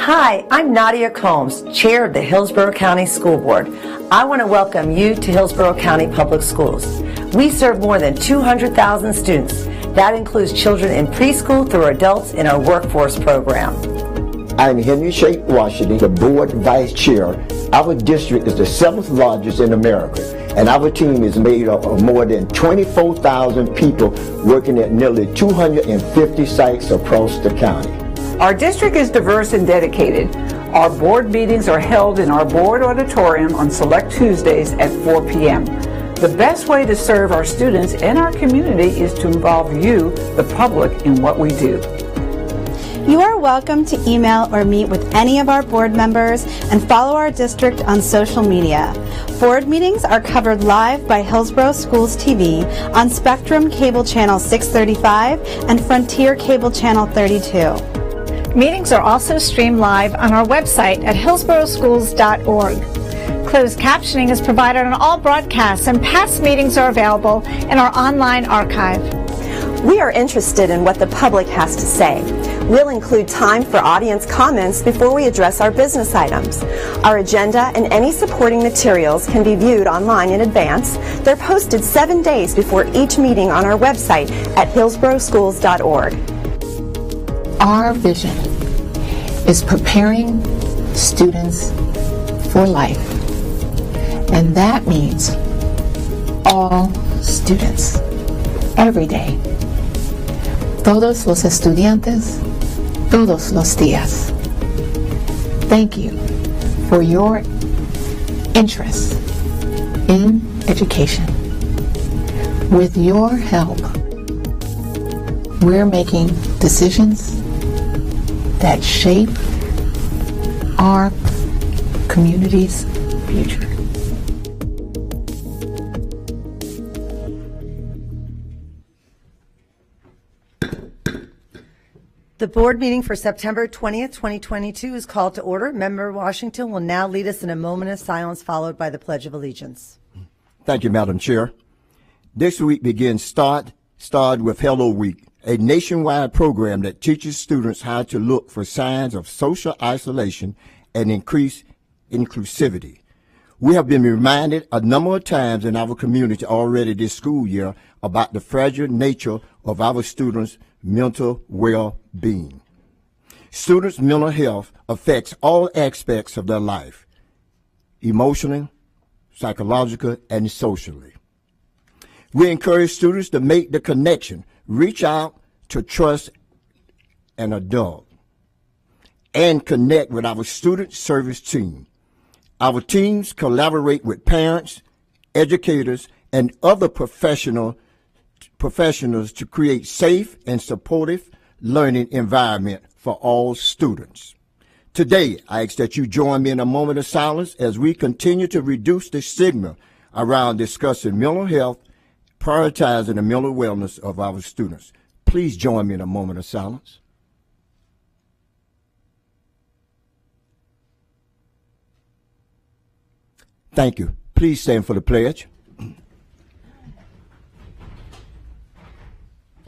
Hi, I'm Nadia Combs, Chair of the Hillsborough County School Board. I want to welcome you to Hillsborough County Public Schools. We serve more than 200,000 students. That includes children in preschool through adults in our workforce program. I'm Henry Shake Washington, the Board Vice Chair. Our district is the 7th largest in America, and our team is made up of more than 24,000 people working at nearly 250 sites across the county. Our district is diverse and dedicated. Our board meetings are held in our board auditorium on select Tuesdays at 4 p.m. The best way to serve our students and our community is to involve you, the public, in what we do. You are welcome to email or meet with any of our board members and follow our district on social media. Board meetings are covered live by Hillsborough Schools TV on Spectrum Cable Channel 635 and Frontier Cable Channel 32. Meetings are also streamed live on our website at hillsboroughschools.org. Closed captioning is provided on all broadcasts, and past meetings are available in our online archive. We are interested in what the public has to say. We'll include time for audience comments before we address our business items. Our agenda and any supporting materials can be viewed online in advance. They're posted 7 days before each meeting on our website at hillsboroughschools.org. Our vision is preparing students for life, and that means all students, every day. Todos los estudiantes, todos los días. Thank you for your interest in education. With your help, we're making decisions that shape our community's future. The board meeting for September 20th, 2022 is called to order. Member Washington will now lead us in a moment of silence followed by the Pledge of Allegiance. Thank you, Madam Chair. This week begins Start with Hello Week, a nationwide program that teaches students how to look for signs of social isolation and increase inclusivity. We have been reminded a number of times in our community already this school year about the fragile nature of our students' mental well-being. Students' mental health affects all aspects of their life, emotionally, psychologically, and socially. We encourage students to make the connection, reach out to trust an adult, and connect with our student service team. Our teams collaborate with parents, educators, and other professionals to create safe and supportive learning environment for all students. Today, I ask that you join me in a moment of silence as we continue to reduce the stigma around discussing mental health, prioritizing the mental wellness of our students. Please join me in a moment of silence. Thank you. Please stand for the pledge.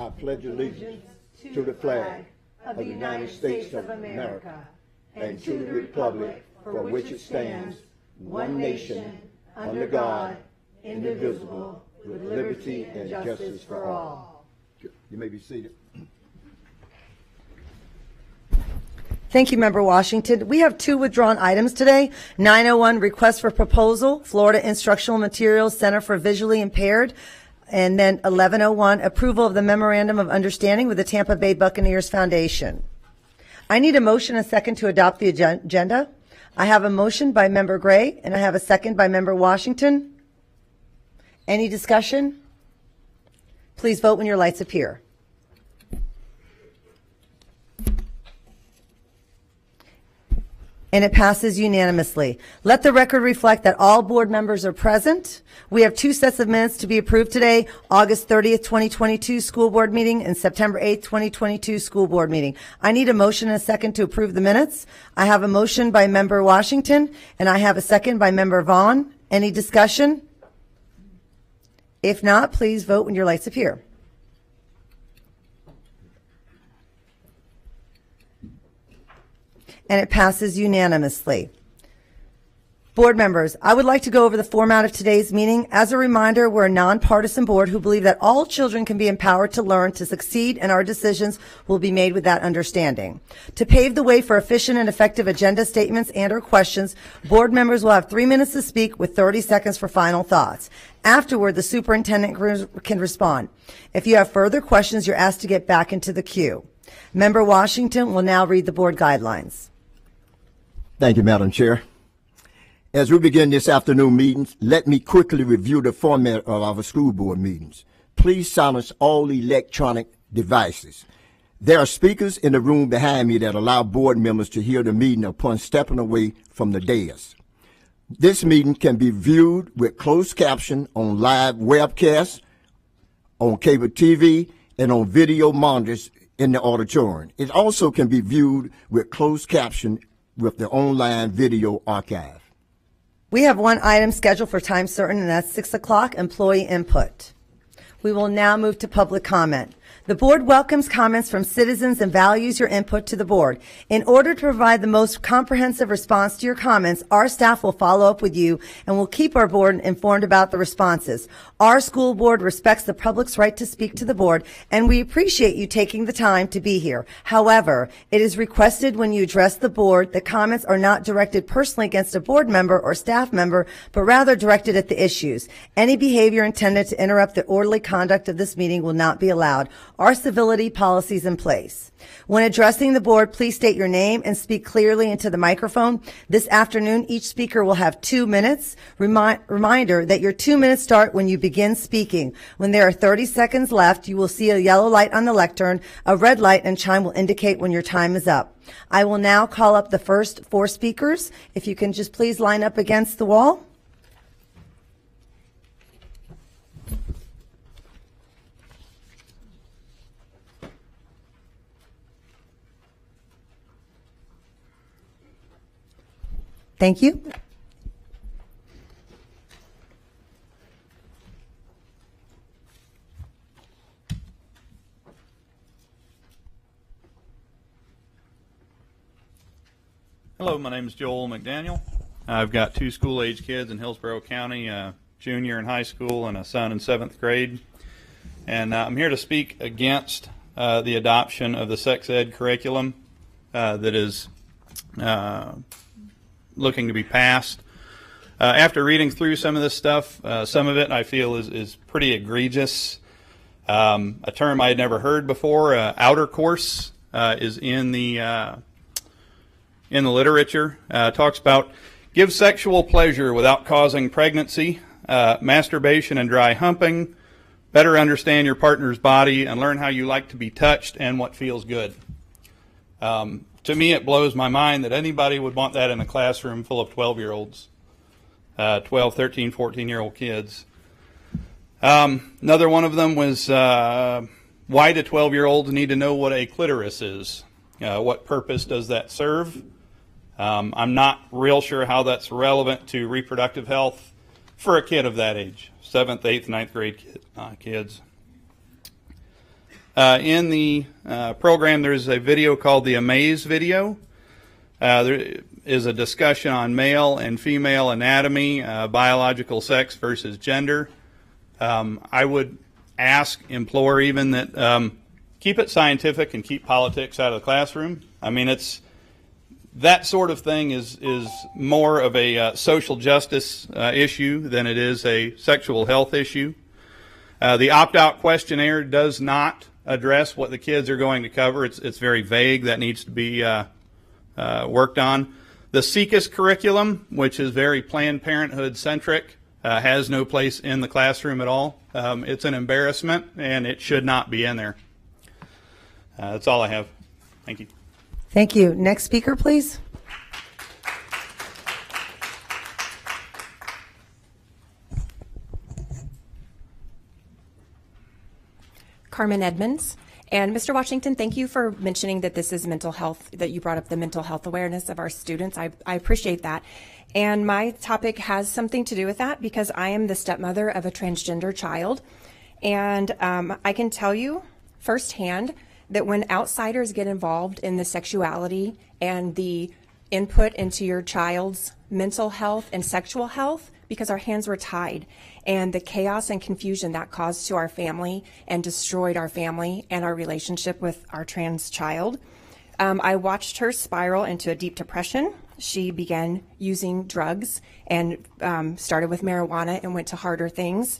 I pledge allegiance to the flag of the United States of America and to the republic for which it stands, one nation, under God, indivisible, with liberty and justice for all. You may be seated. Thank you, Member Washington. We have 2 withdrawn items today. 901, request for proposal, Florida Instructional Materials Center for Visually Impaired. And then 1101, approval of the Memorandum of Understanding with the Tampa Bay Buccaneers Foundation. I need a motion and a second to adopt the agenda. I have a motion by Member Gray, and I have a second by Member Washington. Any discussion? Please vote when your lights appear. And it passes unanimously. Let the record reflect that all board members are present. We have 2 sets of minutes to be approved today, August 30th, 2022 school board meeting and September 8th, 2022 school board meeting. I need a motion and a second to approve the minutes. I have a motion by Member Washington, and I have a second by Member Vaughn. Any discussion? If not, please vote when your lights appear. and it passes unanimously. Board members, I would like to go over the format of today's meeting. As a reminder, we're a nonpartisan board who believe that all children can be empowered to learn, to succeed, and our decisions will be made with that understanding. To pave the way for efficient and effective agenda statements and/or questions, board members will have 3 minutes to speak with 30 seconds for final thoughts. Afterward, the superintendent can respond. If you have further questions, you're asked to get back into the queue. Member Washington will now read the board guidelines. Thank you, Madam Chair. As we begin this afternoon meetings, let me quickly review the format of our school board meetings. Please silence all electronic devices. There are speakers in the room behind me that allow board members to hear the meeting upon stepping away from the dais. This meeting can be viewed with closed caption on live webcasts, on cable TV, and on video monitors in the auditorium. It also can be viewed with closed caption with the online video archive. We have one item scheduled for time certain, and that's 6 o'clock, employee input. We will now move to public comment. The board welcomes comments from citizens and values your input to the board. In order to provide the most comprehensive response to your comments, our staff will follow up with you and will keep our board informed about the responses. Our school board respects the public's right to speak to the board, and we appreciate you taking the time to be here. However, it is requested when you address the board that comments are not directed personally against a board member or staff member, but rather directed at the issues. Any behavior intended to interrupt the orderly conduct of this meeting will not be allowed. Our civility policies in place. When addressing the board, please state your name and speak clearly into the microphone. This afternoon, each speaker will have 2 minutes. Reminder that your 2 minutes start when you begin speaking. When there are 30 seconds left, you will see a yellow light on the lectern. A red light and chime will indicate when your time is up. I will now call up the first 4 speakers. If you can just please line up against the wall. Thank you. Hello, my name is Joel McDaniel. I've got 2 school-age kids in Hillsborough County, a junior in high school and a son in 7th grade. And I'm here to speak against the adoption of the sex ed curriculum that is looking to be passed. After reading through some of this stuff, some of it I feel is pretty egregious. A term I had never heard before, outer course, is in the literature. Talks about give sexual pleasure without causing pregnancy, masturbation and dry humping, better understand your partner's body, and learn how you like to be touched and what feels good. To me, it blows my mind that anybody would want that in a classroom full of 12-year-olds, 12, 13, 14-year-old kids. Another one of them was why do 12-year-olds need to know what a clitoris is? What purpose does that serve? I'm not real sure how that's relevant to reproductive health for a kid of that age, 7th, 8th, 9th grade kids. In the program, there's a video called the Amaze video. There is a discussion on male and female anatomy, biological sex versus gender. I would implore even that keep it scientific and keep politics out of the classroom. I mean, that sort of thing is more of a social justice issue than it is a sexual health issue. The opt-out questionnaire does not address what the kids are going to cover. It's very vague. That needs to be worked on. The SECUS curriculum, which is very Planned Parenthood centric, has no place in the classroom at all. It's an embarrassment, and it should not be in there. That's all I have. Thank you. Thank you. Next speaker, please. Carmen Edmonds. And Mr. Washington, thank you for mentioning that this is mental health, that you brought up the mental health awareness of our students. I appreciate that. And my topic has something to do with that because I am the stepmother of a transgender child. And I can tell you firsthand that when outsiders get involved in the sexuality and the input into your child's mental health and sexual health, because our hands were tied, and the chaos and confusion that caused to our family and destroyed our family and our relationship with our trans child. I watched her spiral into a deep depression. She began using drugs and started with marijuana and went to harder things.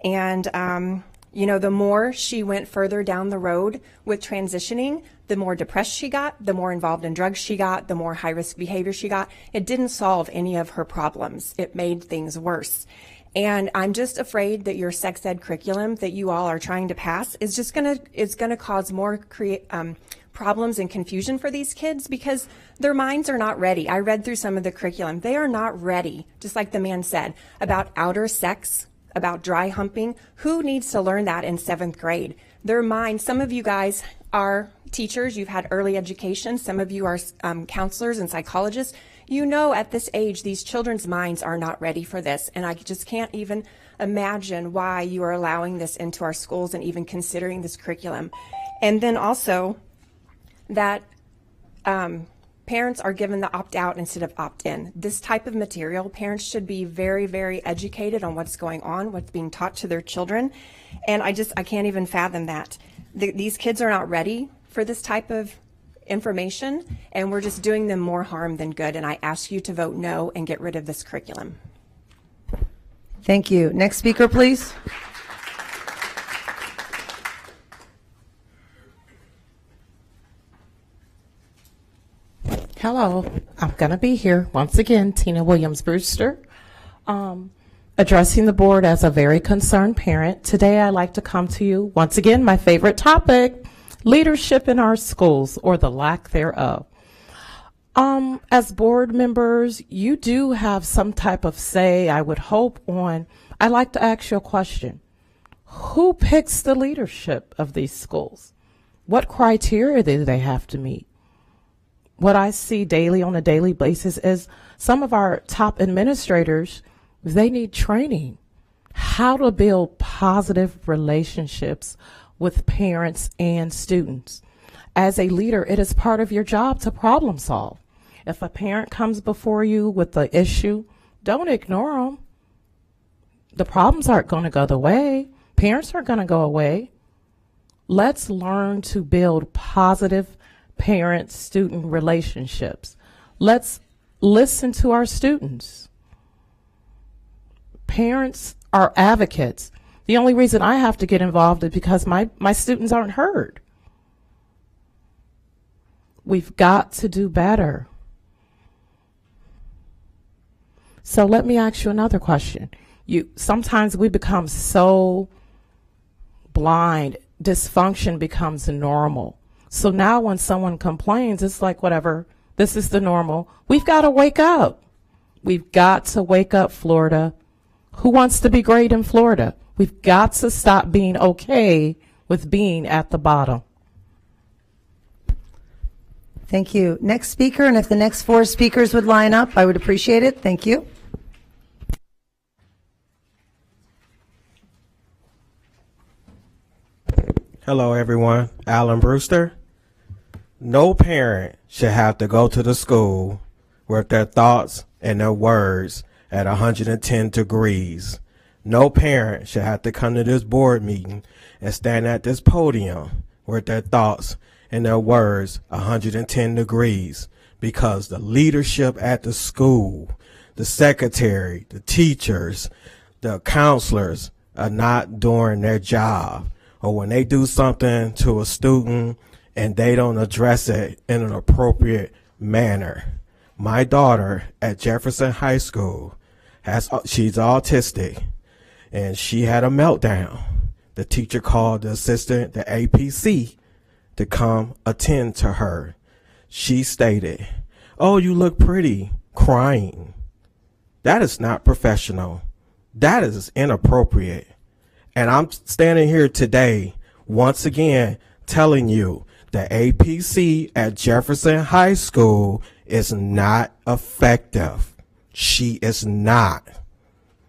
And, the more she went further down the road with transitioning, the more depressed she got, the more involved in drugs she got, the more high-risk behavior she got. It didn't solve any of her problems. It made things worse. And I'm just afraid that your sex ed curriculum that you all are trying to pass is just gonna cause more problems and confusion for these kids because their minds are not ready. I read through some of the curriculum. They are not ready, just like the man said, about outer sex, about dry humping. Who needs to learn that in 7th grade? Their minds, some of you guys are teachers, you've had early education, some of you are counselors and psychologists. You know at this age, these children's minds are not ready for this, and I just can't even imagine why you are allowing this into our schools and even considering this curriculum. And then also that parents are given the opt-out instead of opt-in. This type of material, parents should be very, very educated on what's going on, what's being taught to their children, and I can't even fathom that. These kids are not ready for this type of information, and we're just doing them more harm than good, and I ask you to vote no and get rid of this curriculum. Thank you. Next speaker, please. Hello, I'm going to be here once again, Tina Williams Brewster, addressing the board as a very concerned parent. Today I'd like to come to you, once again, my favorite topic, leadership in our schools, or the lack thereof. As board members, you do have some type of say, I would hope, on, I'd like to ask you a question. Who picks the leadership of these schools? What criteria do they have to meet? What I see daily on a daily basis is some of our top administrators, they need training how to build positive relationships with parents and students. As a leader, it is part of your job to problem solve. If a parent comes before you with the issue, don't ignore them. The problems aren't going to go away. Parents aren't going to go away. Let's learn to build positive parent-student relationships. Let's listen to our students. Parents are advocates. The only reason I have to get involved is because my students aren't heard. We've got to do better. So let me ask you another question. Sometimes we become so blind, dysfunction becomes normal. So now when someone complains, it's like, whatever, this is the normal. We've got to wake up. We've got to wake up, Florida. Who wants to be great in Florida? We've got to stop being okay with being at the bottom. Thank you. Next speaker, and if the next 4 speakers would line up, I would appreciate it. Thank you. Hello, everyone. Alan Brewster. No parent should have to go to the school with their thoughts and their words at 110 degrees. No parent should have to come to this board meeting and stand at this podium with their thoughts and their words 110 degrees, because the leadership at the school, the secretary, the teachers, the counselors are not doing their job. Or when they do something to a student and they don't address it in an appropriate manner. My daughter at Jefferson High School, she's autistic, and she had a meltdown. The teacher called the assistant, the APC, to come attend to her. She stated, "Oh, you look pretty," crying. That is not professional. That is inappropriate. And I'm standing here today, once again, telling you the APC at Jefferson High School is not effective. She is not.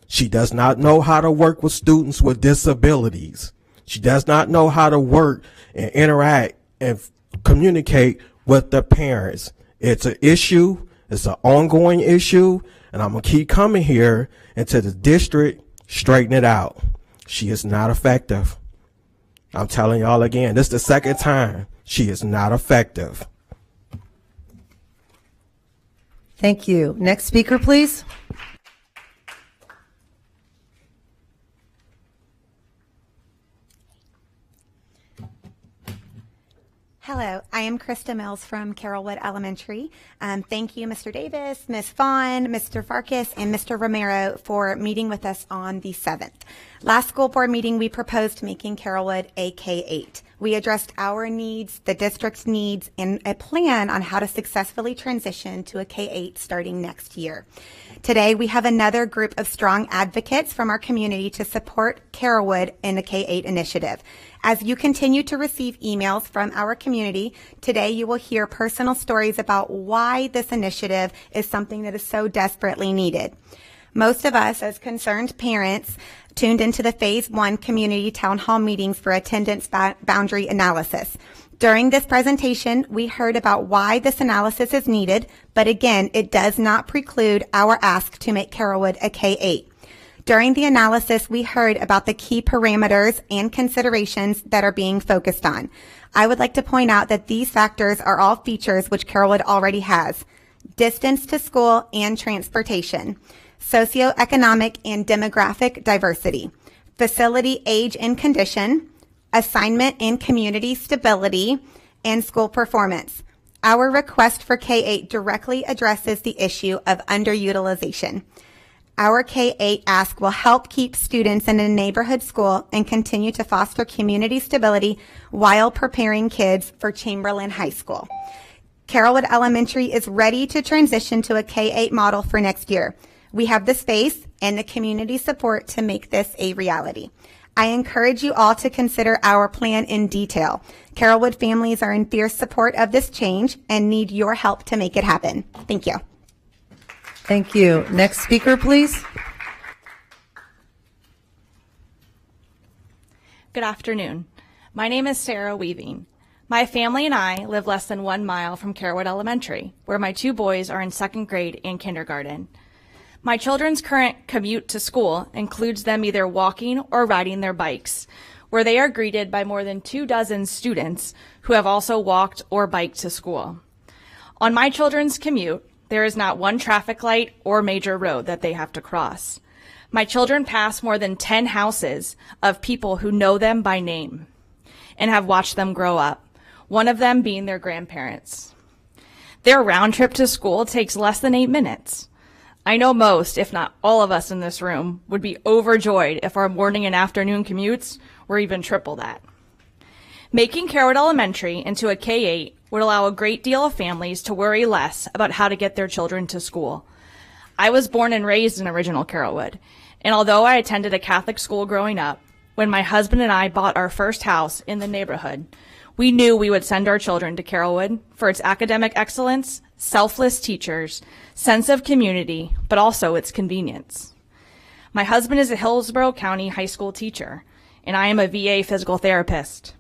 She does not know how to work with students with disabilities. She does not know how to work and interact and communicate with the parents. It's an issue. It's an ongoing issue. And I'm going to keep coming here until the district straighten it out. She is not effective. I'm telling y'all again, this is the second time. She is not effective. Thank you. Next speaker, please. Hello, I am Krista Mills from Carrollwood Elementary. Thank you, Mr. Davis, Ms. Vaughn, Mr. Farkas, and Mr. Romero for meeting with us on the 7th. Last school board meeting, we proposed making Carrollwood a K-8. We addressed our needs, the district's needs, and a plan on how to successfully transition to a K-8 starting next year. Today, we have another group of strong advocates from our community to support Carrollwood in the K-8 initiative. As you continue to receive emails from our community, today you will hear personal stories about why this initiative is something that is so desperately needed. Most of us, as concerned parents, tuned into the Phase 1 community town hall meetings for attendance boundary analysis. During this presentation, we heard about why this analysis is needed, but again, it does not preclude our ask to make Carrollwood a K-8. During the analysis, we heard about the key parameters and considerations that are being focused on. I would like to point out that these factors are all features which Carrollwood already has: distance to school and transportation, socioeconomic and demographic diversity, facility age and condition, assignment and community stability, and school performance. Our request for K-8 directly addresses the issue of underutilization. Our K-8 ask will help keep students in a neighborhood school and continue to foster community stability while preparing kids for Chamberlain High School. Carrollwood Elementary is ready to transition to a K-8 model for next year. We have the space and the community support to make this a reality. I encourage you all to consider our plan in detail. Carrollwood families are in fierce support of this change and need your help to make it happen. Thank you. Thank you. Next speaker, please. Good afternoon. My name is Sarah Weaving. My family and I live less than 1 mile from Carrollwood Elementary, where my 2 boys are in 2nd grade and kindergarten. My children's current commute to school includes them either walking or riding their bikes, where they are greeted by more than 24 students who have also walked or biked to school. On my children's commute, there is not one traffic light or major road that they have to cross. My children pass more than 10 houses of people who know them by name and have watched them grow up, one of them being their grandparents. Their round trip to school takes less than 8 minutes. I know most, if not all of us in this room, would be overjoyed if our morning and afternoon commutes were even triple that. Making Carrollwood Elementary into a K-8 would allow a great deal of families to worry less about how to get their children to school. I was born and raised in original Carrollwood, and although I attended a Catholic school growing up, when my husband and I bought our first house in the neighborhood, we knew we would send our children to Carrollwood for its academic excellence, selfless teachers, sense of community, but also its convenience. My husband is a Hillsborough County high school teacher, and I am a VA physical therapist.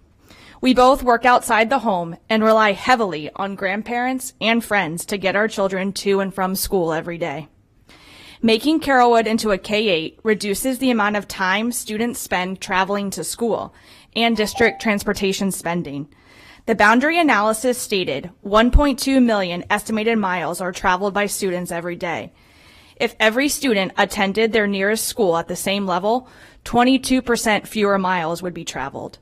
We both work outside the home and rely heavily on grandparents and friends to get our children to and from school every day. Making Carrollwood into a K-8 reduces the amount of time students spend traveling to school and district transportation spending. The boundary analysis stated 1.2 million estimated miles are traveled by students every day. If every student attended their nearest school at the same level, 22% fewer miles would be traveled.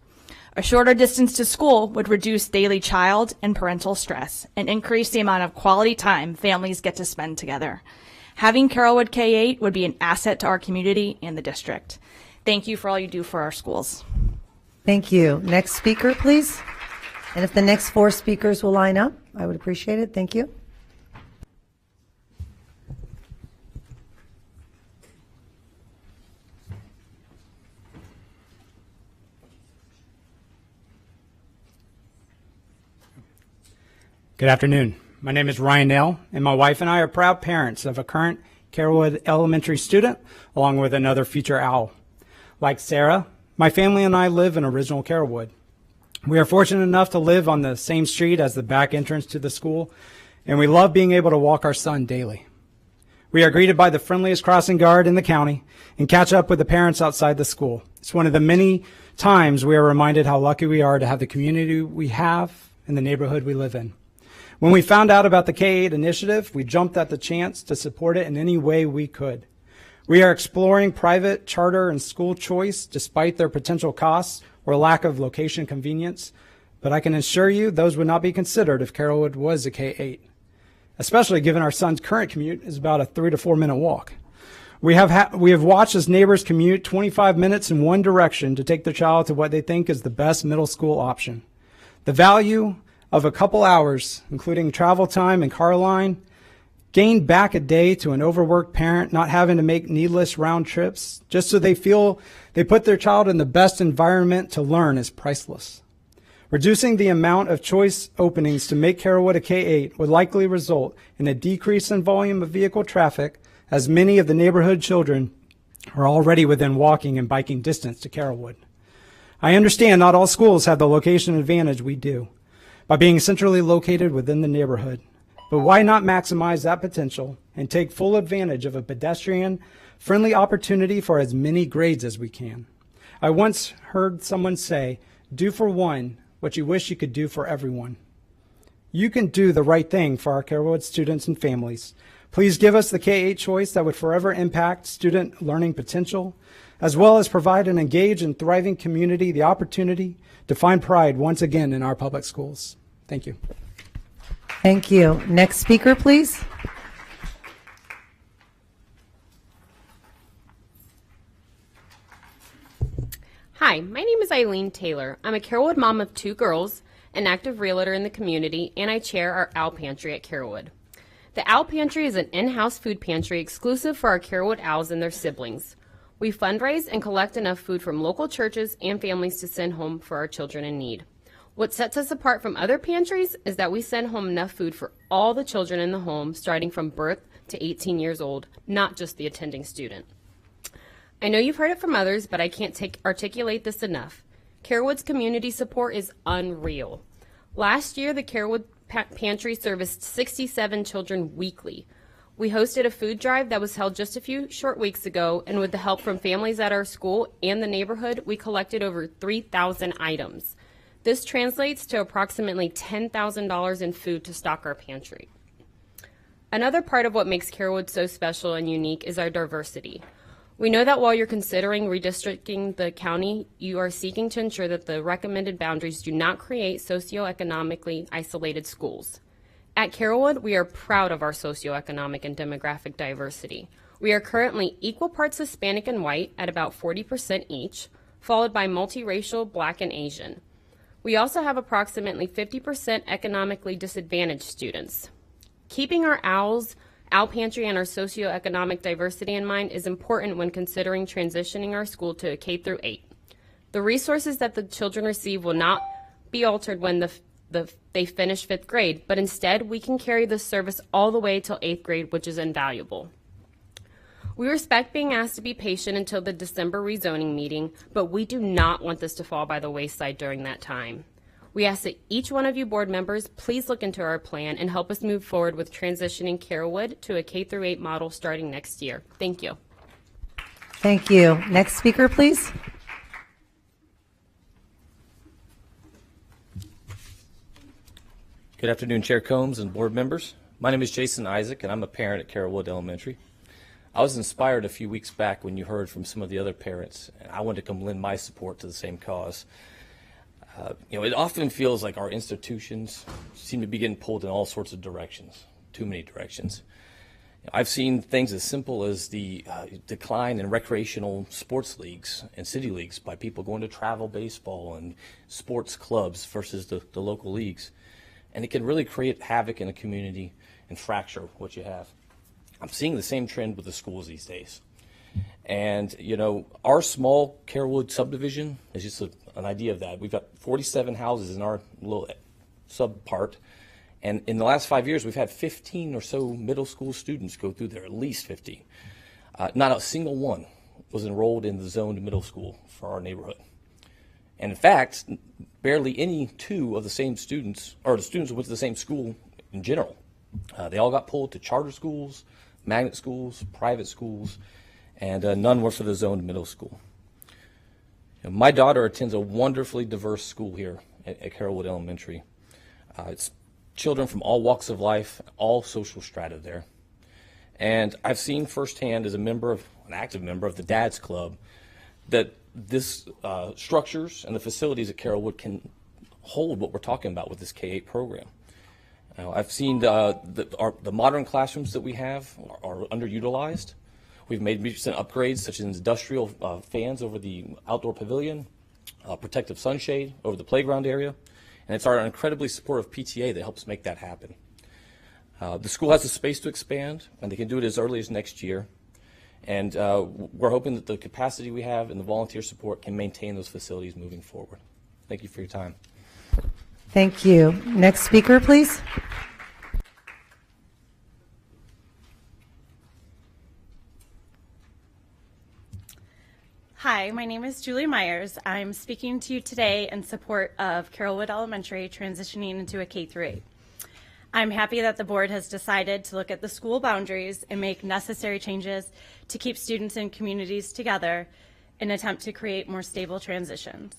A shorter distance to school would reduce daily child and parental stress and increase the amount of quality time families get to spend together. Having Carrollwood K-8 would be an asset to our community and the district. Thank you for all you do for our schools. Thank you. Next speaker, please. And if the next 4 speakers will line up, I would appreciate it. Thank you. Good afternoon. My name is Ryan Nail, and my wife and I are proud parents of a current Carrollwood Elementary student, along with another future OWL. Like Sarah, my family and I live in original Carrollwood. We are fortunate enough to live on the same street as the back entrance to the school, and we love being able to walk our son daily. We are greeted by the friendliest crossing guard in the county and catch up with the parents outside the school. It's one of the many times we are reminded how lucky we are to have the community we have in the neighborhood we live in. When we found out about the K-8 initiative, we jumped at the chance to support it in any way we could. We are exploring private, charter, and school choice despite their potential costs or lack of location convenience, but I can assure you those would not be considered if Carrollwood was a K-8, especially given our son's current commute is about a 3 to 4 minute walk. We have watched as neighbors commute 25 minutes in one direction to take their child to what they think is the best middle school option. The value of a couple hours, including travel time and car line, gained back a day to an overworked parent not having to make needless round trips just so they feel they put their child in the best environment to learn is priceless. Reducing the amount of choice openings to make Carrollwood a K-8 would likely result in a decrease in volume of vehicle traffic, as many of the neighborhood children are already within walking and biking distance to Carrollwood. I understand not all schools have the location advantage we do by being centrally located within the neighborhood. But why not maximize that potential and take full advantage of a pedestrian-friendly opportunity for as many grades as we can? I once heard someone say, "Do for one what you wish you could do for everyone." You can do the right thing for our Carrollwood students and families. Please give us the K-8 choice that would forever impact student learning potential, as well as provide an engaged and thriving community the opportunity to find pride once again in our public schools. Thank you. Thank you. Next speaker, please. Hi, my name is Eileen Taylor. I'm a Carrollwood mom of 2 girls, an active realtor in the community, and I chair our Owl Pantry at Carrollwood. The Owl Pantry is an in-house food pantry exclusive for our Carrollwood Owls and their siblings. We fundraise and collect enough food from local churches and families to send home for our children in need. What sets us apart from other pantries is that we send home enough food for all the children in the home, starting from birth to 18 years old, not just the attending student. I know you've heard it from others, but I can't articulate this enough. Carrollwood's community support is unreal. Last year, the Carrollwood Pantry serviced 67 children weekly. We hosted a food drive that was held just a few short weeks ago, and with the help from families at our school and the neighborhood, we collected over 3,000 items. This translates to approximately $10,000 in food to stock our pantry. Another part of what makes Carrollwood so special and unique is our diversity. We know that while you're considering redistricting the county, you are seeking to ensure that the recommended boundaries do not create socioeconomically isolated schools. At Carrollwood, we are proud of our socioeconomic and demographic diversity. We are currently equal parts Hispanic and white at about 40% each, followed by multiracial, Black, and Asian. We also have approximately 50% economically disadvantaged students. Keeping our Owl Pantry and our socioeconomic diversity in mind is important when considering transitioning our school to a K-8. The resources that the children receive will not be altered when they finish 5th grade, but instead we can carry this service all the way till 8th grade, which is invaluable. We respect being asked to be patient until the December rezoning meeting, but we do not want this to fall by the wayside during that time. We ask that each one of you board members please look into our plan and help us move forward with transitioning Carrollwood to a K-8 model starting next year. Thank you. Thank you. Next speaker, please. Good afternoon, Chair Combs and board members. My name is Jason Isaac, and I'm a parent at Carrollwood Elementary. I was inspired a few weeks back when you heard from some of the other parents, and I wanted to come lend my support to the same cause. It often feels like our institutions seem to be getting pulled in all sorts of directions, too many directions. I've seen things as simple as the decline in recreational sports leagues and city leagues by people going to travel baseball and sports clubs versus the local leagues. And it can really create havoc in a community and fracture what you have. I'm seeing the same trend with the schools these days. And, our small Carrollwood subdivision is just an idea of that. We've got 47 houses in our little sub part. And in the last 5 years, we've had 15 or so middle school students go through there, at least 15. Not a single one was enrolled in the zoned middle school for our neighborhood. And in fact, barely any two of the same students, or the students who went to the same school in general. They all got pulled to charter schools, magnet schools, private schools, and none were for the zoned middle school. My daughter attends a wonderfully diverse school here at Carrollwood Elementary. It's children from all walks of life, all social strata there. And I've seen firsthand as an active member of the Dads Club, that this structures and the facilities at Carrollwood can hold what we're talking about with this K-8 program. I've seen the modern classrooms that we have are underutilized. We've made recent upgrades such as industrial fans over the outdoor pavilion, protective sunshade over the playground area, and it's our incredibly supportive PTA that helps make that happen. The school has the space to expand, and they can do it as early as next year. And we're hoping that the capacity we have and the volunteer support can maintain those facilities moving forward. Thank you for your time. Thank you. Next speaker, please. Hi, my name is Julie Myers. I'm speaking to you today in support of Carrollwood Elementary transitioning into a K-8. I'm happy that the board has decided to look at the school boundaries and make necessary changes to keep students and communities together in an attempt to create more stable transitions.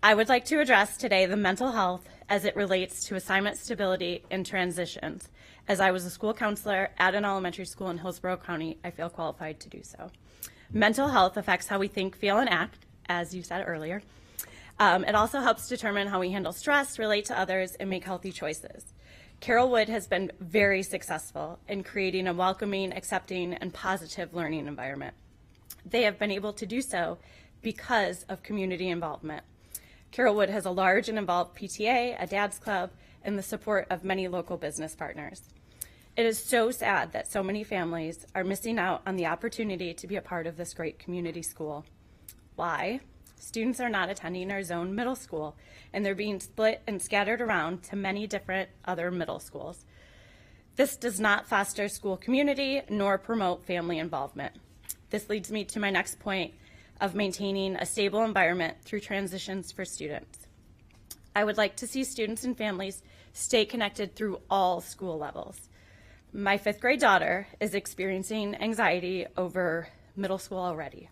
I would like to address today the mental health as it relates to assignment stability and transitions. As I was a school counselor at an elementary school in Hillsborough County, I feel qualified to do so. Mental health affects how we think, feel, and act, as you said earlier. It also helps determine how we handle stress, relate to others, and make healthy choices. Carrollwood has been very successful in creating a welcoming, accepting, and positive learning environment. They have been able to do so because of community involvement. Carrollwood has a large and involved PTA, a Dads Club, and the support of many local business partners. It is so sad that so many families are missing out on the opportunity to be a part of this great community school. Why? Students are not attending our zone middle school, and they're being split and scattered around to many different other middle schools. This does not foster school community nor promote family involvement. This leads me to my next point of maintaining a stable environment through transitions for students. I would like to see students and families stay connected through all school levels. My 5th grade daughter is experiencing anxiety over middle school already.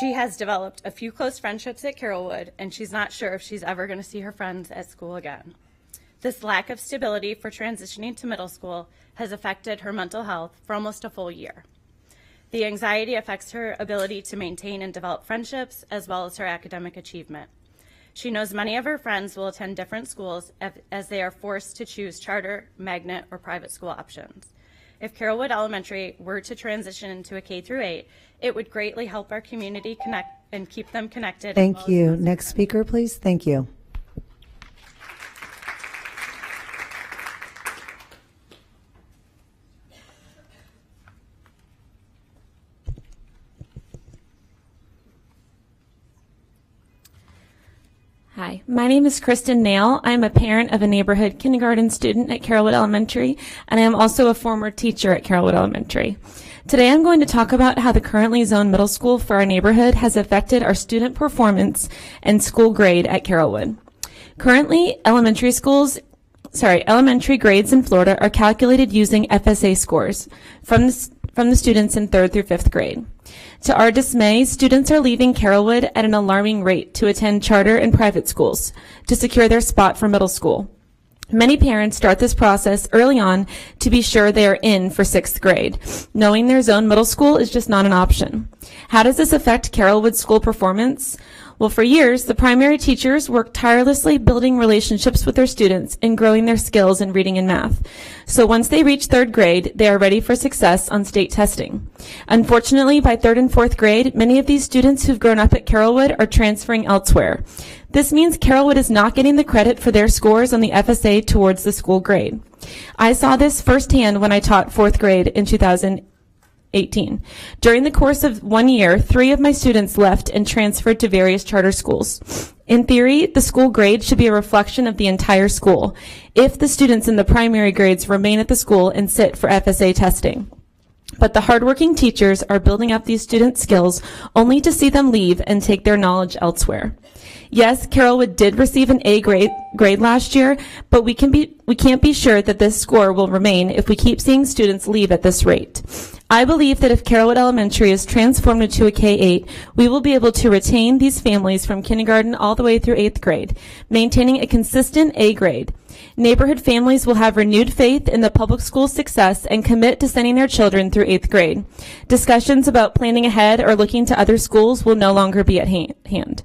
She has developed a few close friendships at Carrollwood, and she's not sure if she's ever going to see her friends at school again. This lack of stability for transitioning to middle school has affected her mental health for almost a full year. The anxiety affects her ability to maintain and develop friendships, as well as her academic achievement. She knows many of her friends will attend different schools as they are forced to choose charter, magnet, or private school options. If Carrollwood Elementary were to transition into a K-8, it would greatly help our community connect and keep them connected. Thank you. Next speaker, please. Thank you. Hi, my name is Kristen Nail. I'm a parent of a neighborhood kindergarten student at Carrollwood Elementary, and I am also a former teacher at Carrollwood Elementary. Today I'm going to talk about how the currently zoned middle school for our neighborhood has affected our student performance and school grade at Carrollwood. Currently, elementary grades in Florida are calculated using FSA scores from the students in 3rd through 5th grade. To our dismay, students are leaving Carrollwood at an alarming rate to attend charter and private schools to secure their spot for middle school. Many parents start this process early on to be sure they are in for 6th grade, knowing their zone middle school is just not an option. How does this affect Carrollwood school performance? Well, for years, the primary teachers worked tirelessly building relationships with their students and growing their skills in reading and math. So once they reach 3rd grade, they are ready for success on state testing. Unfortunately, by 3rd and 4th grade, many of these students who've grown up at Carrollwood are transferring elsewhere. This means Carrollwood is not getting the credit for their scores on the FSA towards the school grade. I saw this firsthand when I taught 4th grade in 2018. During the course of 1 year, 3 of my students left and transferred to various charter schools. In theory, the school grade should be a reflection of the entire school, if the students in the primary grades remain at the school and sit for FSA testing. But the hardworking teachers are building up these students' skills only to see them leave and take their knowledge elsewhere. Yes, Carrollwood did receive an A grade last year, but we can't be sure that this score will remain if we keep seeing students leave at this rate. I believe that if Carrollwood Elementary is transformed into a K-8, we will be able to retain these families from kindergarten all the way through 8th grade, maintaining a consistent A grade. Neighborhood families will have renewed faith in the public school success and commit to sending their children through 8th grade. Discussions about planning ahead or looking to other schools will no longer be at hand.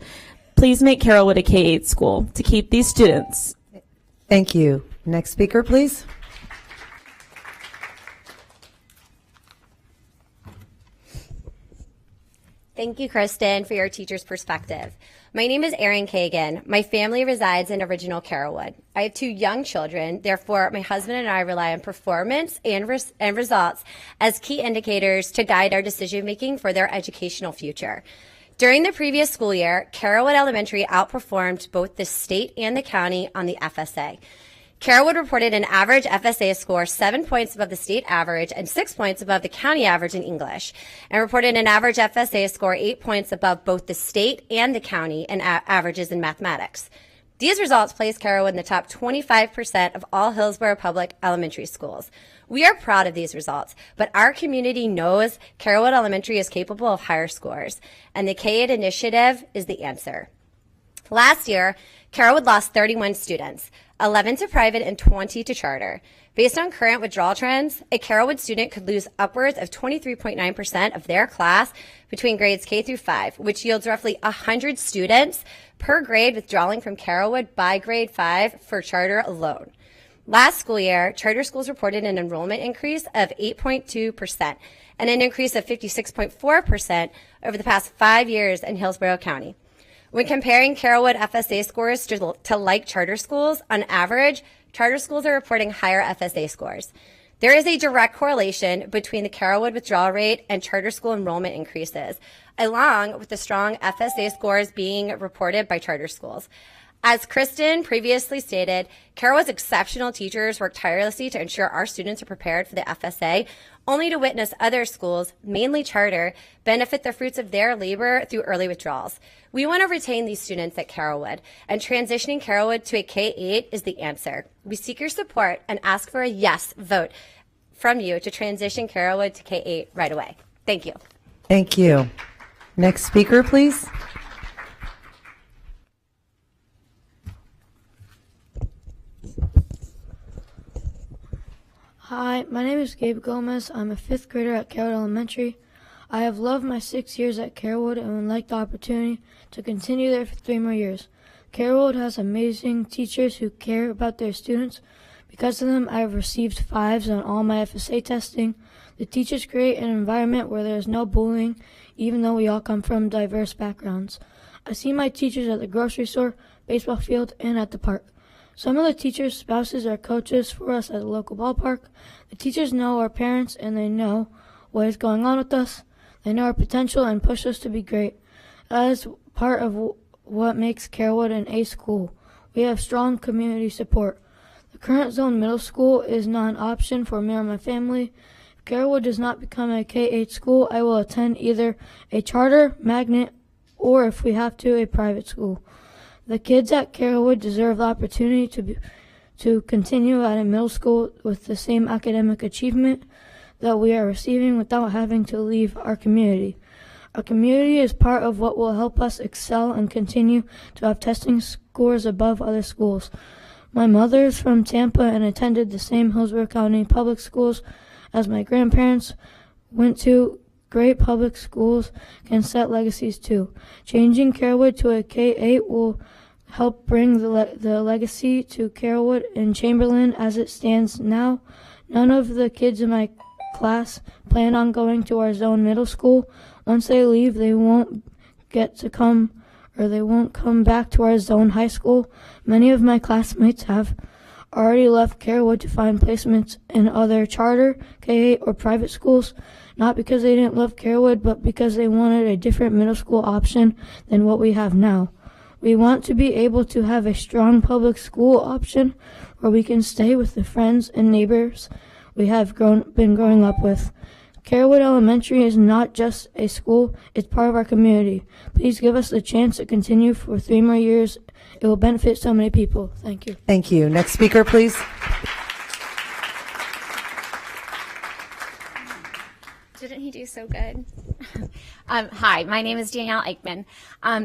Please make Carrollwood a K-8 school to keep these students. Thank you. Next speaker, please. Thank you, Kristen, for your teacher's perspective. My name is Erin Kagan. My family resides in original Carrollwood. I have 2 young children. Therefore, my husband and I rely on performance and results as key indicators to guide our decision-making for their educational future. During the previous school year, Carrollwood Elementary outperformed both the state and the county on the FSA. Carrollwood reported an average FSA score 7 points above the state average and 6 points above the county average in English, and reported an average FSA score 8 points above both the state and the county in averages in mathematics. These results place Carrollwood in the top 25% of all Hillsborough public elementary schools. We are proud of these results, but our community knows Carrollwood Elementary is capable of higher scores, and the K-8 initiative is the answer. Last year, Carrollwood lost 31 students, 11 to private and 20 to charter. Based on current withdrawal trends, a Carrollwood student could lose upwards of 23.9% of their class between grades K through 5, which yields roughly 100 students per grade withdrawing from Carrollwood by grade 5 for charter alone. Last school year, charter schools reported an enrollment increase of 8.2% and an increase of 56.4% over the past 5 years in Hillsborough County. When comparing Carrollwood FSA scores to like charter schools, on average, charter schools are reporting higher FSA scores. There is a direct correlation between the Carrollwood withdrawal rate and charter school enrollment increases, along with the strong FSA scores being reported by charter schools. As Kristen previously stated, Carrollwood's exceptional teachers work tirelessly to ensure our students are prepared for the FSA, only to witness other schools, mainly charter, benefit the fruits of their labor through early withdrawals. We want to retain these students at Carrollwood, and transitioning Carrollwood to a K-8 is the answer. We seek your support and ask for a yes vote from you to transition Carrollwood to K-8 right away. Thank you. Thank you. Next speaker, please. Hi, my name is Gabe Gomez. I'm a 5th grader at Carrollwood Elementary. I have loved my 6 years at Carrollwood and would like the opportunity to continue there for 3 more years. Carrollwood has amazing teachers who care about their students. Because of them, I have received 5s on all my FSA testing. The teachers create an environment where there is no bullying, even though we all come from diverse backgrounds. I see my teachers at the grocery store, baseball field, and at the park. Some of the teachers' spouses are coaches for us at the local ballpark. The teachers know our parents and they know what is going on with us. They know our potential and push us to be great. That is part of what makes Carrollwood an A school. We have strong community support. The current zone middle school is not an option for me or my family. If Carrollwood does not become a K-8 school, I will attend either a charter, magnet, or if we have to, a private school. The kids at Carrollwood deserve the opportunity to continue at a middle school with the same academic achievement that we are receiving without having to leave our community. Our community is part of what will help us excel and continue to have testing scores above other schools. My mother is from Tampa and attended the same Hillsborough County public schools as my grandparents went to. Great public schools can set legacies too. Changing Carrollwood to a K-8 will help bring the legacy to Carrollwood and Chamberlain as it stands now. None of the kids in my class plan on going to our zone middle school. Once they leave, they won't come back to our zone high school. Many of my classmates have already left Carrollwood to find placements in other charter, K-8, or private schools, not because they didn't love Carrollwood, but because they wanted a different middle school option than what we have now. We want to be able to have a strong public school option where we can stay with the friends and neighbors we have been growing up with. Carrollwood Elementary is not just a school, it's part of our community. Please give us the chance to continue for 3 more years. It will benefit so many people. Thank you. Thank you. Next speaker, please. Didn't he do so good? Hi, my name is Danielle Eichmann.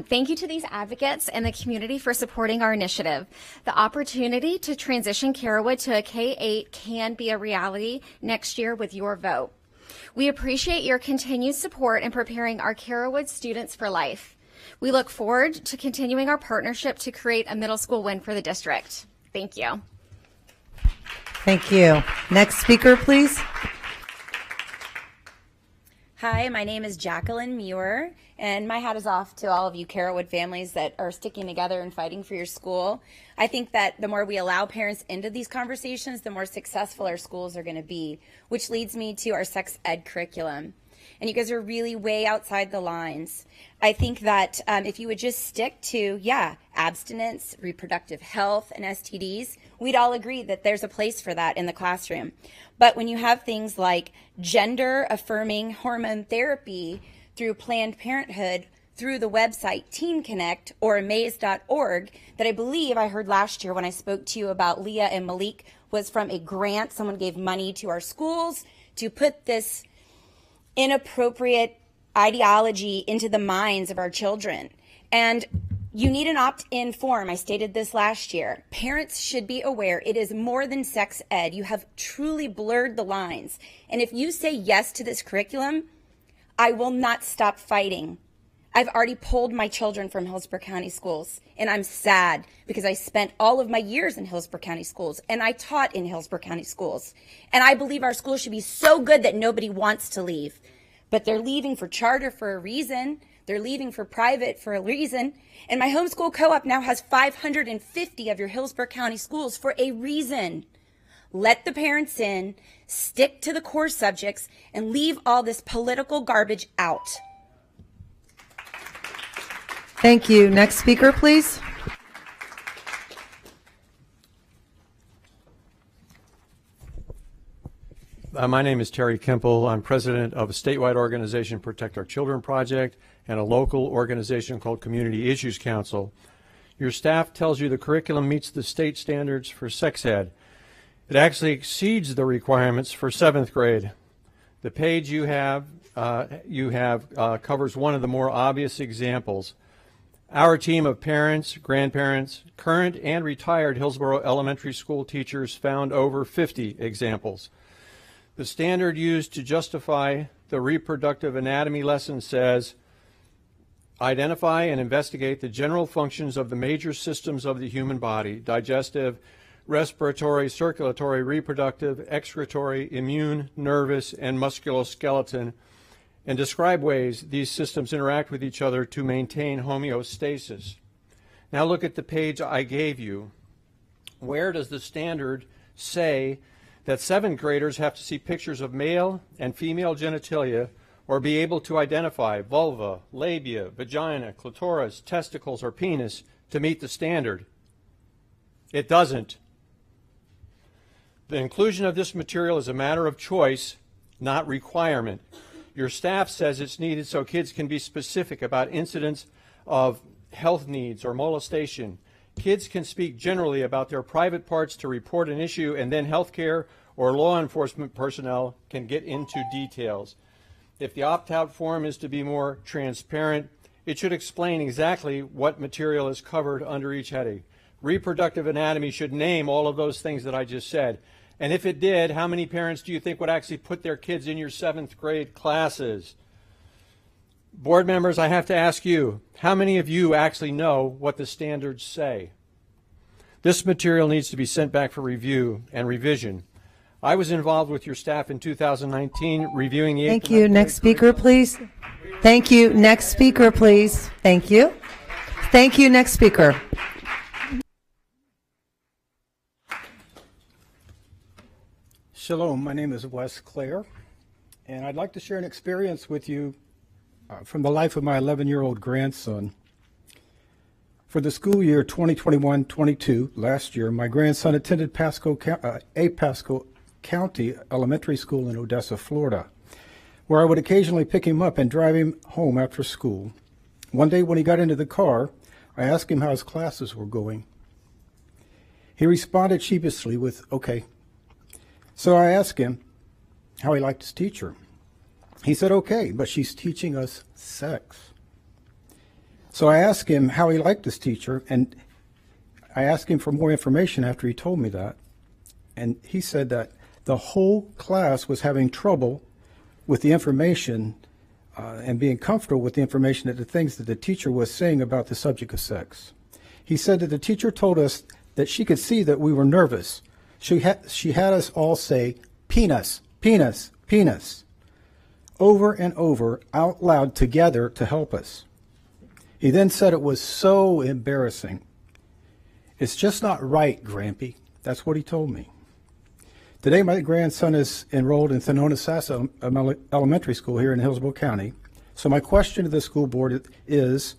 Thank you to these advocates and the community for supporting our initiative. The opportunity to transition Carrollwood to a K-8 can be a reality next year with your vote. We appreciate your continued support in preparing our Carrollwood students for life. We look forward to continuing our partnership to create a middle school win for the district. Thank you. Thank you. Next speaker, please. Hi, my name is Jacqueline Muir, and my hat is off to all of you Carrollwood families that are sticking together and fighting for your school. I think that the more we allow parents into these conversations, the more successful our schools are going to be, which leads me to our sex ed curriculum. And you guys are really way outside the lines. I think that if you would just stick to, abstinence, reproductive health, and STDs, we'd all agree that there's a place for that in the classroom. But when you have things like gender-affirming hormone therapy through Planned Parenthood, through the website Teen Connect or amaze.org, that I believe I heard last year when I spoke to you about Leah and Malik, was from a grant. Someone gave money to our schools to put this inappropriate ideology into the minds of our children. And you need an opt-in form. I stated this last year. Parents should be aware it is more than sex ed. You have truly blurred the lines. And if you say yes to this curriculum, I will not stop fighting. I've already pulled my children from Hillsborough County schools, and I'm sad because I spent all of my years in Hillsborough County schools, and I taught in Hillsborough County schools. And I believe our schools should be so good that nobody wants to leave. But they're leaving for charter for a reason. They're leaving for private for a reason. And my homeschool co-op now has 550 of your Hillsborough County schools for a reason. Let the parents in, stick to the core subjects, and leave all this political garbage out. Thank you. Next speaker, please. My name is Terry Kimple. I'm president of a statewide organization, Protect Our Children Project, and a local organization called Community Issues Council. Your staff tells you the curriculum meets the state standards for sex ed. It actually exceeds the requirements for 7th grade. The page you have covers one of the more obvious examples. Our team of parents, grandparents, current and retired Hillsborough Elementary School teachers found over 50 examples. The standard used to justify the reproductive anatomy lesson says, identify and investigate the general functions of the major systems of the human body: digestive, respiratory, circulatory, reproductive, excretory, immune, nervous, and musculoskeleton, and describe ways these systems interact with each other to maintain homeostasis. Now look at the page I gave you. Where does the standard say that 7th graders have to see pictures of male and female genitalia or be able to identify vulva, labia, vagina, clitoris, testicles, or penis to meet the standard? It doesn't. The inclusion of this material is a matter of choice, not requirement. Your staff says it's needed so kids can be specific about incidents of health needs or molestation. Kids can speak generally about their private parts to report an issue, and then healthcare or law enforcement personnel can get into details. If the opt-out form is to be more transparent, it should explain exactly what material is covered under each heading. Reproductive anatomy should name all of those things that I just said. And if it did, how many parents do you think would actually put their kids in your 7th grade classes? Board members, I have to ask you, how many of you actually know what the standards say? This material needs to be sent back for review and revision. I was involved with your staff in 2019 reviewing the... Thank you. Next speaker, please. Thank you. Next speaker, please. Thank you. Thank you. Next speaker. Shalom, my name is Wes Clare, and I'd like to share an experience with you from the life of my 11-year-old grandson. For the school year 2021-22, last year, my grandson attended Pasco County Elementary School in Odessa, Florida. where I would occasionally pick him up and drive him home after school. One day when he got into the car, I asked him how his classes were going. He responded sheepishly with, okay. So I asked him how he liked his teacher. He said, okay, but she's teaching us sex. So I asked him how he liked his teacher, and I asked him for more information after he told me that. And he said that the whole class was having trouble with the information and being comfortable with the information that the things that the teacher was saying about the subject of sex. He said that the teacher told us that she could see that we were nervous. She had us all say, penis, penis, penis, over and over out loud together to help us. He then said it was so embarrassing. It's just not right, Grampy. That's what he told me. Today, my grandson is enrolled in Thonotosassa Elementary School here in Hillsborough County. So my question to the school board is,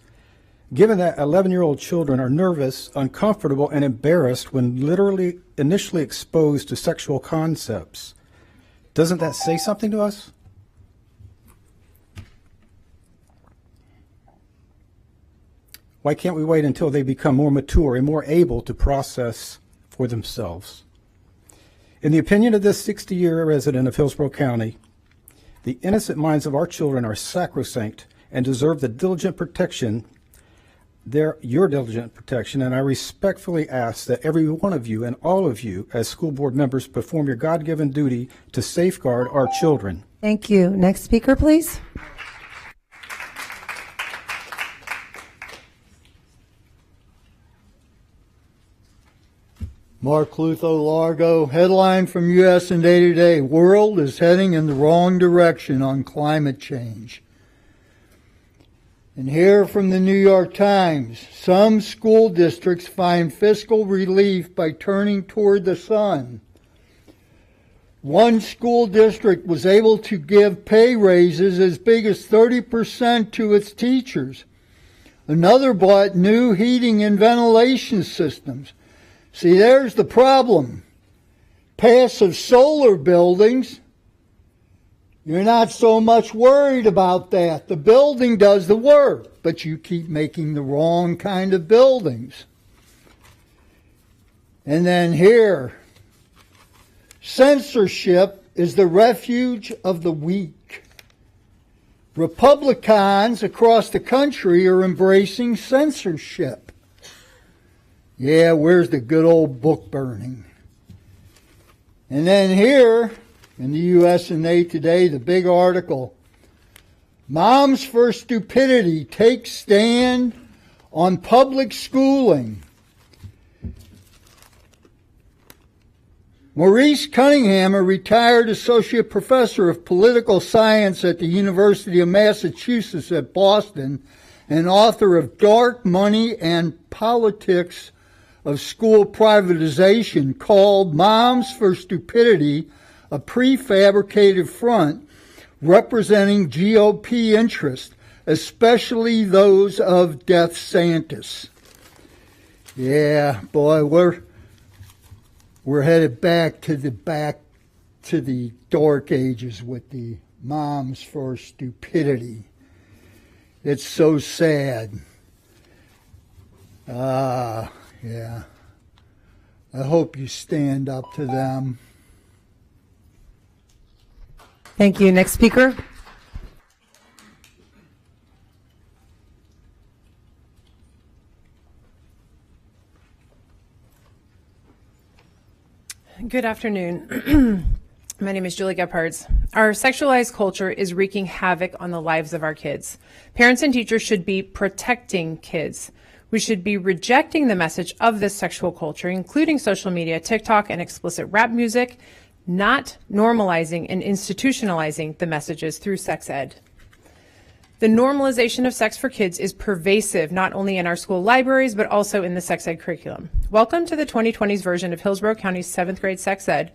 given that 11-year-old children are nervous, uncomfortable, and embarrassed when literally initially exposed to sexual concepts, doesn't that say something to us? Why can't we wait until they become more mature and more able to process for themselves? In the opinion of this 60-year resident of Hillsborough County, the innocent minds of our children are sacrosanct and deserve the diligent protection, your diligent protection, and I respectfully ask that every one of you and all of you as school board members perform your God-given duty to safeguard our children. Thank you. Next speaker, please. Mark Lutho, Largo. Headline from USA Today: World is heading in the wrong direction on climate change. And here from the New York Times: some school districts find fiscal relief by turning toward the sun. One school district was able to give pay raises as big as 30% to its teachers. Another bought new heating and ventilation systems. See, there's the problem. Passive solar buildings, you're not so much worried about that. The building does the work, but you keep making the wrong kind of buildings. And then here, censorship is the refuge of the weak. Republicans across the country are embracing censorship. Yeah, where's the good old book burning? And then here, in the USA Today, the big article, Moms for Stupidity takes stand on public schooling. Maurice Cunningham, a retired associate professor of political science at the University of Massachusetts at Boston, and author of Dark Money and Politics of School Privatization, called Moms for Stupidity a prefabricated front representing GOP interests, especially those of DeSantis. Yeah, boy, we're headed back to the dark ages with the Moms for Stupidity. It's so sad. Yeah. I hope you stand up to them. Thank you. Next speaker. Good afternoon. My name is Julie Gephards. Our sexualized culture is wreaking havoc on the lives of our kids. Parents and teachers should be protecting kids. We should be rejecting the message of this sexual culture, including social media, TikTok, and explicit rap music, not normalizing and institutionalizing the messages through sex ed. The normalization of sex for kids is pervasive, not only in our school libraries, but also in the sex ed curriculum. Welcome to the 2020s version of Hillsborough County's 7th grade sex ed,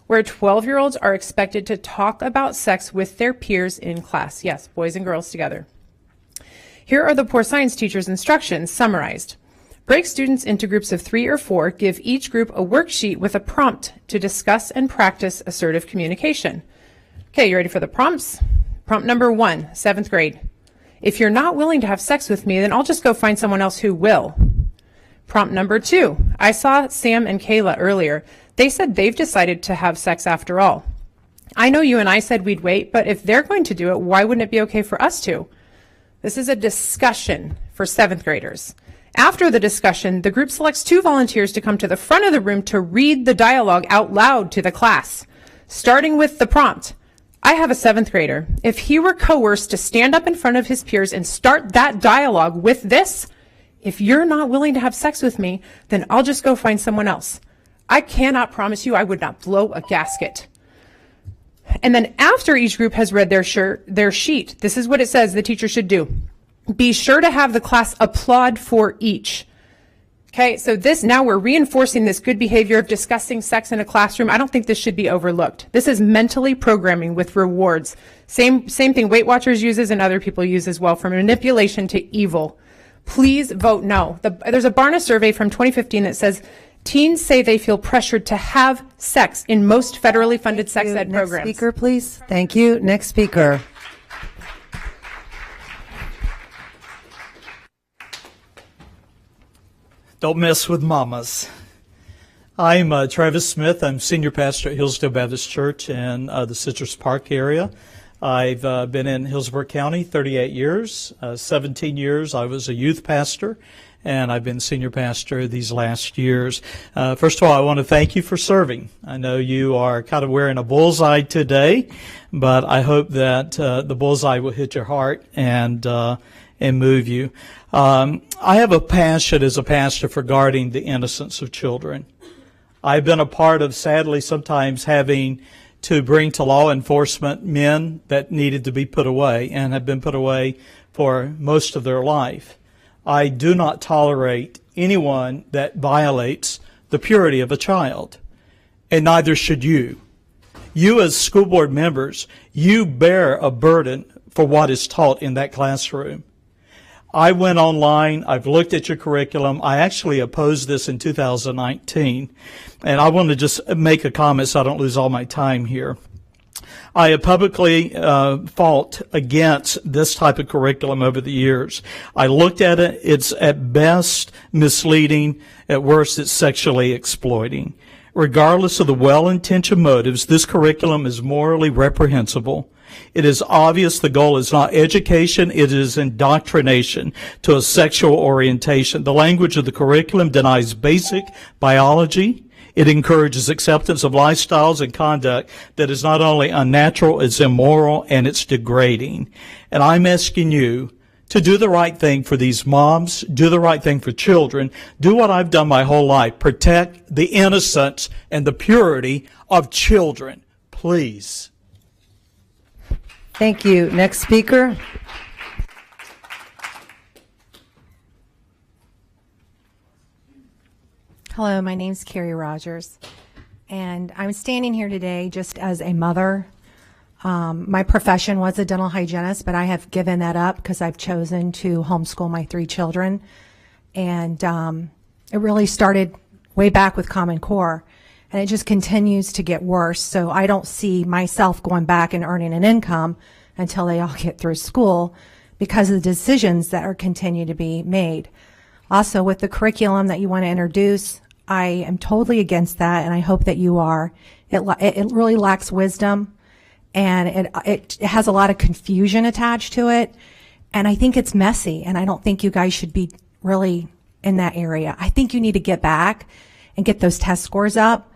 where 12-year-olds are expected to talk about sex with their peers in class. Yes, boys and girls together. Here are the poor science teacher's instructions summarized. Break students into groups of 3 or 4, give each group a worksheet with a prompt to discuss and practice assertive communication. Okay, you ready for the prompts? Prompt number 1, 7th grade. If you're not willing to have sex with me, then I'll just go find someone else who will. Prompt number 2. I saw Sam and Kayla earlier. They said they've decided to have sex after all. I know you and I said we'd wait, but if they're going to do it, why wouldn't it be okay for us to? This is a discussion for 7th graders. After the discussion, the group selects 2 volunteers to come to the front of the room to read the dialogue out loud to the class, starting with the prompt. I have a 7th grader. If he were coerced to stand up in front of his peers and start that dialogue with this, if you're not willing to have sex with me, then I'll just go find someone else. I cannot promise you I would not blow a gasket. And then after each group has read their sheet, this is what it says the teacher should do. Be sure to have the class applaud for each. Okay, so now we're reinforcing this good behavior of discussing sex in a classroom. I don't think this should be overlooked. This is mentally programming with rewards. Same thing Weight Watchers uses and other people use as well, from manipulation to evil. Please vote no. There's a Barna survey from 2015 that says teens say they feel pressured to have sex in most federally funded sex ed programs. Next speaker, please. Thank you. Next speaker. Don't mess with mamas. I'm Travis Smith. I'm senior pastor at Hillsdale Baptist Church in the Citrus Park area. I've been in Hillsborough County 38 years. 17 years I was a youth pastor, and I've been senior pastor these last years. First of all, I want to thank you for serving. I know you are kind of wearing a bullseye today, but I hope that the bullseye will hit your heart and move you. I have a passion as a pastor for guarding the innocence of children. I've been a part of, sadly, sometimes having to bring to law enforcement men that needed to be put away and have been put away for most of their life. I do not tolerate anyone that violates the purity of a child, and neither should you. You as school board members, you bear a burden for what is taught in that classroom. I went online, I've looked at your curriculum. I actually opposed this in 2019, and I want to just make a comment so I don't lose all my time here. I have publicly fought against this type of curriculum over the years. I looked at it, it's at best misleading, at worst it's sexually exploiting. Regardless of the well-intentioned motives, this curriculum is morally reprehensible. It is obvious the goal is not education, it is indoctrination to a sexual orientation. The language of the curriculum denies basic biology. It encourages acceptance of lifestyles and conduct that is not only unnatural, it's immoral, and it's degrading. And I'm asking you to do the right thing for these moms, do the right thing for children, do what I've done my whole life, protect the innocence and the purity of children, please. Thank you. Next speaker. Hello, my name's Carrie Rogers, and I'm standing here today just as a mother. My profession was a dental hygienist, but I have given that up because I've chosen to homeschool my 3 children. And it really started way back with Common Core, and it just continues to get worse. So I don't see myself going back and earning an income until they all get through school because of the decisions that are continue to be made. Also, with the curriculum that you want to introduce, I am totally against that, and I hope that you are. It really lacks wisdom, and it has a lot of confusion attached to it, and I think it's messy, and I don't think you guys should be really in that area. I think you need to get back and get those test scores up,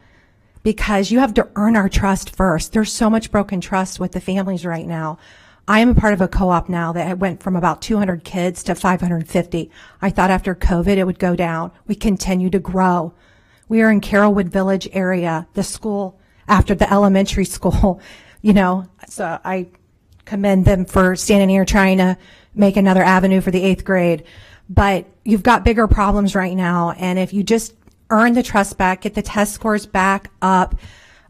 because you have to earn our trust first. There's so much broken trust with the families right now. I am a part of a co-op now that went from about 200 kids to 550. I thought after COVID it would go down. We continue to grow. We are in Carrollwood Village area, the school after the elementary school, so I commend them for standing here trying to make another avenue for the 8th grade. But you've got bigger problems right now, and if you just earn the trust back, get the test scores back up.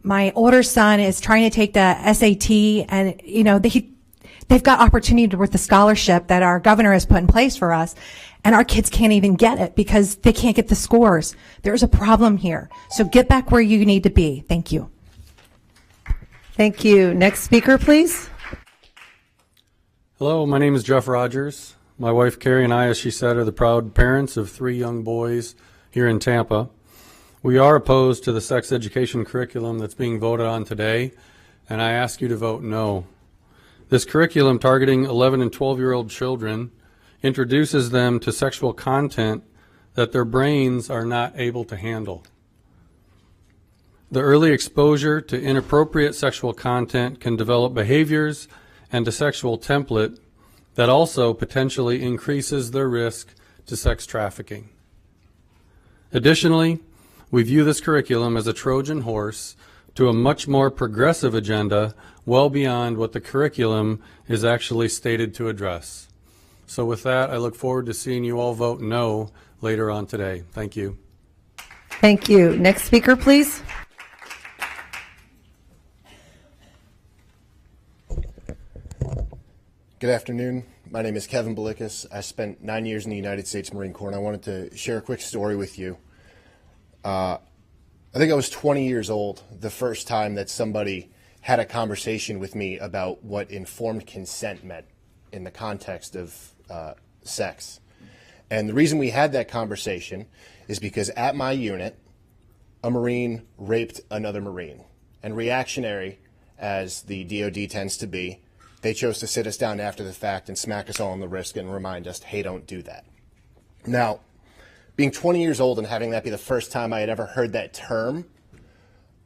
My older son is trying to take the SAT, and they've got opportunity with the scholarship that our governor has put in place for us, and our kids can't even get it because they can't get the scores. There's a problem here. So get back where you need to be. Thank you. Thank you. Next speaker, please. Hello, my name is Jeff Rogers. My wife Carrie and I, as she said, are the proud parents of 3 young boys here in Tampa. We are opposed to the sex education curriculum that's being voted on today, and I ask you to vote no. This curriculum targeting 11 and 12-year-old children introduces them to sexual content that their brains are not able to handle. The early exposure to inappropriate sexual content can develop behaviors and a sexual template that also potentially increases their risk to sex trafficking. Additionally, we view this curriculum as a Trojan horse to a much more progressive agenda well beyond what the curriculum is actually stated to address. So with that, I look forward to seeing you all vote no later on today. Thank you. Thank you. Next speaker, please. Good afternoon. My name is Kevin Belikas. I spent 9 years in the United States Marine Corps, and I wanted to share a quick story with you. I think I was 20 years old the first time that somebody had a conversation with me about what informed consent meant in the context of sex. And the reason we had that conversation is because at my unit, a Marine raped another Marine. And reactionary, as the DOD tends to be, they chose to sit us down after the fact and smack us all on the wrist and remind us, hey, don't do that. Now, being 20 years old and having that be the first time I had ever heard that term,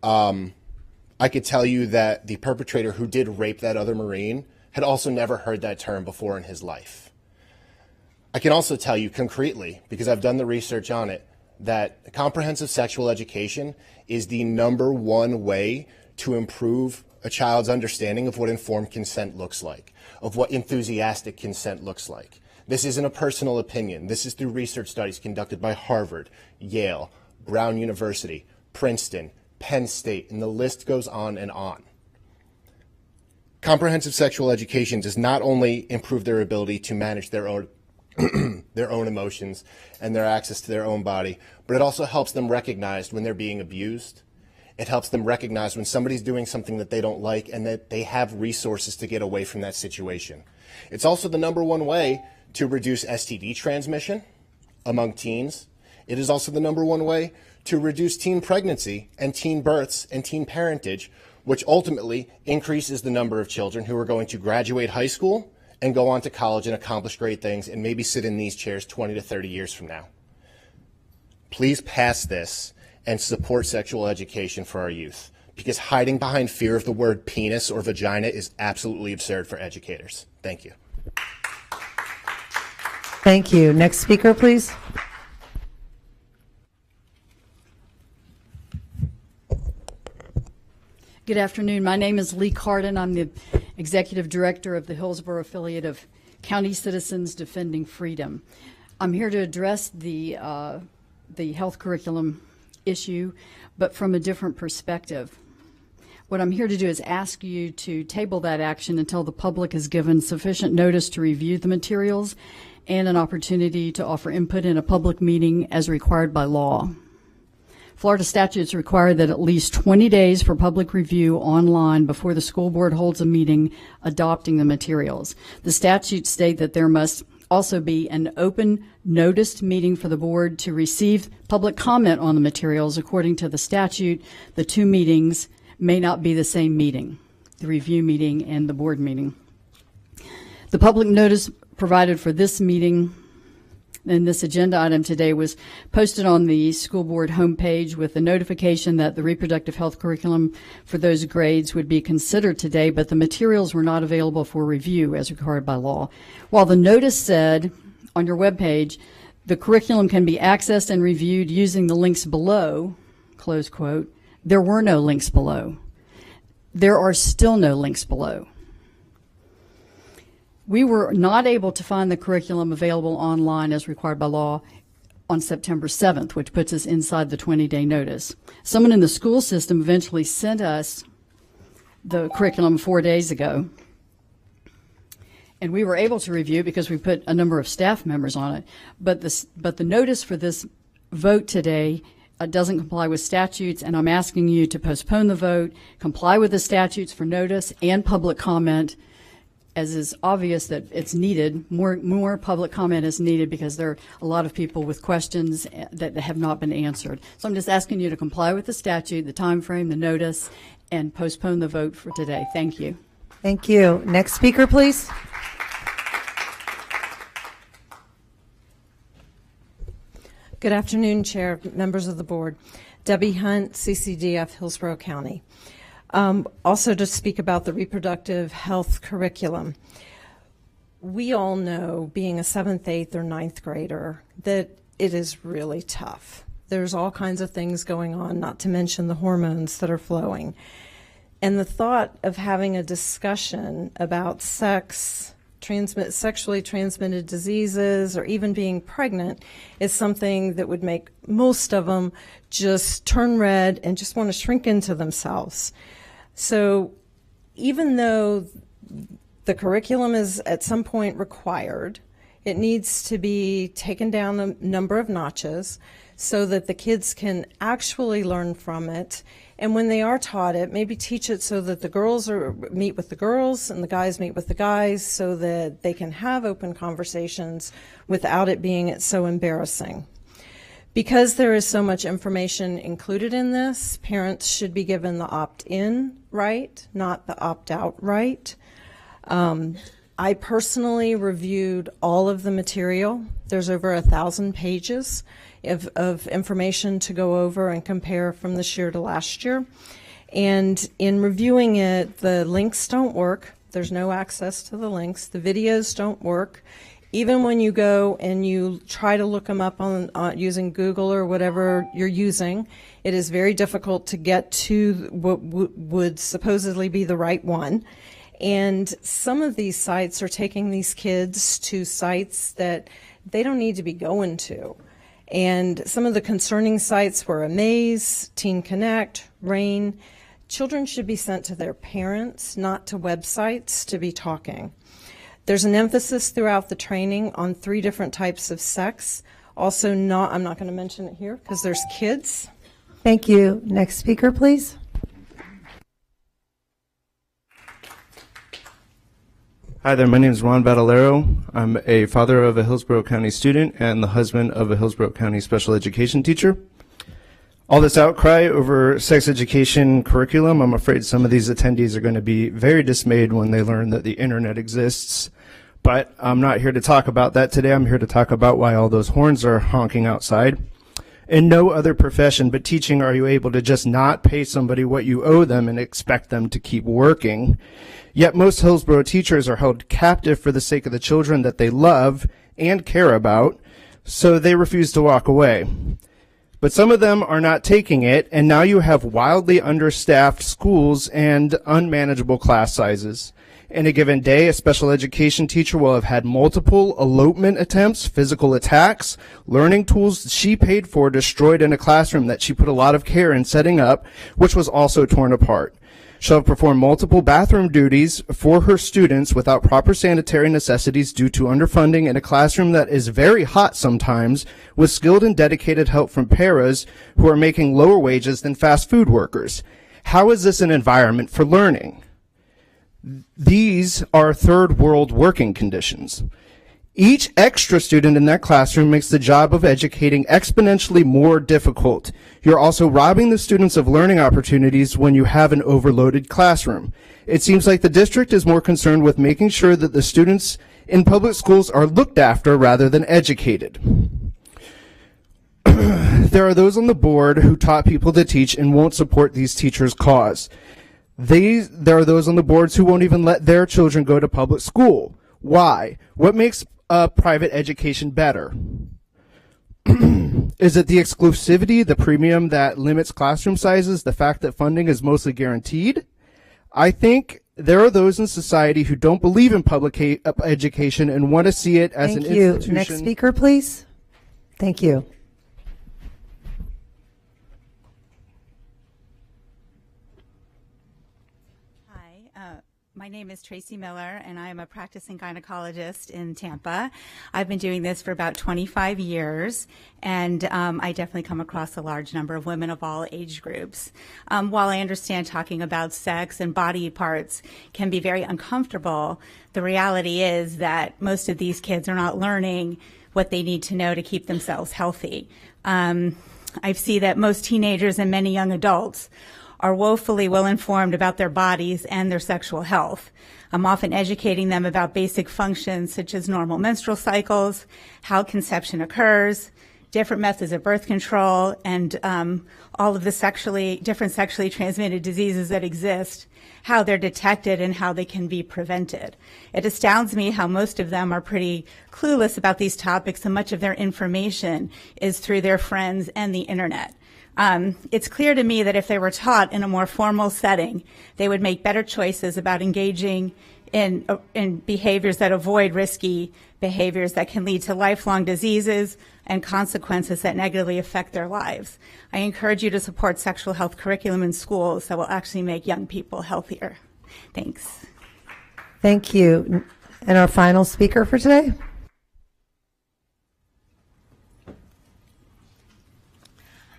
I could tell you that the perpetrator who did rape that other Marine had also never heard that term before in his life. I can also tell you concretely, because I've done the research on it, that comprehensive sexual education is the #1 way to improve a child's understanding of what informed consent looks like, of what enthusiastic consent looks like. This isn't a personal opinion. This is through research studies conducted by Harvard, Yale, Brown University, Princeton, Penn State, and the list goes on and on. Comprehensive sexual education does not only improve their ability to manage their own their own emotions and their access to their own body, but it also helps them recognize when they're being abused. It helps them recognize when somebody's doing something that they don't like and that they have resources to get away from that situation. It's also the #1 way to reduce STD transmission among teens. It is also the #1 way to reduce teen pregnancy and teen births and teen parentage, which ultimately increases the number of children who are going to graduate high school and go on to college and accomplish great things and maybe sit in these chairs 20 to 30 years from now. Please pass this and support sexual education for our youth, because hiding behind fear of the word penis or vagina is absolutely absurd for educators. Thank you. Thank you. Next speaker, please. Good afternoon. My name is Lee Carden. I'm the Executive Director of the Hillsborough affiliate of County Citizens Defending Freedom. I'm here to address the health curriculum issue, but from a different perspective. What I'm here to do is ask you to table that action until the public is given sufficient notice to review the materials and an opportunity to offer input in a public meeting as required by law. Florida statutes require that at least 20 days for public review online before the school board holds a meeting adopting the materials. The statutes state that there must also be an open noticed meeting for the board to receive public comment on the materials. According to the statute, the 2 meetings may not be the same meeting, the review meeting and the board meeting. The public notice provided for this meeting and this agenda item today was posted on the school board homepage with the notification that the reproductive health curriculum for those grades would be considered today, but the materials were not available for review as required by law. While the notice said on your webpage, the curriculum can be accessed and reviewed using the links below, close quote, there were no links below. There are still no links below. We were not able to find the curriculum available online as required by law on September 7th, which puts us inside the 20-day notice. Someone in the school system eventually sent us the curriculum 4 days ago, and we were able to review because we put a number of staff members on it. But the notice for this vote today doesn't comply with statutes, and I'm asking you to postpone the vote, comply with the statutes for notice and public comment, as is obvious that it's needed, more public comment is needed because there are a lot of people with questions that have not been answered. So I'm just asking you to comply with the statute, the time frame, the notice, and postpone the vote for today. Thank you. Thank you. Next speaker, please. Good afternoon, Chair, members of the board. Debbie Hunt, CCDF, Hillsborough County. Also to speak about the reproductive health curriculum. We all know, being a 7th, 8th, or 9th grader, that it is really tough. There's all kinds of things going on, not to mention the hormones that are flowing. And the thought of having a discussion about sexually transmitted diseases, or even being pregnant, is something that would make most of them just turn red and just want to shrink into themselves. So even though the curriculum is at some point required, it needs to be taken down a number of notches so that the kids can actually learn from it. And when they are taught it, maybe teach it so that the girls meet with the girls and the guys meet with the guys, so that they can have open conversations without it being so embarrassing. Because there is so much information included in this, parents should be given the opt-in right, not the opt-out right. I personally reviewed all of the material. There's over 1,000 pages of information to go over and compare from this year to last year. And in reviewing it, the links don't work. There's no access to the links. The videos don't work. Even when you go and you try to look them up on using Google or whatever you're using, it is very difficult to get to what would supposedly be the right one. And some of these sites are taking these kids to sites that they don't need to be going to. And some of the concerning sites were Amaze, Teen Connect, RAIN. Children should be sent to their parents, not to websites to be talking. There's an emphasis throughout the training on 3 different types of sex. Also, I'm not going to mention it here because there's kids. Thank you. Next speaker, please. Hi there, my name is Ron Badalero. I'm a father of a Hillsborough County student and the husband of a Hillsborough County special education teacher. All this outcry over sex education curriculum, I'm afraid some of these attendees are going to be very dismayed when they learn that the internet exists. But I'm not here to talk about that today. I'm here to talk about why all those horns are honking outside. In no other profession but teaching are you able to just not pay somebody what you owe them and expect them to keep working. Yet most Hillsborough teachers are held captive for the sake of the children that they love and care about, so they refuse to walk away. But some of them are not taking it, and now you have wildly understaffed schools and unmanageable class sizes. In a given day, a special education teacher will have had multiple elopement attempts, physical attacks, learning tools she paid for destroyed in a classroom that she put a lot of care in setting up, which was also torn apart. She'll have performed multiple bathroom duties for her students without proper sanitary necessities due to underfunding in a classroom that is very hot sometimes, with skilled and dedicated help from paras who are making lower wages than fast food workers. How is this an environment for learning? These are third world working conditions. Each extra student in that classroom makes the job of educating exponentially more difficult. You're also robbing the students of learning opportunities when you have an overloaded classroom. It seems like the district is more concerned with making sure that the students in public schools are looked after rather than educated. There are those on the board who taught people to teach and won't support these teachers' cause. There are those on the boards who won't even let their children go to public school. Why? What makes private education better? Is it the exclusivity, the premium that limits classroom sizes, the fact that funding is mostly guaranteed? I think there are those in society who don't believe in public education and want to see it as an institution. Thank you. Next speaker, please. Thank you. My name is Tracy Miller, and I am a practicing gynecologist in Tampa. I've been doing this for about 25 years, and I definitely come across a large number of women of all age groups. While I understand talking about sex and body parts can be very uncomfortable, the reality is that most of these kids are not learning what they need to know to keep themselves healthy. I see that most teenagers and many young adults are woefully well informed about their bodies and their sexual health. I'm often educating them about basic functions such as normal menstrual cycles, how conception occurs, different methods of birth control, and all of the different sexually transmitted diseases that exist, how they're detected, and how they can be prevented. It astounds me how most of them are pretty clueless about these topics, and much of their information is through their friends and the internet. It's clear to me that if they were taught in a more formal setting, they would make better choices about engaging in behaviors that avoid risky behaviors that can lead to lifelong diseases and consequences that negatively affect their lives. I encourage you to support sexual health curriculum in schools that will actually make young people healthier. Thanks. Thank you. And our final speaker for today?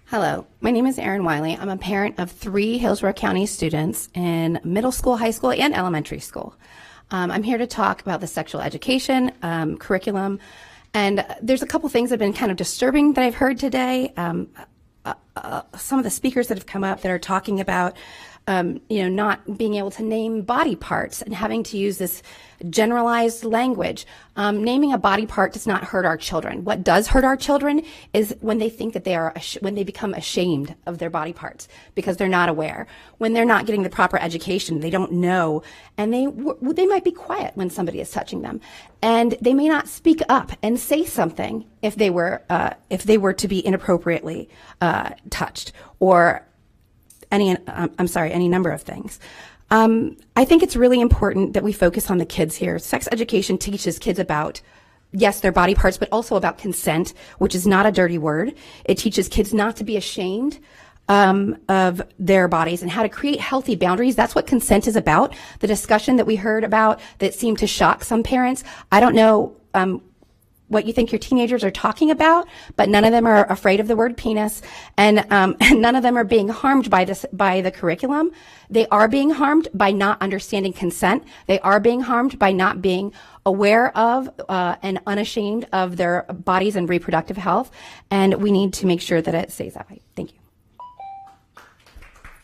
Hello, my name is Erin Wiley. I'm a parent of 3 Hillsborough County students in middle school, high school, and elementary school. I'm here to talk about the sexual education curriculum, and there's a couple things that have been kind of disturbing that I've heard today. Some of the speakers that have come up that are talking about not being able to name body parts and having to use this generalized language. Naming a body part does not hurt our children. What does hurt our children is when they think that when they become ashamed of their body parts because they're not aware, when they're not getting the proper education, they don't know, and they might be quiet when somebody is touching them, and they may not speak up and say something if they were to be inappropriately touched, or any number of things. I think it's really important that we focus on the kids here. Sex education teaches kids about, yes, their body parts, but also about consent, which is not a dirty word. It teaches kids not to be ashamed of their bodies and how to create healthy boundaries. That's what consent is about. The discussion that we heard about that seemed to shock some parents, I don't know what you think your teenagers are talking about, but none of them are afraid of the word penis, and none of them are being harmed by the curriculum. They are being harmed by not understanding consent. They are being harmed by not being aware of and unashamed of their bodies and reproductive health, and we need to make sure that it stays that way. Thank you.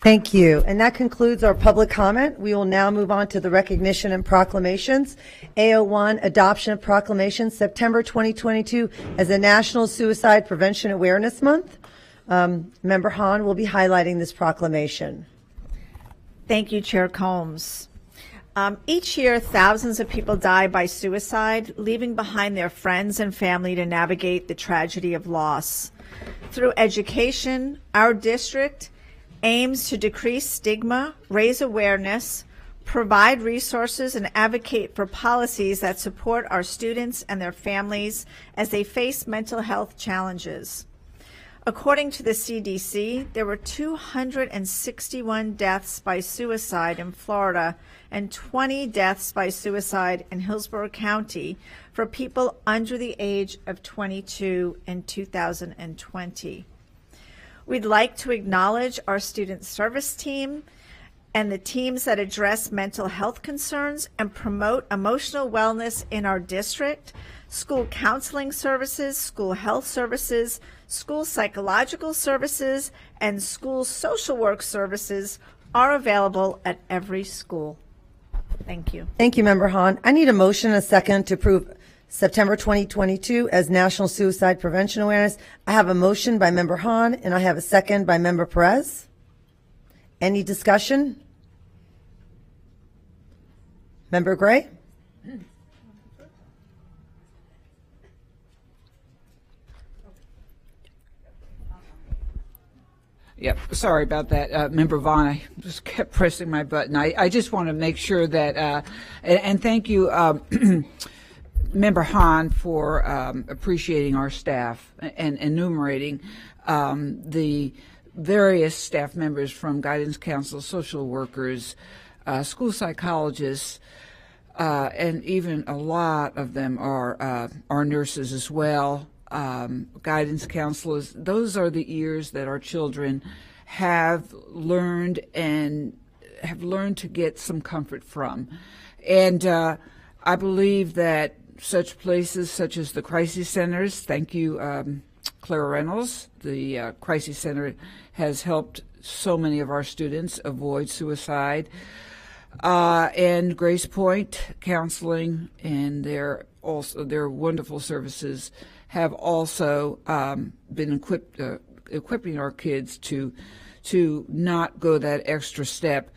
Thank you. And that concludes our public comment. We will now move on to the recognition and proclamations. AO1, adoption of proclamation, September 2022 as a National Suicide Prevention Awareness Month. Member Hahn will be highlighting this proclamation. Thank you, Chair Combs. Each year, thousands of people die by suicide, leaving behind their friends and family to navigate the tragedy of loss. Through education, our district aims to decrease stigma, raise awareness, provide resources, and advocate for policies that support our students and their families as they face mental health challenges. According to the CDC, there were 261 deaths by suicide in Florida and 20 deaths by suicide in Hillsborough County for people under the age of 22 in 2020. We'd like to acknowledge our student service team and the teams that address mental health concerns and promote emotional wellness in our district. School counseling services, school health services, school psychological services, and school social work services are available at every school. Thank you. Thank you, Member Hahn. I need a motion and a second to approve September 2022 as National Suicide Prevention Awareness. I have a motion by Member Hahn, and I have a second by Member Perez. Any discussion? Member Gray? Yep, sorry about that, Member Vaughn. I just kept pressing my button. I just want to make sure that, and thank you, Member Hahn, for appreciating our staff and enumerating the various staff members from guidance counselors, social workers, school psychologists, and even a lot of them are nurses as well, guidance counselors. Those are the ears that our children have learned to get some comfort from. And I believe that such places such as the crisis centers, thank you, Clara Reynolds, the crisis center has helped so many of our students avoid suicide, and Grace Point Counseling and their wonderful services have also been equipping our kids to not go that extra step.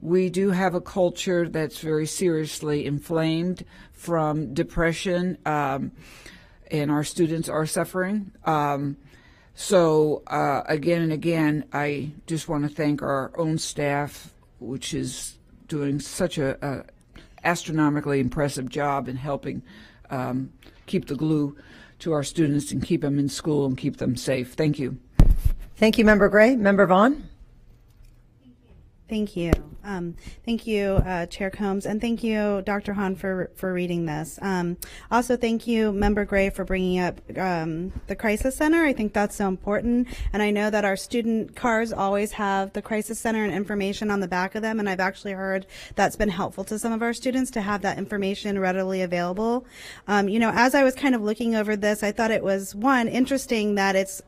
We do have a culture that's very seriously inflamed from depression, and our students are suffering. So again and again, I just want to thank our own staff, which is doing such a astronomically impressive job in helping keep the glue to our students and keep them in school and keep them safe. Thank you. Thank you, Member Gray. Member Vaughn? Thank you. Thank you, Chair Combs, and thank you, Dr. Hahn, for reading this. Also, thank you, Member Gray, for bringing up the Crisis Center. I think that's so important, and I know that our student cars always have the Crisis Center and information on the back of them, and I've actually heard that's been helpful to some of our students to have that information readily available. As I was kind of looking over this, I thought it was, one, interesting that it's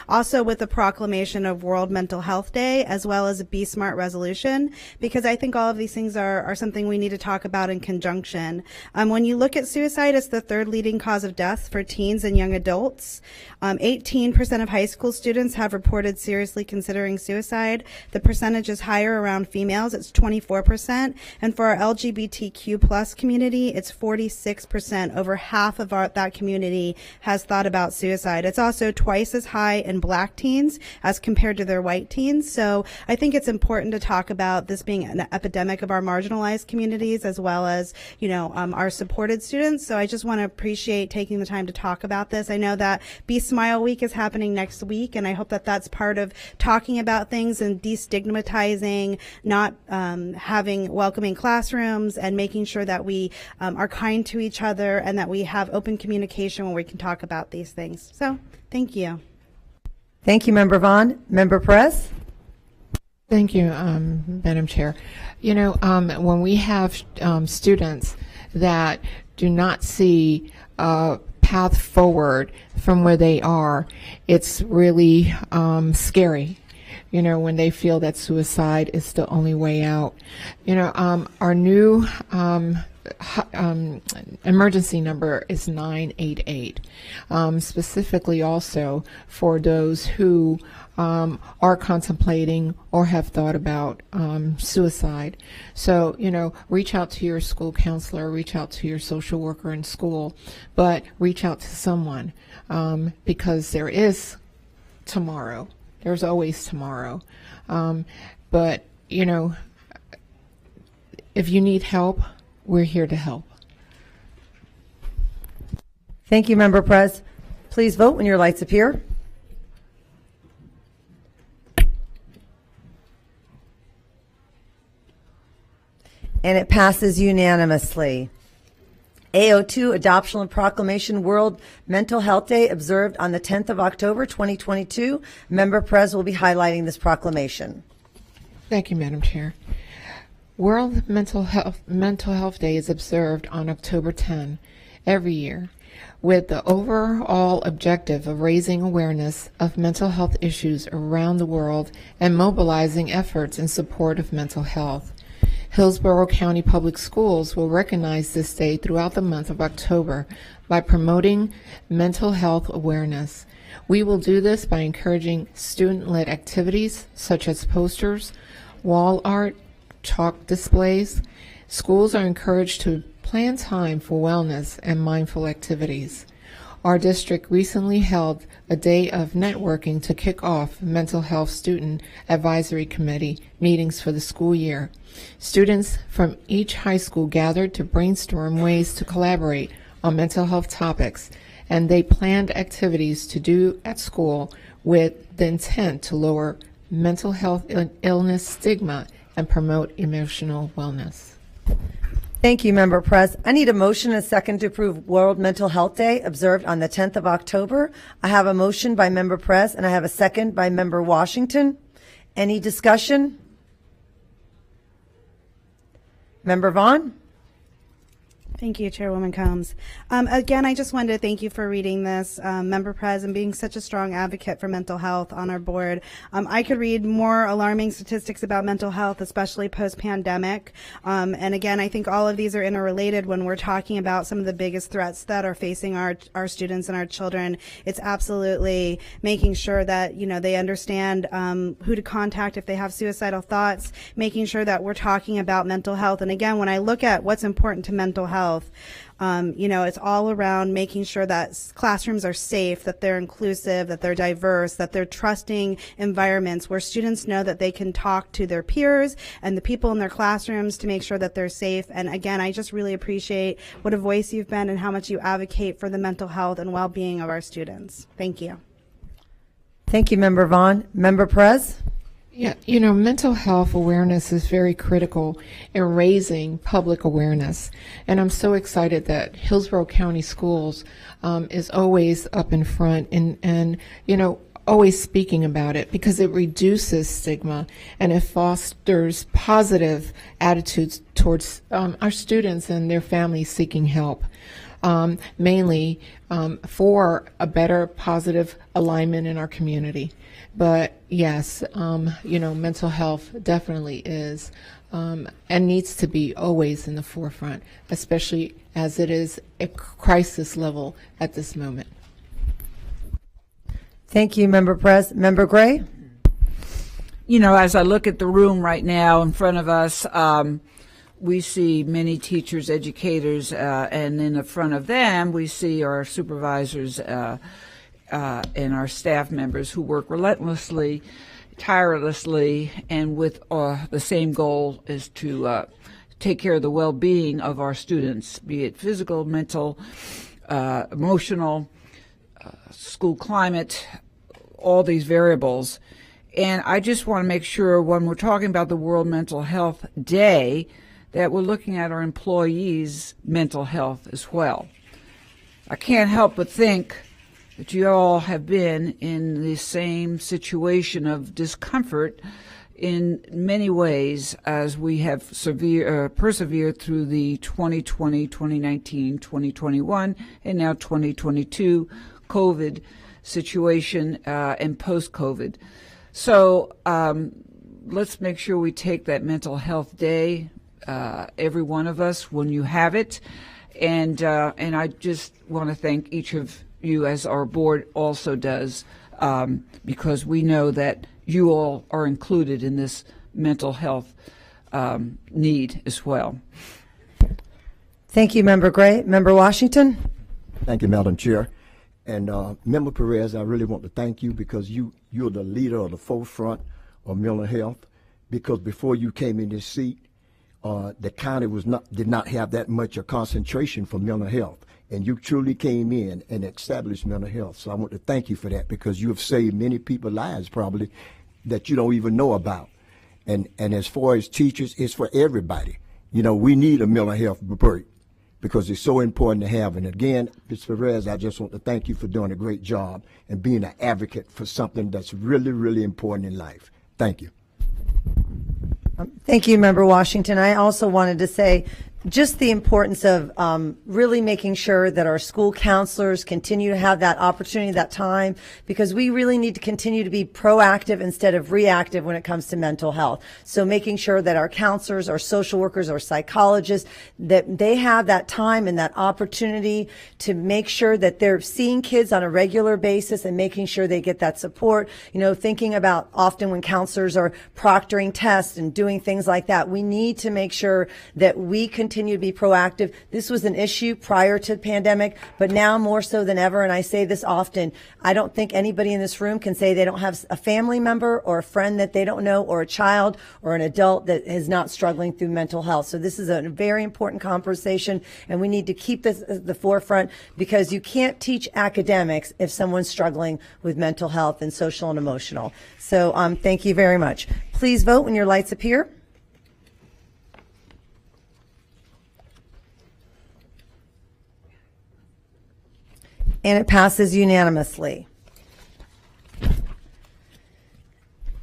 also with the proclamation of World Mental Health Day, as well as a Be Smart resolution, because I think all of these things are something we need to talk about in conjunction. When you look at suicide, it's the third leading cause of death for teens and young adults. 18% of high school students have reported seriously considering suicide. The percentage is higher around females. It's 24%. And for our LGBTQ plus community, it's 46%. Over half of that community has thought about suicide. It's also twice as high in black teens as compared to their white teens. So I think it's important to talk about this being an epidemic of our marginalized communities as well as, our supported students. So I just want to appreciate taking the time to talk about this. I know that Be Smile Week is happening next week, and I hope that that's part of talking about things and destigmatizing, not having welcoming classrooms, and making sure that we are kind to each other and that we have open communication when we can talk about these things. So thank you. Thank you, Member Vaughn. Member Perez? Thank you, Madam Chair. When we have students that do not see a path forward from where they are, it's really scary. When they feel that suicide is the only way out. Our new emergency number is 988, specifically also for those who are contemplating or have thought about suicide. So, reach out to your school counselor, reach out to your social worker in school, but reach out to someone because there is tomorrow. There's always tomorrow. But, if you need help, we're here to help. Thank you, Member Perez. Please vote when your lights appear. And it passes unanimously. AO2, Adoption and Proclamation World Mental Health Day, observed on the 10th of October, 2022. Member Perez will be highlighting this proclamation. Thank you, Madam Chair. World Mental Health Day is observed on October 10 every year with the overall objective of raising awareness of mental health issues around the world and mobilizing efforts in support of mental health. Hillsborough County Public Schools will recognize this day throughout the month of October by promoting mental health awareness. We will do this by encouraging student-led activities such as posters, wall art, chalk displays. Schools are encouraged to plan time for wellness and mindful activities. Our district recently held a day of networking to kick off Mental Health Student Advisory Committee meetings for the school year. Students from each high school gathered to brainstorm ways to collaborate on mental health topics, and they planned activities to do at school with the intent to lower mental health illness stigma and promote emotional wellness. Thank you, Member Press. I need a motion and a second to approve World Mental Health Day observed on the 10th of October. I have a motion by Member Press and I have a second by Member Washington. Any discussion? Member Vaughn? Thank you, Chairwoman Combs. Again, I just wanted to thank you for reading this, Member Prez, and being such a strong advocate for mental health on our board. I could read more alarming statistics about mental health, especially post-pandemic. And again, I think all of these are interrelated when we're talking about some of the biggest threats that are facing our students and our children. It's absolutely making sure that, you know, they understand who to contact if they have suicidal thoughts, making sure that we're talking about mental health. And again, when I look at what's important to mental health, you know, it's all around making sure that classrooms are safe, that they're inclusive, that they're diverse, that they're trusting environments where students know that they can talk to their peers and the people in their classrooms to make sure that they're safe. And again, I just really appreciate what a voice you've been and how much you advocate for the mental health and well-being of our students. Thank you. Thank you, Member Vaughn. Member Perez? Yeah, you know, mental health awareness is very critical in raising public awareness. And I'm so excited that Hillsborough County Schools is always up in front and, you know, always speaking about it because it reduces stigma and it fosters positive attitudes towards our students and their families seeking help. Mainly for a better positive alignment in our community. But yes, you know, mental health definitely is and needs to be always in the forefront, especially as it is a crisis level at this moment. Thank you, Member Perez. Member Gray? You know, as I look at the room right now in front of us, we see many teachers, educators, and in the front of them, we see our supervisors and our staff members who work relentlessly, tirelessly, and with the same goal is to take care of the well-being of our students, be it physical, mental, emotional, school climate, all these variables. And I just want to make sure when we're talking about the World Mental Health Day that we're looking at our employees' mental health as well. I can't help but think that you all have been in the same situation of discomfort in many ways as we have persevered through the 2020, 2019, 2021, and now 2022 COVID situation and post-COVID. So let's make sure we take that Mental Health Day, every one of us, when you have it. And I just want to thank each of you, as our board also does, because we know that you all are included in this mental health need as well. Thank you, Member Gray. Member Washington? Thank you, Madam Chair. And Member Perez, I really want to thank you because you're the leader of the forefront of mental health, because before you came in this seat, the county did not have that much a concentration for mental health, and you truly came in and established mental health. So I want to thank you for that, because you have saved many people's lives probably that you don't even know about. And as far as teachers, it's for everybody. You know, we need a mental health break because it's so important to have. And again, Ms. Perez, I just want to thank you for doing a great job and being an advocate for something that's really, really important in life. Thank you. Thank you, Member Washington. I also wanted to say just the importance of really making sure that our school counselors continue to have that opportunity, that time, because we really need to continue to be proactive instead of reactive when it comes to mental health. So making sure that our counselors, our social workers, our psychologists, that they have that time and that opportunity to make sure that they're seeing kids on a regular basis and making sure they get that support. You know, thinking about often when counselors are proctoring tests and doing things like that, we need to make sure that we continue to be proactive. This was an issue prior to the pandemic, but now more so than ever, and I say this often, I don't think anybody in this room can say they don't have a family member or a friend that they don't know, or a child or an adult that is not struggling through mental health. So this is a very important conversation, and we need to keep this at the forefront, because you can't teach academics if someone's struggling with mental health and social and emotional. So thank you very much. Please vote when your lights appear. and it passes unanimously.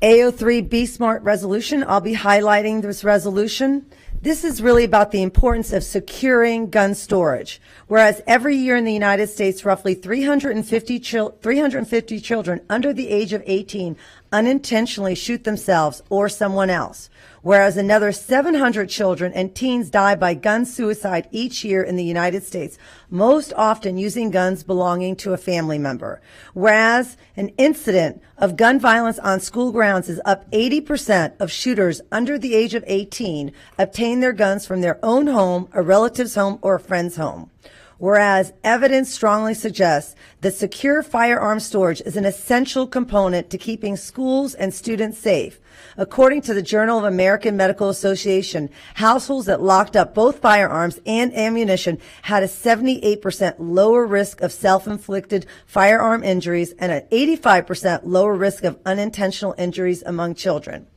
A03 Be Smart resolution. I'll be highlighting this resolution. This is really about the importance of securing gun storage. Whereas every year in the United States, roughly 350 children under the age of 18 unintentionally shoot themselves or someone else. Whereas another 700 children and teens die by gun suicide each year in the United States, most often using guns belonging to a family member. Whereas an incident of gun violence on school grounds is up 80% of shooters under the age of 18 obtain their guns from their own home, a relative's home, or a friend's home. Whereas evidence strongly suggests that secure firearm storage is an essential component to keeping schools and students safe. According to the Journal of American Medical Association, households that locked up both firearms and ammunition had a 78% lower risk of self-inflicted firearm injuries and an 85% lower risk of unintentional injuries among children.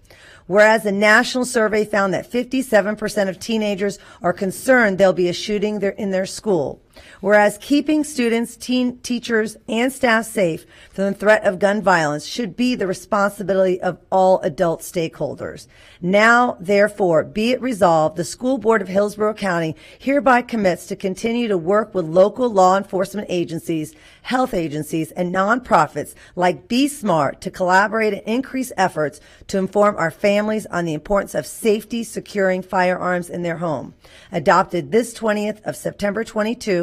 Whereas a national survey found that 57% of teenagers are concerned there'll be a shooting in their school. Whereas keeping students, teachers, and staff safe from the threat of gun violence should be the responsibility of all adult stakeholders. Now, therefore, be it resolved, the School Board of Hillsborough County hereby commits to continue to work with local law enforcement agencies, health agencies, and nonprofits like Be Smart to collaborate and increase efforts to inform our families on the importance of safety securing firearms in their home. Adopted this 20th of September 22.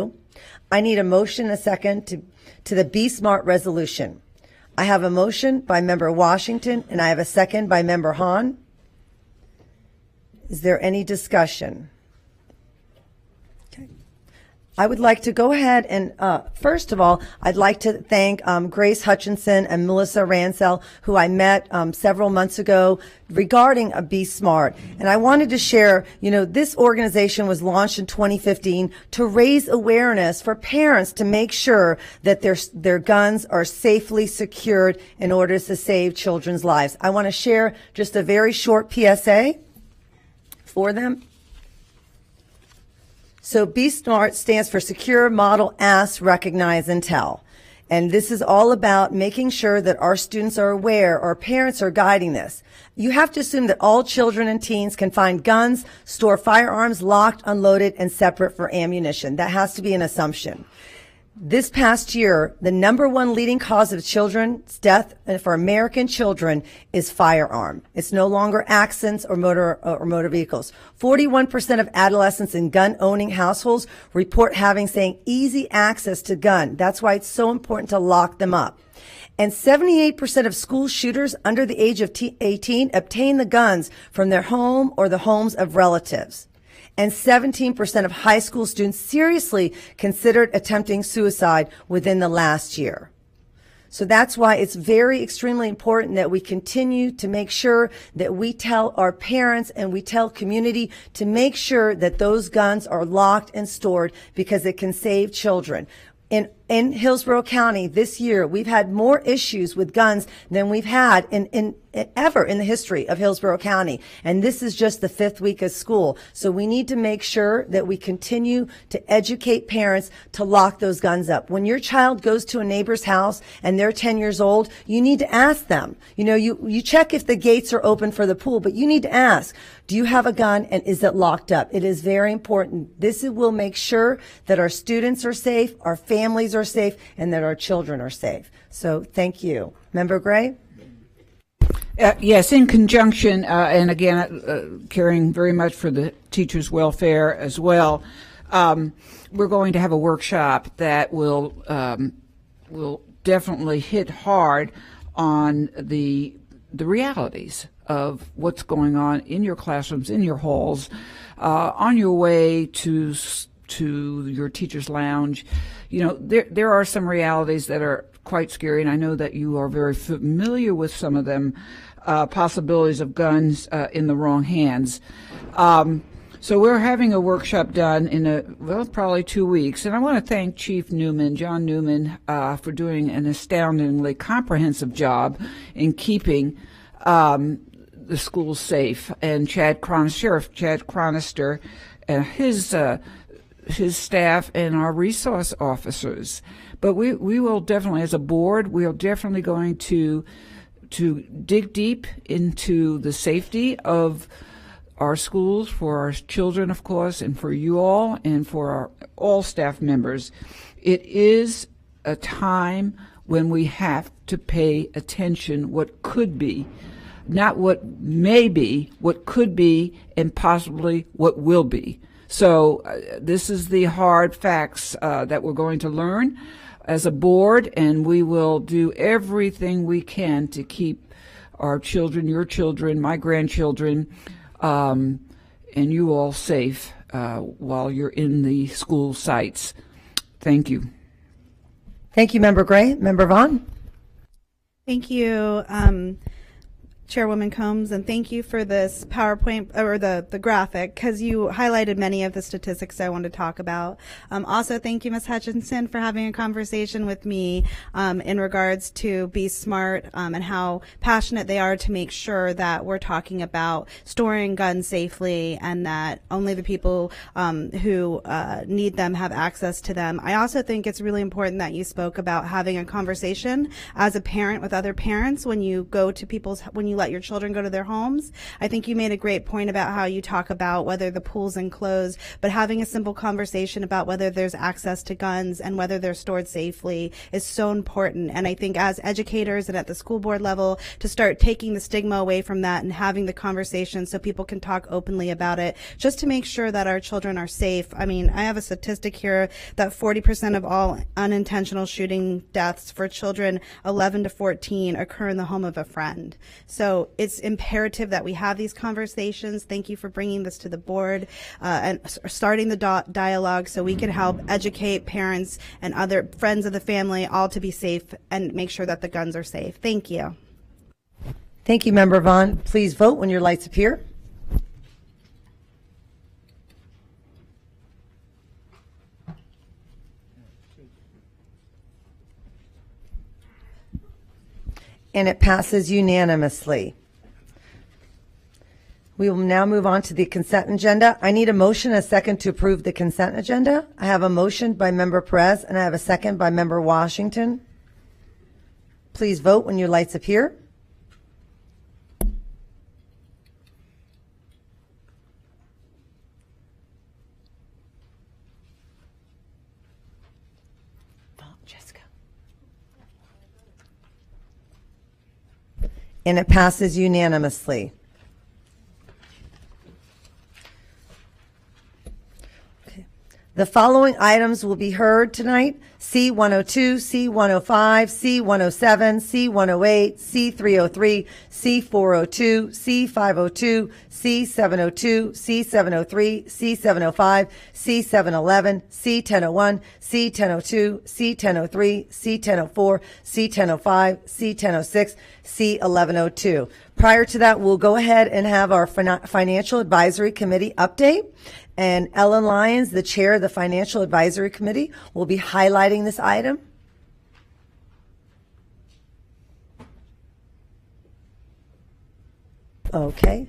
I need a motion and a second to the Be Smart resolution. I have a motion by Member Washington, and I have a second by Member Hahn. Is there any discussion? I would like to go ahead and, first of all, I'd like to thank Grace Hutchinson and Melissa Ransell, who I met several months ago regarding Be Smart. And I wanted to share, this organization was launched in 2015 to raise awareness for parents to make sure that their guns are safely secured in order to save children's lives. I want to share just a very short PSA for them. So Be Smart stands for Secure, Model, Ask, Recognize, and Tell. And this is all about making sure that our students are aware, our parents are guiding this. You have to assume that all children and teens can find guns, store firearms locked, unloaded, and separate for ammunition. That has to be an assumption. This past year, the number one leading cause of children's death for American children is firearm. It's no longer accidents or motor vehicles. 41% of adolescents in gun-owning households report having easy access to gun. That's why it's so important to lock them up. And 78% of school shooters under the age of 18 obtain the guns from their home or the homes of relatives. And 17% of high school students seriously considered attempting suicide within the last year. So that's why it's extremely important that we continue to make sure that we tell our parents and we tell community to make sure that those guns are locked and stored because it can save children. In Hillsborough County this year, we've had more issues with guns than we've had ever in the history of Hillsborough County. And this is just the 5th week of school. So we need to make sure that we continue to educate parents to lock those guns up. When your child goes to a neighbor's house and they're 10 years old, you need to ask them. You check if the gates are open for the pool, but you need to ask, do you have a gun and is it locked up? It is very important. This will make sure that our students are safe, our families are safe, and that our children are safe. So thank you. Member Gray? Yes, in conjunction, and again, caring very much for the teachers' welfare as well, we're going to have a workshop that will definitely hit hard on the realities of what's going on in your classrooms, in your halls, on your way to your teacher's lounge. There are some realities that are quite scary, and I know that you are very familiar with some of them, possibilities of guns in the wrong hands. So we're having a workshop done in probably 2 weeks, and I want to thank Chief Newman, John Newman, for doing an astoundingly comprehensive job in keeping the schools safe, and Sheriff Chad Chronister and his staff and our resource officers. But we will definitely, as a board, we are definitely going to dig deep into the safety of our schools, for our children, of course, and for you all, and for all staff members. It is a time when we have to pay attention what could be, not what may be, what could be, and possibly what will be. So this is the hard facts that we're going to learn as a board, and we will do everything we can to keep our children, your children, my grandchildren, and you all safe while you're in the school sites. Thank you. Thank you, Member Gray. Member Vaughn? Thank you, Chairwoman Combs, and thank you for this PowerPoint, or the graphic, because you highlighted many of the statistics I wanted to talk about. Also, thank you, Ms. Hutchinson, for having a conversation with me in regards to Be Smart and how passionate they are to make sure that we're talking about storing guns safely and that only the people who need them have access to them. I also think it's really important that you spoke about having a conversation as a parent with other parents when you go to when you let your children go to their homes. I think you made a great point about how you talk about whether the pool's enclosed, but having a simple conversation about whether there's access to guns and whether they're stored safely is so important. And I think as educators and at the school board level, to start taking the stigma away from that and having the conversation so people can talk openly about it, just to make sure that our children are safe. I mean, I have a statistic here that 40% of all unintentional shooting deaths for children 11 to 14 occur in the home of a friend. So it's imperative that we have these conversations. Thank you for bringing this to the board and starting the dialogue so we can help educate parents and other friends of the family all to be safe and make sure that the guns are safe. Thank you. Thank you, Member Vaughn. Please vote when your lights appear. And it passes unanimously. We will now move on to the consent agenda. I need a motion and a second to approve the consent agenda. I have a motion by Member Perez and I have a second by Member Washington. Please vote when your lights appear. And it passes unanimously. Okay. The following items will be heard tonight: C-102, C-105, C-107, C-108, C-303, C-402, C-502, C-702, C-703, C-705, C-711, C-1001, C-1002, C-1003, C-1004, C-1005, C-1006, C-1102. Prior to that, we'll go ahead and have our Financial Advisory Committee update. And Ellen Lyons, the chair of the Financial Advisory Committee, will be highlighting this item. Okay.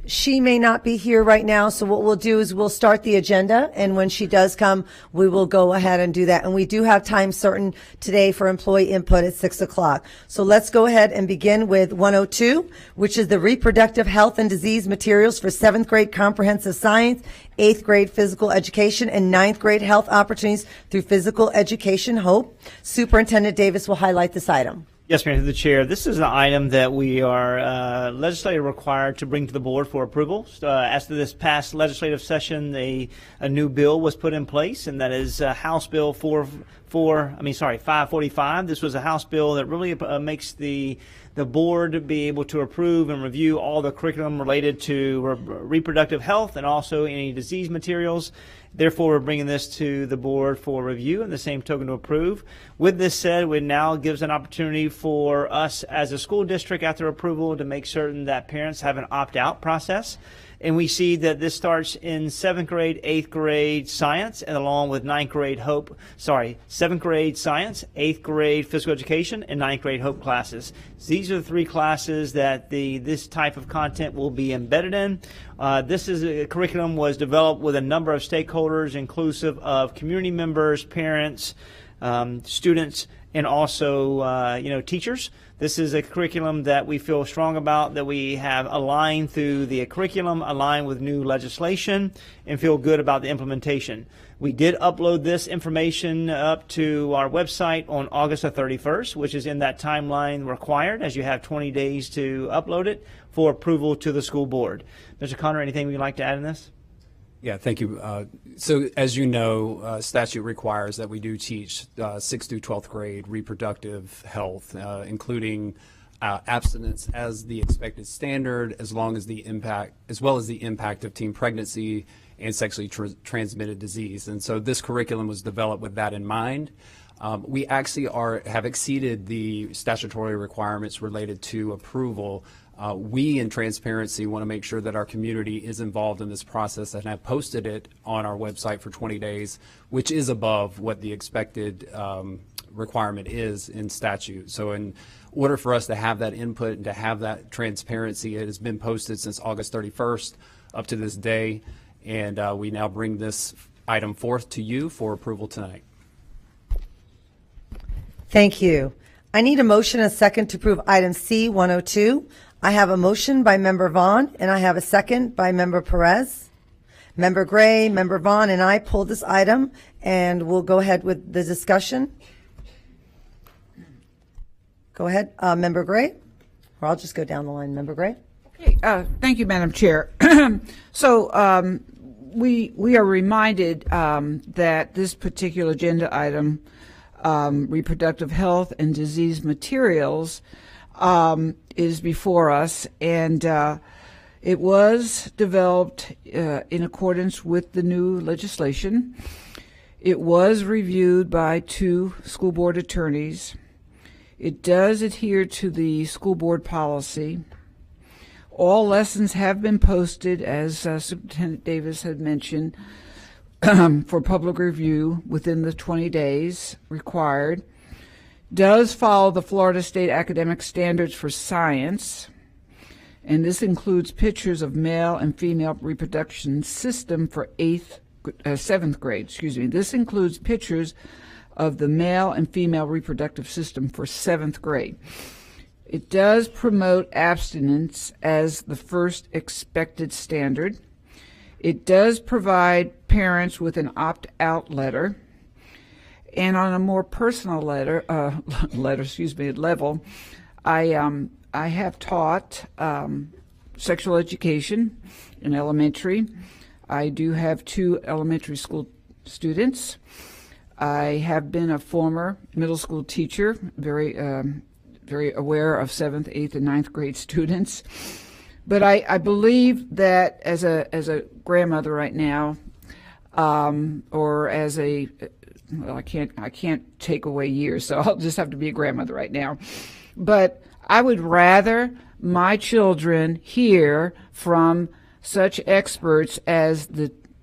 She may not be here right now, so what we'll do is we'll start the agenda, and when she does come, we will go ahead and do that. And we do have time certain today for employee input at 6 o'clock. So let's go ahead and begin with 102, which is the reproductive health and disease materials for 7th grade comprehensive science, 8th grade physical education, and 9th grade health opportunities through physical education HOPE. Superintendent Davis will highlight this item. Yes, Ma'am, through the chair. This is an item that we are legislatively required to bring to the board for approval. After this past legislative session, a new bill was put in place, and that is House Bill 545. This was a House bill that really makes the board be able to approve and review all the curriculum related to reproductive health and also any disease materials. Therefore, we're bringing this to the board for review and the same token to approve. With this said, it now gives an opportunity for us as a school district after approval to make certain that parents have an opt-out process. And we see that this starts in 7th grade, 8th grade science, and along with 7th grade science, 8th grade physical education, and 9th grade Hope classes. So these are the 3 classes that this type of content will be embedded in. This is a curriculum was developed with a number of stakeholders, inclusive of community members, parents, students, and also teachers. This is a curriculum that we feel strong about, that we have aligned through the curriculum, aligned with new legislation, and feel good about the implementation. We did upload this information up to our website on August the 31st, which is in that timeline required, as you have 20 days to upload it for approval to the school board. Mr. Connor, anything you'd like to add in this? Yeah, thank you. So as you know, statute requires that we do teach 6th through 12th grade reproductive health, including abstinence as the expected standard, as well as the impact of teen pregnancy and sexually transmitted disease. And so this curriculum was developed with that in mind. We actually have exceeded the statutory requirements related to approval. We, in transparency, want to make sure that our community is involved in this process and have posted it on our website for 20 days, which is above what the expected requirement is in statute. So in order for us to have that input and to have that transparency, it has been posted since August 31st up to this day, and we now bring this item forth to you for approval tonight. Thank you. I need a motion and a second to approve item C-102. I have a motion by Member Vaughn, and I have a second by Member Perez. Member Gray, Member Vaughn, and I pulled this item, and we'll go ahead with the discussion. Go ahead, Member Gray, or I'll just go down the line. Member Gray. Okay, thank you, Madam Chair. So we are reminded that this particular agenda item, reproductive health and disease materials, is before us, and it was developed in accordance with the new legislation. It was reviewed by 2 school board attorneys. It does adhere to the school board policy. All lessons have been posted, as Superintendent Davis had mentioned, for public review within the 20 days required. Does follow the Florida State Academic Standards for Science, and this includes pictures of male and female reproduction system for 7th grade. This includes pictures of the male and female reproductive system for 7th grade. It does promote abstinence as the first expected standard. It does provide parents with an opt-out letter. And on a more personal level, I have taught sexual education in elementary. I do have 2 elementary school students. I have been a former middle school teacher, very aware of 7th, 8th, and 9th grade students. But I believe that as a grandmother right now, or as a I can't take away years, so I'll just have to be a grandmother right now. But I would rather my children hear from such experts as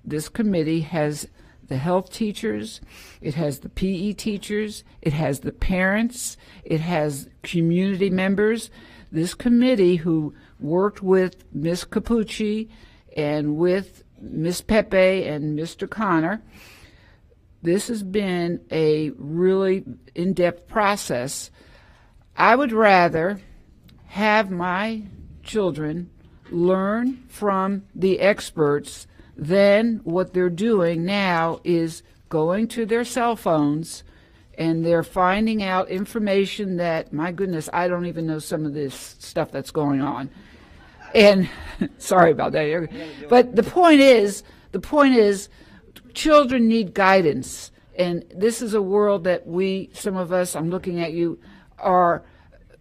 this committee has. The health teachers, it has the PE teachers, it has the parents, it has community members. This committee, who worked with Ms. Capucci and with Ms. Pepe and Mr. Connor, this has been a really in-depth process. I would rather have my children learn from the experts than what they're doing now is going to their cell phones and they're finding out information that, my goodness, I don't even know some of this stuff that's going on. And sorry about that. But the point is, children need guidance. And this is a world that some of us, I'm looking at you, are,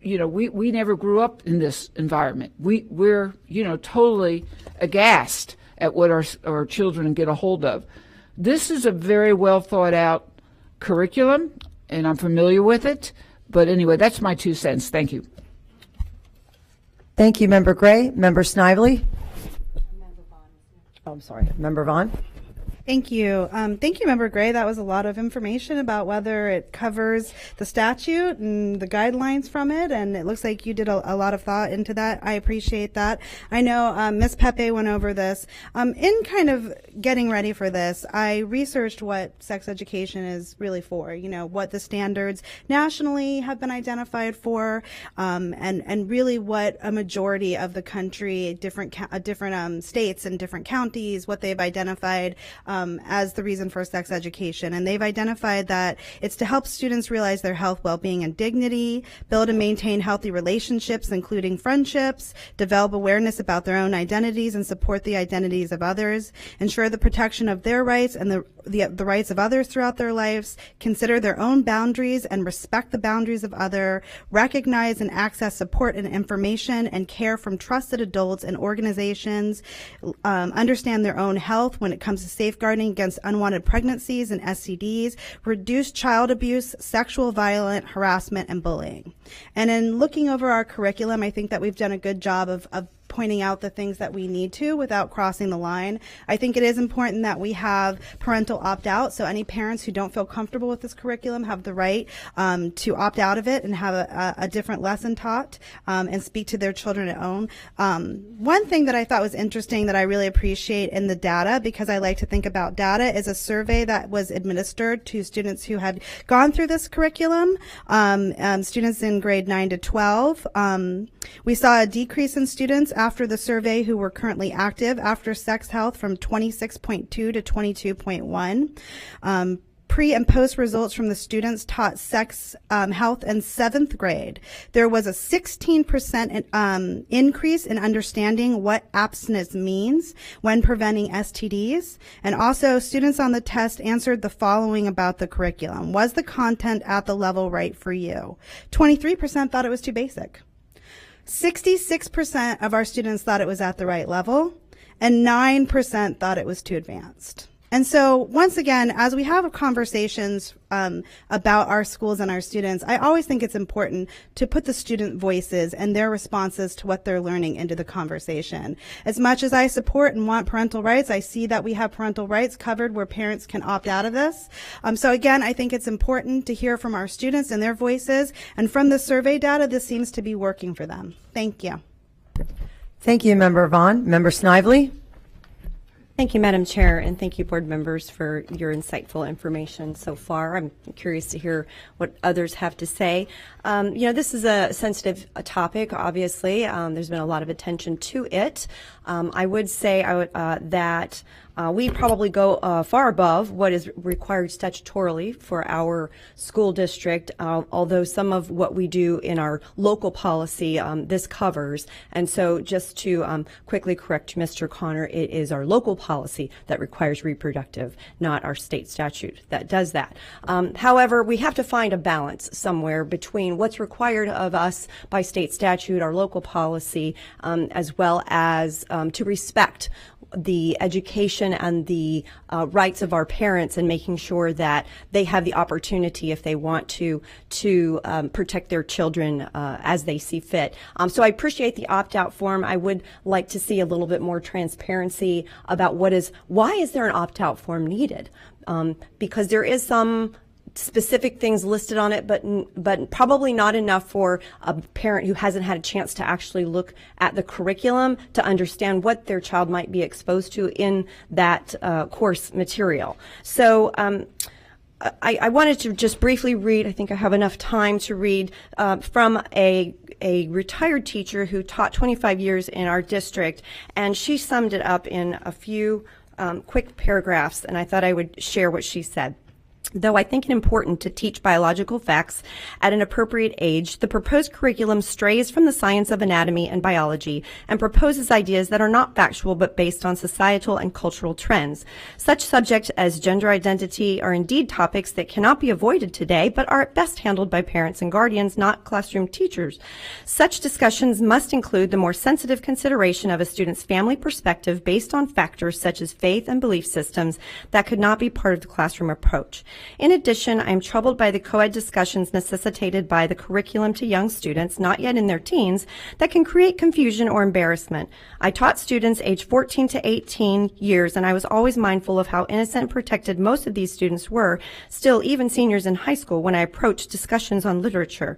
we never grew up in this environment. We're totally aghast at what our children get a hold of. This is a very well thought out curriculum, and I'm familiar with it. But anyway, that's my 2 cents. Thank you. Thank you, Member Gray. Member Snively. I'm sorry, Member Vaughn. Thank you. Thank you, Member Gray. That was a lot of information about whether it covers the statute and the guidelines from it, and it looks like you did a lot of thought into that. I appreciate that. I know Ms. Pepe went over this. In kind of getting ready for this, I researched what sex education is really for, you know, what the standards nationally have been identified for, and really what a majority of the country, different states and different counties, what they've identified as the reason for sex education. And they've identified that it's to help students realize their health, well-being, and dignity, build and maintain healthy relationships, including friendships, develop awareness about their own identities and support the identities of others, ensure the protection of their rights and the rights of others throughout their lives, consider their own boundaries and respect the boundaries of others, recognize and access support and information and care from trusted adults and organizations, understand their own health when it comes to safeguarding against unwanted pregnancies and STDs, reduce child abuse, sexual violence, harassment, and bullying. And in looking over our curriculum, I think that we've done a good job of pointing out the things that we need to without crossing the line. I think it is important that we have parental opt-out, so any parents who don't feel comfortable with this curriculum have the right to opt out of it and have a different lesson taught and speak to their children at home. One thing that I thought was interesting that I really appreciate in the data, because I like to think about data, is a survey that was administered to students who had gone through this curriculum, students in grade 9 to 12. We saw a decrease in students after the survey who were currently active after sex health from 26.2 to 22.1. Pre and post results from the students taught sex health in 7th grade. There was a 16% increase in understanding what abstinence means when preventing STDs. And also, students on the test answered the following about the curriculum. Was the content at the level right for you? 23% thought it was too basic. 66% of our students thought it was at the right level, and 9% thought it was too advanced. And so, once again, as we have conversations about our schools and our students, I always think it's important to put the student voices and their responses to what they're learning into the conversation. As much as I support and want parental rights, I see that we have parental rights covered where parents can opt out of this. So again, I think it's important to hear from our students and their voices. And from the survey data, this seems to be working for them. Thank you. Thank you, Member Vaughn. Member Snively. Thank you, Madam Chair, and thank you, board members, for your insightful information so far. I'm curious to hear what others have to say. This is a sensitive topic, obviously. There's been a lot of attention to it. I would say that we probably go far above what is required statutorily for our school district, although some of what we do in our local policy this covers. And so just to quickly correct Mr. Connor, it is our local policy that requires reproductive, not our state statute that does that. However, we have to find a balance somewhere between what's required of us by state statute, our local policy, as well as to respect the education and the rights of our parents, and making sure that they have the opportunity, if they want to protect their children as they see fit. So I appreciate the opt-out form. I would like to see a little bit more transparency about why is there an opt-out form needed? Because there is some specific things listed on it, but probably not enough for a parent who hasn't had a chance to actually look at the curriculum to understand what their child might be exposed to in that course material. So I wanted to just briefly read, I think I have enough time to read, from a retired teacher who taught 25 years in our district, and she summed it up in a few quick paragraphs, and I thought I would share what she said. Though I think it important to teach biological facts at an appropriate age, the proposed curriculum strays from the science of anatomy and biology and proposes ideas that are not factual but based on societal and cultural trends. Such subjects as gender identity are indeed topics that cannot be avoided today, but are at best handled by parents and guardians, not classroom teachers. Such discussions must include the more sensitive consideration of a student's family perspective based on factors such as faith and belief systems that could not be part of the classroom approach. In addition, I am troubled by the co-ed discussions necessitated by the curriculum to young students, not yet in their teens, that can create confusion or embarrassment. I taught students aged 14 to 18 years, and I was always mindful of how innocent and protected most of these students were, still even seniors in high school, when I approached discussions on literature.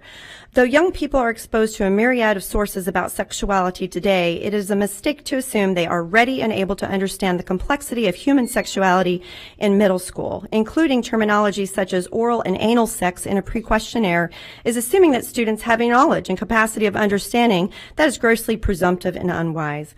Though young people are exposed to a myriad of sources about sexuality today, it is a mistake to assume they are ready and able to understand the complexity of human sexuality in middle school. Including terminology such as oral and anal sex in a pre-questionnaire is assuming that students have a knowledge and capacity of understanding that is grossly presumptive and unwise.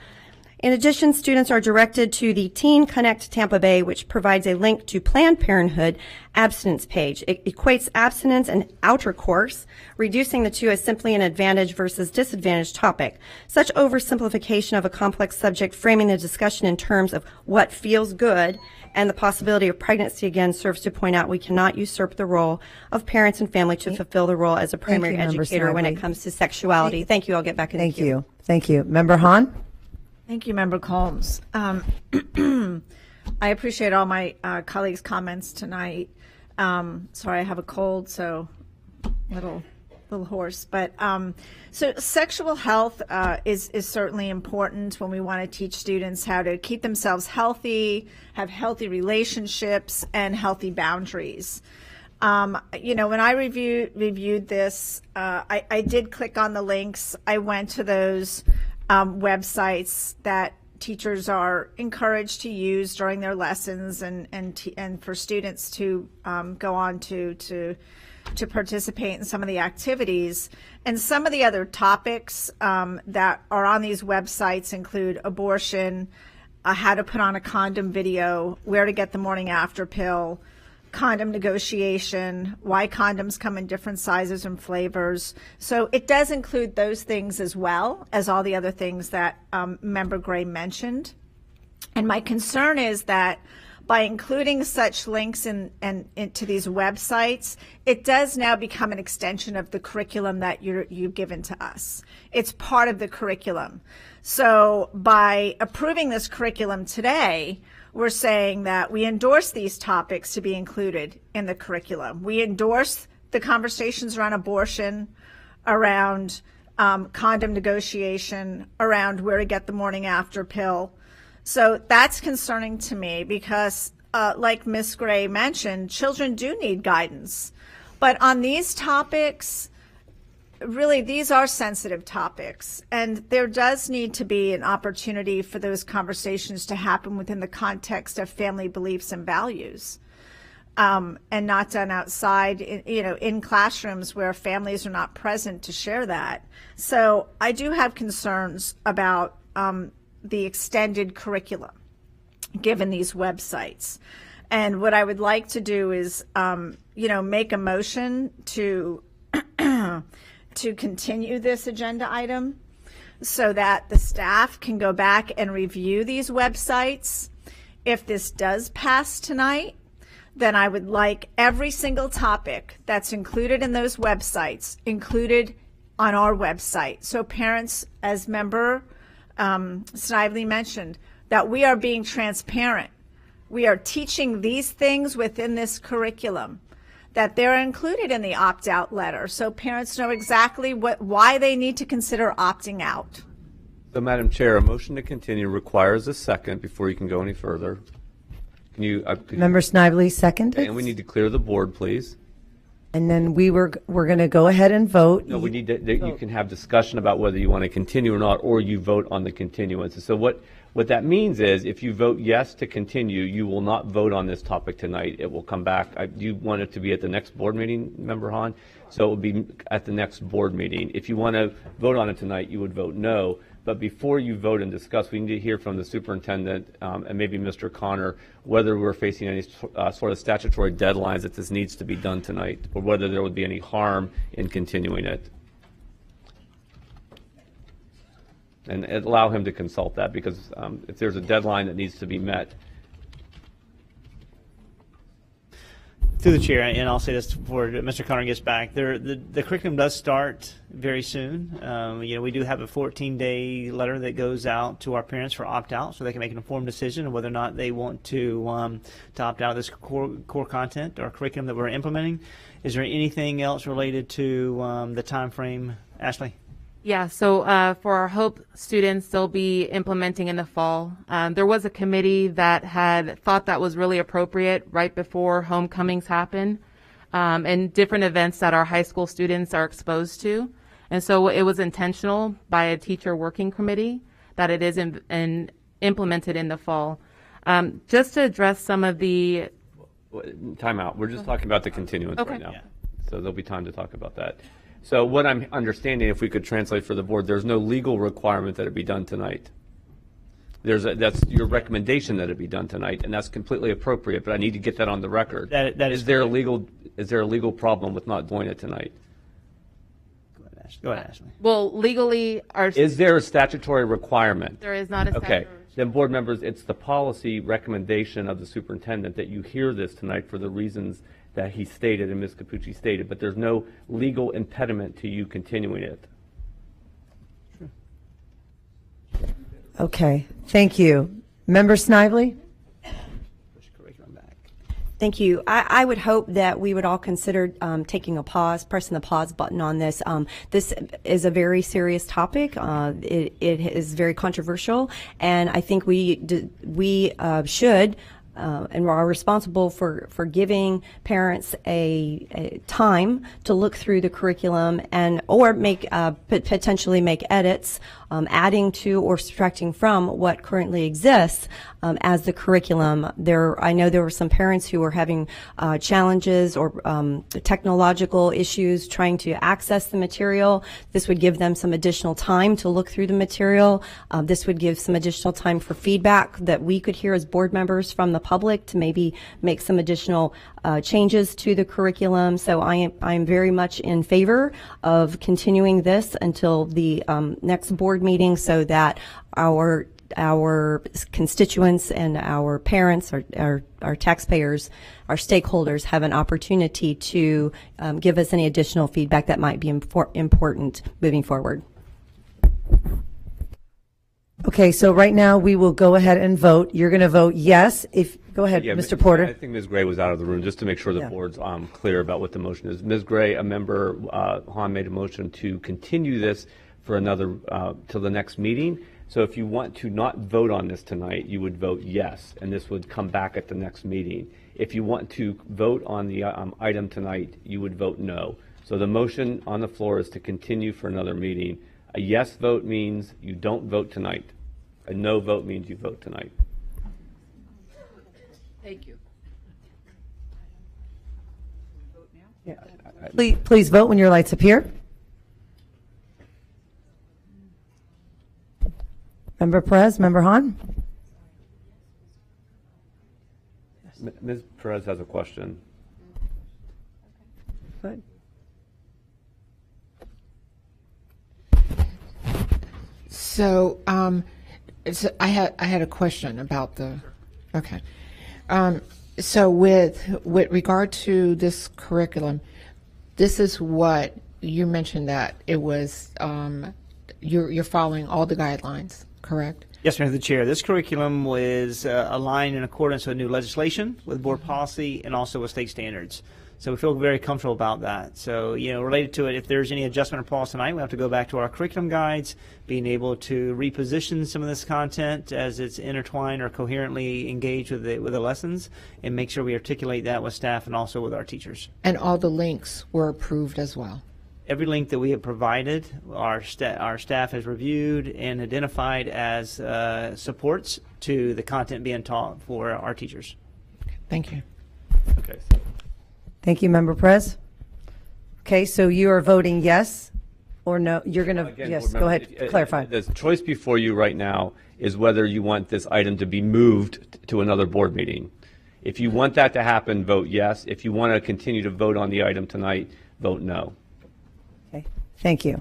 In addition, students are directed to the Teen Connect Tampa Bay, which provides a link to Planned Parenthood abstinence page. It equates abstinence and outer course, reducing the two as simply an advantage versus disadvantage topic. Such oversimplification of a complex subject, framing the discussion in terms of what feels good and the possibility of pregnancy again, serves to point out we cannot usurp the role of parents and family to fulfill the role as a primary educator when it comes to sexuality. Thank you. I'll get back in the queue. Thank you. Member Hahn? Thank you, Member Combs. I appreciate all my colleagues' comments tonight. Sorry, I have a cold, so little hoarse. But so sexual health is certainly important when we want to teach students how to keep themselves healthy, have healthy relationships, and healthy boundaries. You know, when I reviewed this, I did click on the links. I went to those websites that teachers are encouraged to use during their lessons, and for students to go on to participate in some of the activities. And some of the other topics that are on these websites include abortion, how to put on a condom video, where to get the morning after pill, condom negotiation, why condoms come in different sizes and flavors. So it does include those things as well as all the other things that Member Gray mentioned. And my concern is that by including such links into these websites, it does now become an extension of the curriculum that you've given to us. It's part of the curriculum. So by approving this curriculum today, we're saying that we endorse these topics to be included in the curriculum. We endorse the conversations around abortion, around condom negotiation, around where to get the morning after pill. So that's concerning to me because, like Ms. Gray mentioned, children do need guidance. But on these topics, really, these are sensitive topics, and there does need to be an opportunity for those conversations to happen within the context of family beliefs and values, and not done outside, in classrooms where families are not present to share that. So I do have concerns about the extended curriculum given these websites. And what I would like to do is, make a motion to continue this agenda item so that the staff can go back and review these websites. If this does pass tonight, then I would like every single topic that's included in those websites included on our website. So parents, as Member Snively mentioned, that we are being transparent. We are teaching these things within this curriculum, that they're included in the opt-out letter, so parents know exactly why they need to consider opting out. So, Madam Chair, a motion to continue requires a second before you can go any further. Can you? Member Snively seconded. And we need to clear the board, please. And then we're going to go ahead and vote. No, we need to. You can have discussion about whether you want to continue or not, or you vote on the continuance. So what that means is, if you vote yes to continue, you will not vote on this topic tonight. It will come back. You want it to be at the next board meeting, Member Hahn? So it will be at the next board meeting. If you want to vote on it tonight, you would vote no. But before you vote and discuss, we need to hear from the superintendent and maybe Mr. Connor whether we're facing any sort of statutory deadlines that this needs to be done tonight, or whether there would be any harm in continuing it. And allow him to consult that, because if there's a deadline that needs to be met. Through the chair, and I'll say this before Mr. Connor gets back, the curriculum does start very soon. We do have a 14-day letter that goes out to our parents for opt-out, so they can make an informed decision on whether or not they want to opt out of this core content or curriculum that we're implementing. Is there anything else related to the time frame, Ashley? Yeah, so for our HOPE students, they'll be implementing in the fall. There was a committee that had thought that was really appropriate right before homecomings happen and different events that our high school students are exposed to. And so it was intentional by a teacher working committee that it is implemented in the fall. Just to address some of the... Time out. We're just talking about the continuance Okay. right now. So there'll be time to talk about that. So what I'm understanding, if we could translate for the board, there's no legal requirement that it be done tonight. That's your recommendation that it be done tonight, and that's completely appropriate. But I need to get that on the record. That is there a legal problem with not doing it tonight? Go ahead, Ashley. Well, legally, Is there a statutory requirement? there is not a Okay. statutory. Then, board members, it's the policy recommendation of the superintendent that you hear this tonight for the reasons that he stated and Ms. Capucci stated, but there's no legal impediment to you continuing it. Okay, thank you. Member Snively? Thank you. I would hope that we would all consider taking a pause, pressing the pause button on this. This is a very serious topic. It is very controversial, and I think we should and are responsible for giving parents a time to look through the curriculum and or potentially make edits, adding to or subtracting from what currently exists as the curriculum. I know there were some parents who were having challenges or technological issues trying to access the material. This would give them some additional time to look through the material. This would give some additional time for feedback that we could hear as board members from the public to maybe make some additional changes to the curriculum. So I am very much in favor of continuing this until the next board meeting so that our constituents and our parents, our taxpayers, our stakeholders have an opportunity to give us any additional feedback that might be important moving forward. Okay, so right now we will go ahead and vote. You're going to vote yes. Go ahead, Mr. Porter. I think Ms. Gray was out of the room, just to make sure the board's clear about what the motion is. Ms. Gray, a member, Hahn, made a motion to continue this for another, till the next meeting. So if you want to not vote on this tonight, you would vote yes, and this would come back at the next meeting. If you want to vote on the item tonight, you would vote no. So the motion on the floor is to continue for another meeting. A yes vote means you don't vote tonight. A no vote means you vote tonight. Thank you. Please vote when your lights appear. Member Perez, Member Hahn? Ms. Perez has a question. Good. So, I had a question about okay. So with regard to this curriculum, this is what you mentioned that it was, you're following all the guidelines, correct? Yes, Mr. Chair. This curriculum was aligned in accordance with new legislation, with board policy, and also with state standards. So we feel very comfortable about that. So, related to it, if there's any adjustment or pause tonight, we have to go back to our curriculum guides, being able to reposition some of this content as it's intertwined or coherently engaged with the lessons, and make sure we articulate that with staff and also with our teachers. And all the links were approved as well? Every link that we have provided, our staff has reviewed and identified as supports to the content being taught for our teachers. Thank you. Okay. Thank you, Member Perez. Okay, so you are voting yes or no? You're going to, yes, go ahead, clarify. The choice before you right now is whether you want this item to be moved to another board meeting. If you want that to happen, vote yes. If you want to continue to vote on the item tonight, vote no. Okay, thank you.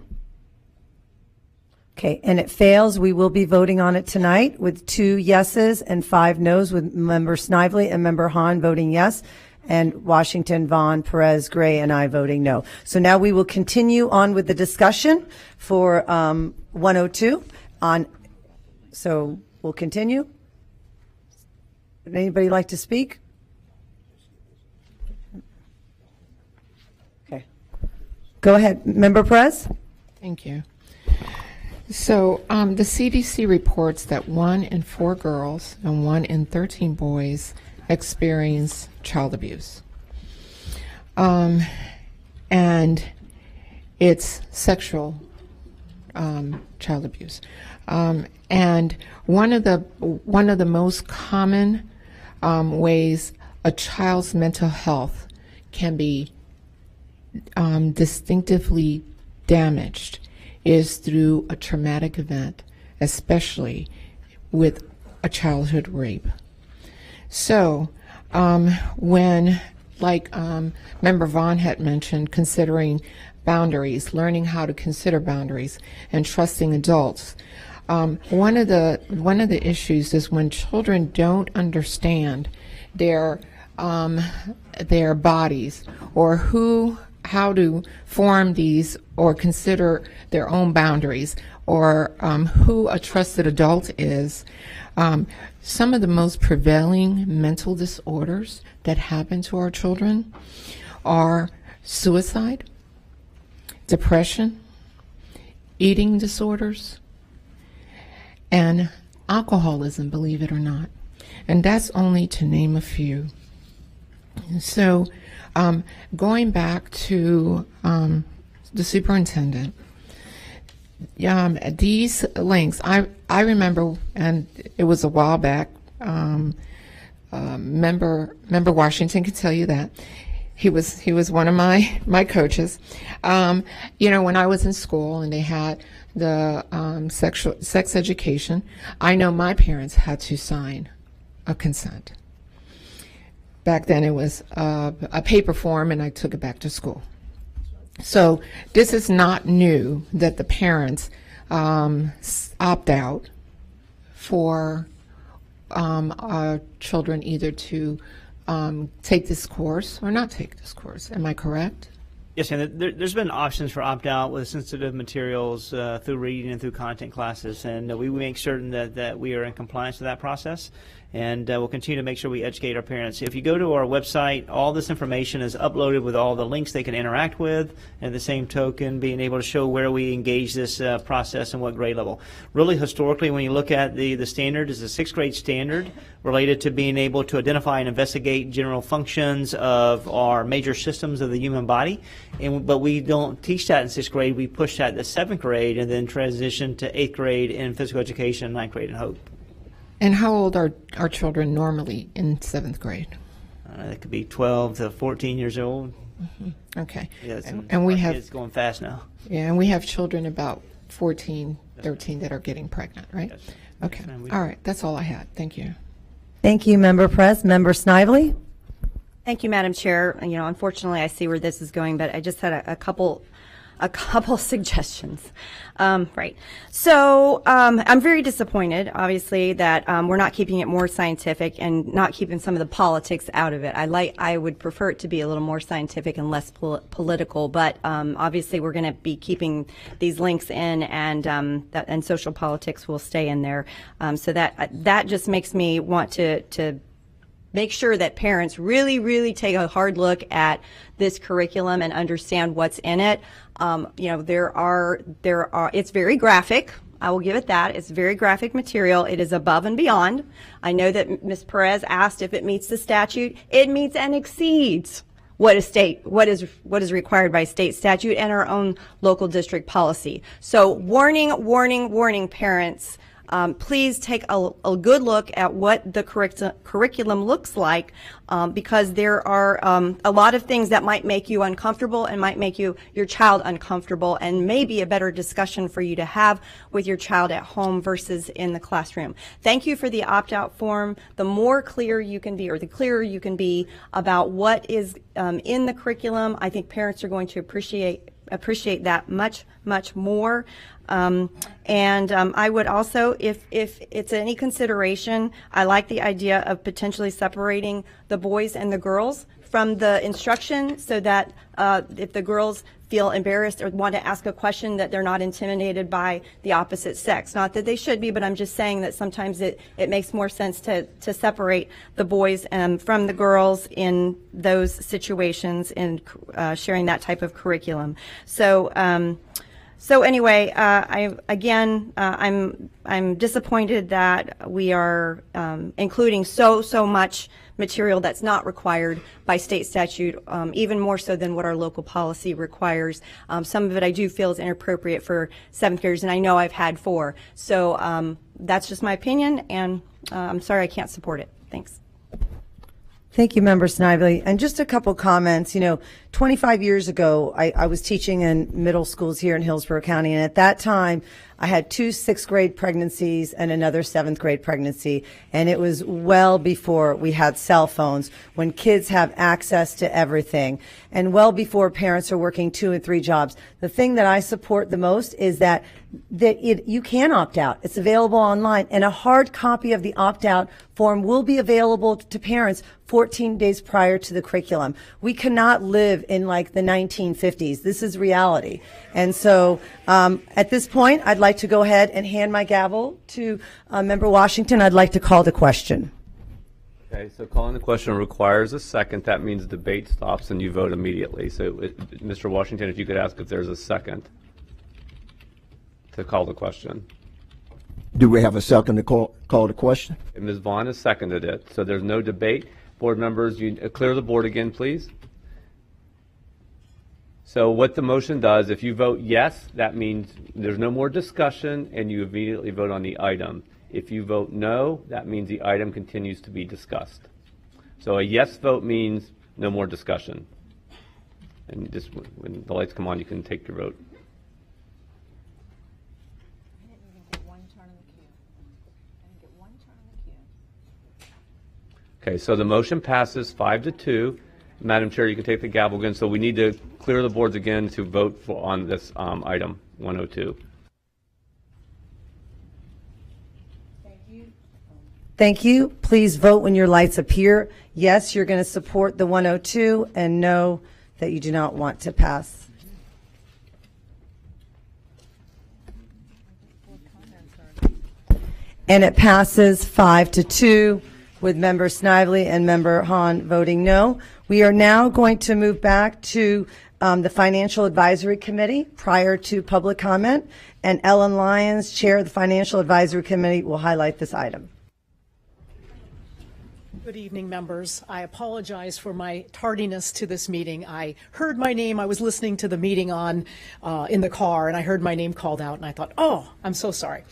Okay, and it fails. We will be voting on it tonight with 2 yeses and 5 noes, with Member Snively and Member Hahn voting yes. and Washington, Vaughn, Perez, Gray, and I voting no. So now we will continue on with the discussion for 102 on. So we'll continue. Would anybody like to speak? Okay. Go ahead, Member Perez. Thank you. So the CDC reports that 1 in 4 girls and 1 in 13 boys experience child abuse. And it's sexual child abuse. And one of the most common ways a child's mental health can be distinctively damaged is through a traumatic event, especially with a childhood rape. So when, like Member Vaughn had mentioned, considering boundaries, learning how to consider boundaries, and trusting adults, one of the issues is when children don't understand their bodies or how to form these or consider their own boundaries, or who a trusted adult is. Some of the most prevailing mental disorders that happen to our children are suicide, depression, eating disorders, and alcoholism, believe it or not. And that's only to name a few. So going back to the superintendent, these links, I remember, and it was a while back, Member Washington could tell you that. He was one of my coaches. When I was in school and they had the sex education, I know my parents had to sign a consent. Back then it was a paper form, and I took it back to school. So this is not new that the parents opt out for our children either to take this course or not take this course. Am I correct? Yes, and there's been options for opt-out with sensitive materials through reading and through content classes, and we make certain that we are in compliance with that process, and we'll continue to make sure we educate our parents. If you go to our website, all this information is uploaded with all the links they can interact with, and at the same token, being able to show where we engage this process and what grade level. Really, historically, when you look at the standard, is a 6th grade standard related to being able to identify and investigate general functions of our major systems of the human body. But we don't teach that in 6th grade. We push that to 7th grade and then transition to 8th grade in physical education, 9th grade in HOPE. And how old are our children normally in 7th grade? It could be 12 to 14 years old. Mm-hmm. Okay. Yeah, and we have kids going fast now. Yeah, and we have children about 14, 13 that are getting pregnant, right? Yes. Okay. Yes, all right. That's all I had. Thank you. Thank you, Member Perez. Member Snively. Thank you, Madam Chair. Unfortunately, I see where this is going, but I just had a couple suggestions. Right. So I'm very disappointed, obviously, that we're not keeping it more scientific and not keeping some of the politics out of it. I would prefer it to be a little more scientific and less political, but obviously we're going to be keeping these links in, and social politics will stay in there. So that just makes me want to make sure that parents really, really take a hard look at this curriculum and understand what's in it. It's very graphic. I will give it that. It's very graphic material. It is above and beyond. I know that Ms. Perez asked if it meets the statute. It meets and exceeds what is required by state statute and our own local district policy. So warning, parents. Please take a good look at what the curriculum looks like, because there are a lot of things that might make you uncomfortable and might make your child uncomfortable, and maybe a better discussion for you to have with your child at home versus in the classroom. Thank you for the opt-out form. The more clear you can be, or the clearer you can be about what is in the curriculum, I think parents are going to appreciate that much more. I would also, if it's any consideration, I like the idea of potentially separating the boys and the girls from the instruction so that if the girls feel embarrassed or want to ask a question, that they're not intimidated by the opposite sex. Not that they should be, but I'm just saying that sometimes it makes more sense to separate the boys from the girls in those situations in sharing that type of curriculum. So anyway, I'm disappointed that we are including so much material that's not required by state statute, even more so than what our local policy requires. Some of it I do feel is inappropriate for 7th graders, and I know I've had 4. So that's just my opinion, and I'm sorry I can't support it. Thanks. Thank you, Member Snively. And just a couple comments. 25 years ago, I was teaching in middle schools here in Hillsborough County, and at that time, I had 2 6th grade pregnancies and another 7th grade pregnancy, and it was well before we had cell phones, when kids have access to everything, and well before parents are working 2 and 3 jobs. The thing that I support the most is that you can opt out. It's available online, and a hard copy of the opt-out form will be available to parents 14 days prior to the curriculum. We cannot live in like the 1950s. This is reality. And so at this point, I'd like to go ahead and hand my gavel to Member Washington. I'd like to call the question. Okay, so calling the question requires a second. That means debate stops and you vote immediately. So, Mr. Washington, if you could ask if there's a second to call the question. Do we have a second to call the question? And Ms. Vaughn has seconded it, so there's no debate. Board members, you clear the board again, please. So what the motion does, if you vote yes, that means there's no more discussion and you immediately vote on the item. If you vote no, that means the item continues to be discussed. So a yes vote means no more discussion. And just when the lights come on, you can take your vote. Okay, so the motion passes 5-2. Madam Chair, you can take the gavel again. So we need to clear the boards again to vote on this item 102. Thank you. Please vote when your lights appear. Yes, you're going to support the 102, and no, that you do not want to pass. And it passes 5-2 with Member Snively and Member Hahn voting no. We are now going to move back to the Financial Advisory Committee prior to public comment, and Ellen Lyons, Chair of the Financial Advisory Committee, will highlight this item. Good evening, members. I apologize for my tardiness to this meeting. I heard my name. I was listening to the meeting in the car, and I heard my name called out, and I thought, oh, I'm so sorry.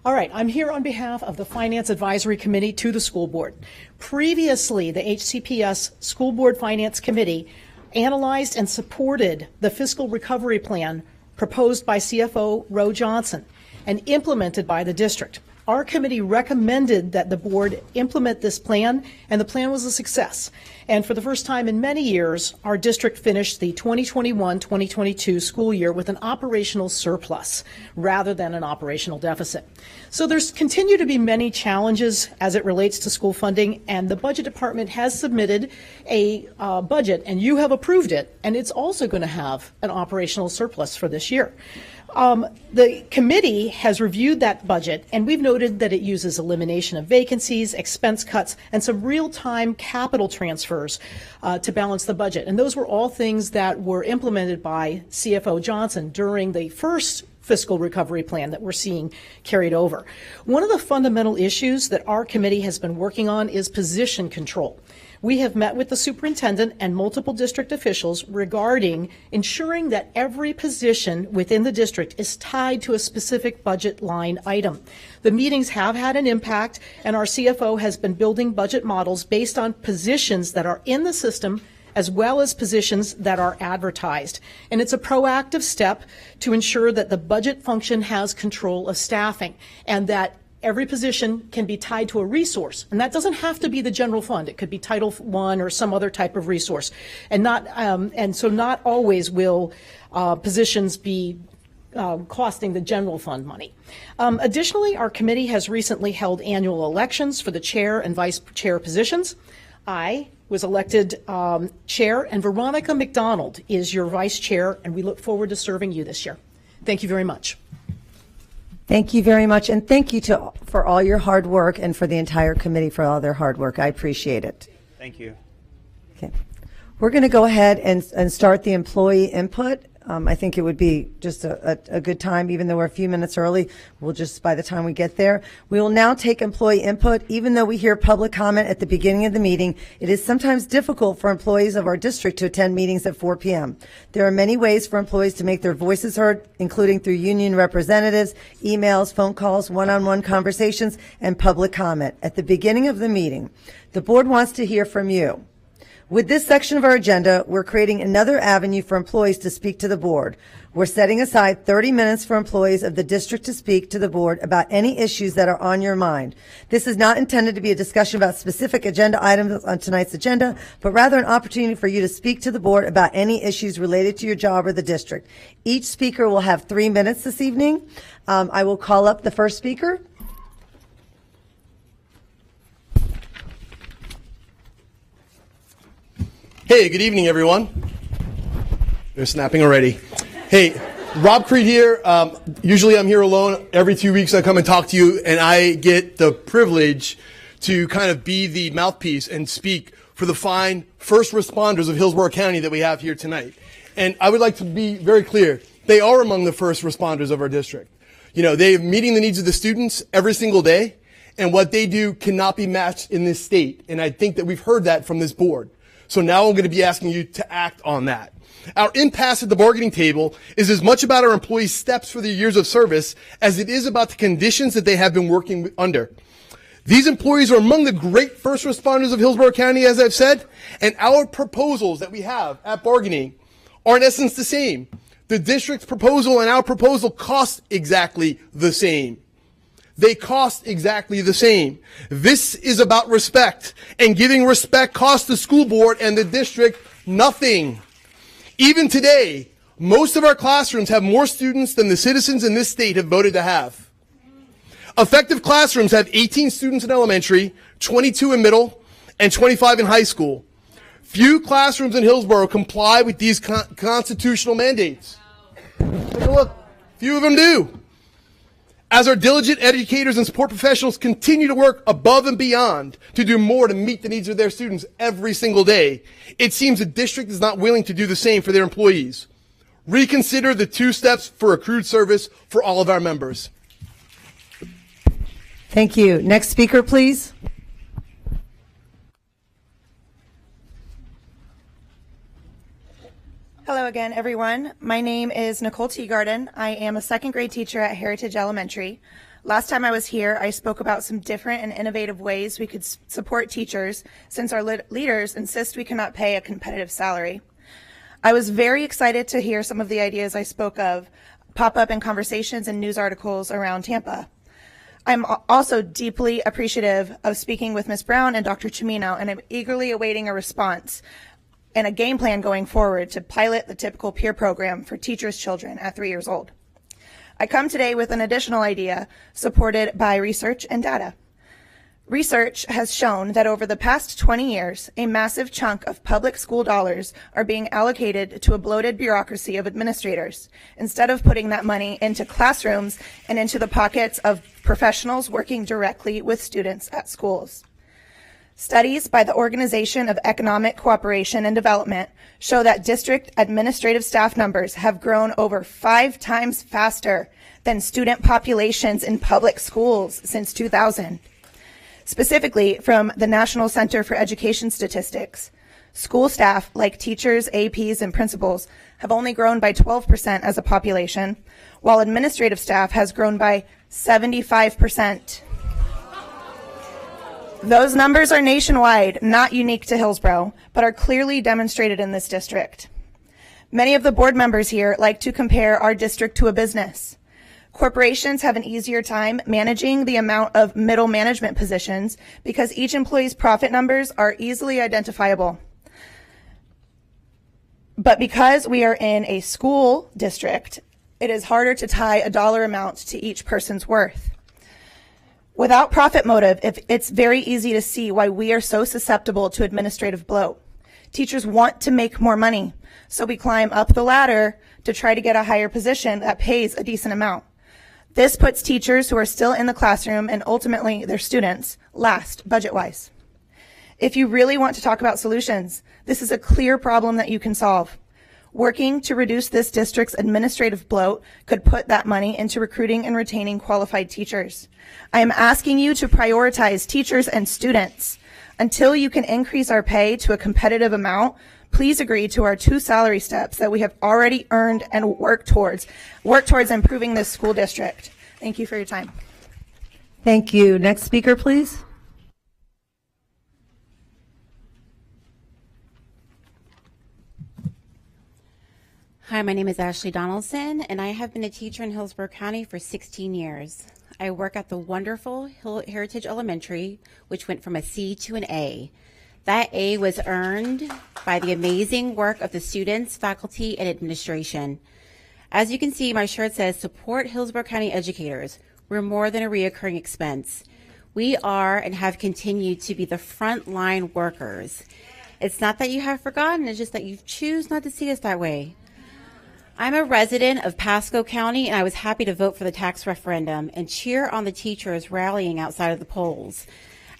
All right, I'm here on behalf of the Finance Advisory Committee to the school board. Previously, the HCPS School Board Finance Committee analyzed and supported the fiscal recovery plan proposed by CFO Roe Johnson and implemented by the district. Our committee recommended that the board implement this plan, and the plan was a success. And for the first time in many years, our district finished the 2021-2022 school year with an operational surplus rather than an operational deficit. So there's continue to be many challenges as it relates to school funding, and the budget department has submitted a budget, and you have approved it, and it's also going to have an operational surplus for this year. The committee has reviewed that budget, and we've noted that it uses elimination of vacancies, expense cuts, and some real-time capital transfers to balance the budget. And those were all things that were implemented by CFO Johnson during the first fiscal recovery plan that we're seeing carried over. One of the fundamental issues that our committee has been working on is position control. We have met with the superintendent and multiple district officials regarding ensuring that every position within the district is tied to a specific budget line item. The meetings have had an impact, and our CFO has been building budget models based on positions that are in the system as well as positions that are advertised. And it's a proactive step to ensure that the budget function has control of staffing and that every position can be tied to a resource, and that doesn't have to be the general fund. It could be Title I or some other type of resource, and so not always will positions be costing the general fund money. Additionally, our committee has recently held annual elections for the chair and vice chair positions. I was elected chair, and Veronica McDonald is your vice chair, and we look forward to serving you this year. Thank you very much. Thank you very much, and thank you for all your hard work and for the entire committee for all their hard work. I appreciate it. Thank you. Okay. We're going to go ahead and start the employee input. I think it would be just a good time, even though we're a few minutes early. We'll just, by the time we get there, we will now take employee input. Even though we hear public comment at the beginning of the meeting, it is sometimes difficult for employees of our district to attend meetings at 4 p.m. There are many ways for employees to make their voices heard, including through union representatives, emails, phone calls, one-on-one conversations, and public comment. At the beginning of the meeting, the board wants to hear from you. With this section of our agenda, we're creating another avenue for employees to speak to the board. We're setting aside 30 minutes for employees of the district to speak to the board about any issues that are on your mind. This is not intended to be a discussion about specific agenda items on tonight's agenda, but rather an opportunity for you to speak to the board about any issues related to your job or the district. Each speaker will have 3 minutes this evening. I will call up the first speaker. Hey, good evening, everyone. They're snapping already. Hey, Rob Creed here. Usually I'm here alone. Every 2 weeks I come and talk to you, and I get the privilege to kind of be the mouthpiece and speak for the fine first responders of Hillsborough County that we have here tonight. And I would like to be very clear. They are among the first responders of our district. You know, they're meeting the needs of the students every single day, and what they do cannot be matched in this state. And I think that we've heard that from this board. So now I'm going to be asking you to act on that. Our impasse at the bargaining table is as much about our employees' steps for their years of service as it is about the conditions that they have been working under. These employees are among the great first responders of Hillsborough County, as I've said, and our proposals that we have at bargaining are in essence the same. The district's proposal and our proposal cost exactly the same. They cost exactly the same. This is about respect, and giving respect costs the school board and the district nothing. Even today, most of our classrooms have more students than the citizens in this state have voted to have. Effective classrooms have 18 students in elementary, 22 in middle, and 25 in high school. Few classrooms in Hillsborough comply with these constitutional mandates. Take a look. Few of them do. As our diligent educators and support professionals continue to work above and beyond to do more to meet the needs of their students every single day, it seems the district is not willing to do the same for their employees. Reconsider the 2 steps for accrued service for all of our members. Thank you. Next speaker, please. Hello again, everyone. My name is Nicole Teagarden. I am a second grade teacher at Heritage Elementary. Last time I was here, I spoke about some different and innovative ways we could support teachers since our leaders insist we cannot pay a competitive salary. I was very excited to hear some of the ideas I spoke of pop up in conversations and news articles around Tampa. I'm also deeply appreciative of speaking with Ms. Brown and Dr. Chimino, and I'm eagerly awaiting a response and a game plan going forward to pilot the typical peer program for teachers' children at 3 years old. I come today with an additional idea supported by research and data. Research has shown that over the past 20 years, a massive chunk of public school dollars are being allocated to a bloated bureaucracy of administrators, instead of putting that money into classrooms and into the pockets of professionals working directly with students at schools. Studies by the Organization of Economic Cooperation and Development show that district administrative staff numbers have grown over 5 times faster than student populations in public schools since 2000. Specifically, from the National Center for Education Statistics, school staff, like teachers, APs, and principals, have only grown by 12% as a population, while administrative staff has grown by 75%. Those numbers are nationwide, not unique to Hillsborough, but are clearly demonstrated in this district. Many of the board members here like to compare our district to a business. Corporations have an easier time managing the amount of middle management positions because each employee's profit numbers are easily identifiable. But because we are in a school district, it is harder to tie a dollar amount to each person's worth. Without profit motive, it's very easy to see why we are so susceptible to administrative bloat. Teachers want to make more money, so we climb up the ladder to try to get a higher position that pays a decent amount. This puts teachers who are still in the classroom and ultimately their students last budget-wise. If you really want to talk about solutions, this is a clear problem that you can solve. Working to reduce this district's administrative bloat could put that money into recruiting and retaining qualified teachers. I am asking you to prioritize teachers and students. Until you can increase our pay to a competitive amount, please agree to our 2 salary steps that we have already earned and work towards improving this school district. Thank you for your time. Thank you. Next speaker, please. Hi, my name is Ashley Donaldson, and I have been a teacher in Hillsborough County for 16 years. I work at the wonderful Heritage Elementary, which went from a C to an A. That A was earned by the amazing work of the students, faculty, and administration. As you can see, my shirt says, support Hillsborough County educators. We're more than a reoccurring expense. We are and have continued to be the frontline workers. It's not that you have forgotten, it's just that you choose not to see us that way. I'm a resident of Pasco County, and I was happy to vote for the tax referendum and cheer on the teachers rallying outside of the polls.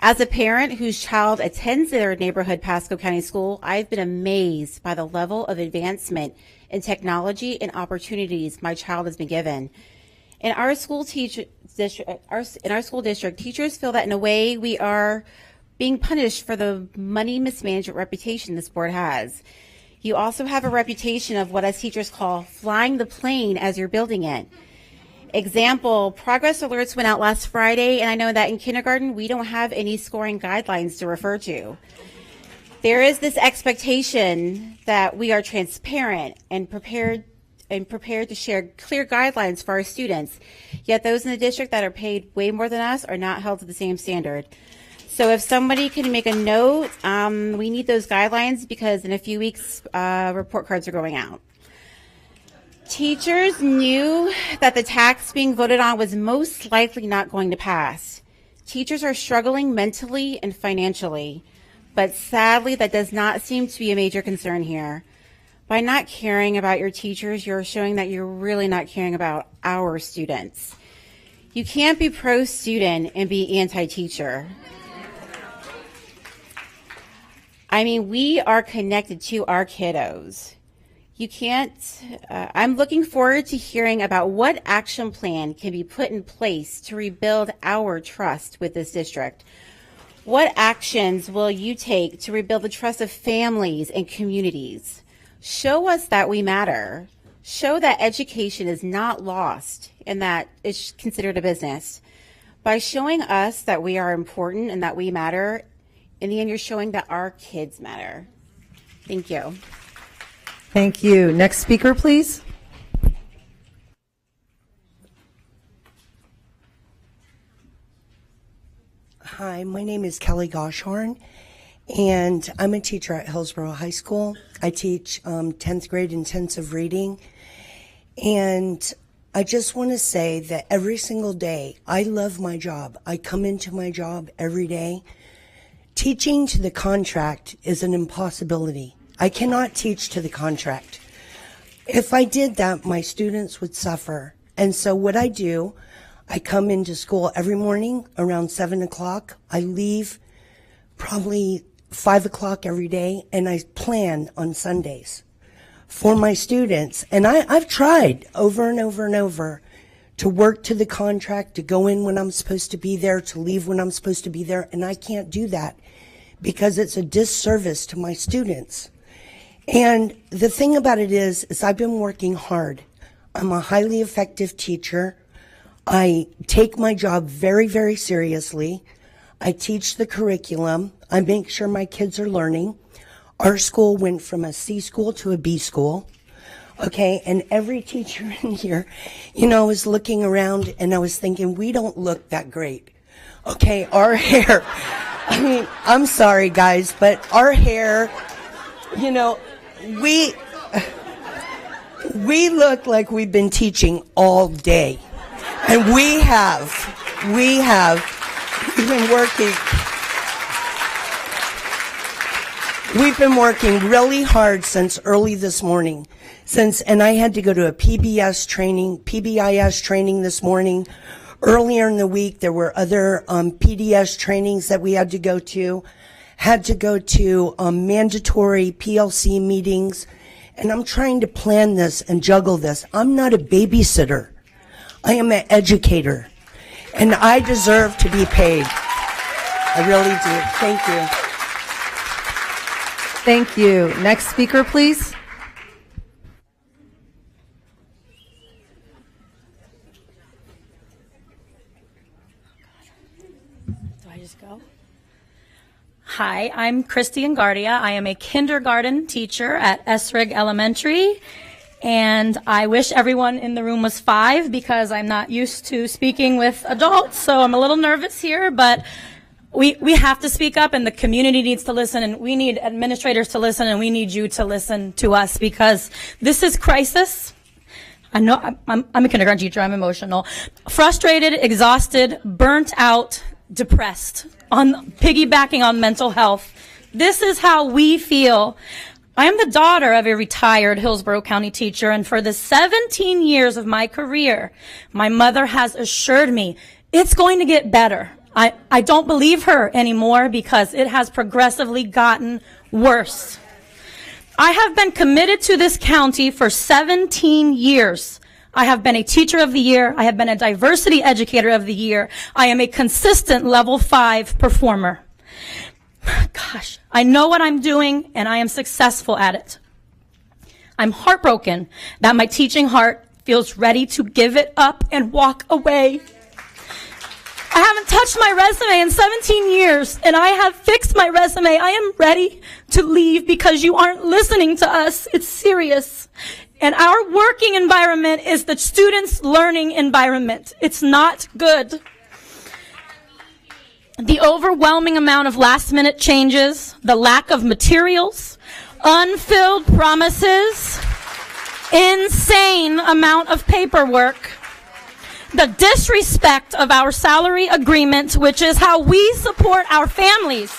As a parent whose child attends their neighborhood Pasco County school, I've been amazed by the level of advancement in technology and opportunities my child has been given. In our school district, teachers feel that in a way we are being punished for the money mismanagement reputation this board has. You also have a reputation of what us teachers call flying the plane as you're building it. Example, progress alerts went out last Friday, and I know that in kindergarten we don't have any scoring guidelines to refer to. There is this expectation that we are transparent and prepared to share clear guidelines for our students, yet those in the district that are paid way more than us are not held to the same standard. So if somebody can make a note, we need those guidelines because in a few weeks, report cards are going out. Teachers knew that the tax being voted on was most likely not going to pass. Teachers are struggling mentally and financially, but sadly that does not seem to be a major concern here. By not caring about your teachers, you're showing that you're really not caring about our students. You can't be pro-student and be anti-teacher. I mean, we are connected to our kiddos. You can't, I'm looking forward to hearing about what action plan can be put in place to rebuild our trust with this district. What actions will you take to rebuild the trust of families and communities? Show us that we matter. Show that education is not lost and that it's considered a business. By showing us that we are important and that we matter, in the end, you're showing that our kids matter. Thank you. Thank you. Next speaker, please. Hi, my name is Kelly Goshorn, and I'm a teacher at Hillsborough High School. I teach 10th grade intensive reading, and I just want to say that every single day, I love my job. I come into my job every day. Teaching to the contract is an impossibility. I cannot teach to the contract. If I did that, my students would suffer. And so what I do, I come into school every morning around 7 o'clock. I leave probably 5 o'clock every day, and I plan on Sundays for my students. And I've tried over and over and over to work to the contract, to go in when I'm supposed to be there, to leave when I'm supposed to be there, and I can't do that because it's a disservice to my students. And the thing about it is I've been working hard. I'm a highly effective teacher. I take my job very, very seriously. I teach the curriculum. I make sure my kids are learning. Our school went from a C school to a B school. Okay, and every teacher in here, you know, I was looking around and I was thinking, we don't look that great. Okay, our hair, I mean, I'm sorry guys, but our hair, you know, we look like we've been teaching all day. And we have We've been working really hard since early this morning. And I had to go to a PBIS training this morning. Earlier in the week, there were other PDS trainings that we had to go to. Had to go to mandatory PLC meetings. And I'm trying to plan this and juggle this. I'm not a babysitter. I am an educator. And I deserve to be paid. I really do. Thank you. Thank you. Next speaker, please. Do I just go? Hi, I'm Christy Engardia. I am a kindergarten teacher at Esrig Elementary. And I wish everyone in the room was 5 because I'm not used to speaking with adults. So I'm a little nervous here, but we have to speak up, and the community needs to listen, and we need administrators to listen, and we need you to listen to us because this is crisis. I know I'm a kindergarten teacher. I'm emotional, frustrated, exhausted, burnt out, depressed, piggybacking on mental health. This is how we feel. I am the daughter of a retired Hillsborough County teacher, and for the 17 years of my career, my mother has assured me it's going to get better. I don't believe her anymore because it has progressively gotten worse. I have been committed to this county for 17 years. I have been a teacher of the year. I have been a diversity educator of the year. I am a consistent level 5 performer. Gosh, I know what I'm doing and I am successful at it. I'm heartbroken that my teaching heart feels ready to give it up and walk away. I haven't touched my resume in 17 years, and I have fixed my resume. I am ready to leave because you aren't listening to us. It's serious. And our working environment is the students' learning environment. It's not good. The overwhelming amount of last-minute changes, the lack of materials, unfilled promises, insane amount of paperwork, the disrespect of our salary agreement, which is how we support our families.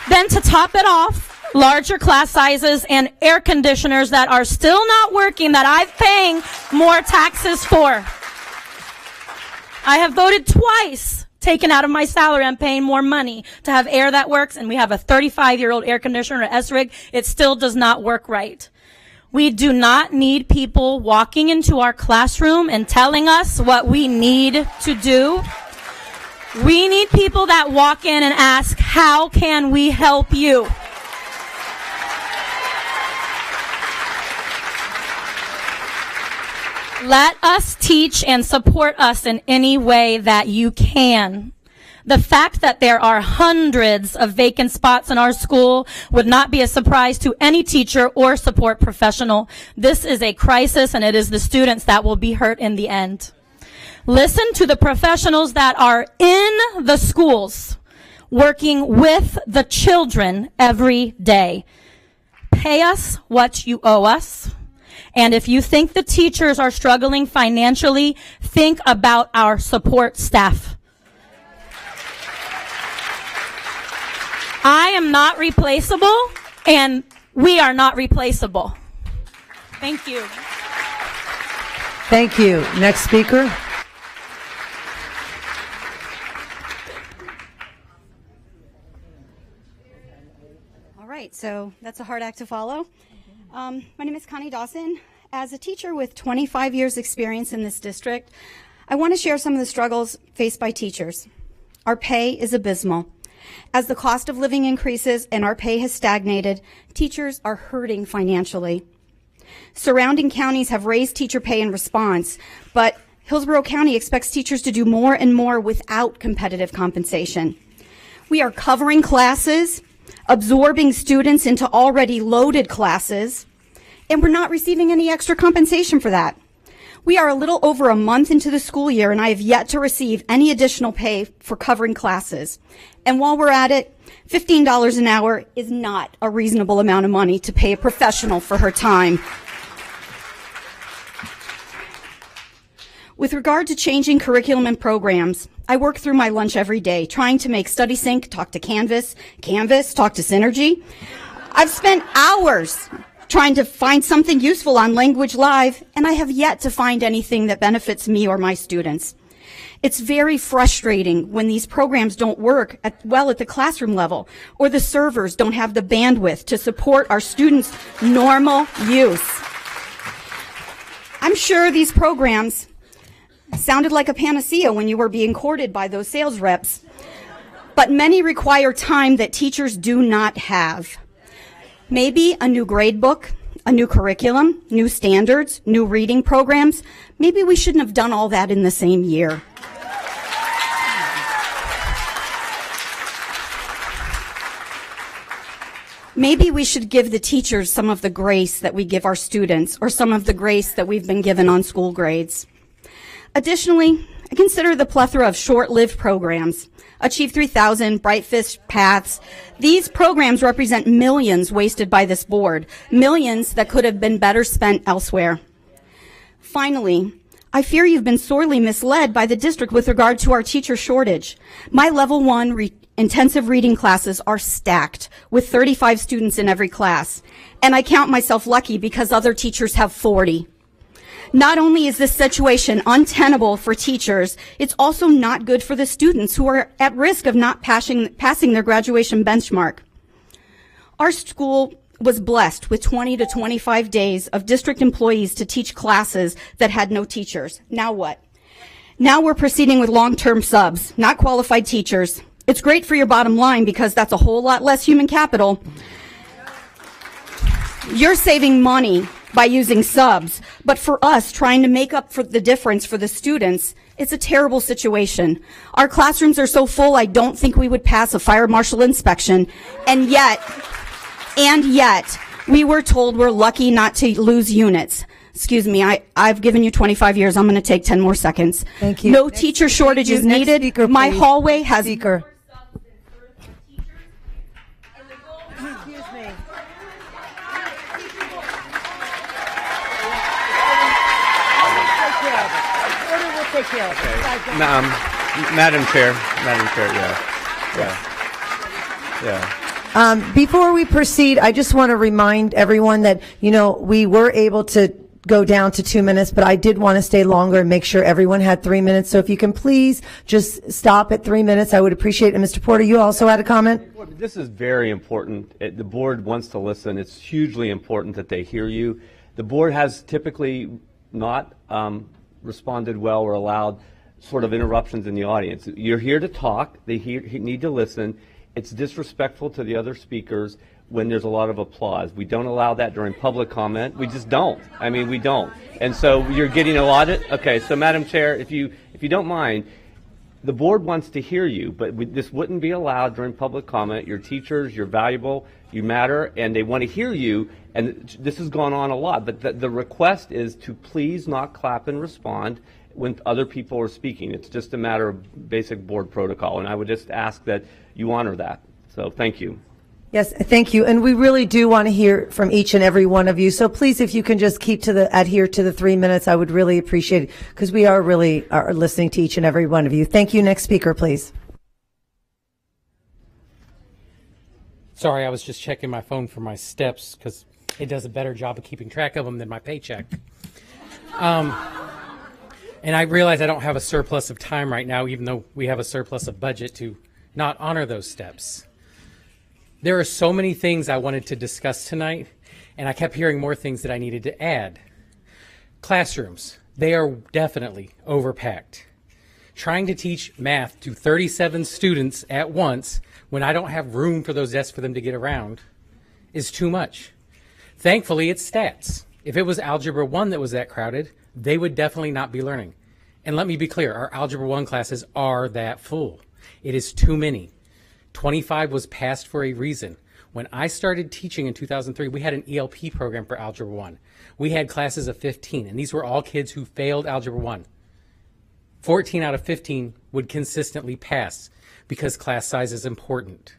Then to top it off, larger class sizes and air conditioners that are still not working that I'm paying more taxes for. I have voted twice, taken out of my salary. I'm paying more money to have air that works, and we have a 35-year-old air conditioner at Esrig. It still does not work right. We do not need people walking into our classroom and telling us what we need to do. We need people that walk in and ask, how can we help you? Let us teach and support us in any way that you can. The fact that there are hundreds of vacant spots in our school would not be a surprise to any teacher or support professional. This is a crisis, and it is the students that will be hurt in the end. Listen to the professionals that are in the schools, working with the children every day. Pay us what you owe us. And if you think the teachers are struggling financially, think about our support staff. I am not replaceable, and we are not replaceable. Thank you. Thank you. Next speaker. All right, so that's a hard act to follow. My name is Connie Dawson. As a teacher with 25 years experience in this district, I want to share some of the struggles faced by teachers. Our pay is abysmal. As the cost of living increases and our pay has stagnated, teachers are hurting financially. Surrounding counties have raised teacher pay in response, but Hillsborough County expects teachers to do more and more without competitive compensation. We are covering classes, absorbing students into already loaded classes, and we're not receiving any extra compensation for that. We are a little over a month into the school year, and I have yet to receive any additional pay for covering classes. And while we're at it, $15 an hour is not a reasonable amount of money to pay a professional for her time. With regard to changing curriculum and programs, I work through my lunch every day trying to make StudySync talk to Canvas, Canvas talk to Synergy. I've spent hours trying to find something useful on Language Live, and I have yet to find anything that benefits me or my students. It's very frustrating when these programs don't work well at the classroom level, or the servers don't have the bandwidth to support our students' normal use. I'm sure these programs sounded like a panacea when you were being courted by those sales reps, but many require time that teachers do not have. Maybe a new grade book, a new curriculum, new standards, new reading programs. Maybe we shouldn't have done all that in the same year. Maybe we should give the teachers some of the grace that we give our students, or some of the grace that we've been given on school grades. Additionally, I consider the plethora of short-lived programs, Achieve 3000, Brightfish Paths. These programs represent millions wasted by this board, millions that could have been better spent elsewhere. Finally, I fear you've been sorely misled by the district with regard to our teacher shortage. My level 1 intensive reading classes are stacked with 35 students in every class, and I count myself lucky because other teachers have 40. Not only is this situation untenable for teachers, it's also not good for the students who are at risk of not passing their graduation benchmark. Our school was blessed with 20 to 25 days of district employees to teach classes that had no teachers. Now what? Now we're proceeding with long-term subs, not qualified teachers. It's great for your bottom line because that's a whole lot less human capital. You're saving money by using subs, but for us, trying to make up for the difference for the students, it's a terrible situation. Our classrooms are so full, I don't think we would pass a fire marshal inspection, and yet, we were told we're lucky not to lose units. Excuse me, I've given you 25 years. I'm going to take 10 more seconds. Thank you. No teacher shortage is needed. Speaker, My please. hallway has... Speaker. Madam Chair, yeah. Before we proceed, I just want to remind everyone that, we were able to go down to 2 minutes, but I did want to stay longer and make sure everyone had 3 minutes. So if you can please just stop at 3 minutes, I would appreciate it. And Mr. Porter, you also had a comment? This is very important. The board wants to listen. It's hugely important that they hear you. The board has typically not responded well or allowed sort of interruptions in the audience. You're here to talk. They need to listen. It's disrespectful to the other speakers when there's a lot of applause. We don't allow that during public comment. We just don't. I mean, we don't. And so you're getting a lot of... Okay, so Madam Chair, if you don't mind, the board wants to hear you, but this wouldn't be allowed during public comment. You're teachers, you're valuable, you matter, and they want to hear you. And this has gone on a lot, but the request is to please not clap and respond when other people are speaking. It's just a matter of basic board protocol, and I would just ask that you honor that. So thank you. Yes, thank you. And we really do want to hear from each and every one of you. So please, if you can just adhere to the 3 minutes, I would really appreciate it, because we are really listening to each and every one of you. Thank you. Next speaker, please. Sorry, I was just checking my phone for my steps because it does a better job of keeping track of them than my paycheck. And I realize I don't have a surplus of time right now, even though we have a surplus of budget to not honor those steps. There are so many things I wanted to discuss tonight, and I kept hearing more things that I needed to add. Classrooms, they are definitely overpacked. Trying to teach math to 37 students at once when I don't have room for those desks for them to get around is too much. Thankfully, it's stats. If it was Algebra 1 that was that crowded, they would definitely not be learning. And let me be clear, our Algebra 1 classes are that full. It is too many. 25 was passed for a reason. When I started teaching in 2003, we had an ELP program for Algebra 1. We had classes of 15, and these were all kids who failed Algebra 1. 14 out of 15 would consistently pass because class size is important.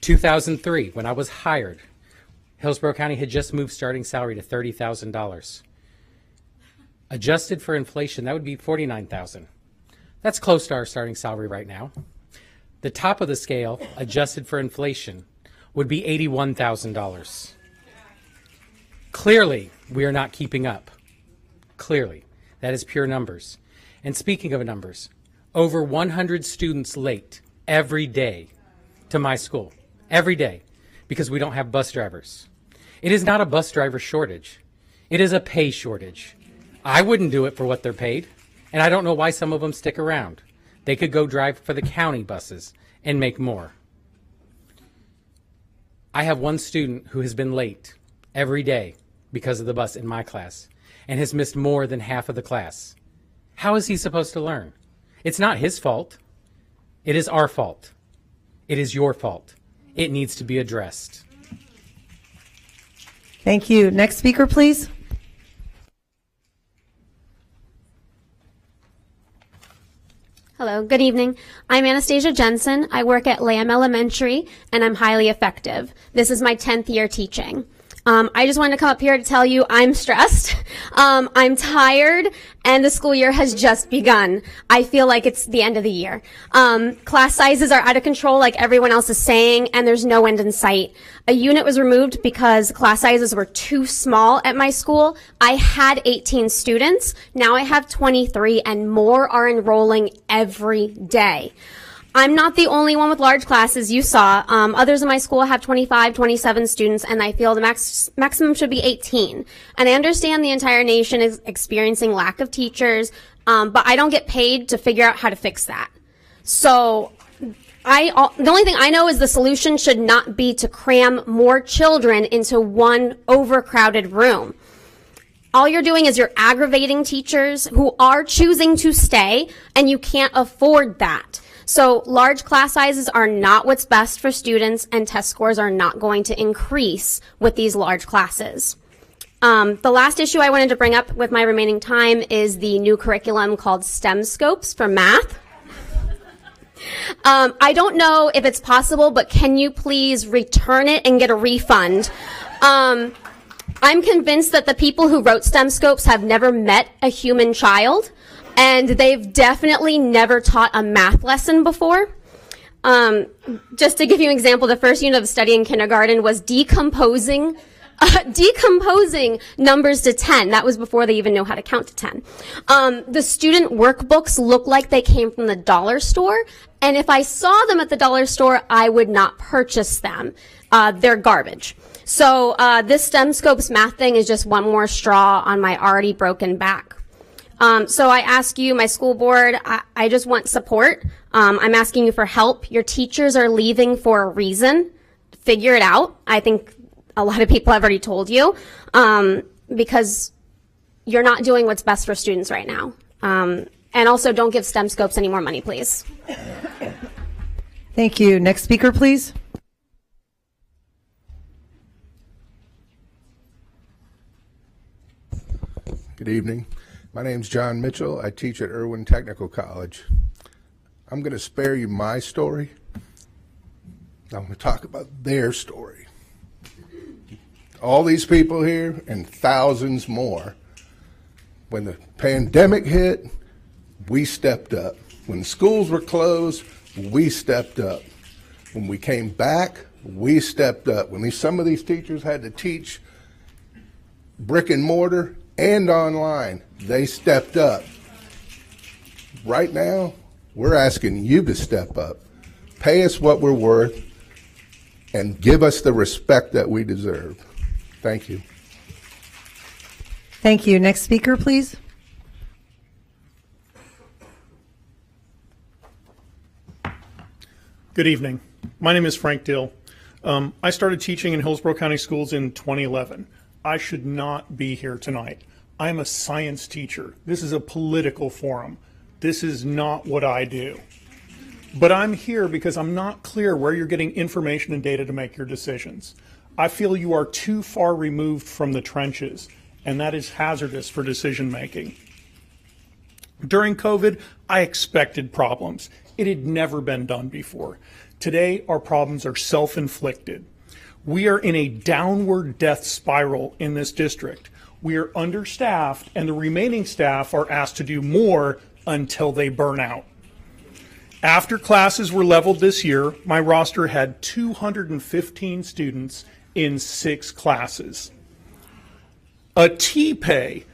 2003, when I was hired, Hillsborough County had just moved starting salary to $30,000. Adjusted for inflation, that would be $49,000. That's close to our starting salary right now. The top of the scale, adjusted for inflation, would be $81,000. Clearly, we are not keeping up. Clearly. That is pure numbers. And speaking of numbers, over 100 students late every day to my school. Every day. Because we don't have bus drivers. It is not a bus driver shortage. It is a pay shortage. I wouldn't do it for what they're paid. And I don't know why some of them stick around. They could go drive for the county buses and make more. I have one student who has been late every day because of the bus in my class and has missed more than half of the class. How is he supposed to learn? It's not his fault. It is our fault. It is your fault. It needs to be addressed. Thank you. Next speaker, please. Hello, good evening. I'm Anastasia Jensen. I work at Lamb Elementary, and I'm highly effective. This is my 10th year teaching. I just wanted to come up here to tell you I'm stressed. I'm tired, and the school year has just begun. I feel like it's the end of the year. Class sizes are out of control, like everyone else is saying, and there's no end in sight. A unit was removed because class sizes were too small at my school. I had 18 students. Now I have 23, and more are enrolling every day. I'm not the only one with large classes, you saw. Others in my school have 25, 27 students, and I feel the maximum should be 18. And I understand the entire nation is experiencing lack of teachers, but I don't get paid to figure out how to fix that. So the only thing I know is the solution should not be to cram more children into one overcrowded room. All you're doing is you're aggravating teachers who are choosing to stay, and you can't afford that. So large class sizes are not what's best for students, and test scores are not going to increase with these large classes. The last issue I wanted to bring up with my remaining time is the new curriculum called STEM Scopes for math. I don't know if it's possible, but can you please return it and get a refund? I'm convinced that the people who wrote STEM Scopes have never met a human child, and they've definitely never taught a math lesson before. Just to give you an example, the first unit of study in kindergarten was decomposing numbers to 10. That was before they even know how to count to 10. The student workbooks look like they came from the dollar store, and if I saw them at the dollar store, I would not purchase them. They're garbage. So this STEM Scopes math thing is just one more straw on my already broken back. So I ask you, my school board, I just want support. I'm asking you for help. Your teachers are leaving for a reason. Figure it out. I think a lot of people have already told you, because you're not doing what's best for students right now. And also don't give STEM Scopes any more money, please. Thank you. Next speaker, please. Good evening. My name's John Mitchell. I teach at Irwin Technical College. I'm going to spare you my story. I'm going to talk about their story. All these people here and thousands more. When the pandemic hit, we stepped up. When the schools were closed, we stepped up. When we came back, we stepped up. When some of these teachers had to teach brick and mortar and online, they stepped up. Right now, we're asking you to step up. Pay us what we're worth and give us the respect that we deserve. Thank you. Thank you. Next speaker, please. Good evening. My name is Frank Dill. I started teaching in Hillsborough County Schools in 2011. I should not be here tonight. I'm a science teacher. This is a political forum. This is not what I do. But I'm here because I'm not clear where you're getting information and data to make your decisions. I feel you are too far removed from the trenches, and that is hazardous for decision making. During COVID, I expected problems. It had never been done before. Today, our problems are self-inflicted. We are in a downward death spiral in this district. We are understaffed, and the remaining staff are asked to do more until they burn out. After classes were leveled this year, my roster had 215 students in 6 classes. A T-pay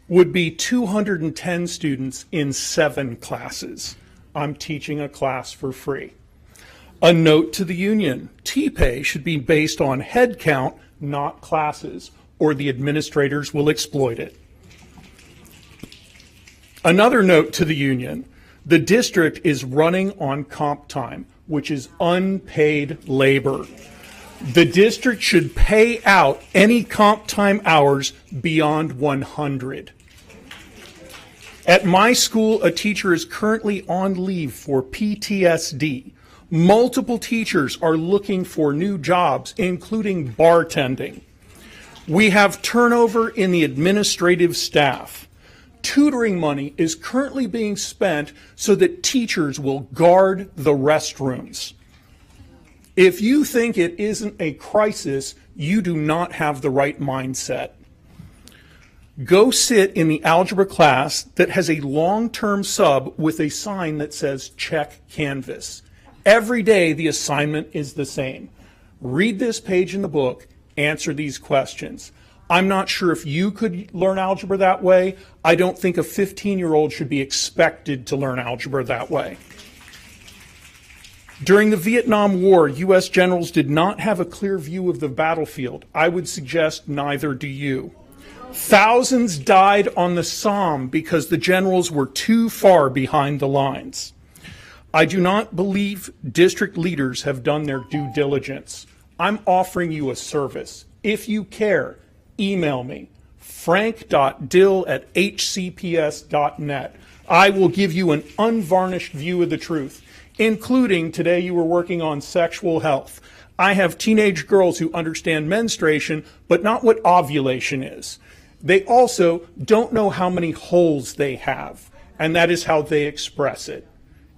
would be 210 students in 7 classes. I'm teaching a class for free. A note to the union, T-pay should be based on head count, not classes, or the administrators will exploit it. Another note to the union, the district is running on comp time, which is unpaid labor. The district should pay out any comp time hours beyond 100. At my school, a teacher is currently on leave for PTSD. Multiple teachers are looking for new jobs, including bartending. We have turnover in the administrative staff. Tutoring money is currently being spent so that teachers will guard the restrooms. If you think it isn't a crisis, you do not have the right mindset. Go sit in the algebra class that has a long-term sub with a sign that says check Canvas. Every day the assignment is the same. Read this page in the book, answer these questions. I'm not sure if you could learn algebra that way. I don't think a 15-year-old should be expected to learn algebra that way. During the Vietnam War, U.S. generals did not have a clear view of the battlefield. I would suggest neither do you. Thousands died on the Somme because the generals were too far behind the lines. I do not believe district leaders have done their due diligence. I'm offering you a service. If you care, email me, frank.dill@hcps.net. I will give you an unvarnished view of the truth, including today you were working on sexual health. I have teenage girls who understand menstruation, but not what ovulation is. They also don't know how many holes they have, and that is how they express it.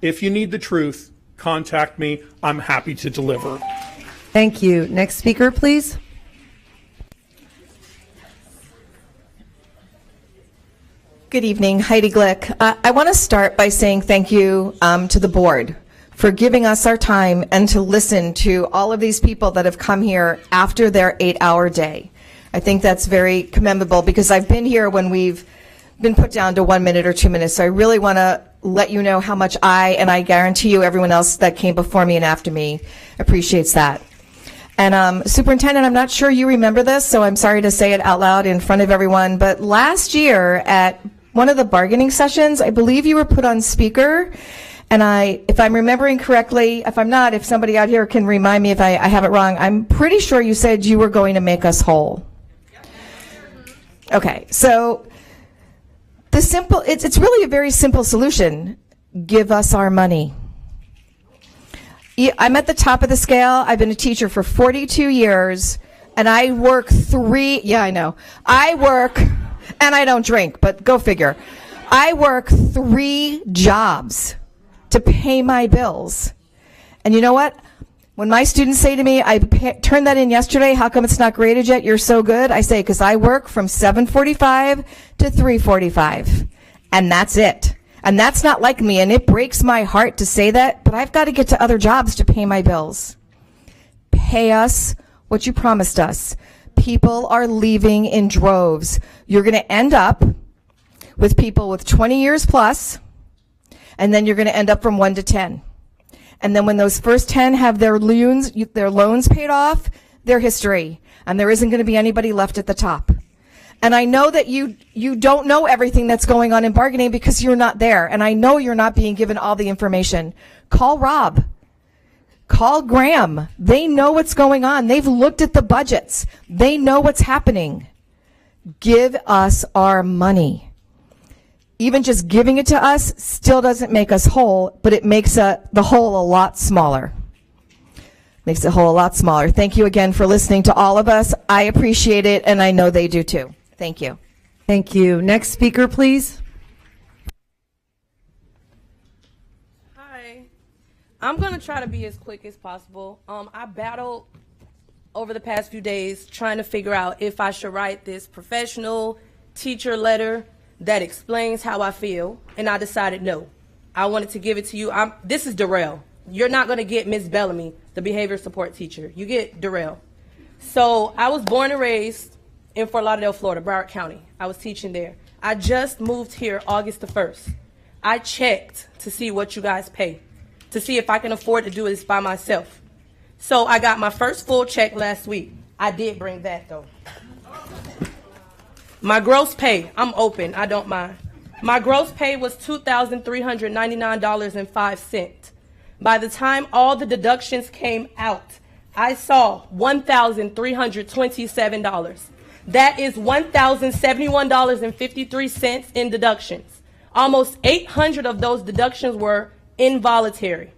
If you need the truth, contact me. I'm happy to deliver. Thank you. Next speaker, please. Good evening, Heidi Glick. I want to start by saying thank you to the board for giving us our time and to listen to all of these people that have come here after their 8-hour day. I think that's very commendable because I've been here when we've been put down to 1 minute or 2 minutes. So I really want to let you know how much I guarantee you everyone else that came before me and after me appreciates that. And Superintendent, I'm not sure you remember this, so I'm sorry to say it out loud in front of everyone, but last year at one of the bargaining sessions, I believe you were put on speaker, and if I'm remembering correctly, if I'm not, if somebody out here can remind me if I have it wrong, I'm pretty sure you said you were going to make us whole. Okay, so it's really a very simple solution. Give us our money. I'm at the top of the scale. I've been a teacher for 42 years, and I work I work, and I don't drink, but go figure. I work 3 jobs to pay my bills. And you know what? When my students say to me, I turned that in yesterday, how come it's not graded yet? You're so good. I say, because I work from 7:45 to 3:45. And that's it. And that's not like me. And it breaks my heart to say that, but I've got to get to other jobs to pay my bills. Pay us what you promised us. People are leaving in droves. You're going to end up with people with 20 years plus, and then you're going to end up from 1 to 10. And then when those first 10 have their loans paid off, they're history. And there isn't going to be anybody left at the top. And I know that you don't know everything that's going on in bargaining because you're not there. And I know you're not being given all the information. Call Rob. Call Graham. They know what's going on. They've looked at the budgets. They know what's happening. Give us our money. Even just giving it to us still doesn't make us whole, but it makes the whole a lot smaller. Makes the whole a lot smaller. Thank you again for listening to all of us. I appreciate it, and I know they do too. Thank you. Thank you. Next speaker, please. Hi. I'm going to try to be as quick as possible. I battled over the past few days trying to figure out if I should write this professional teacher letter that explains how I feel, and I decided no. I wanted to give it to you. This is Darrell. You're not going to get Miss Bellamy, the behavior support teacher. You get Darrell. So I was born and raised in Fort Lauderdale, Florida, Broward County. I was teaching there. I just moved here August the 1st. I checked to see what you guys pay, to see if I can afford to do this by myself. So I got my first full check last week. I did bring that, though. My gross pay, I'm open, I don't mind. My gross pay was $2,399.05. By the time all the deductions came out, I saw $1,327. That is $1,071.53 in deductions. Almost 800 of those deductions were involuntary.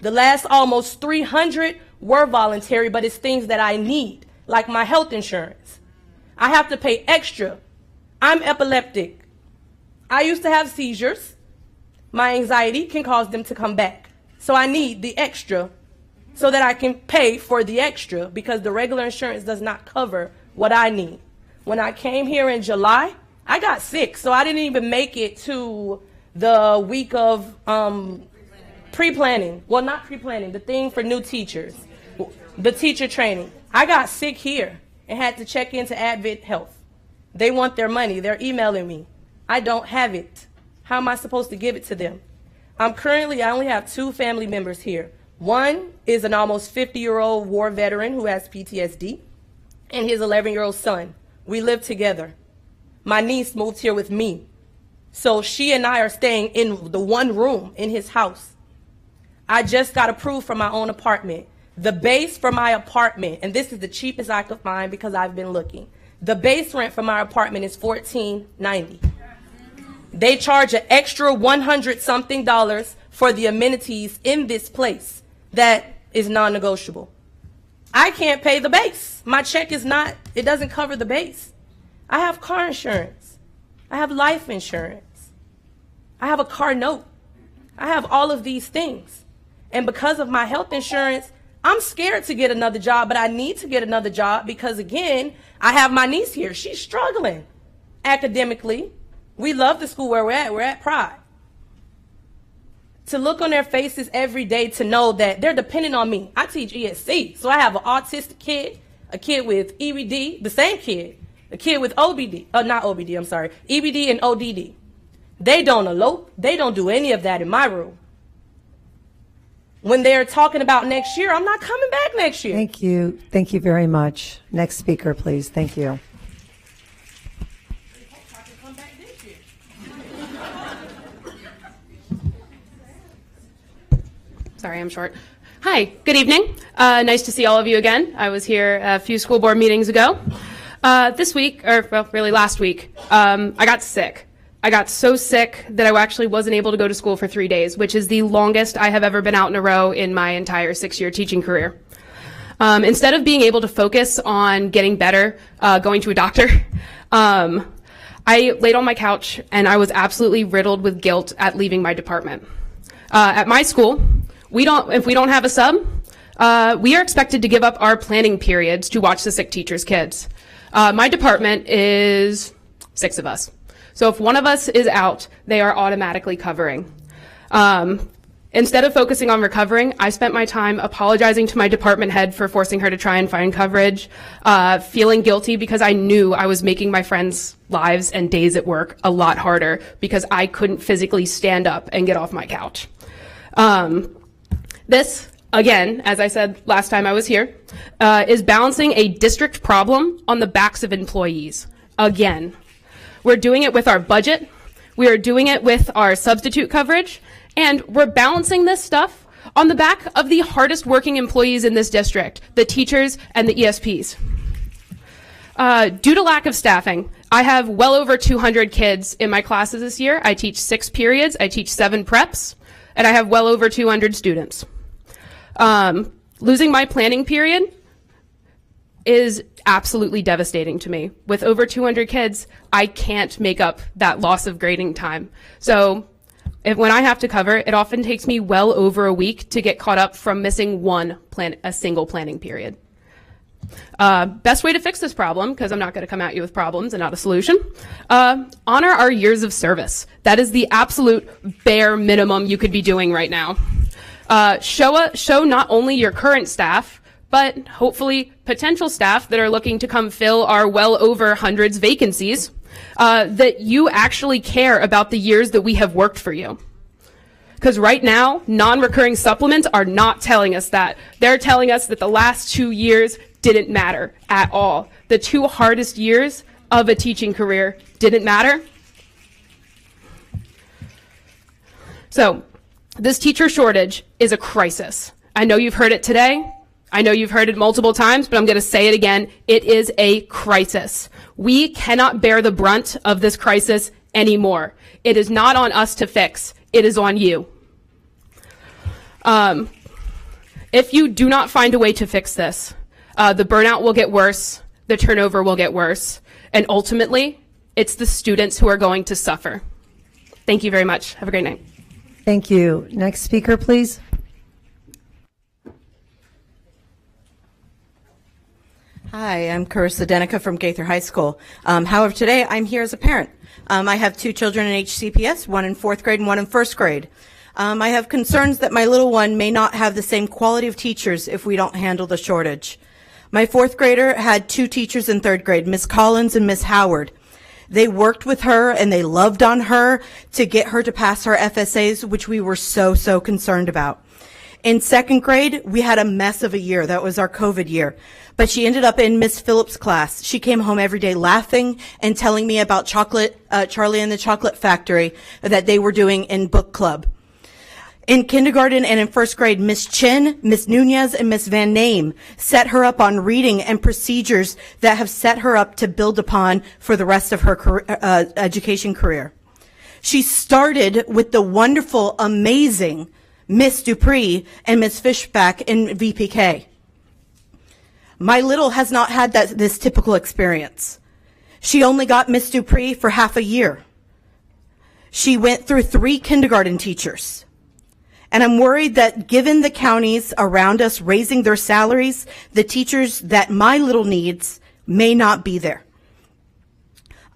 The last almost 300 were voluntary, but it's things that I need, like my health insurance. I have to pay extra. I'm epileptic. I used to have seizures. My anxiety can cause them to come back. So I need the extra so that I can pay for the extra, because the regular insurance does not cover what I need. When I came here in July, I got sick, so I didn't even make it to the week of pre-planning. Well, not pre-planning, the thing for new teachers, the teacher training. I got sick here and had to check into Advent Health. They want their money. They're emailing me. I don't have it. How am I supposed to give it to them? I only have 2 family members here. One is an almost 50-year-old war veteran who has PTSD, and his 11-year-old son. We live together. My niece moved here with me. So she and I are staying in the one room in his house. I just got approved for my own apartment. The base for my apartment, and this is the cheapest I could find because I've been looking. The base rent for my apartment is $14.90. They charge an extra $100-something for the amenities in this place that is non-negotiable. I can't pay the base. My check is not, it doesn't cover the base. I have car insurance. I have life insurance. I have a car note. I have all of these things. And because of my health insurance, I'm scared to get another job, but I need to get another job because, again, I have my niece here. She's struggling academically. We love the school where we're at. We're at Pride. To look on their faces every day to know that they're dependent on me. I teach ESC, so I have an autistic kid, a kid with EBD, the same kid, a kid with EBD and ODD. They don't elope. They don't do any of that in my room. When they're talking about next year, I'm not coming back next year. Thank you. Thank you very much. Next speaker, please. Thank you. Sorry, I'm short. Hi, good evening. Nice to see all of you again. I was here a few school board meetings ago. This week, or well, really last week, I got sick. I got so sick that I actually wasn't able to go to school for 3 days, which is the longest I have ever been out in a row in my entire 6-year teaching career. Instead of being able to focus on getting better, going to a doctor, I laid on my couch and I was absolutely riddled with guilt at leaving my department. At my school, if we don't have a sub, we are expected to give up our planning periods to watch the sick teacher's kids. My department is 6 of us. So if one of us is out, they are automatically covering. Instead of focusing on recovering, I spent my time apologizing to my department head for forcing her to try and find coverage, feeling guilty because I knew I was making my friends' lives and days at work a lot harder because I couldn't physically stand up and get off my couch. This, again, as I said last time I was here, is balancing a district problem on the backs of employees. Again. We're doing it with our budget, we are doing it with our substitute coverage, and we're balancing this stuff on the back of the hardest working employees in this district, the teachers and the ESPs. Due to lack of staffing, I have well over 200 kids in my classes this year. I teach 6 periods, I teach 7 preps, and I have well over 200 students. Losing my planning period is absolutely devastating to me. With over 200 kids, I can't make up that loss of grading time. So when I have to cover, it often takes me well over a week to get caught up from missing a single planning period. Best way to fix this problem, because I'm not going to come at you with problems and not a solution, honor our years of service. That is the absolute bare minimum you could be doing right now. Show not only your current staff, but hopefully potential staff that are looking to come fill our well over hundreds vacancies, that you actually care about the years that we have worked for you. Because right now, non-recurring supplements are not telling us that. They're telling us that the last 2 years didn't matter at all. The 2 hardest years of a teaching career didn't matter. So, this teacher shortage is a crisis. I know you've heard it today. I know you've heard it multiple times, but I'm going to say it again. It is a crisis. We cannot bear the brunt of this crisis anymore. It is not on us to fix. It is on you. If you do not find a way to fix this, the burnout will get worse, the turnover will get worse, and ultimately, it's the students who are going to suffer. Thank you very much. Have a great night. Thank you. Next speaker, please. Hi, I'm Carissa Denica from Gaither High School. However, today I'm here as a parent. I have 2 children in HCPS, one in 4th grade and one in 1st grade. I have concerns that my little one may not have the same quality of teachers if we don't handle the shortage. My 4th grader had 2 teachers in 3rd grade, Miss Collins and Miss Howard. They worked with her and they loved on her to get her to pass her FSAs, which we were so concerned about. In 2nd grade, we had a mess of a year. That was our COVID year. But she ended up in Miss Phillips' class. She came home every day laughing and telling me about Charlie and the Chocolate Factory that they were doing in book club. In kindergarten and in 1st grade, Miss Chin, Miss Nunez, and Miss Van Name set her up on reading and procedures that have set her up to build upon for the rest of her education career. She started with the wonderful, amazing Miss Dupree and Miss Fishback in VPK. My little has not had this typical experience. She only got Miss Dupree for half a year. She went through 3 kindergarten teachers. And I'm worried that given the counties around us raising their salaries, the teachers that my little needs may not be there.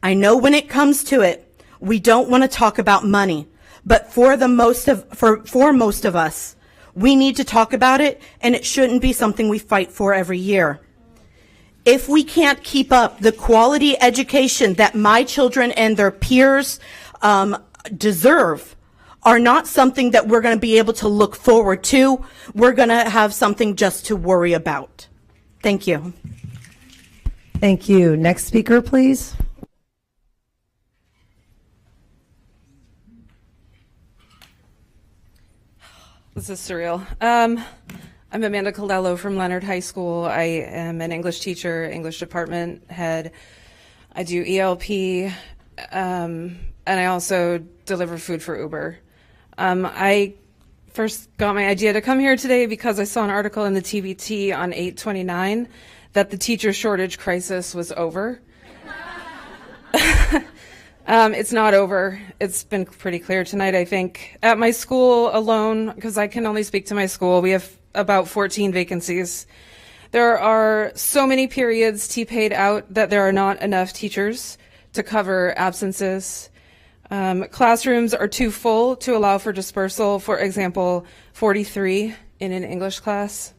I know when it comes to it, we don't want to talk about money, but for most of us, we need to talk about it, and it shouldn't be something we fight for every year. If we can't keep up the quality education that my children and their peers deserve, are not something that we're going to be able to look forward to. We're going to have something just to worry about. Thank you. Thank you. Next speaker, please. This is surreal. I'm Amanda Caldello from Leonard High School. I am an English teacher, English department head. I do ELP, and I also deliver food for Uber. I first got my idea to come here today because I saw an article in the TVT on 8/29 that the teacher shortage crisis was over. It's not over. It's been pretty clear tonight, I think. At my school alone, because I can only speak to my school, we have about 14 vacancies. There are so many periods T-paid out that there are not enough teachers to cover absences. Classrooms are too full to allow for dispersal. For example, 43 in an English class,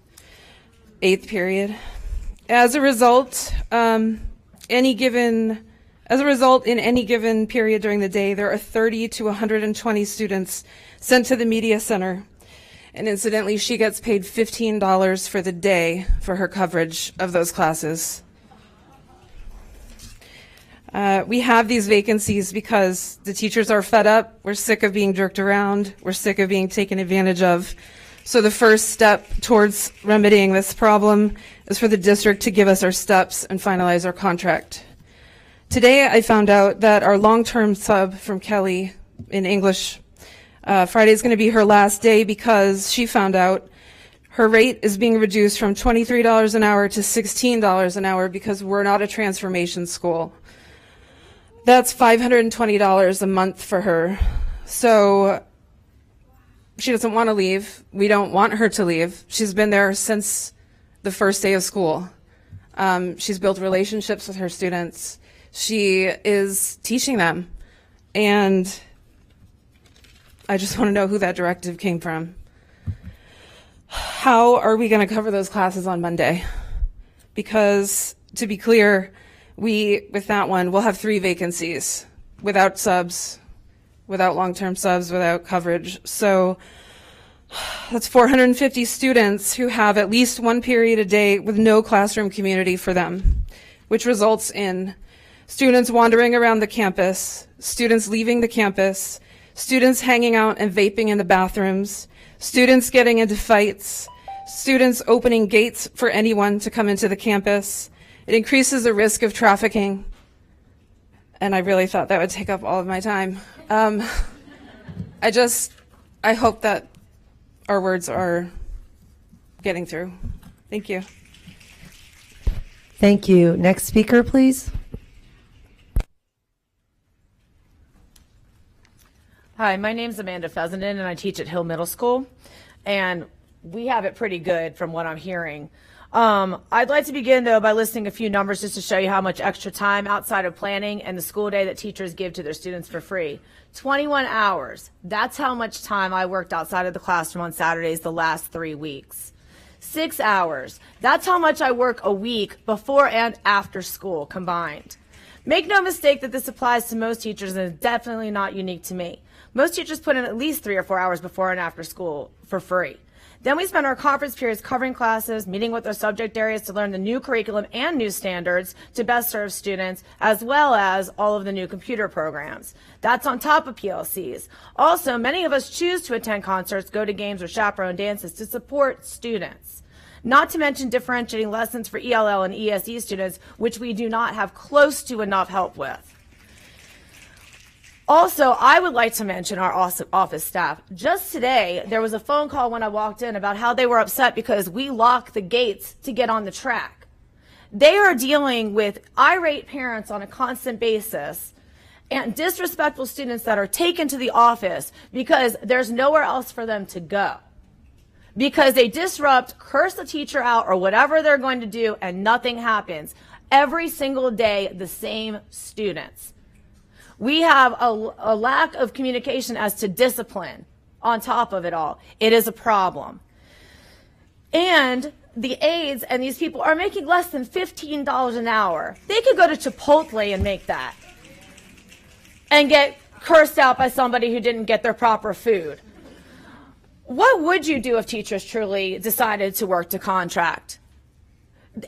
8th period. As a result, in any given period during the day, there are 30 to 120 students sent to the media center. And incidentally, she gets paid $15 for the day for her coverage of those classes. We have these vacancies because the teachers are fed up. We're sick of being jerked around. We're sick of being taken advantage of. So the first step towards remedying this problem is for the district to give us our steps and finalize our contract. Today I found out that our long-term sub from Kelly in English, Friday is going to be her last day because she found out her rate is being reduced from $23 an hour to $16 an hour because we're not a transformation school. That's $520 a month for her. So she doesn't want to leave. We don't want her to leave. She's been there since the first day of school. She's built relationships with her students. She is teaching them. And I just want to know who that directive came from. How are we going to cover those classes on Monday? Because, to be clear, with that one, we'll have 3 vacancies without subs, without long-term subs, without coverage. So that's 450 students who have at least 1 period a day with no classroom community for them, which results in students wandering around the campus, students leaving the campus, students hanging out and vaping in the bathrooms, students getting into fights, students opening gates for anyone to come into the campus. It increases the risk of trafficking. And I really thought that would take up all of my time. I hope that our words are getting through. Thank you. Thank you. Next speaker, please. Hi, my name's Amanda Fessenden, and I teach at Hill Middle School, and we have it pretty good from what I'm hearing. I'd like to begin, though, by listing a few numbers just to show you how much extra time outside of planning and the school day that teachers give to their students for free. 21 hours. That's how much time I worked outside of the classroom on Saturdays the last 3 weeks. 6 hours. That's how much I work a week before and after school combined. Make no mistake that this applies to most teachers and is definitely not unique to me. Most teachers put in at least 3 or 4 hours before and after school for free. Then we spend our conference periods covering classes, meeting with our subject areas to learn the new curriculum and new standards to best serve students, as well as all of the new computer programs. That's on top of PLCs. Also, many of us choose to attend concerts, go to games, or chaperone dances to support students. Not to mention differentiating lessons for ELL and ESE students, which we do not have close to enough help with. Also, I would like to mention our office staff. Just today, there was a phone call when I walked in about how they were upset because we lock the gates to get on the track. They are dealing with irate parents on a constant basis and disrespectful students that are taken to the office because there's nowhere else for them to go. Because they disrupt, curse the teacher out, or whatever they're going to do, and nothing happens. Every single day, the same students. We have a lack of communication as to discipline on top of it all. It is a problem. And the aides and these people are making less than $15 an hour. They could go to Chipotle and make that and get cursed out by somebody who didn't get their proper food. What would you do if teachers truly decided to work to contract?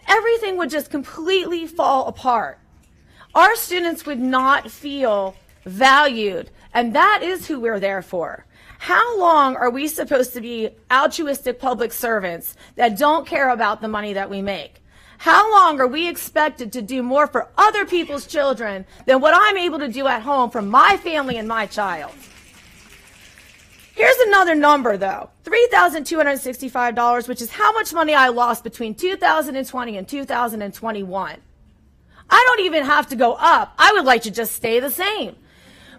Everything would just completely fall apart. Our students would not feel valued, and that is who we're there for. How long are we supposed to be altruistic public servants that don't care about the money that we make? How long are we expected to do more for other people's children than what I'm able to do at home for my family and my child? Here's another number, though, $3,265, which is how much money I lost between 2020 and 2021. I don't even have to go up. I would like to just stay the same.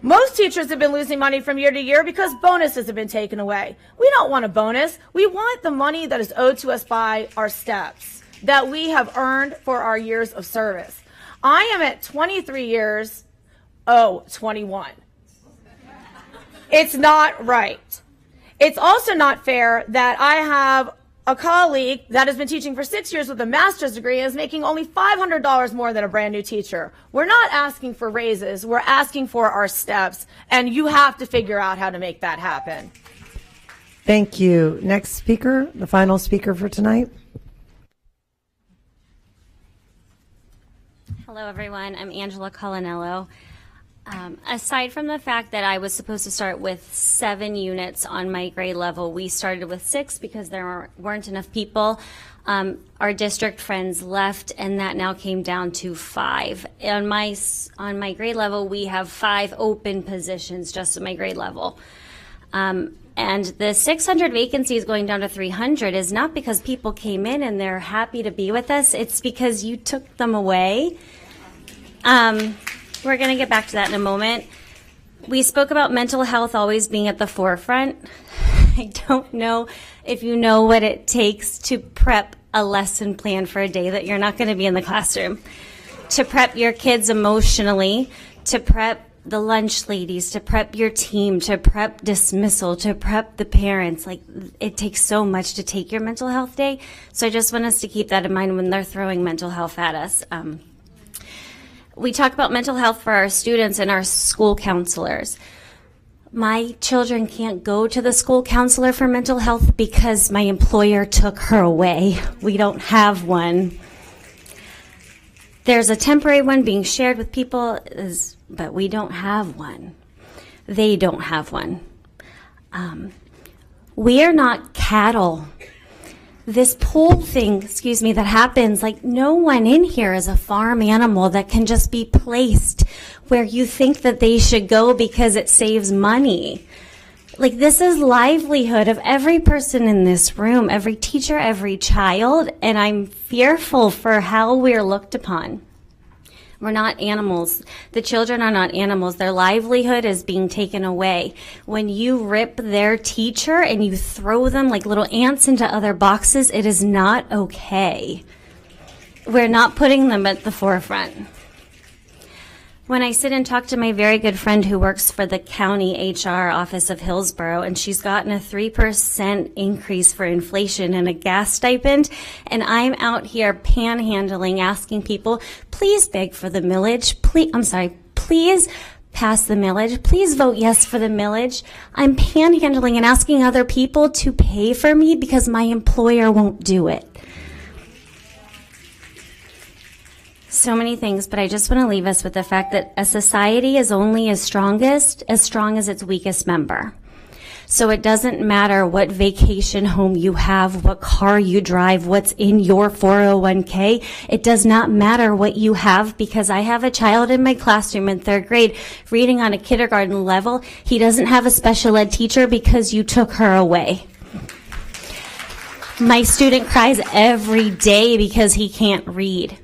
Most teachers have been losing money from year to year because bonuses have been taken away. We don't want a bonus. We want the money that is owed to us by our steps that we have earned for our years of service. I am at 23 years, 21. It's not right. It's also not fair that I have a colleague that has been teaching for 6 years with a master's degree and is making only $500 more than a brand new teacher. We're not asking for raises. We're asking for our steps, and you have to figure out how to make that happen. Thank you. Next speaker, the final speaker for tonight. Hello, everyone. I'm Angela Colanello. Aside from the fact that I was supposed to start with 7 units on my grade level, we started with 6 because there weren't enough people. Our district friends left, and that now came down to 5. On my grade level, we have 5 open positions just at my grade level. And the 600 vacancies going down to 300 is not because people came in and they're happy to be with us. It's because you took them away. We're going to get back to that in a moment. We spoke about mental health always being at the forefront, I don't know if you know what it takes to prep a lesson plan for a day that you're not going to be in the classroom, to prep your kids emotionally, to prep the lunch ladies, to prep your team, to prep dismissal, to prep the parents. Like, it takes so much to take your mental health day. So I just want us to keep that in mind when they're throwing mental health at us. We talk about mental health for our students and our school counselors. My children can't go to the school counselor for mental health because my employer took her away. We don't have one. There's a temporary one being shared with people, but we don't have one. They don't have one. We are not cattle. This pool thing, that happens, like, no one in here is a farm animal that can just be placed where you think that they should go because it saves money. Like, this is livelihood of every person in this room, every teacher, every child, and I'm fearful for how we're looked upon. We're not animals. The children are not animals. Their livelihood is being taken away. When you rip their teacher and you throw them like little ants into other boxes, it is not okay. We're not putting them at the forefront. When I sit and talk to my very good friend who works for the county HR office of Hillsborough, and she's gotten a 3% increase for inflation and a gas stipend, and I'm out here panhandling, asking people, please beg for the millage, please pass the millage, please vote yes for the millage. I'm panhandling and asking other people to pay for me because my employer won't do it. So many things, but I just want to leave us with the fact that a society is only as strong as its weakest member. So it doesn't matter what vacation home you have, what car you drive, what's in your 401k. It does not matter what you have, because I have a child in my classroom in 3rd grade reading on a kindergarten level. He doesn't have a special ed teacher because you took her away. My student cries every day because he can't read.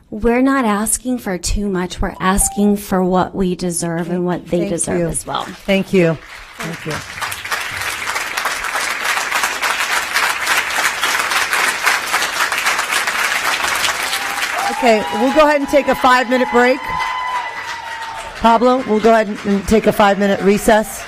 We're not asking for too much. We're asking for what we deserve and what they deserve as well. Thank you. Thank you. Okay, we'll go ahead and take a 5-minute break. Pablo, we'll go ahead and take a 5-minute recess.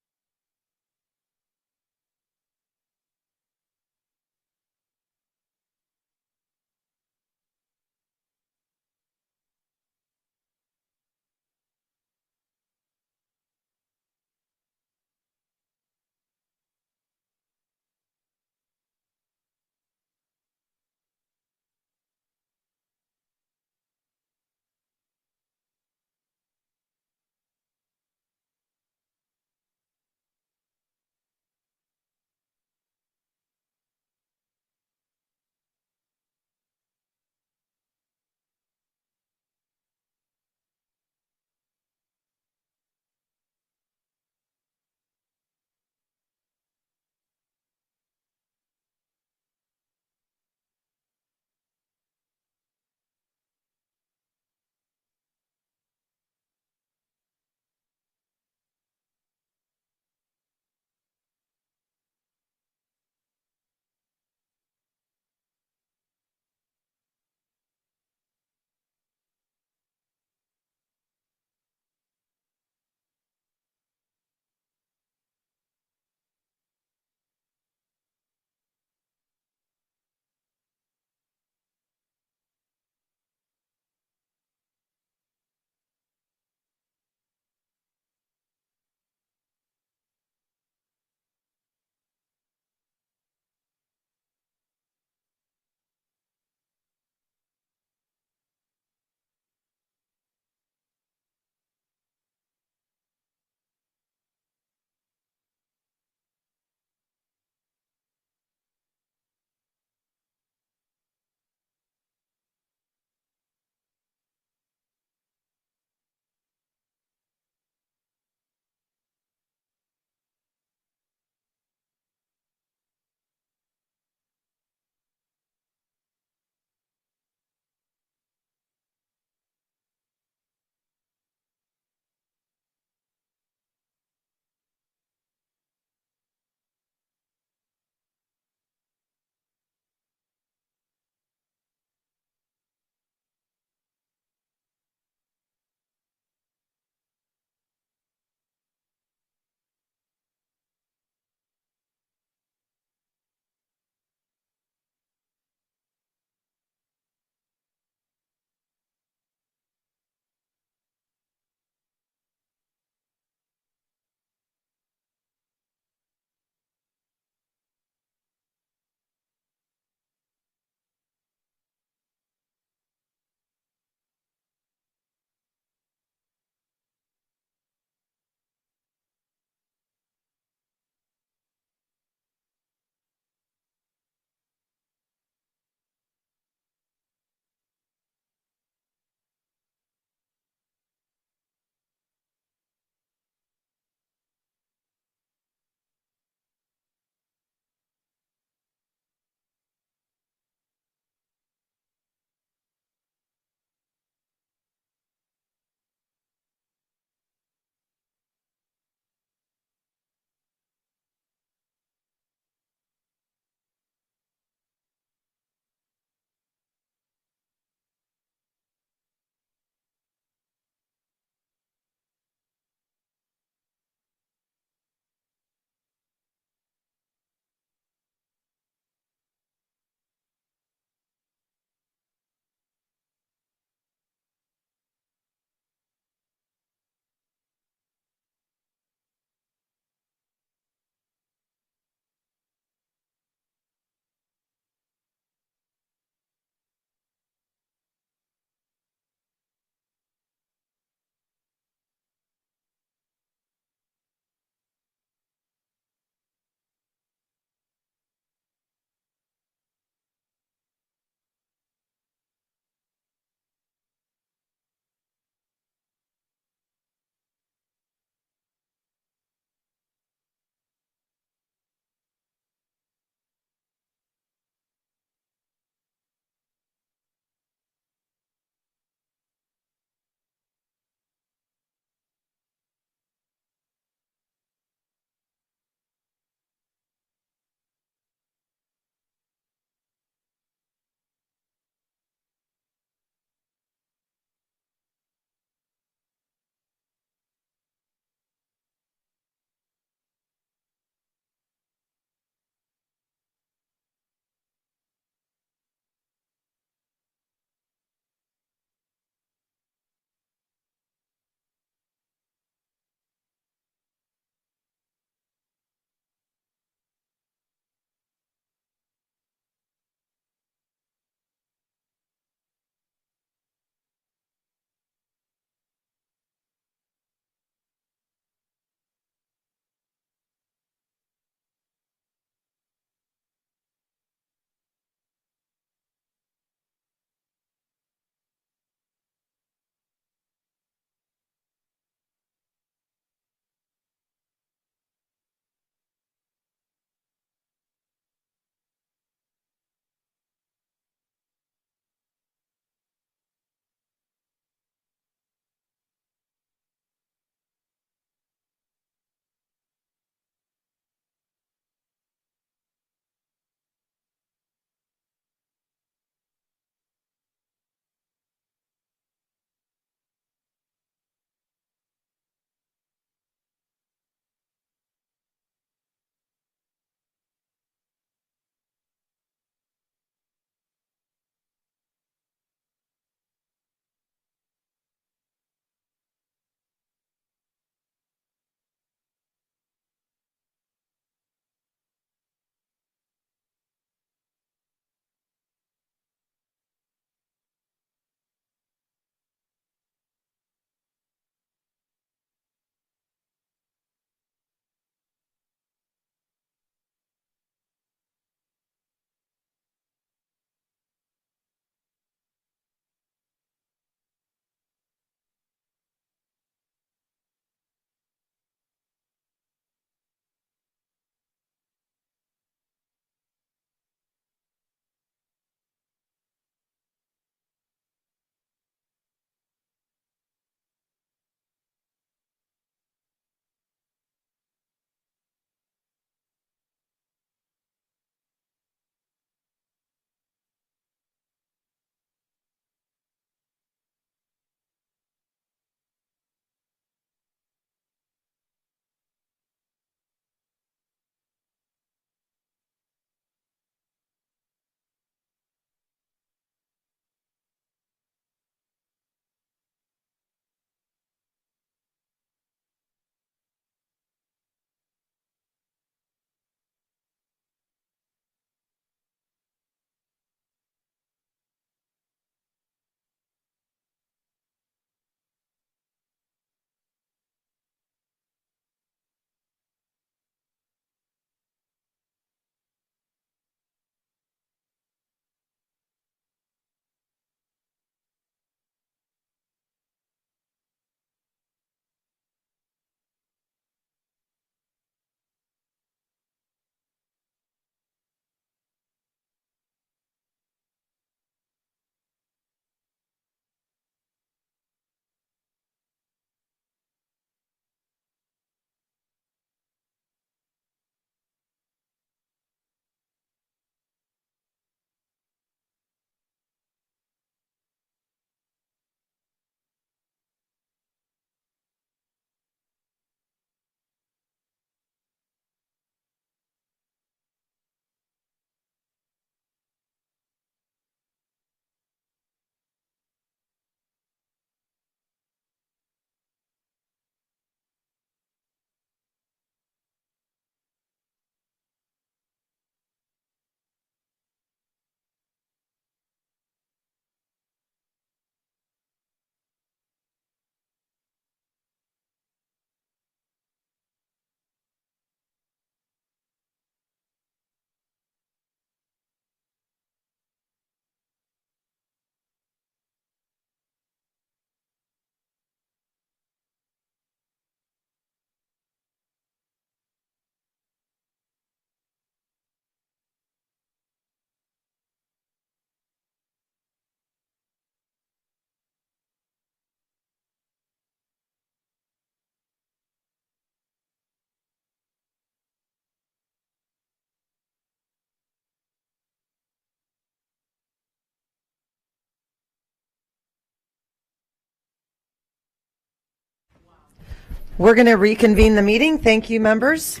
We're going to reconvene the meeting. Thank you, members.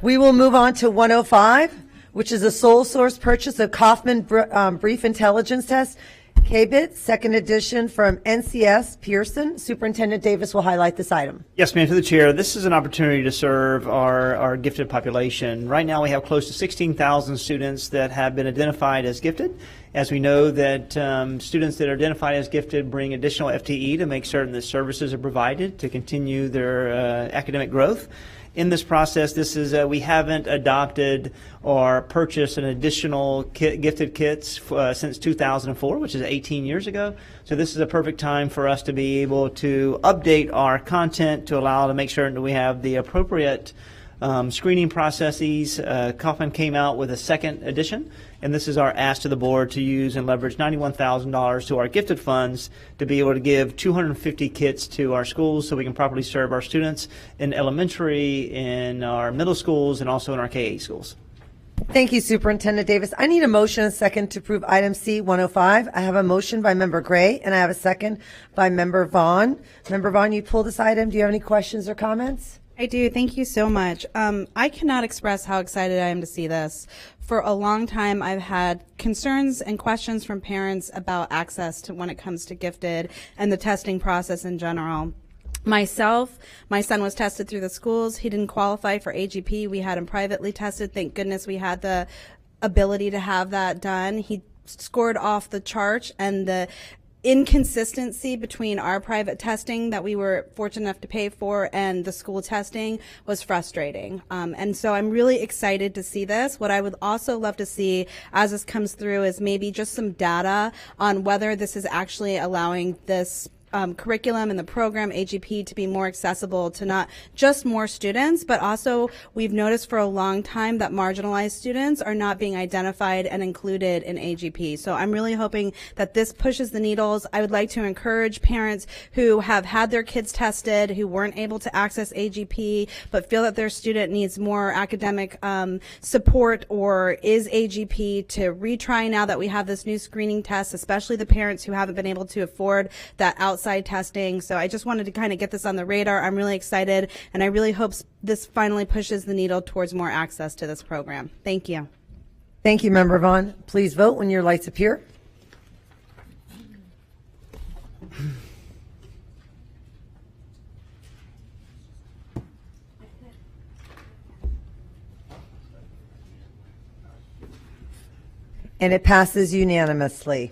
We will move on to 105, which is a sole source purchase of Kaufman Brief Intelligence Test, KBIT, second edition from NCS Pearson. Superintendent Davis will highlight this item. Yes, ma'am, to the chair. This is an opportunity to serve our gifted population. Right now we have close to 16,000 students that have been identified as gifted. As we know that students that are identified as gifted bring additional FTE to make certain that services are provided to continue their academic growth. In this process, we haven't adopted or purchased an additional gifted kits since 2004, which is 18 years ago. So this is a perfect time for us to be able to update our content to allow to make sure that we have the appropriate screening processes. Kaufman came out with a second edition, and this is our ask to the board to use and leverage $91,000 to our gifted funds to be able to give 250 kits to our schools so we can properly serve our students in elementary, in our middle schools, and also in our K-8 schools. Thank you, Superintendent Davis. I need a motion and a second to approve item C-105. I have a motion by Member Gray, and I have a second by Member Vaughn. Member Vaughn, you pulled this item. Do you have any questions or comments? I do. Thank you so much. I cannot express how excited I am to see this. For a long time, I've had concerns and questions from parents about access to when it comes to gifted and the testing process in general. Myself, my son was tested through the schools. He didn't qualify for AGP. We had him privately tested. Thank goodness we had the ability to have that done. He scored off the chart, and the inconsistency between our private testing that we were fortunate enough to pay for and the school testing was frustrating. And so I'm really excited to see this. What I would also love to see as this comes through is maybe just some data on whether this is actually allowing this curriculum and the program AGP to be more accessible to not just more students, but also we've noticed for a long time that marginalized students are not being identified and included in AGP. So I'm really hoping that this pushes the needles. I would like to encourage parents who have had their kids tested, who weren't able to access AGP, but feel that their student needs more academic support or is AGP to retry now that we have this new screening test, especially the parents who haven't been able to afford that outside testing. So I just wanted to kind of get this on the radar. I'm really excited, and I really hope this finally pushes the needle towards more access to this program. Thank you. Thank you, Member Vaughn. Please vote when your lights appear. And it passes unanimously.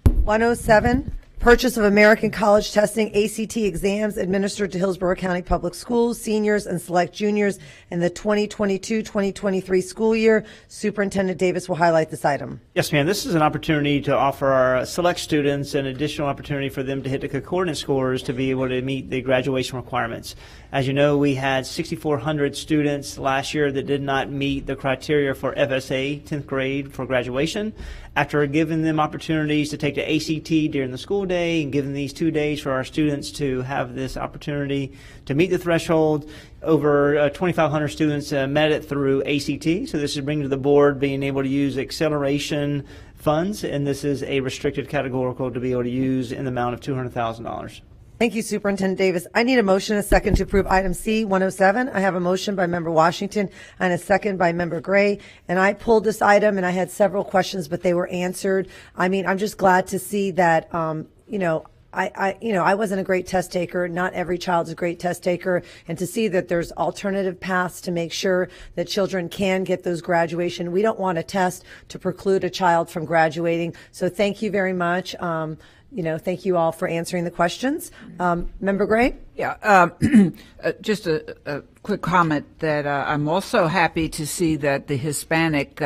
107, purchase of American College Testing ACT exams administered to Hillsborough County Public Schools, seniors and select juniors in the 2022-2023 school year. Superintendent Davis will highlight this item. Yes, ma'am. This is an opportunity to offer our select students an additional opportunity for them to hit the concordance scores to be able to meet the graduation requirements. As you know, we had 6,400 students last year that did not meet the criteria for FSA 10th grade for graduation. After giving them opportunities to take the ACT during the school day and giving these 2 days for our students to have this opportunity to meet the threshold, over 2,500 students met it through ACT. So this is bringing to the board being able to use acceleration funds, and this is a restricted categorical to be able to use in the amount of $200,000. Thank you, Superintendent Davis. I need a motion and a second to approve item C-107. I have a motion by Member Washington and a second by Member Gray. And I pulled this item, and I had several questions, but they were answered. I mean, I'm just glad to see that, I wasn't a great test taker. Not every child's a great test taker. And to see that there's alternative paths to make sure that children can get those graduation. We don't want a test to preclude a child from graduating. So thank you very much. Thank you all for answering the questions. Member Gray? Yeah, just a quick comment that I'm also happy to see that the Hispanic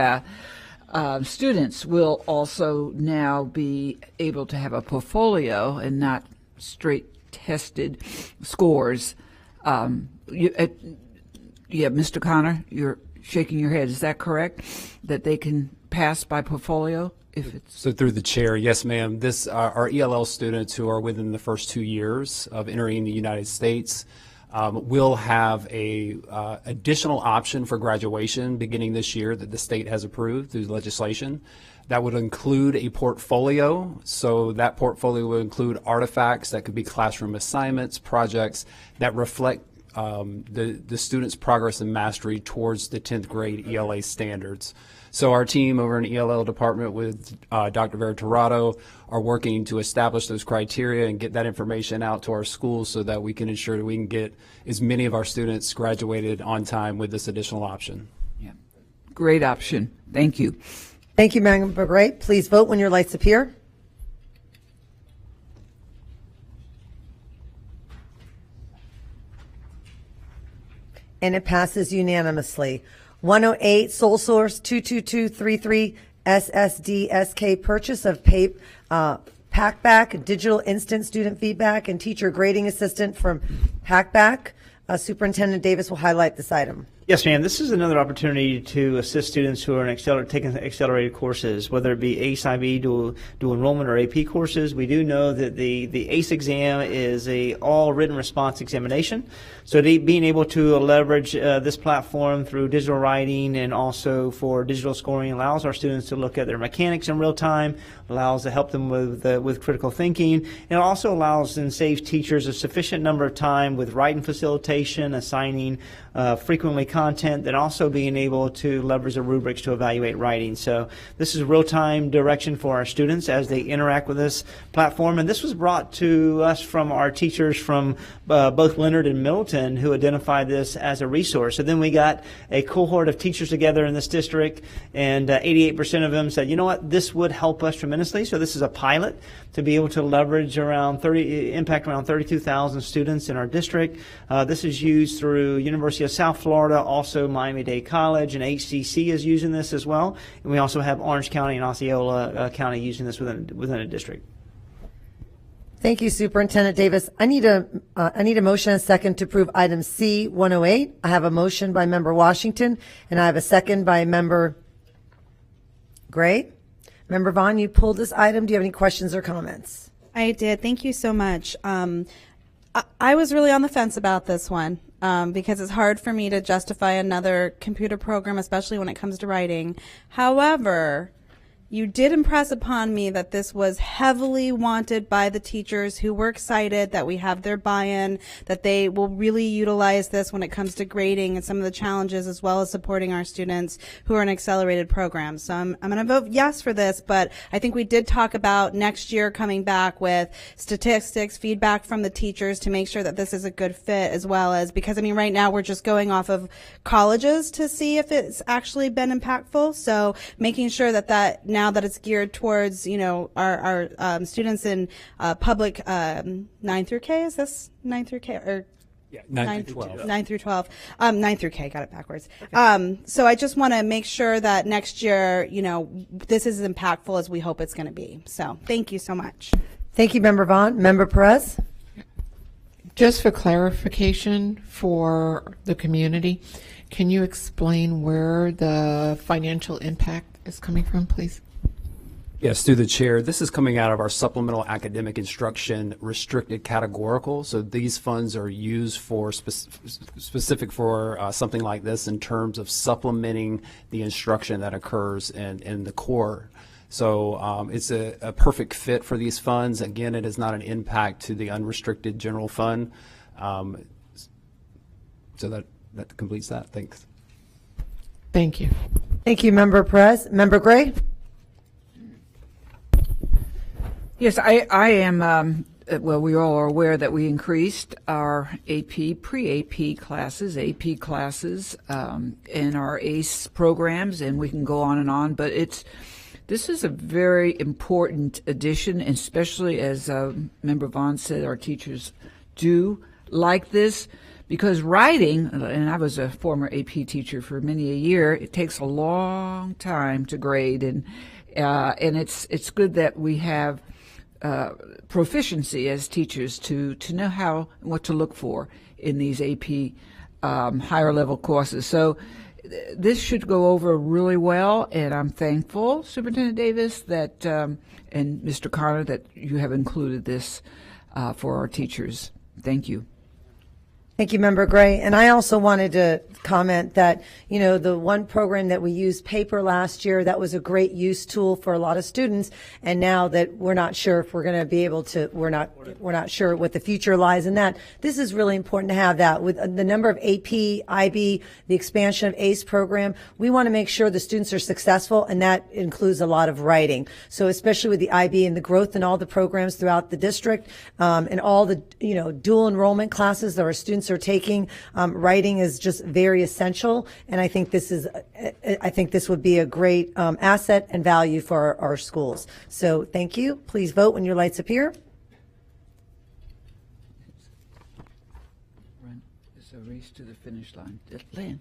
students will also now be able to have a portfolio and not straight tested scores. Mr. Connor, you're shaking your head. Is that correct? That they can pass by portfolio? So through the chair, yes, ma'am. This our ELL students who are within the first 2 years of entering the United States We'll have a additional option for graduation beginning this year that the state has approved through legislation. That would include a portfolio. So that portfolio would include artifacts that could be classroom assignments, projects that reflect the student's progress and mastery towards the 10th grade ELA standards. So our team over in the ELL department with Dr. Vera Tirado are working to establish those criteria and get that information out to our schools so that we can ensure that we can get as many of our students graduated on time with this additional option. Yeah. Great option. Thank you. Thank you, Member Gray. Please vote when your lights appear. And it passes unanimously. 108 Sole Source 22233 SSDSK purchase of Packback Digital Instant Student Feedback and Teacher Grading Assistant from Packback. Superintendent Davis will highlight this item. Yes, ma'am. This is another opportunity to assist students who are taking accelerated courses, whether it be ACE, IB, dual enrollment, or AP courses. We do know that the ACE exam is a all written response examination. So being able to leverage this platform through digital writing and also for digital scoring allows our students to look at their mechanics in real time, allows to help them with critical thinking, and it also allows and saves teachers a sufficient number of time with writing facilitation, assigning frequently content, then also being able to leverage the rubrics to evaluate writing. So this is real-time direction for our students as they interact with this platform. And this was brought to us from our teachers from both Leonard and Middleton who identified this as a resource. So then we got a cohort of teachers together in this district, and 88% of them said, you know what, this would help us tremendously. So this is a pilot to be able to leverage impact around 32,000 students in our district. This is used through University of South Florida, also Miami-Dade College, and HCC is using this as well. And we also have Orange County and Osceola County using this within a district. Thank you, Superintendent Davis. I need a motion and a second to approve item C-108. I have a motion by Member Washington, and I have a second by Member Gray. Member Vaughn, you pulled this item. Do you have any questions or comments? I did. Thank you so much. I was really on the fence about this one because it's hard for me to justify another computer program, especially when it comes to writing. However, you did impress upon me that this was heavily wanted by the teachers who were excited that we have their buy-in, that they will really utilize this when it comes to grading and some of the challenges, as well as supporting our students who are in accelerated programs. So I'm going to vote yes for this, but I think we did talk about next year coming back with statistics, feedback from the teachers to make sure that this is a good fit, as well as, because I mean, right now we're just going off of colleges to see if it's actually been impactful. So making sure that now that it's geared towards, you know, our students in public 9 through K, is this 9 through K or? Yeah, 9 through 12. 9 through 12. 9 through K, got it backwards. Okay. So I just want to make sure that next year, you know, this is as impactful as we hope it's going to be. So thank you so much. Thank you, Member Vaughn. Member Perez? Just for clarification for the community, can you explain where the financial impact is coming from, please? Yes, through the chair. This is coming out of our supplemental academic instruction restricted categorical. So these funds are used for specific for something like this in terms of supplementing the instruction that occurs in the core. So it's a perfect fit for these funds. Again, it is not an impact to the unrestricted general fund. So that completes that. Thanks. Thank you. Thank you, Member Perez. Member Gray? Yes, I am, well, we all are aware that we increased our AP, pre-AP classes, AP classes in our ACE programs, and we can go on and on, but this is a very important addition, especially as Member Vaughn said, our teachers do like this, because writing, and I was a former AP teacher for many a year, it takes a long time to grade, and it's good that we have proficiency as teachers to know what to look for in these AP higher level courses. So this should go over really well, and I'm thankful, Superintendent Davis, that and Mr. Connor, that you have included this for our teachers. Thank you. Thank you, Member Gray. And I also wanted to comment that, you know, the one program that we used, paper, last year, that was a great use tool for a lot of students. And now that we're not sure if we're going to be able to, we're not sure what the future lies in that. This is really important to have that. With the number of AP, IB, the expansion of ACE program, we want to make sure the students are successful, and that includes a lot of writing. So especially with the IB and the growth in all the programs throughout the district, and all the, you know, dual enrollment classes that our students are taking, writing is just very essential, and I think this would be a great asset and value for our schools. So thank you. Please vote when your lights appear. It's a race to the finish line. Lynn.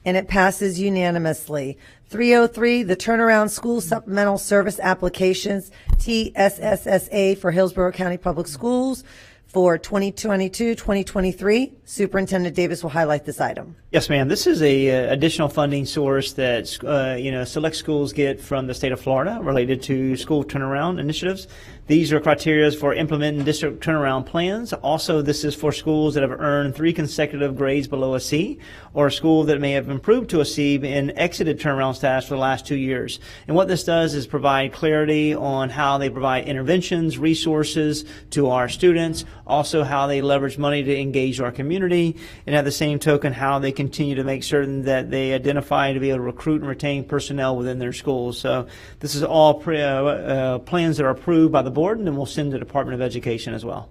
And it passes unanimously. 303, the Turnaround School Supplemental Service Applications, TSSSA, for Hillsborough County Public Schools for 2022-2023. Superintendent Davis will highlight this item. Yes, ma'am. This is a additional funding source that select schools get from the state of Florida related to school turnaround initiatives. These are criteria for implementing district turnaround plans. Also, this is for schools that have earned 3 consecutive grades below a C, or a school that may have improved to a C and exited turnaround status for the last 2 years. And what this does is provide clarity on how they provide interventions, resources to our students, also how they leverage money to engage our community, and at the same token, how they continue to make certain that they identify to be able to recruit and retain personnel within their schools. So this is all plans that are approved by the board, and then we'll send to the Department of Education as well.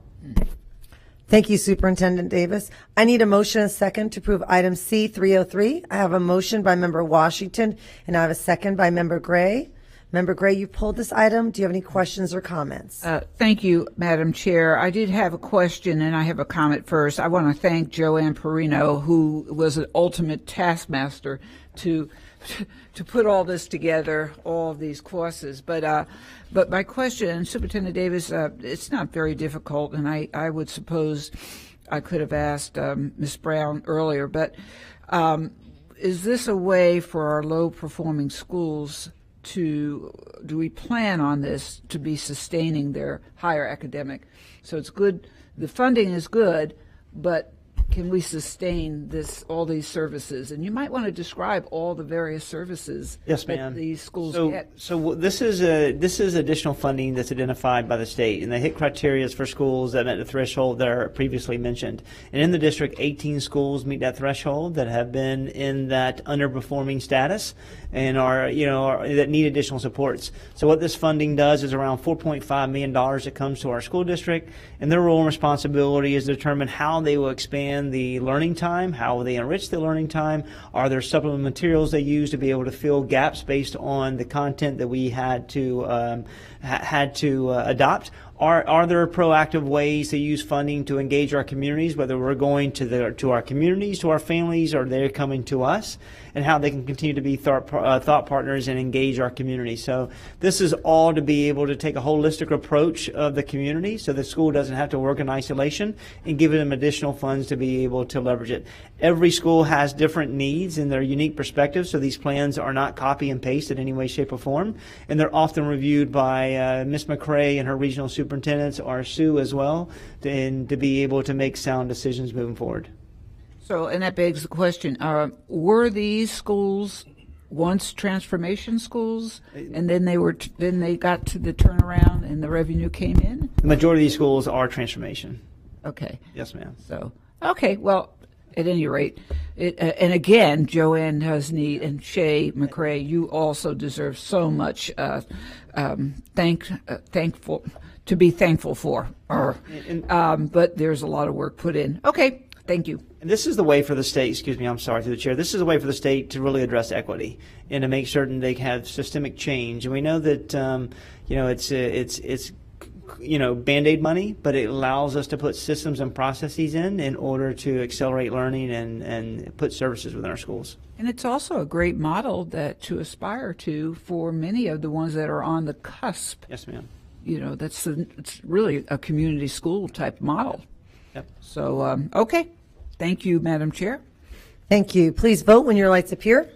Thank you, Superintendent Davis. I need a motion and a second to approve item C303. I have a motion by Member Washington, and I have a second by Member Gray. Member Gray, you pulled this item. Do you have any questions or comments? Thank you, Madam Chair. I did have a question, and I have a comment first. I want to thank Joanne Perino, who was an ultimate taskmaster to put all this together, all of these courses. But my question, Superintendent Davis, it's not very difficult, and I would suppose I could have asked Ms. Brown earlier, but is this a way for our low-performing schools do we plan on this to be sustaining their higher academic? So it's good, the funding is good, but can we sustain all these services? And you might want to describe all the various services that these schools get. So this is additional funding that's identified by the state, and they hit criteria for schools that met the threshold that are previously mentioned. And in the district, 18 schools meet that threshold that have been in that underperforming status and that need additional supports. So what this funding does is around $4.5 million that comes to our school district, and their role and responsibility is to determine how they will expand the learning time, how will they enrich the learning time, are there supplemental materials they use to be able to fill gaps based on the content that we had to adopt. Are there proactive ways to use funding to engage our communities, whether we're going to our communities, to our families, or they're coming to us, and how they can continue to be thought partners and engage our community. So this is all to be able to take a holistic approach of the community so the school doesn't have to work in isolation, and give them additional funds to be able to leverage it. Every school has different needs and their unique perspectives, so these plans are not copy and paste in any way, shape, or form, and they're often reviewed by Ms. McCray and her regional superintendents, or Sue as well, to be able to make sound decisions moving forward. So, and that begs the question, were these schools once transformation schools, and then they got to the turnaround and the revenue came in? The majority of these schools are transformation. Okay. Yes, ma'am. So, okay, well, at any rate, and again, Joanne Husney and Shay McCray, you also deserve so much thankful to be thankful for. But there's a lot of work put in. Okay, thank you. And this is the way for the state, excuse me, I'm sorry, through the chair, this is the way for the state to really address equity and to make certain they have systemic change. And we know that, it's Band-Aid money, but it allows us to put systems and processes in order to accelerate learning and put services within our schools. And it's also a great model to aspire to for many of the ones that are on the cusp. Yes, ma'am. It's really a community school type model. Yep. So, okay. Thank you, Madam Chair. Thank you. Please vote when your lights appear.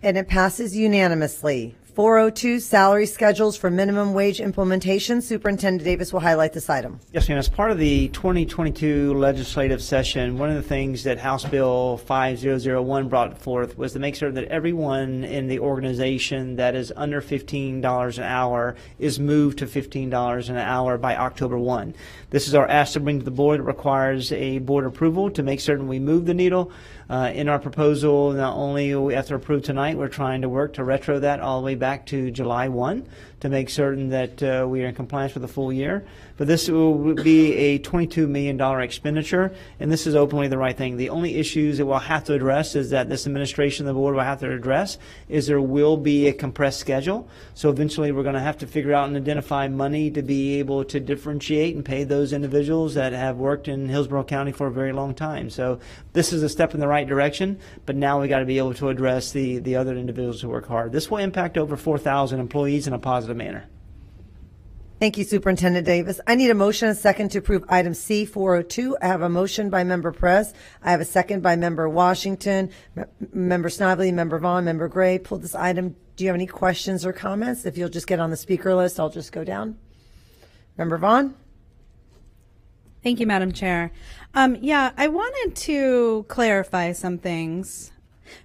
And it passes unanimously. 402, salary schedules for minimum wage implementation. Superintendent Davis will highlight this item. Yes, ma'am. As part of the 2022 legislative session, one of the things that House Bill 5001 brought forth was to make sure that everyone in the organization that is under $15 an hour is moved to $15 an hour by October 1. This is our ask to bring to the board. It requires a board approval to make certain we move the needle. In our proposal, not only we have to approve tonight, we're trying to work to retro that all the way back to July 1 to make certain that we are in compliance for the full year. But this will be a $22 million expenditure, and this is openly the right thing. The only issues that we'll have to address is that this administration, the board will have to address, is there will be a compressed schedule. So eventually we're going to have to figure out and identify money to be able to differentiate and pay those individuals that have worked in Hillsborough County for a very long time. So this is a step in the right direction, but now we got to be able to address the other individuals who work hard. This will impact over 4,000 employees in a positive manner. Thank you, Superintendent Davis. I need a motion and a second to approve item C402. I have a motion by Member Perez. I have a second by Member Washington, Member Snively, Member Vaughn, Member Gray. Pulled this item. Do you have any questions or comments? If you'll just get on the speaker list, I'll just go down. Member Vaughn? Thank you, Madam Chair. I wanted to clarify some things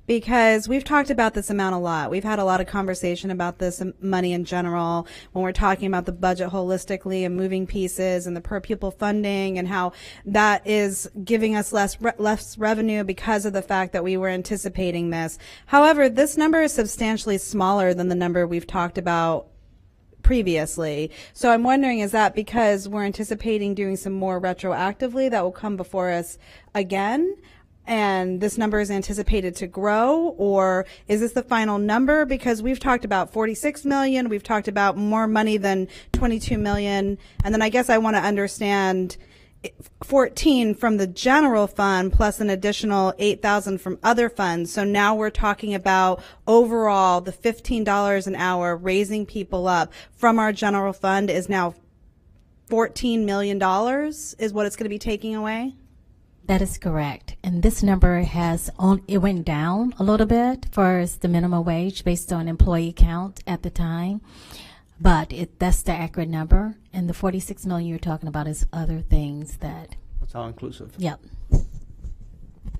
because we've talked about this amount a lot. We've had a lot of conversation about this money in general when we're talking about the budget holistically and moving pieces and the per pupil funding and how that is giving us less revenue because of the fact that we were anticipating this. However, this number is substantially smaller than the number we've talked about previously. So I'm wondering, is that because we're anticipating doing some more retroactively that will come before us again? And this number is anticipated to grow, or is this the final number? Because we've talked about 46 million, we've talked about more money than 22 million. And then I guess I want to understand 14 from the general fund plus an additional 8,000 from other funds. So now we're talking about overall the $15 an hour raising people up from our general fund is now $14 million is what it's going to be taking away? That is correct. And this number it went down a little bit for the minimum wage based on employee count at the time. But that's the accurate number. And the 46 million you're talking about is other things that. It's all inclusive. Yep.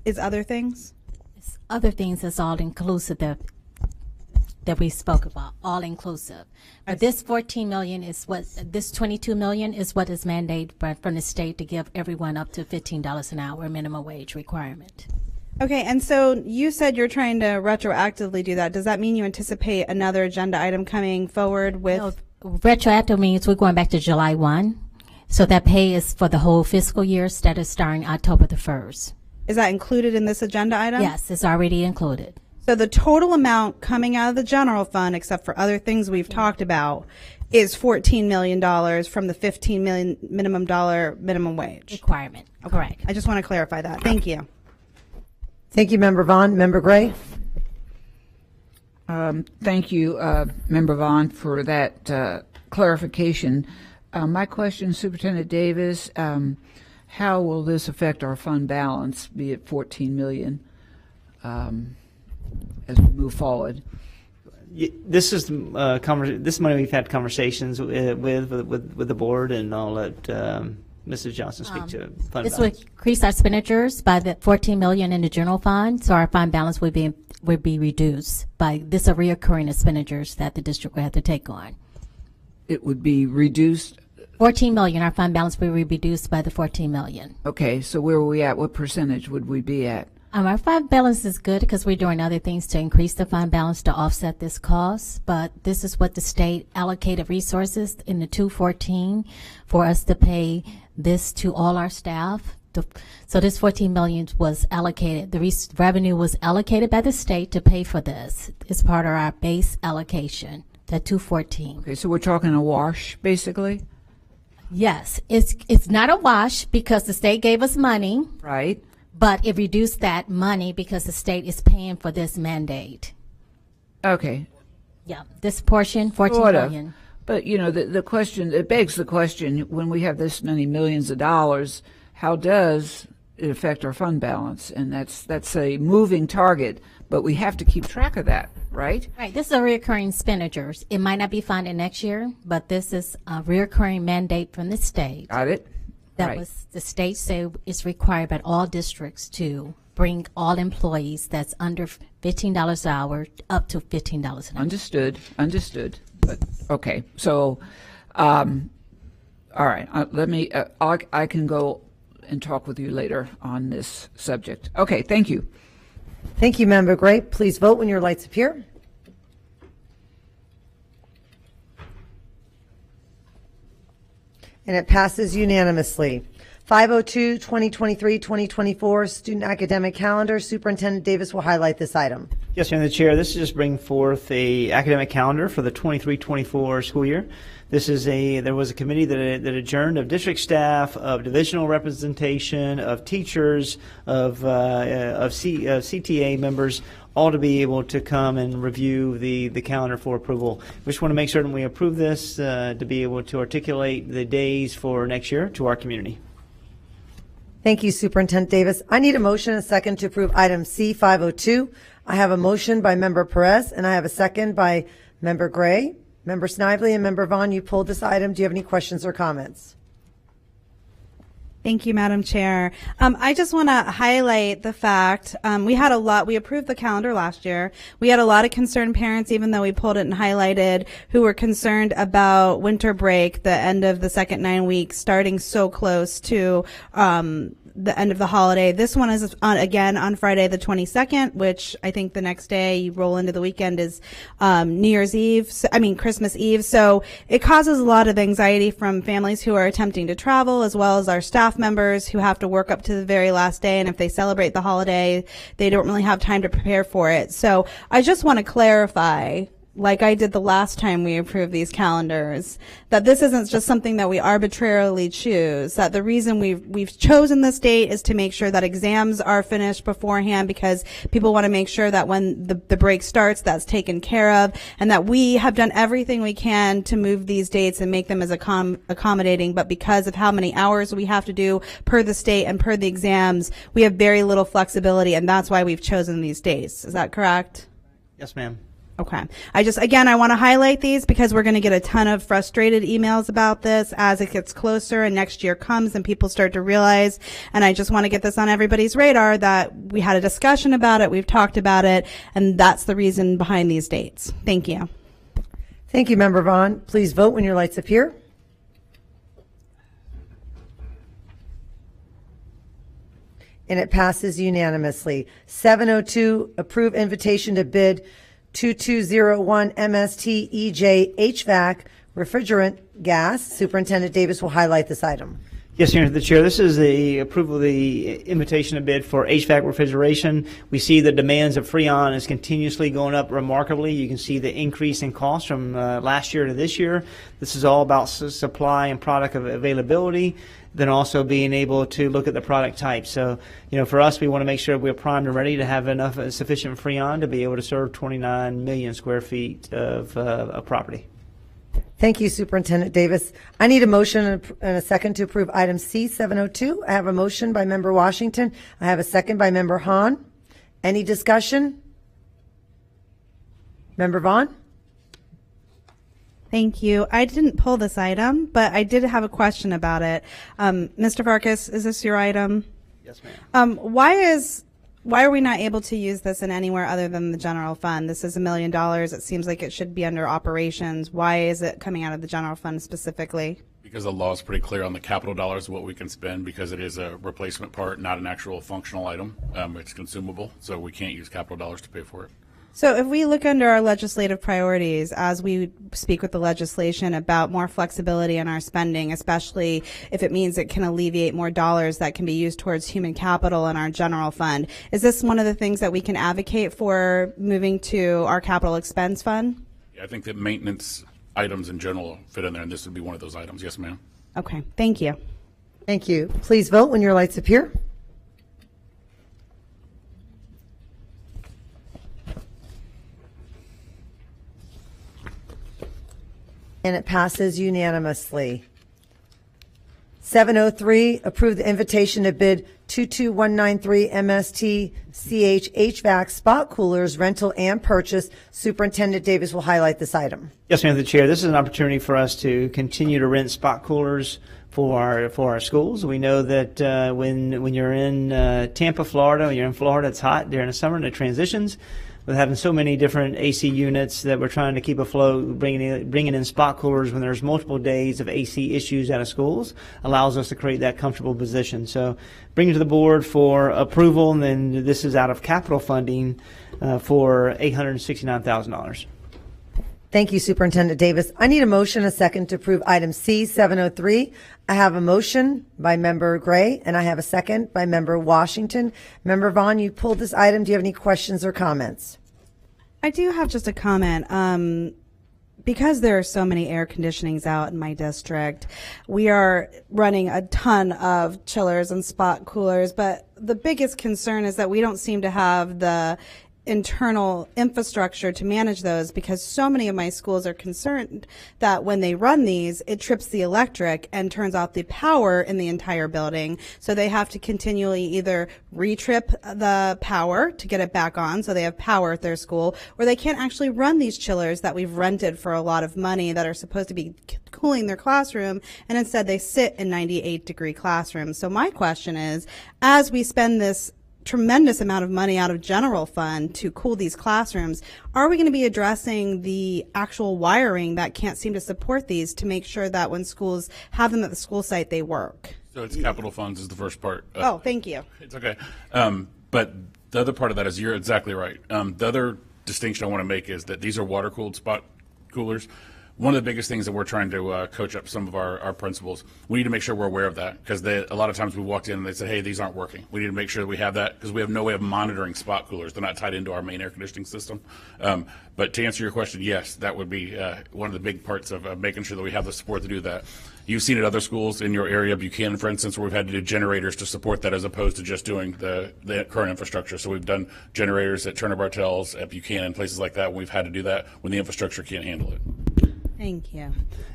Is other things? It's other things that's all inclusive that we spoke about, all inclusive. But this 14 million is this 22 million is what is mandated from the state to give everyone up to $15 an hour minimum wage requirement. Okay, and so you said you're trying to retroactively do that. Does that mean you anticipate another agenda item coming forward with? No, retroactive means we're going back to July 1. So that pay is for the whole fiscal year instead of starting October the 1st. Is that included in this agenda item? Yes, it's already included. So the total amount coming out of the general fund, except for other things we've talked about, is $14 million from the $15 million minimum wage requirement. Okay. Correct. I just want to clarify that. Thank you. Thank you, Member Vaughn. Member Gray? Thank you, Member Vaughn, for that clarification. My question, Superintendent Davis, how will this affect our fund balance, be it $14 million, as we move forward? This is this money we've had conversations with the board, and I'll let Mrs. Johnson speak to fund This balance. would increase our expenditures by the $14 million in the general fund, so our fund balance would be reduced by this are reoccurring expenditures that the district would have to take on. It would be reduced? $14 million. Our fund balance would be reduced by the $14 million. Okay, so where are we at? What percentage would we be at? Our fund balance is good because we're doing other things to increase the fund balance to offset this cost, but this is what the state allocated resources in the 214 for us to pay this to all our staff. So this $14 million was allocated. The revenue was allocated by the state to pay for this. It's part of our base allocation, the 214. Okay, so we're talking a wash, basically? Yes, it's not a wash because the state gave us money. Right. But it reduced that money because the state is paying for this mandate. Okay. Yeah, this portion, $14 million. But, you know, the question, it begs the question, when we have this many millions of dollars, how does it affect our fund balance? And that's a moving target, but we have to keep track of that, right? Right. This is a recurring expenditures. It might not be funded next year, but this is a recurring mandate from the state. Got it. That Right. was the state said it's required by all districts to bring all employees that's under $15 an hour up to $15 an hour. Understood. But okay, so, all right. Let me. I can go and talk with you later on this subject. Okay. Thank you. Thank you, Member Gray. Please vote when your lights appear. And it passes unanimously. 502, 2023-2024 Student Academic Calendar. Superintendent Davis will highlight this item. Yes, Madam Chair. This is just bringing forth the academic calendar for the 23-24 school year. There was a committee that adjourned of district staff, of divisional representation, of teachers, of CTA members, all to be able to come and review the calendar for approval. We just want to make certain we approve this to be able to articulate the days for next year to our community. Thank you, Superintendent Davis. I need a motion and a second to approve item C502. I have a motion by Member Perez, and I have a second by Member Gray. Member Snively and Member Vaughn, you pulled this item. Do you have any questions or comments? Thank you, Madam Chair. I just want to highlight the fact we approved the calendar last year. We had a lot of concerned parents, even though we pulled it and highlighted, who were concerned about winter break, the end of the second 9 weeks, starting so close to the end of the holiday. This one is again on Friday the 22nd, which I think the next day you roll into the weekend is Christmas Eve. So it causes a lot of anxiety from families who are attempting to travel, as well as our staff members who have to work up to the very last day. And if they celebrate the holiday, they don't really have time to prepare for it. So I just want to clarify, like I did the last time we approved these calendars, that this isn't just something that we arbitrarily choose, that the reason we've chosen this date is to make sure that exams are finished beforehand, because people want to make sure that when the break starts, that's taken care of, and that we have done everything we can to move these dates and make them as accommodating, but because of how many hours we have to do per the state and per the exams, we have very little flexibility, and that's why we've chosen these dates. Is that correct? Yes, ma'am. Okay. I want to highlight these because we're going to get a ton of frustrated emails about this as it gets closer and next year comes and people start to realize, and I just want to get this on everybody's radar that we had a discussion about it, we've talked about it, and that's the reason behind these dates. Thank you. Thank you, Member Vaughn. Please vote when your lights appear. And it passes unanimously. 702, approve invitation to bid 2201 MST EJ HVAC refrigerant gas. Superintendent Davis will highlight this item. Yes, Mr. Chair. This is the approval of the invitation to bid for HVAC refrigeration. We see the demands of Freon is continuously going up remarkably. You can see the increase in cost from last year to this year. This is all about supply and product availability, then also being able to look at the product type. So, for us, we want to make sure we're primed and ready to have enough sufficient Freon to be able to serve 29 million square feet of property. Thank you, Superintendent Davis. I need a motion and a second to approve item C702. I have a motion by Member Washington. I have a second by Member Hahn. Any discussion? Member Vaughn? Thank you. I didn't pull this item, but I did have a question about it. Mr. Farkas, is this your item? Yes, ma'am. Why are we not able to use this in anywhere other than the general fund? This is $1 million. It seems like it should be under operations. Why is it coming out of the general fund specifically? Because the law is pretty clear on the capital dollars, what we can spend, because it is a replacement part, not an actual functional item. It's consumable, so we can't use capital dollars to pay for it. So if we look under our legislative priorities as we speak with the legislation about more flexibility in our spending, especially if it means it can alleviate more dollars that can be used towards human capital in our general fund, is this one of the things that we can advocate for moving to our capital expense fund? Yeah, I think that maintenance items in general fit in there, and this would be one of those items. Yes, ma'am. Okay, thank you. Thank you. Please vote when your lights appear. And it passes unanimously. 703, approve the invitation to bid 22193 MST CH HVAC spot coolers rental and purchase. Superintendent Davis will highlight this item. Yes, ma'am, the chair. This is an opportunity for us to continue to rent spot coolers for our schools. We know that when you're in Tampa, Florida, when you're in Florida, it's hot during the summer and it transitions. With having so many different AC units that we're trying to keep afloat, bringing in spot coolers when there's multiple days of AC issues out of schools allows us to create that comfortable position. So bring it to the board for approval, and then this is out of capital funding for $869,000. Thank you, Superintendent Davis. I need a motion, a second, to approve item C703. I have a motion by Member Gray, and I have a second by Member Washington. Member Vaughn, you pulled this item. Do you have any questions or comments? I do have just a comment. Because there are so many air conditionings out in my district, we are running a ton of chillers and spot coolers, but the biggest concern is that we don't seem to have the internal infrastructure to manage those, because so many of my schools are concerned that when they run these, it trips the electric and turns off the power in the entire building. So they have to continually either retrip the power to get it back on so they have power at their school, or they can't actually run these chillers that we've rented for a lot of money that are supposed to be cooling their classroom, and instead they sit in 98-degree classrooms. So my question is, as we spend this tremendous amount of money out of general fund to cool these classrooms, are we going to be addressing the actual wiring that can't seem to support these to make sure that when schools have them at the school site, they work? So it's capital funds is the first part. Oh, thank you. It's okay. But the other part of that is you're exactly right. The other distinction I want to make is that these are water-cooled spot coolers. One of the biggest things that we're trying to coach up some of our principals, we need to make sure we're aware of that, because a lot of times we walked in and they said, hey, these aren't working. We need to make sure that we have that, because we have no way of monitoring spot coolers. They're not tied into our main air conditioning system. But to answer your question, yes, that would be one of the big parts of making sure that we have the support to do that. You've seen at other schools in your area, Buchanan, for instance, where we've had to do generators to support that as opposed to just doing the current infrastructure. So we've done generators at Turner Bartels, at Buchanan, places like that, when we've had to do that when the infrastructure can't handle it. Thank you.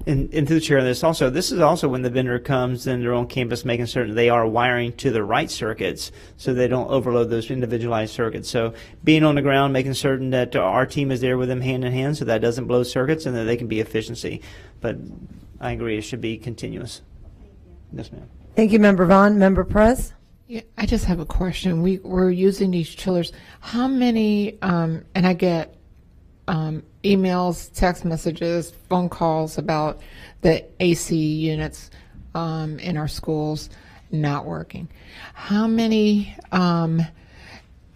And to the chair of this is also when the vendor comes in their own campus, making certain they are wiring to the right circuits so they don't overload those individualized circuits. So being on the ground, making certain that our team is there with them hand in hand so that doesn't blow circuits and that they can be efficiency. But I agree, it should be continuous. Yes, ma'am. Thank you, Member Vaughn. Member Perez? Yeah, I just have a question. We're using these chillers. How many, and I get emails, text messages, phone calls about the AC units in our schools not working. How many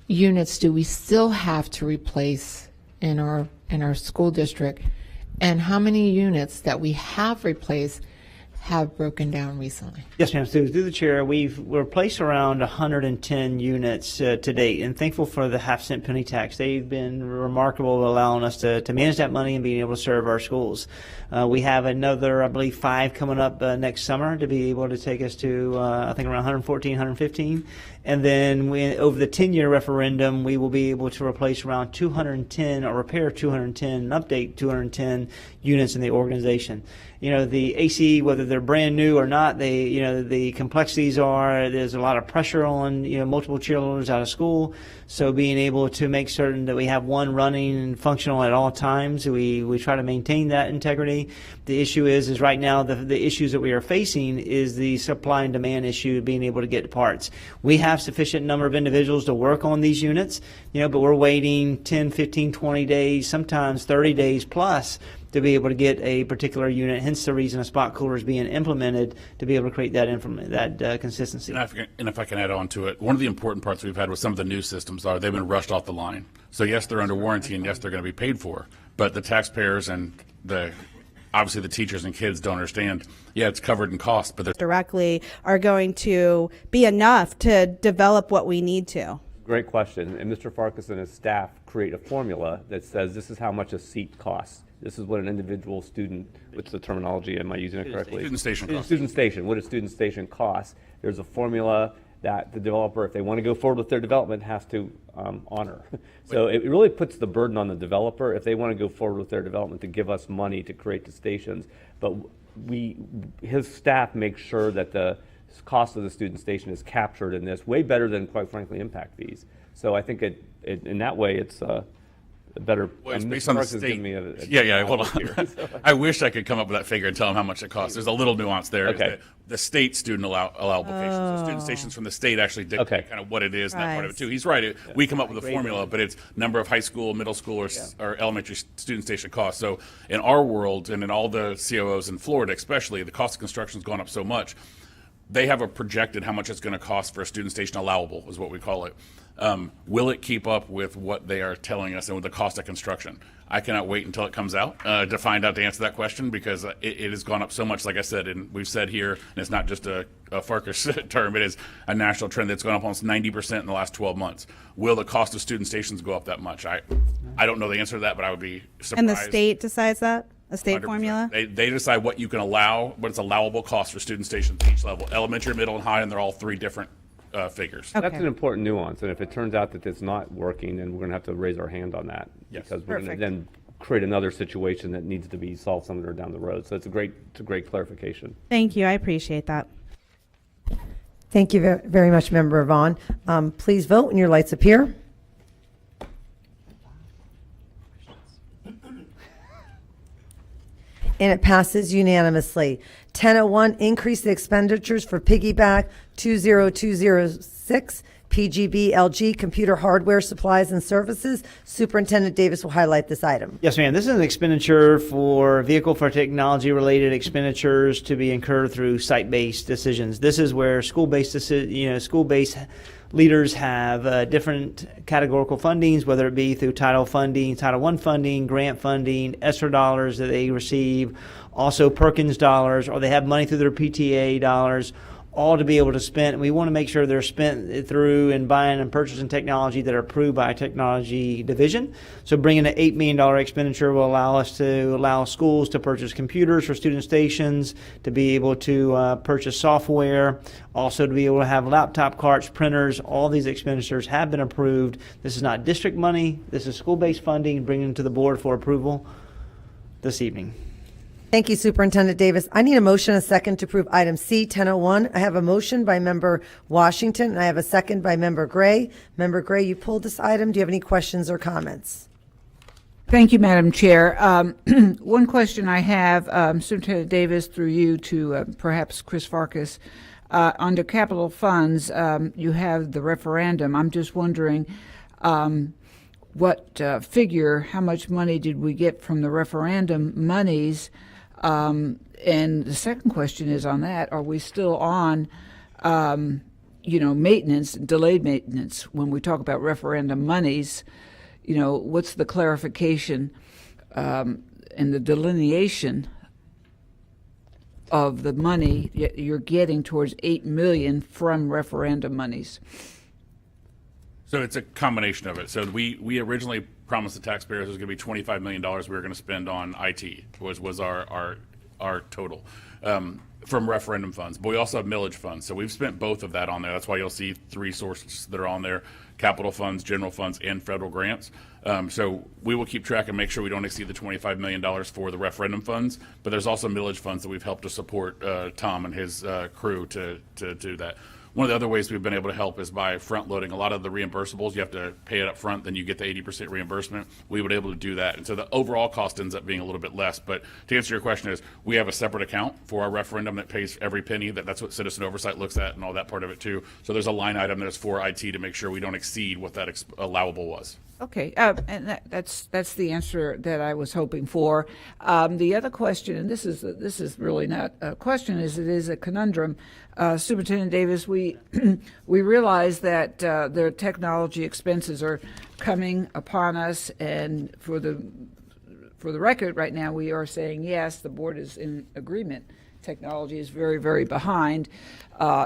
units do we still have to replace in our school district? And how many units that we have replaced have broken down recently? Yes, ma'am. So through the chair, we've replaced around 110 units to date, and thankful for the half-cent penny tax. They've been remarkable, allowing us to manage that money and being able to serve our schools. We have another, I believe, 5 coming up next summer to be able to take us to, I think, around 114, 115. And then over the 10-year referendum, we will be able to replace around 210 or repair 210 and update 210 units in the organization. You know, the AC, whether they're brand new or not, the complexities there's a lot of pressure on, multiple chillers out of school. So being able to make certain that we have one running and functional at all times, we try to maintain that integrity. The issue is right now the issues that we are facing is the supply and demand issue, being able to get parts. We have sufficient number of individuals to work on these units, but we're waiting 10, 15, 20 days, sometimes 30 days plus to be able to get a particular unit, hence the reason a spot cooler is being implemented to be able to create that consistency. And if I can add on to it, one of the important parts we've had with some of the new systems are they've been rushed off the line. So yes, they're under warranty, and yes, they're going to be paid for, but the taxpayers and obviously the teachers and kids don't understand, it's covered in cost, but directly are going to be enough to develop what we need to. Great question. And Mr. Farkas and his staff create a formula that says this is how much a seat costs. This is what an individual student, what's the terminology, am I using it correctly? Student station cost. Student station, what a student station costs. There's a formula that the developer, if they want to go forward with their development, has to honor. So it really puts the burden on the developer if they want to go forward with their development to give us money to create the stations. But his staff makes sure that the cost of the student station is captured in this way better than, quite frankly, impact fees. So I think in that way, it's a better. Well, it's based on the state. Hold on. I wish I could come up with that figure and tell him how much it costs. There's a little nuance there. Okay. The state student allowable locations. So student stations from the state actually dictate kind of what it is and that part of it too. He's right. We come up with a formula, but it's number of high school, middle school, or elementary student station costs. So in our world and in all the COOs in Florida especially, the cost of construction has gone up so much. They have a projected how much it's going to cost for a student station allowable is what we call it. Will it keep up with what they are telling us and with the cost of construction? I cannot wait until it comes out to find out the answer to that question, because it has gone up so much, like I said, and we've said here, and it's not just a Farkas term, it is a national trend that's gone up almost 90% in the last 12 months. Will the cost of student stations go up that much? I don't know the answer to that, but I would be surprised. And the state decides that? A state 100%. Formula? They decide what you can allow, what it's allowable cost for student stations at each level, elementary, middle, and high, and they're all three different figures. That's an important nuance, and if it turns out that it's not working, then we're going to have to raise our hand on that, because we're going to then create another situation that needs to be solved somewhere down the road. So it's a great clarification. Thank you. I appreciate that. Thank you very much, Member Vaughn. Please vote when your lights appear. And it passes unanimously. 1001, increase the expenditures for piggyback 20206, PGB LG, computer hardware, supplies, and services. Superintendent Davis will highlight this item. Yes, ma'am. This is an expenditure for vehicle for technology-related expenditures to be incurred through site-based decisions. This is where school-based leaders have different categorical fundings, whether it be through Title funding, Title I funding, grant funding, ESSER dollars that they receive, also Perkins dollars, or they have money through their PTA dollars, all to be able to spend. And we want to make sure they're spent through and buying and purchasing technology that are approved by a technology division. So bringing an $8 million expenditure will allow us to allow schools to purchase computers for student stations, to be able to purchase software, also to be able to have laptop carts, printers. All these expenditures have been approved. This is not district money. This is school-based funding, bringing it to the board for approval this evening. Thank you, Superintendent Davis. I need a motion and a second to approve item C 1001. I have a motion by Member Washington, and I have a second by Member Gray. Member Gray, you pulled this item. Do you have any questions or comments? Thank you, Madam Chair. One question I have, Superintendent Davis, through you to perhaps Chris Farkas. Under capital funds, you have the referendum. I'm just wondering what figure, how much money did we get from the referendum monies? And the second question is on that, are we still on, maintenance, delayed maintenance? When we talk about referendum monies, what's the clarification and the delineation of the money you're getting towards $8 million from referendum monies? So it's a combination of it. So we originally promised the taxpayers it was going to be $25 million we were going to spend on IT, was our total from referendum funds. But we also have millage funds. So we've spent both of that on there. That's why you'll see three sources that are on there: capital funds, general funds, and federal grants. So we will keep track and make sure we don't exceed the $25 million for the referendum funds. But there's also millage funds that we've helped to support Tom and his crew to do that. One of the other ways we've been able to help is by front loading a lot of the reimbursables. You have to pay it up front, then you get the 80% reimbursement. We were able to do that. And so the overall cost ends up being a little bit less. But to answer your question is, we have a separate account for our referendum that pays every penny. That's what citizen oversight looks at and all that part of it too. So there's a line item that's for IT to make sure we don't exceed what that allowable was. Okay, and that's the answer that I was hoping for. The other question, and this is really not a question, it is a conundrum. Superintendent Davis, we realize that their technology expenses are coming upon us, and for the record, right now we are saying yes, the board is in agreement. Technology is very, very behind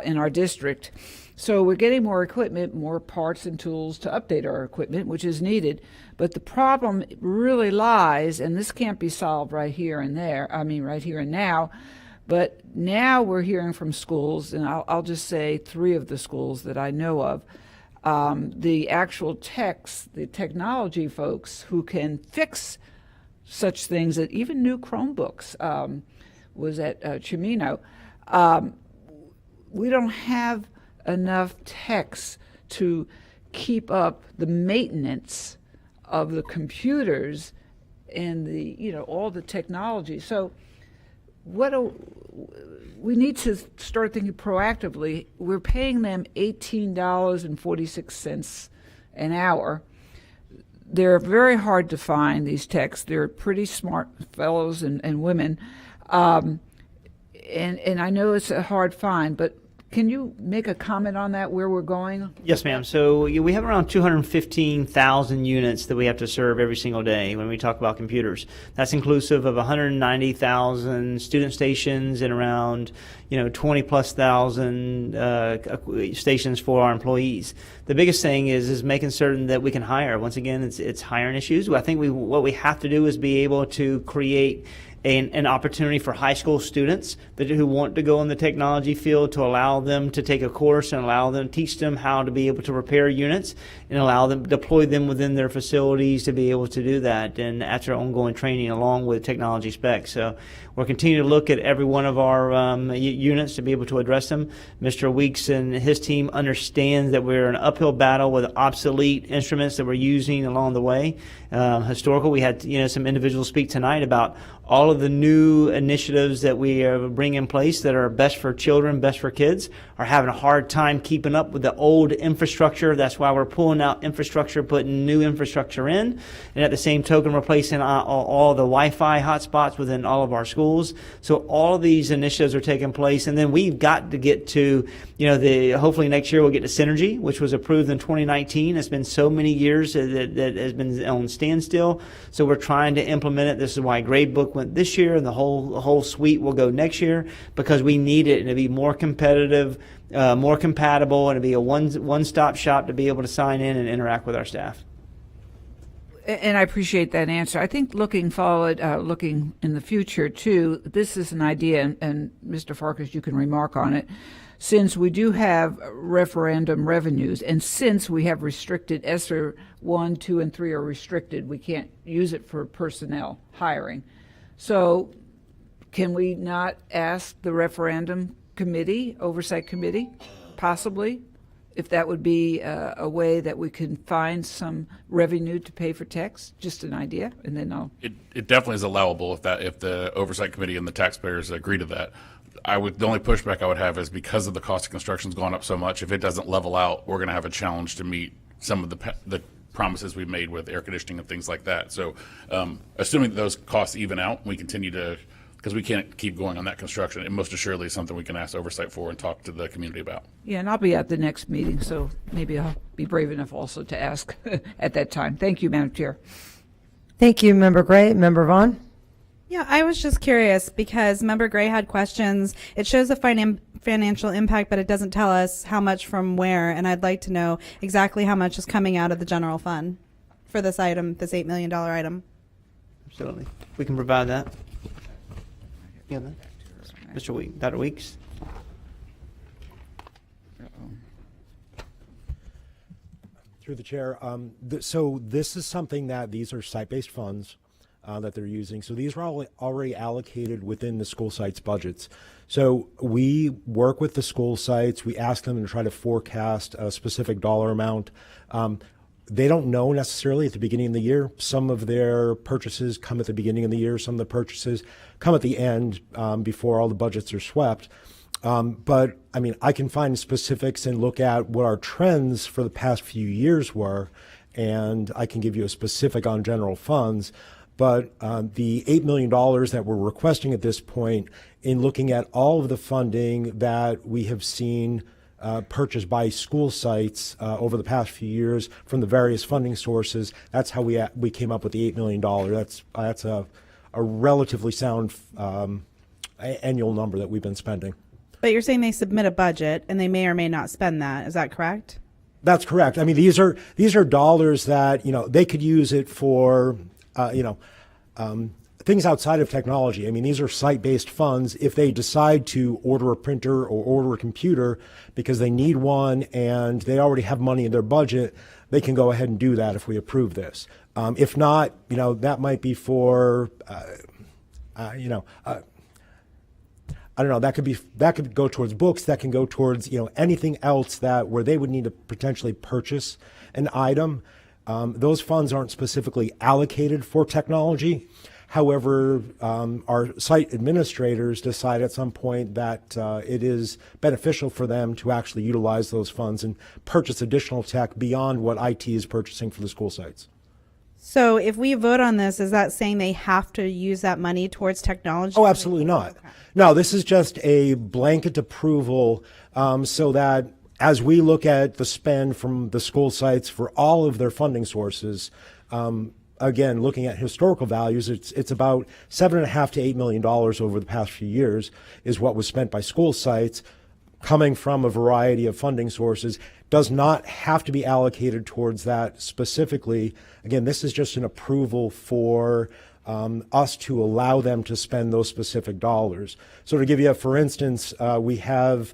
in our district. So we're getting more equipment, more parts and tools to update our equipment, which is needed. But the problem really lies, and this can't be solved right here and now, but now we're hearing from schools, and I'll just say 3 of the schools that I know of, the actual techs, the technology folks who can fix such things, that even new Chromebooks, was at Chimino. We don't have enough techs to keep up the maintenance of the computers and the all the technology. So we need to start thinking proactively. We're paying them $18.46 an hour. They're very hard to find, these techs. They're pretty smart fellows and women. And I know it's a hard find, but can you make a comment on that, where we're going? Yes, ma'am. So we have around 215,000 units that we have to serve every single day when we talk about computers. That's inclusive of 190,000 student stations and around 20+ thousand stations for our employees. The biggest thing is making certain that we can hire. Once again, it's hiring issues. I think what we have to do is be able to create an opportunity for high school students who want to go in the technology field, to allow them to take a course and teach them how to be able to repair units and allow them, deploy them within their facilities to be able to do that, and after ongoing training along with technology specs. So we're continuing to look at every one of our units to be able to address them. Mr. Weeks and his team understands that we're in an uphill battle with obsolete instruments that we're using along the way. Historical, we had some individuals speak tonight about all of the new initiatives that we bring in place that are best for children, best for kids, are having a hard time keeping up with the old infrastructure. That's why we're pulling out infrastructure, putting new infrastructure in, and at the same token replacing all the Wi-Fi hotspots within all of our schools. So all of these initiatives are taking place, and then we've got to get to, hopefully next year we'll get to Synergy, which was approved in 2019. It's been so many years that has been on standstill. So we're trying to implement it. This is why Gradebook went this year, and the whole suite will go next year, because we need it to be more competitive, more compatible, and to be a one-stop shop to be able to sign in and interact with our staff. And I appreciate that answer. I think looking forward, looking in the future too, this is an idea, and Mr. Farkas, you can remark on it. Since we do have referendum revenues, and since we have restricted ESSER 1, 2, and 3 are restricted, we can't use it for personnel hiring. So can we not ask the referendum committee, oversight committee, possibly, if that would be a way that we can find some revenue to pay for techs? Just an idea, and then I'll... It definitely is allowable if the oversight committee and the taxpayers agree to that. The only pushback I would have is because of the cost of construction's gone up so much, if it doesn't level out, we're going to have a challenge to meet some of the promises we made with air conditioning and things like that. So assuming that those costs even out, we continue to, because we can't keep going on that construction, it most assuredly is something we can ask oversight for and talk to the community about. Yeah, and I'll be at the next meeting, so maybe I'll be brave enough also to ask at that time. Thank you, Madam Chair. Thank you, Member Gray. Member Vaughn? Yeah, I was just curious because Member Gray had questions. It shows the financial impact, but it doesn't tell us how much from where, and I'd like to know exactly how much is coming out of the general fund for this item, this $8 million item. Absolutely. We can provide that. Yeah, Mr. Weeks, Dr. Weeks. Through the chair, so this is something that these are site-based funds that they're using. So these are already allocated within the school sites' budgets. So we work with the school sites. We ask them to try to forecast a specific dollar amount. They don't know necessarily at the beginning of the year. Some of their purchases come at the beginning of the year. Some of the purchases come at the end before all the budgets are swept. But I mean, I can find specifics and look at what our trends for the past few years were, and I can give you a specific on general funds. But the $8 million that we're requesting at this point, in looking at all of the funding that we have seen purchased by school sites over the past few years from the various funding sources, that's how we came up with the $8 million. That's a relatively sound annual number that we've been spending. But you're saying they submit a budget and they may or may not spend that. Is that correct? That's correct. I mean, these are dollars that, they could use it for, things outside of technology. I mean, these are site-based funds. If they decide to order a printer or order a computer because they need one and they already have money in their budget, they can go ahead and do that if we approve this. If not, that might be for, I don't know, that could go towards books, that can go towards, anything else where they would need to potentially purchase an item. Those funds aren't specifically allocated for technology. However, our site administrators decide at some point that it is beneficial for them to actually utilize those funds and purchase additional tech beyond what IT is purchasing for the school sites. So if we vote on this, is that saying they have to use that money towards technology? Oh, absolutely not. Okay. No, this is just a blanket approval so that as we look at the spend from the school sites for all of their funding sources, again, looking at historical values, it's about $7.5 to $8 million over the past few years is what was spent by school sites, coming from a variety of funding sources. Does not have to be allocated towards that specifically. Again, this is just an approval for us to allow them to spend those specific dollars. So to give you for instance, we have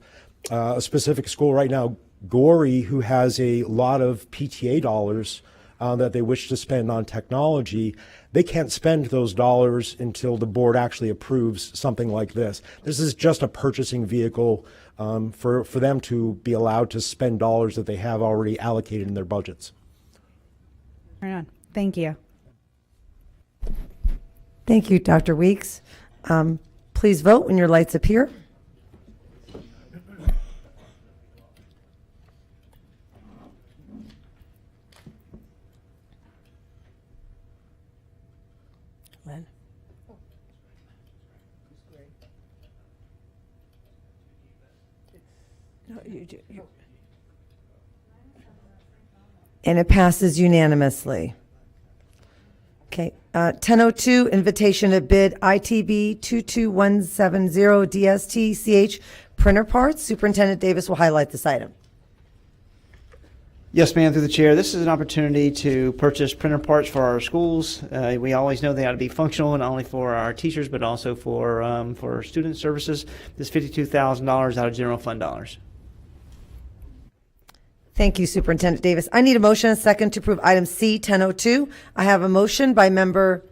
a specific school right now, Gorey, who has a lot of PTA dollars that they wish to spend on technology. They can't spend those dollars until the board actually approves something like this. This is just a purchasing vehicle for them to be allowed to spend dollars that they have already allocated in their budgets. Right on. Thank you. Thank you, Dr. Weeks. Please vote when your lights appear. And it passes unanimously. Okay, 10:02, invitation to bid ITB 22170 DST-CH printer parts. Superintendent Davis will highlight this item. Yes, ma'am, through the chair. This is an opportunity to purchase printer parts for our schools. We always know they ought to be functional, not only for our teachers, but also for student services. This $52,000 out of general fund dollars. Thank you, Superintendent Davis. I need a motion and a second to approve item C 1002. I have a motion by member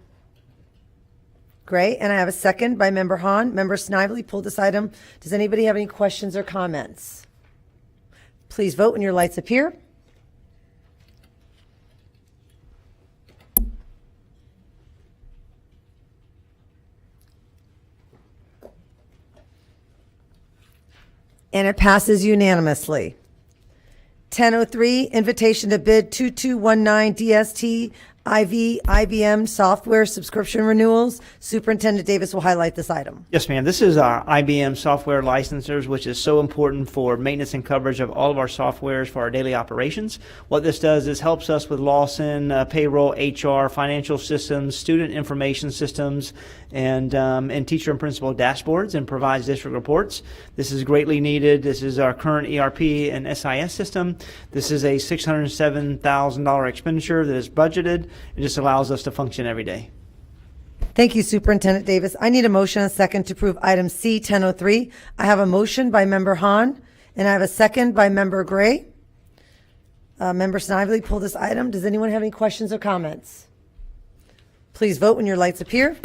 Gray, and I have a second by member Hahn. Member Snively pulled this item. Does anybody have any questions or comments? Please vote when your lights appear. And it passes unanimously. 1003, invitation to bid 2219 DST IV IBM software subscription renewals. Superintendent Davis will highlight this item. Yes, ma'am. This is our IBM software licensors, which is so important for maintenance and coverage of all of our softwares for our daily operations. What this does is helps us with Lawson, payroll, HR, financial systems, student information systems, and teacher and principal dashboards, and provides district reports. This is greatly needed. This is our current ERP and SIS system. This is a $607,000 expenditure that is budgeted. It just allows us to function every day. Thank you, Superintendent Davis. I need a motion and a second to approve item C 1003. I have a motion by member Hahn, and I have a second by member Gray. Member Snively pulled this item. Does anyone have any questions or comments? Please vote when your lights appear.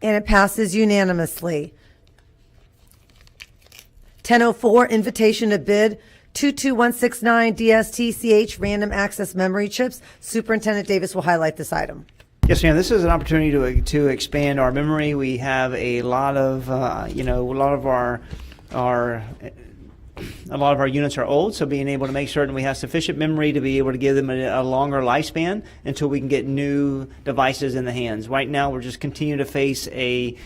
And it passes unanimously. 1004, invitation to bid 22169 DST-CH random access memory chips. Superintendent Davis will highlight this item. Yes, ma'am. This is an opportunity to expand our memory. We have a lot of our units are old, so being able to make certain we have sufficient memory to be able to give them a longer lifespan until we can get new devices in the hands. Right now, we're just continuing to face a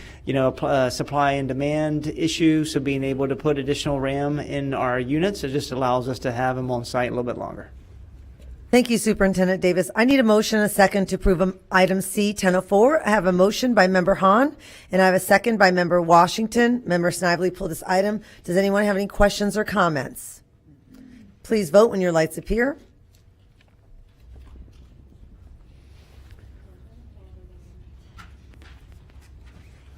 supply and demand issue, so being able to put additional RAM in our units, it just allows us to have them on site a little bit longer. Thank you, Superintendent Davis. I need a motion and a second to approve item C 1004. I have a motion by member Hahn, and I have a second by member Washington. Member Snively pulled this item. Does anyone have any questions or comments? Please vote when your lights appear.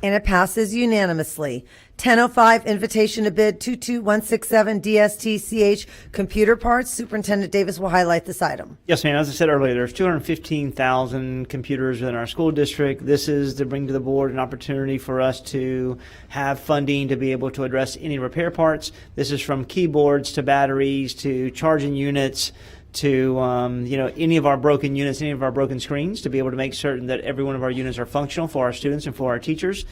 And it passes unanimously. 10:05, invitation to bid 22167 DSTCH computer parts. Superintendent Davis will highlight this item. Yes, ma'am. As I said earlier, there's 215,000 computers within our school district. This is to bring to the board an opportunity for us to have funding to be able to address any repair parts. This is from keyboards to batteries to charging units to any of our broken units, any of our broken screens, to be able to make certain that every one of our units are functional for our students and for our teachers.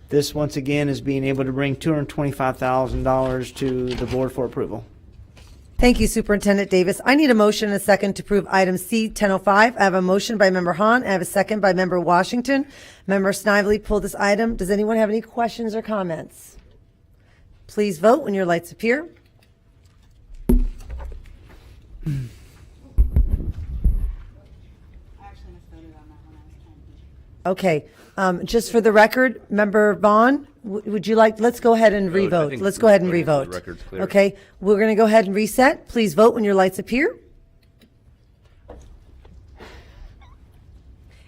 This, once again, is being able to bring $225,000 to the board for approval. Thank you, Superintendent Davis. I need a motion and a second to approve item C 1005. I have a motion by Member Hahn. I have a second by Member Washington. Member Snively pulled this item. Does anyone have any questions or comments? Please vote when your lights appear. Okay, just for the record, Member Vaughn, would you like, let's go ahead and revote. Let's go ahead and revote. The record's clear. Okay, we're going to go ahead and reset. Please vote when your lights appear.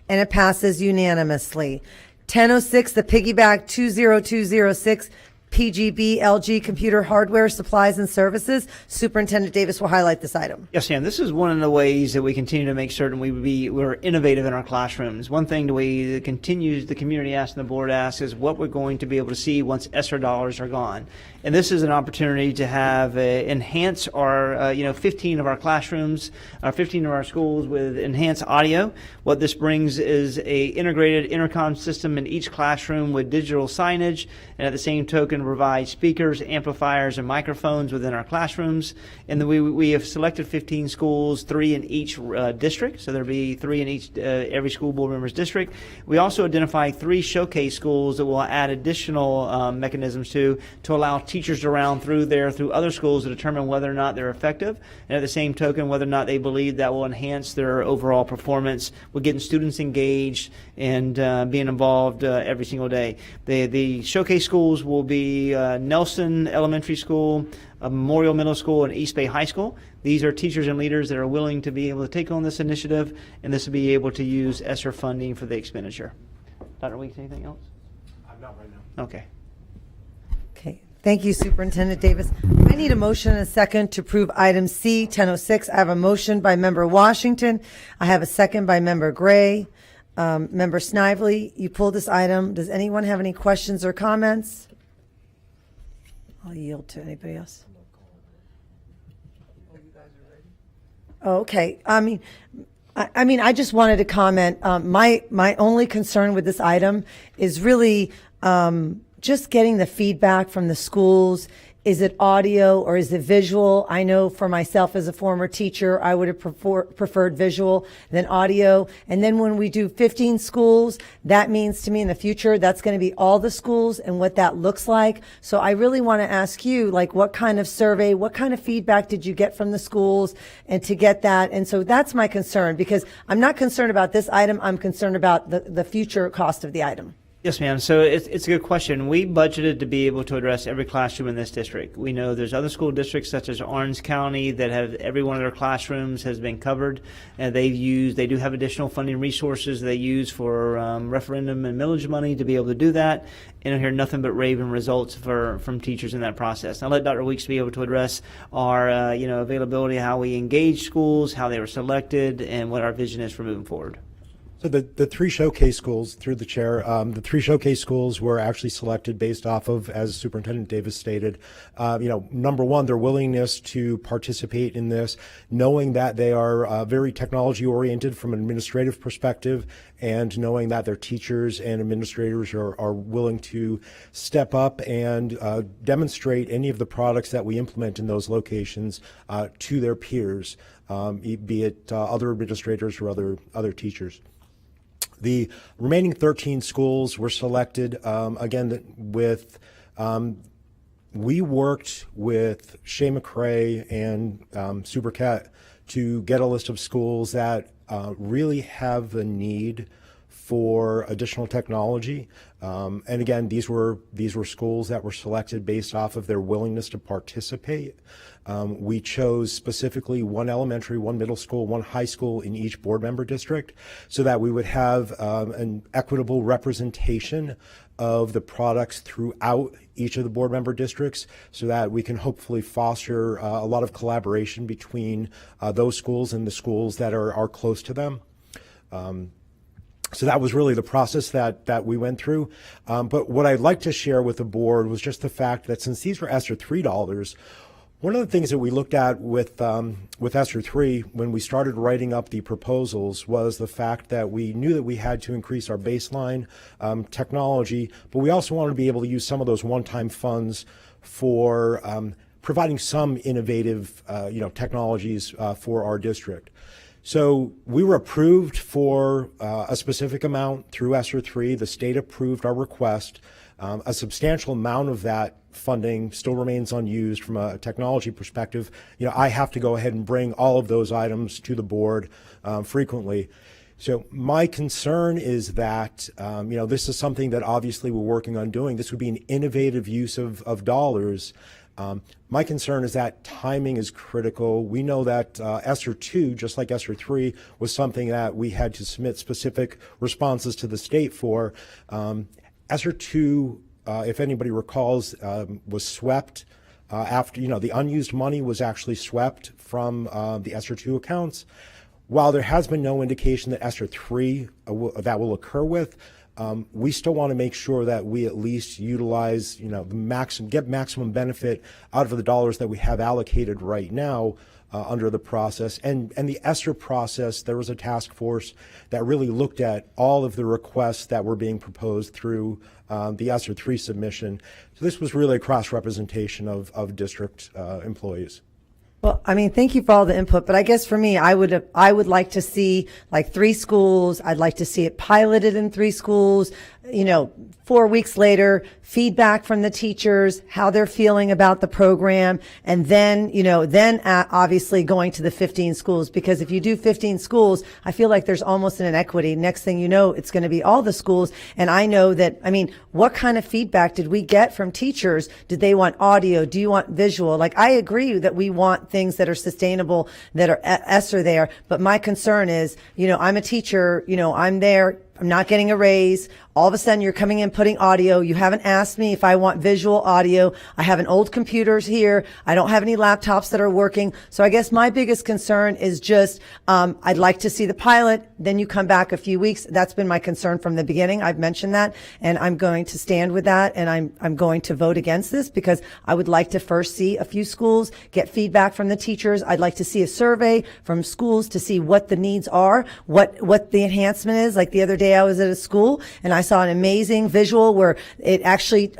And it passes unanimously. 1006, the piggyback 20206 PGB LG computer hardware supplies and services. Superintendent Davis will highlight this item. Yes, ma'am. This is one of the ways that we continue to make certain we're innovative in our classrooms. One thing that continues the community asks and the board asks is what we're going to be able to see once ESSER dollars are gone. And this is an opportunity to have enhance our 15 of our classrooms, 15 of our schools with enhanced audio. What this brings is a integrated intercom system in each classroom with digital signage, and at the same token provide speakers, amplifiers, and microphones within our classrooms. And then we have selected 15 schools, 3 in each district, so there'll be 3 in each every school board member's district. We also identify 3 showcase schools that will add additional mechanisms to allow teachers around through other schools to determine whether or not they're effective, and at the same token whether or not they believe that will enhance their overall performance with getting students engaged and being involved every single day. The showcase schools will be Nelson Elementary School, Memorial Middle School, and East Bay High School. These are teachers and leaders that are willing to be able to take on this initiative, and this will be able to use ESSER funding for the expenditure. Dr. Weeks, anything else? I'm not right now. Okay. Okay, thank you, Superintendent Davis. I need a motion and a second to approve item C 1006. I have a motion by Member Washington. I have a second by Member Gray. Member Snively, you pulled this item. Does anyone have any questions or comments? I'll yield to anybody else. Oh, okay. I mean, I just wanted to comment. My only concern with this item is really just getting the feedback from the schools. Is it audio or is it visual? I know for myself as a former teacher, I would have preferred visual than audio. And then when we do 15 schools, that means to me in the future, that's going to be all the schools and what that looks like. So I really want to ask you, like, what kind of survey, what kind of feedback did you get from the schools and to get that? And so that's my concern, because I'm not concerned about this item. I'm concerned about the future cost of the item. Yes, ma'am. So it's a good question. We budgeted to be able to address every classroom in this district. We know there's other school districts such as Orange County that have every one of their classrooms has been covered, and they do have additional funding resources they use for referendum and millage money to be able to do that. And I hear nothing but raving results from teachers in that process. I'll let Dr. Weeks be able to address our availability, how we engage schools, how they were selected, and what our vision is for moving forward. So the 3 showcase schools, through the chair, the 3 showcase schools were actually selected based off of, as Superintendent Davis stated, number one, their willingness to participate in this, knowing that they are very technology oriented from an administrative perspective, and knowing that their teachers and administrators are willing to step up and demonstrate any of the products that we implement in those locations to their peers, be it other administrators or other teachers. The remaining 13 schools were selected, we worked with Shea McRae and Supercat to get a list of schools that really have the need for additional technology. And again, these were schools that were selected based off of their willingness to participate. We chose specifically one elementary, one middle school, one high school in each board member district so that we would have an equitable representation of the products throughout each of the board member districts so that we can hopefully foster a lot of collaboration between those schools and the schools that are close to them. So that was really the process that we went through. But what I'd like to share with the board was just the fact that since these were ESSER $3, one of the things that we looked at with ESSER 3 when we started writing up the proposals was the fact that we knew that we had to increase our baseline technology, but we also wanted to be able to use some of those one-time funds for providing some innovative technologies for our district. So we were approved for a specific amount through ESSER 3. The state approved our request. A substantial amount of that funding still remains unused from a technology perspective. I have to go ahead and bring all of those items to the board frequently. So my concern is that, this is something that obviously we're working on doing. This would be an innovative use of dollars. My concern is that timing is critical. We know that ESSER 2, just like ESSER 3, was something that we had to submit specific responses to the state for. ESSER 2, if anybody recalls, was swept after, the unused money was actually swept from the ESSER 2 accounts. While there has been no indication that ESSER 3 that will occur with, we still want to make sure that we at least utilize, get maximum benefit out of the dollars that we have allocated right now under the process. And the ESSER process, there was a task force that really looked at all of the requests that were being proposed through the ESSER 3 submission. So this was really a cross-representation of district employees. Well, thank you for all the input, but I guess for me, I would like to see like 3 schools. I'd like to see it piloted in 3 schools. 4 weeks later, feedback from the teachers, how they're feeling about the program, and then, obviously going to the 15 schools, because if you do 15 schools, I feel like there's almost an inequity. Next thing you know, it's going to be all the schools. And I know that, what kind of feedback did we get from teachers? Did they want audio? Do you want visual? Like, I agree that we want things that are sustainable, that are ESSER there, but my concern is, I'm a teacher, I'm there, I'm not getting a raise. All of a sudden you're coming in putting audio. You haven't asked me if I want visual audio. I have an old computers here. I don't have any laptops that are working. So I guess my biggest concern is just, I'd like to see the pilot. Then you come back a few weeks. That's been my concern from the beginning. I've mentioned that, and I'm going to stand with that, and I'm going to vote against this because I would like to first see a few schools, get feedback from the teachers. I'd like to see a survey from schools to see what the needs are, what the enhancement is. Like the other day I was at a school and I saw an amazing visual where it actually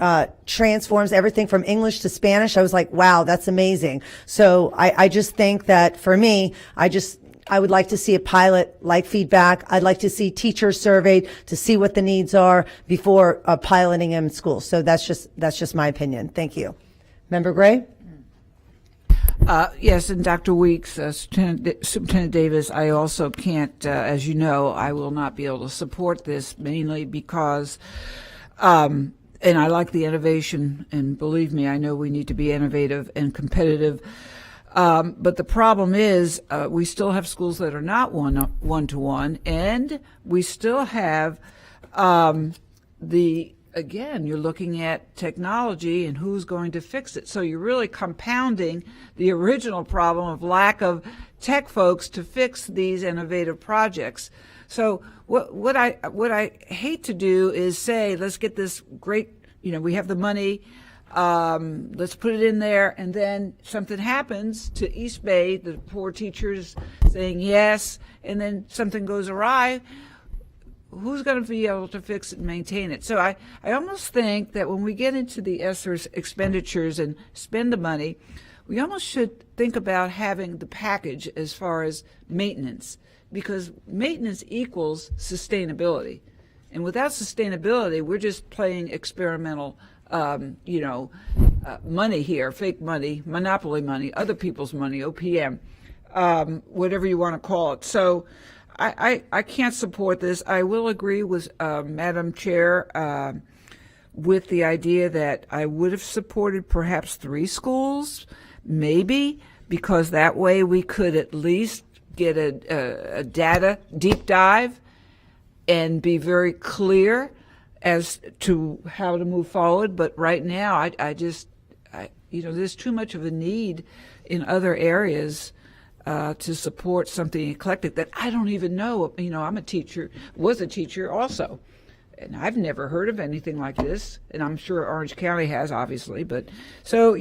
transforms everything from English to Spanish. I was like, wow, that's amazing. So I just think that for me, I would like to see a pilot, like feedback. I'd like to see teachers surveyed to see what the needs are before piloting them in schools. So that's just my opinion. Thank you. Member Gray? Yes, and Dr. Weeks, Superintendent Davis, I also can't, as you know, I will not be able to support this mainly because, and I like the innovation, and believe me, I know we need to be innovative and competitive. But the problem is we still have schools that are not one-to-one, and we still have again, you're looking at technology and who's going to fix it. So you're really compounding the original problem of lack of tech folks to fix these innovative projects. So what I hate to do is say, let's get this great, we have the money, let's put it in there, and then something happens to East Bay, the poor teachers saying yes, and then something goes awry. Who's going to be able to fix it and maintain it? So I almost think that when we get into the ESSER expenditures and spend the money, we almost should think about having the package as far as maintenance, because maintenance equals sustainability. And without sustainability, we're just playing experimental, money here, fake money, monopoly money, other people's money, OPM, whatever you want to call it. So I can't support this. I will agree with Madam Chair with the idea that I would have supported perhaps 3 schools, maybe, because that way we could at least get a data deep dive and be very clear as to how to move forward. But right now, I there's too much of a need in other areas to support something eclectic that I don't even know. I'm a teacher, was a teacher also, and I've never heard of anything like this. And I'm sure Orange County has, obviously. But so,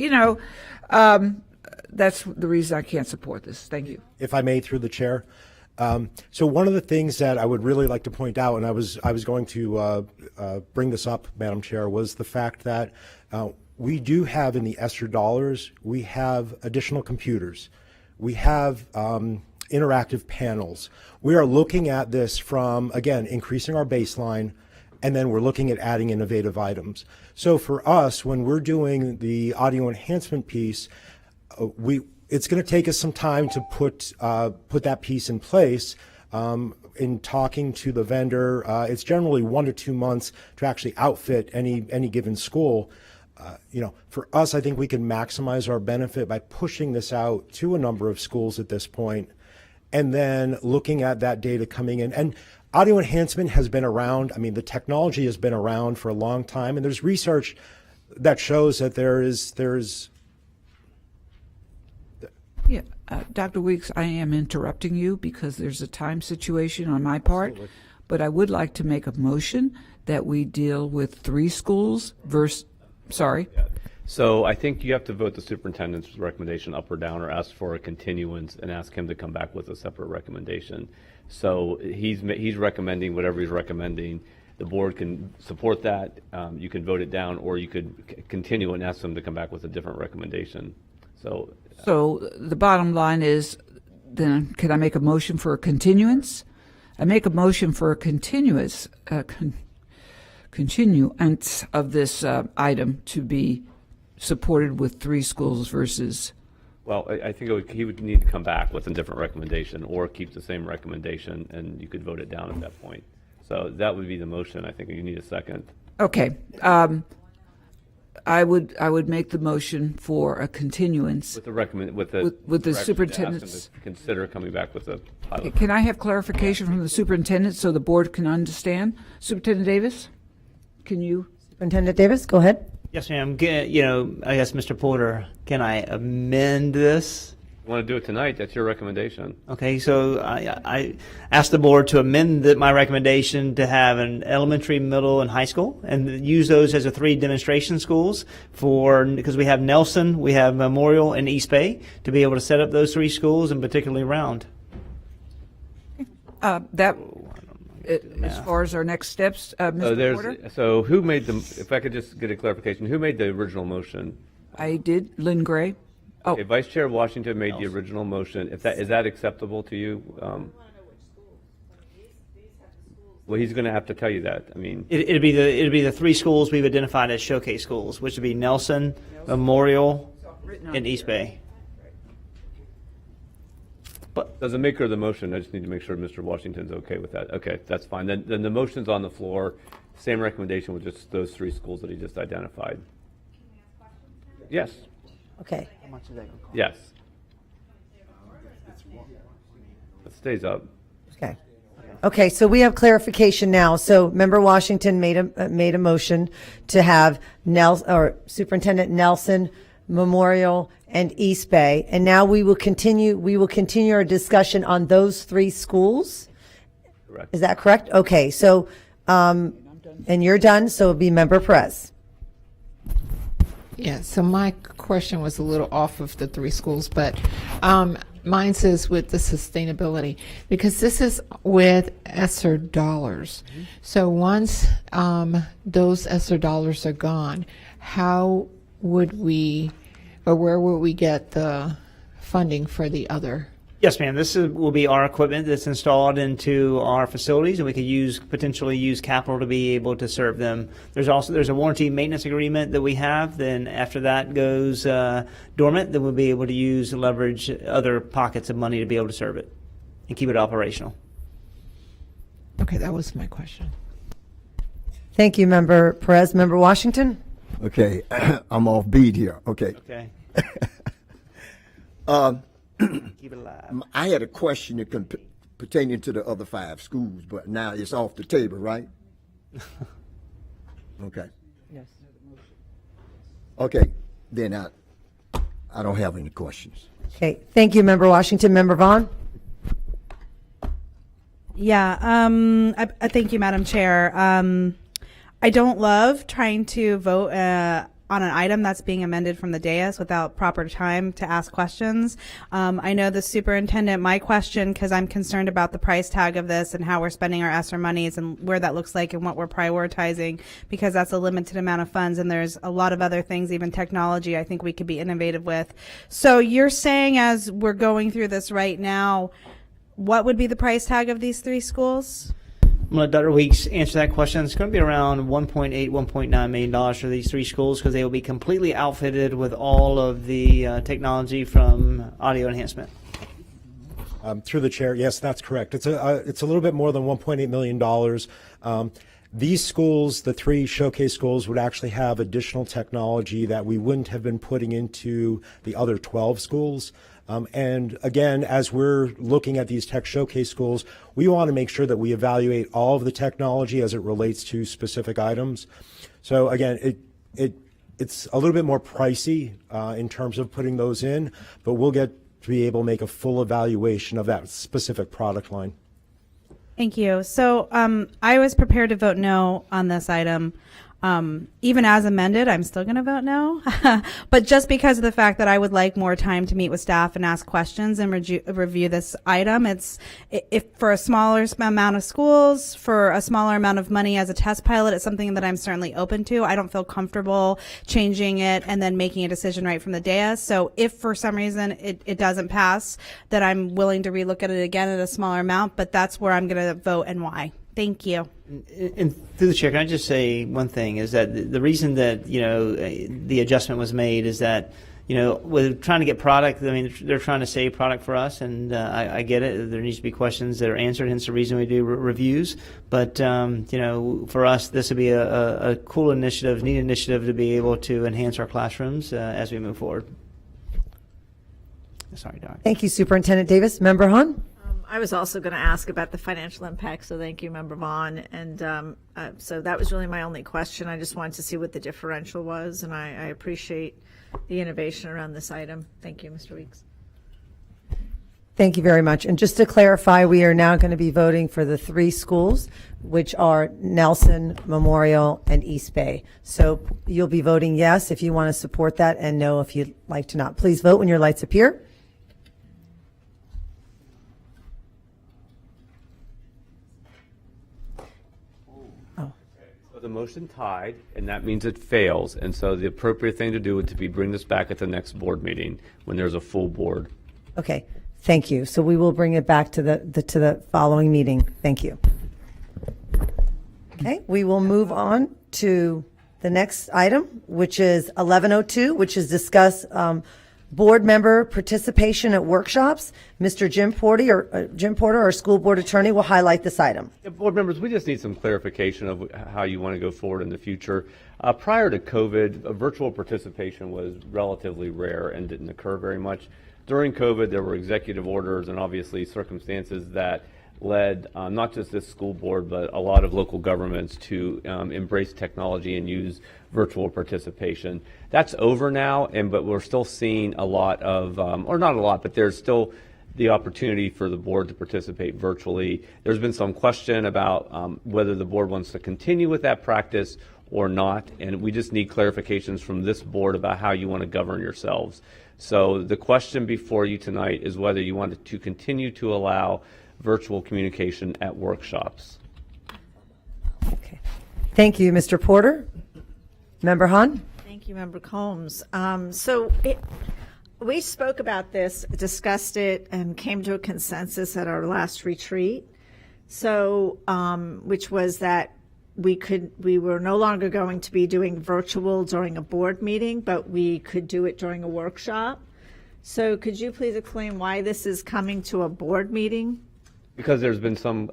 that's the reason I can't support this. Thank you. If I may, through the chair. So one of the things that I would really like to point out, and I was going to bring this up, Madam Chair, was the fact that we do have in the ESSER dollars, we have additional computers. We have interactive panels. We are looking at this from, again, increasing our baseline, and then we're looking at adding innovative items. So for us, when we're doing the audio enhancement piece, it's going to take us some time to put that piece in place. In talking to the vendor, it's generally 1 to 2 months to actually outfit any given school. For us, I think we can maximize our benefit by pushing this out to a number of schools at this point, and then looking at that data coming in. And audio enhancement has been around. I mean, the technology has been around for a long time, and there's research that shows that there is. Yeah, Dr. Weeks, I am interrupting you because there's a time situation on my part, Absolutely. But I would like to make a motion that we deal with 3 schools versus. Sorry. So I think you have to vote the superintendent's recommendation up or down, or ask for a continuance and ask him to come back with a separate recommendation. So he's recommending whatever he's recommending. The board can support that. You can vote it down, or you could continue and ask him to come back with a different recommendation. So the bottom line is, then can I make a motion for a continuance? I make a motion for a continuance of this item to be supported with 3 schools versus. Well, I think he would need to come back with a different recommendation, or keep the same recommendation, and you could vote it down at that point. So that would be the motion. I think you need a second. Okay. I would make the motion for a continuance With the superintendent's. Consider coming back with a pilot. Can I have clarification from the superintendent so the board can understand? Superintendent Davis, can you? Superintendent Davis, go ahead. Yes, ma'am. I guess, Mr. Porter, can I amend this? You want to do it tonight? That's your recommendation. Okay, so I asked the board to amend my recommendation to have an elementary, middle, and high school, and use those as 3 demonstration schools because we have Nelson, we have Memorial, and East Bay to be able to set up those 3 schools, and particularly Round. As far as our next steps, Mr. Porter? So who made if I could just get a clarification, who made the original motion? I did, Lynn Gray. Oh. Okay, Vice Chair Washington made the original motion. Is that acceptable to you? Well, he's going to have to tell you that. I mean, it'd be the 3 schools we've identified as showcase schools, which would be Nelson, Memorial, and East Bay. But as a maker of the motion, I just need to make sure Mr. Washington's okay with that. Okay, that's fine. Then the motion's on the floor. Same recommendation with just those 3 schools that he just identified. Yes. Okay. How much is that? Yes. It stays up. Okay. Okay, so we have clarification now. So Member Washington made a motion to have Superintendent Nelson, Memorial, and East Bay, and now we will continue our discussion on those 3 schools. Correct. Is that correct? Okay, so and you're done, so it'll be Member Perez. Yeah, so my question was a little off of the 3 schools, but mine says with the sustainability, because this is with ESSER dollars. So once those ESSER dollars are gone, how would we, or where would we get the funding for the other? Yes, ma'am. This will be our equipment that's installed into our facilities, and we could potentially use capital to be able to serve them. There's a warranty maintenance agreement that we have. Then after that goes dormant, then we'll be able to leverage other pockets of money to be able to serve it and keep it operational. Okay, that was my question. Thank you, Member Perez. Member Washington? Okay, I'm off beat here. Okay. Okay. Keep it alive. I had a question pertaining to the other 5 schools, but now it's off the table, right? Okay. Yes. Okay, then I don't have any questions. Okay, thank you, Member Washington. Member Vaughn? Yeah, I thank you, Madam Chair. I don't love trying to vote on an item that's being amended from the dais without proper time to ask questions. I know the superintendent, my question, because I'm concerned about the price tag of this and how we're spending our ESSER monies and where that looks like and what we're prioritizing, because that's a limited amount of funds and there's a lot of other things, even technology, I think we could be innovative with. So you're saying as we're going through this right now, what would be the price tag of these 3 schools? I'm going to let Dr. Weeks answer that question. It's going to be around $1.8, $1.9 million for these 3 schools because they will be completely outfitted with all of the technology from audio enhancement. Through the chair, yes, that's correct. It's a little bit more than $1.8 million. These schools, the 3 showcase schools, would actually have additional technology that we wouldn't have been putting into the other 12 schools. And again, as we're looking at these tech showcase schools, we want to make sure that we evaluate all of the technology as it relates to specific items. So again, it's a little bit more pricey in terms of putting those in, but we'll get to be able to make a full evaluation of that specific product line. Thank you. So I was prepared to vote no on this item. Even as amended, I'm still going to vote no. But just because of the fact that I would like more time to meet with staff and ask questions and review this item, if for a smaller amount of schools, for a smaller amount of money as a test pilot, it's something that I'm certainly open to. I don't feel comfortable changing it and then making a decision right from the dais. So if for some reason it doesn't pass, then I'm willing to relook at it again at a smaller amount, but that's where I'm going to vote and why. Thank you. And through the chair, can I just say one thing is that the reason that, the adjustment was made is that, with trying to get product, I mean, they're trying to save product for us, and I get it. There needs to be questions that are answered, hence the reason we do reviews. But, for us, this would be a cool initiative, neat initiative to be able to enhance our classrooms as we move forward. Sorry, Doc. Thank you, Superintendent Davis. Member Hahn? I was also going to ask about the financial impact, so thank you, Member Vaughn. And so that was really my only question. I just wanted to see what the differential was, and I appreciate the innovation around this item. Thank you, Mr. Weeks. Thank you very much. And just to clarify, we are now going to be voting for the 3 schools, which are Nelson, Memorial, and East Bay. So you'll be voting yes if you want to support that, and no if you'd like to not. Please vote when your lights appear. The motion tied, and that means it fails. And so the appropriate thing to do would be bring this back at the next board meeting when there's a full board. Okay, thank you. So we will bring it back to the following meeting. Thank you. Okay, we will move on to the next item, which is 1102, which is discuss board member participation at workshops. Mr. Jim Porter, our school board attorney, will highlight this item. Yeah, board members, we just need some clarification of how you want to go forward in the future. Prior to COVID, virtual participation was relatively rare and didn't occur very much. During COVID, there were executive orders and obviously circumstances that led not just this school board, but a lot of local governments to embrace technology and use virtual participation. That's over now, but we're still seeing a lot of, or not a lot, but there's still the opportunity for the board to participate virtually. There's been some question about whether the board wants to continue with that practice or not, and we just need clarifications from this board about how you want to govern yourselves. So the question before you tonight is whether you want to continue to allow virtual communication at workshops. Okay. Thank you, Mr. Porter. Member Hahn? Thank you, Member Combs. We spoke about this, discussed it, and came to a consensus at our last retreat. So, which was that we were no longer going to be doing virtual during a board meeting, but we could do it during a workshop. So could you please explain why this is coming to a board meeting? Because there's been some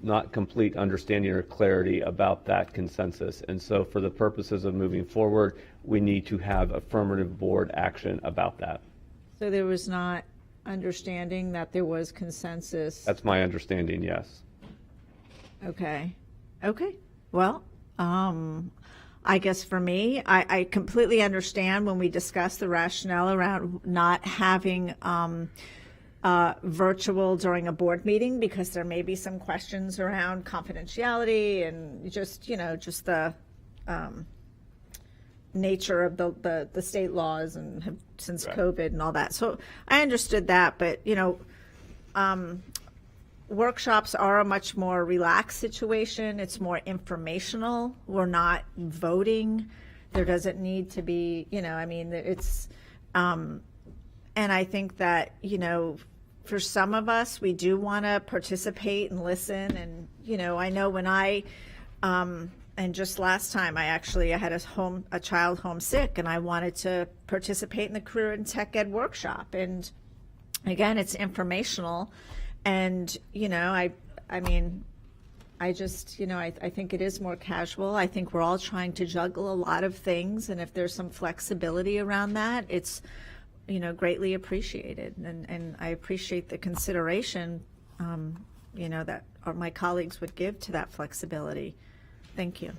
not complete understanding or clarity about that consensus. And so for the purposes of moving forward, we need to have affirmative board action about that. So there was not understanding that there was consensus. That's my understanding, yes. Okay. Well, I guess for me, I completely understand when we discuss the rationale around not having virtual during a board meeting, because there may be some questions around confidentiality and just the nature of the state laws and since COVID and all that. So I understood that, but workshops are a much more relaxed situation. It's more informational. We're not voting. There doesn't need to be, it's, and I think that, for some of us, we do want to participate and listen. And, I know when and just last time I had a child homesick, and I wanted to participate in the Career and Tech Ed workshop. And again, it's informational. And, I think it is more casual. I think we're all trying to juggle a lot of things. And if there's some flexibility around that, it's, greatly appreciated. And I appreciate the consideration, that my colleagues would give to that flexibility. Thank you.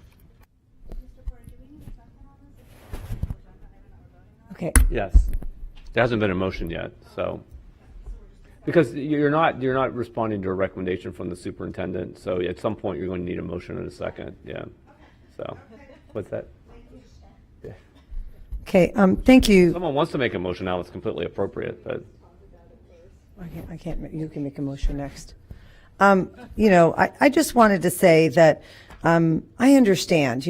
Okay. Yes. There hasn't been a motion yet, so. Because you're not responding to a recommendation from the superintendent, so at some point you're going to need a motion in a second, yeah. So, what's that? Yeah. Okay, thank you. Someone wants to make a motion now, it's completely appropriate, but. I can't, you can make a motion next. I just wanted to say that I understand,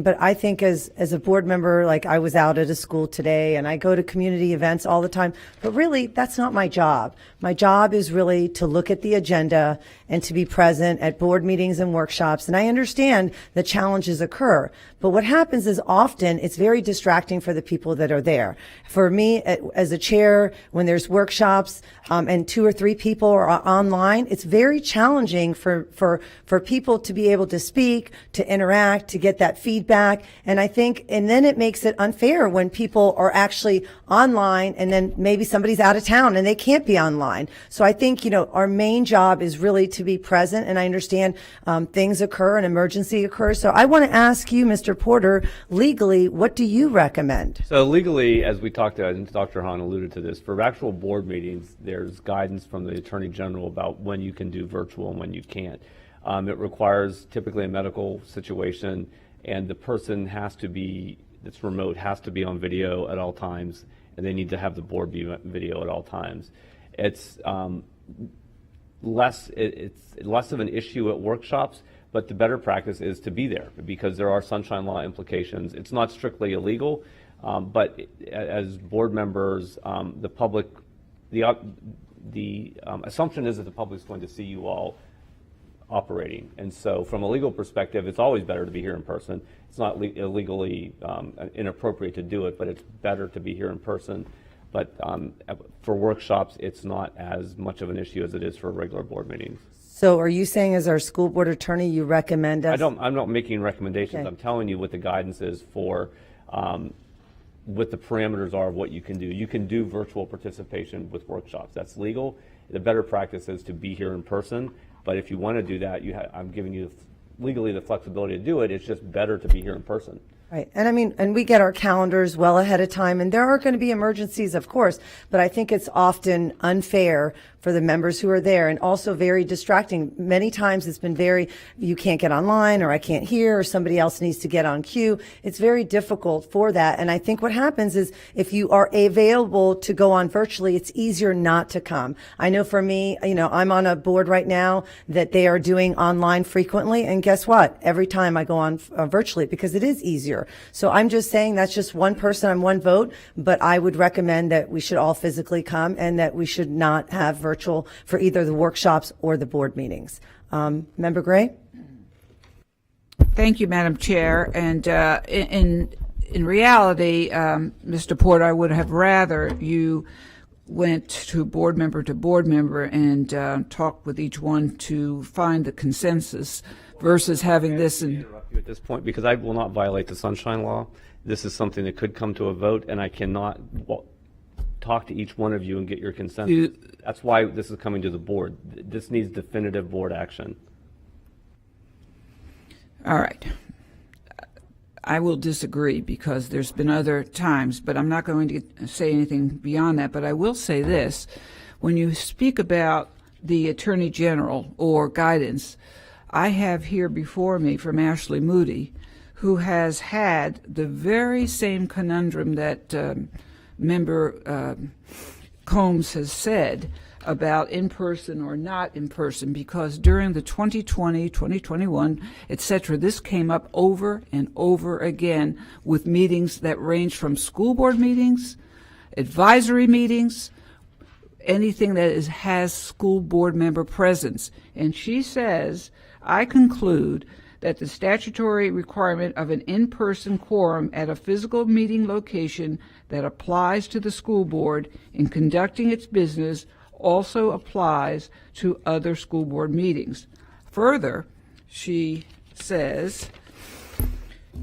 but I think as a board member, like I was out at a school today and I go to community events all the time, but really that's not my job. My job is really to look at the agenda and to be present at board meetings and workshops. And I understand that challenges occur, but what happens is often it's very distracting for the people that are there. For me, as a chair, when there's workshops and 2 or 3 people are online, it's very challenging for people to be able to speak, to interact, to get that feedback. And then it makes it unfair when people are actually online and then maybe somebody's out of town and they can't be online. So I think, our main job is really to be present. And I understand things occur, an emergency occurs. So I want to ask you, Mr. Porter, legally, what do you recommend? So legally, as we talked about, and Dr. Hahn alluded to this, for actual board meetings, there's guidance from the Attorney General about when you can do virtual and when you can't. It requires typically a medical situation, and the person that's remote has to be on video at all times, and they need to have the board be video at all times. It's less of an issue at workshops, but the better practice is to be there because there are sunshine law implications. It's not strictly illegal, but as board members, the assumption is that the public is going to see you all operating. And so from a legal perspective, it's always better to be here in person. It's not illegally inappropriate to do it, but it's better to be here in person. But for workshops, it's not as much of an issue as it is for regular board meetings. So are you saying as our school board attorney, you recommend us? I'm not making recommendations. Okay. I'm telling you what the guidance is for what the parameters are of what you can do. You can do virtual participation with workshops. That's legal. The better practice is to be here in person. But if you want to do that, I'm giving you legally the flexibility to do it. It's just better to be here in person. Right. And we get our calendars well ahead of time, and there are going to be emergencies, of course, but I think it's often unfair for the members who are there and also very distracting. Many times it's been you can't get online or I can't hear or somebody else needs to get on cue. It's very difficult for that. And I think what happens is if you are available to go on virtually, it's easier not to come. I know for me, I'm on a board right now that they are doing online frequently. And guess what? Every time I go on virtually because it is easier. So I'm just saying that's just one person on one vote, but I would recommend that we should all physically come and that we should not have virtual for either the workshops or the board meetings. Member Gray? Thank you, Madam Chair. And in reality, Mr. Porter, I would have rather you went to board member and talked with each one to find the consensus versus having this and interrupt you at this point because I will not violate the Sunshine Law. This is something that could come to a vote, and I cannot talk to each one of you and get your consensus. That's why this is coming to the board. This needs definitive board action. All right. I will disagree because there's been other times, but I'm not going to say anything beyond that. But I will say this. When you speak about the Attorney General or guidance, I have here before me from Ashley Moody, who has had the very same conundrum that Member Combs has said about in-person or not in-person, because during the 2020, 2021, etc., this came up over and over again with meetings that range from school board meetings, advisory meetings, anything that has school board member presence. And she says, I conclude that the statutory requirement of an in-person quorum at a physical meeting location that applies to the school board in conducting its business also applies to other school board meetings. Further, she says,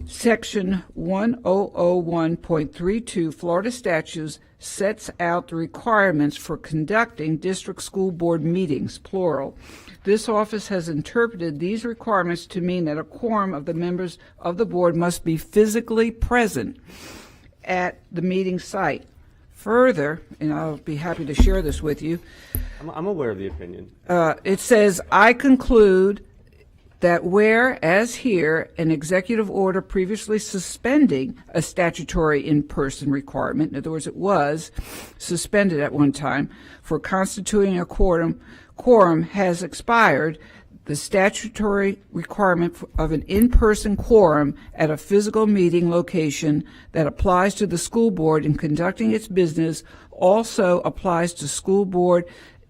Section 1001.32 Florida statutes sets out the requirements for conducting district school board meetings, plural. This office has interpreted these requirements to mean that a quorum of the members of the board must be physically present at the meeting site. Further, and I'll be happy to share this with you. I'm aware of the opinion. It says, I conclude that where, as here, an executive order previously suspending a statutory in-person requirement, in other words, it was suspended at one time, for constituting a quorum has expired, the statutory requirement of an in-person quorum at a physical meeting location that applies to the school board in conducting its business also applies to school board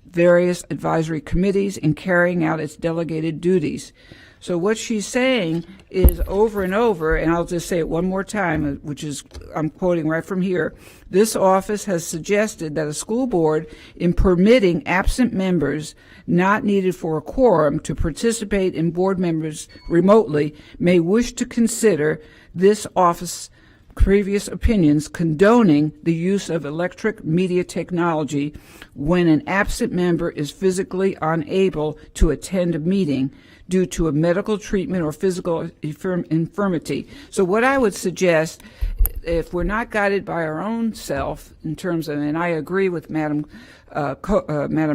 various advisory committees in carrying out its delegated duties. So what she's saying is over and over, and I'll just say it one more time, which is, I'm quoting right from here, this office has suggested that a school board, in permitting absent members not needed for a quorum to participate in board members remotely, may wish to consider this office previous opinions condoning the use of electric media technology when an absent member is physically unable to attend a meeting due to a medical treatment or physical infirmity. So what I would suggest, if we're not guided by our own self in terms of, and I agree with Madam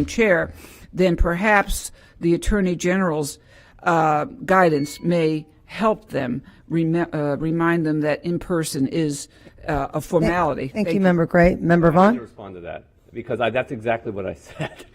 Chair, then perhaps the Attorney General's guidance may help them, remind them that in-person is a formality. Thank you, Member Gray. Member I'm Vaughn? going to respond to that because that's exactly what I said.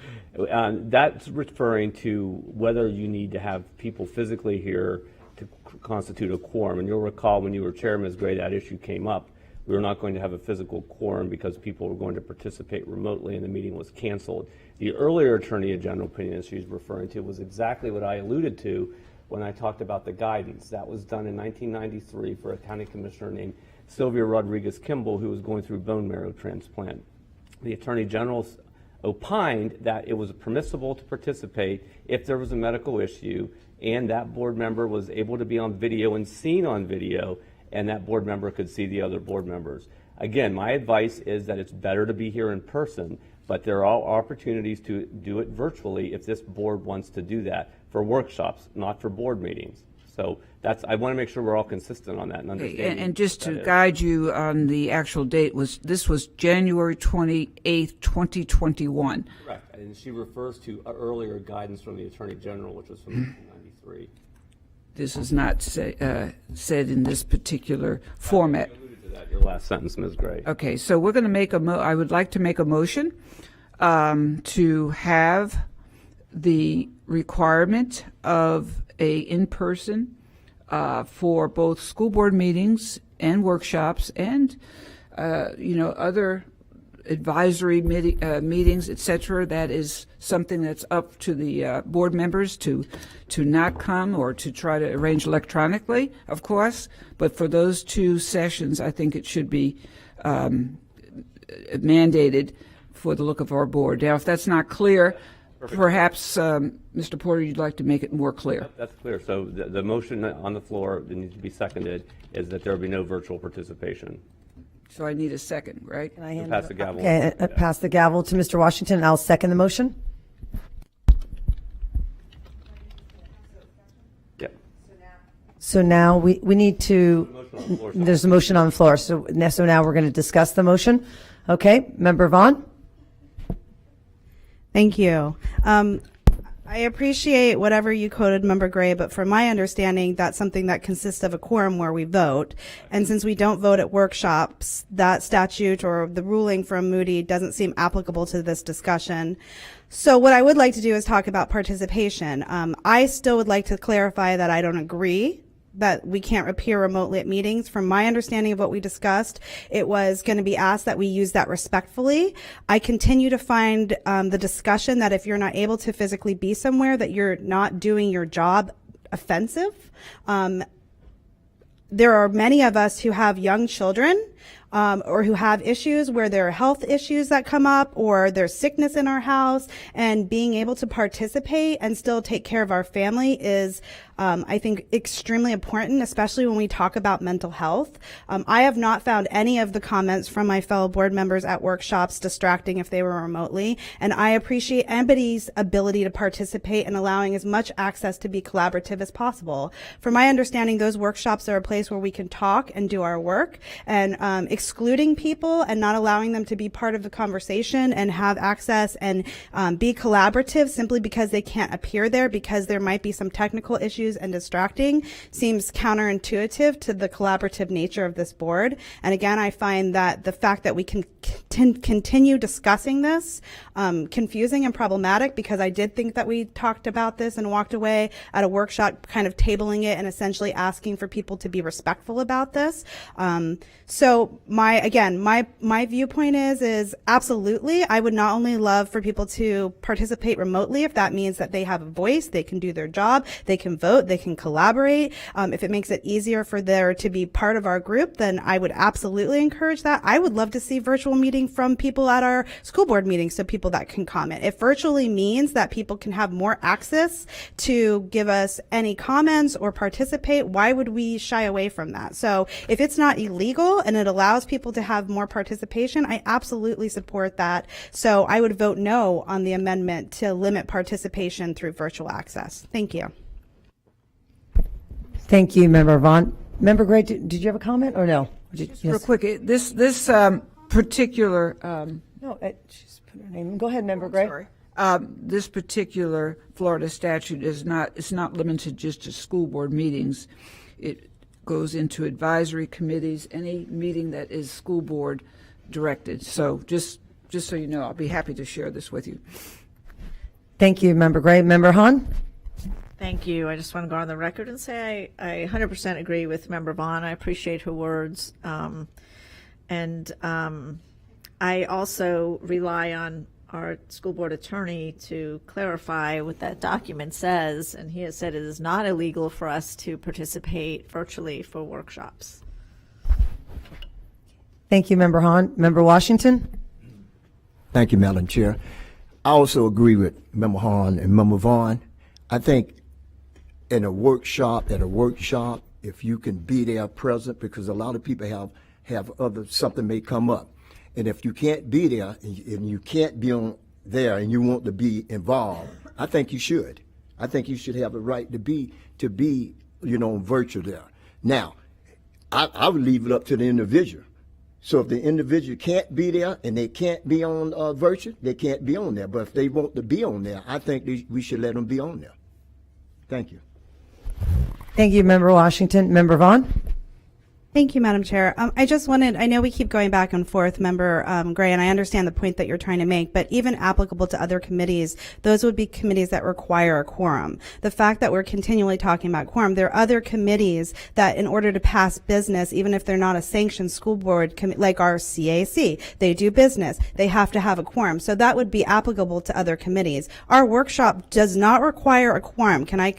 That's referring to whether you need to have people physically here to constitute a quorum. And you'll recall when you were chair, Ms. Gray, that issue came up. We were not going to have a physical quorum because people were going to participate remotely and the meeting was canceled. The earlier Attorney General opinion she's referring to was exactly what I alluded to when I talked about the guidance. That was done in 1993 for a county commissioner named Sylvia Rodriguez Kimball, who was going through bone marrow transplant. The Attorney General opined that it was permissible to participate if there was a medical issue and that board member was able to be on video and seen on video, and that board member could see the other board members. Again, my advice is that it's better to be here in person, but there are opportunities to do it virtually if this board wants to do that for workshops, not for board meetings. So I want to make sure we're all consistent on that and understanding. And just to guide you on the actual date, this was January 28th, 2021. Correct. And she refers to earlier guidance from the Attorney General, which was from 1993. This is not said in this particular format. You alluded to that, your last sentence, Ms. Gray. Okay, so we're going to I would like to make a motion to have the requirement of a in-person for both school board meetings and workshops and other advisory meetings, etc. That is something that's up to the board members to not come or to try to arrange electronically, of course. But for those two sessions, I think it should be mandated for the look of our board. Now, if that's not clear, perhaps, Mr. Porter, you'd like to make it more clear. That's clear. So the motion on the floor that needs to be seconded is that there will be no virtual participation. So I need a second, right? Can I hand Pass it- the gavel. Okay, pass the gavel to Mr. Washington. I'll second the motion. Yep. So now we need to, there's a motion on the floor. So now we're going to discuss the motion. Okay, Member Vaughn? Thank you. I appreciate whatever you quoted, Member Gray, but from my understanding, that's something that consists of a quorum where we vote. And since we don't vote at workshops, that statute or the ruling from Moody doesn't seem applicable to this discussion. So what I would like to do is talk about participation. I still would like to clarify that I don't agree that we can't appear remotely at meetings. From my understanding of what we discussed, it was going to be asked that we use that respectfully. I continue to find the discussion that if you're not able to physically be somewhere, that you're not doing your job offensive. There are many of us who have young children or who have issues where there are health issues that come up or there's sickness in our house, and being able to participate and still take care of our family is I think extremely important, especially when we talk about mental health. I have not found any of the comments from my fellow board members at workshops distracting if they were remotely, and I appreciate anybody's ability to participate and allowing as much access to be collaborative as possible. From my understanding, those workshops are a place where we can talk and do our work, and excluding people and not allowing them to be part of the conversation and have access and be collaborative simply because they can't appear there because there might be some technical issues and distracting seems counterintuitive to the collaborative nature of this board. And again, I find that the fact that we can continue discussing this confusing and problematic, because I did think that we talked about this and walked away at a workshop kind of tabling it and essentially asking for people to be respectful about this. So my viewpoint is absolutely, I would not only love for people to participate remotely if that means that they have a voice, they can do their job, they can vote, they can collaborate. If it makes it easier for there to be part of our group, then I would absolutely encourage that. I would love to see virtual meeting from people at our school board meetings, so people that can comment. If virtually means that people can have more access to give us any comments or participate, why would we shy away from that? So if it's not illegal and it allows people to have more participation, I absolutely support that. So I would vote no on the amendment to limit participation through virtual access. Thank you. Thank you, Member Vaughn. Member Gray, did you have a comment or no? Real quick, this particular no, she's put her name. Go ahead, Member Gray. Sorry. This particular Florida statute is not limited just to school board meetings. It goes into advisory committees, any meeting that is school board directed. So just so you know, I'll be happy to share this with you. Thank you, Member Gray. Member Hahn? Thank you. I just want to go on the record and say I 100% agree with Member Vaughn. I appreciate her words. I also rely on our school board attorney to clarify what that document says, and he has said it is not illegal for us to participate virtually for workshops. Thank you, Member Hahn. Member Washington? Thank you, Madam Chair. I also agree with Member Hahn and Member Vaughn. I think at a workshop, if you can be there present, because a lot of people have something may come up. And if you can't be there and you can't be on there and you want to be involved, I think you should. I think you should have the right to be virtual there. Now, I would leave it up to the individual. So if the individual can't be there and they can't be on virtual, they can't be on there. But if they want to be on there, I think we should let them be on there. Thank you. Thank you, Member Washington. Member Vaughn? Thank you, Madam Chair. I know we keep going back and forth, Member Gray, and I understand the point that you're trying to make, but even applicable to other committees, those would be committees that require a quorum. The fact that we're continually talking about quorum, there are other committees that in order to pass business, even if they're not a sanctioned school board, like our CAC, they do business, they have to have a quorum. So that would be applicable to other committees. Our workshop does not require a quorum. Can I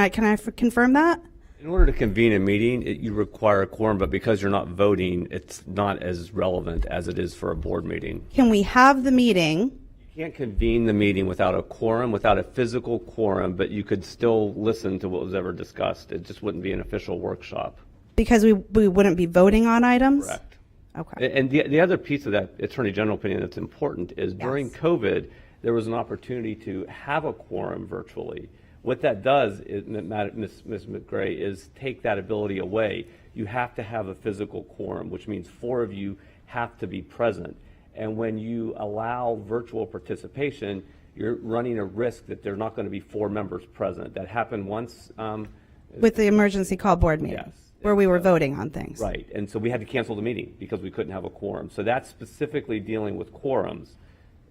confirm that? In order to convene a meeting, you require a quorum, but because you're not voting, it's not as relevant as it is for a board meeting. Can we have the meeting? You can't convene the meeting without a quorum, without a physical quorum, but you could still listen to what was ever discussed. It just wouldn't be an official workshop. Because we wouldn't be voting on items? Correct. Okay. And the other piece of that Attorney General opinion that's important is during COVID, there was an opportunity to have a quorum virtually. What that does, is, Ms. McGray, is take that ability away. You have to have a physical quorum, which means 4 of you have to be present. And when you allow virtual participation, you're running a risk that there's not going to be 4 members present. That happened once. With the emergency call board meeting, yes, where we were voting on things. Right, and so we had to cancel the meeting because we couldn't have a quorum. So that's specifically dealing with quorums,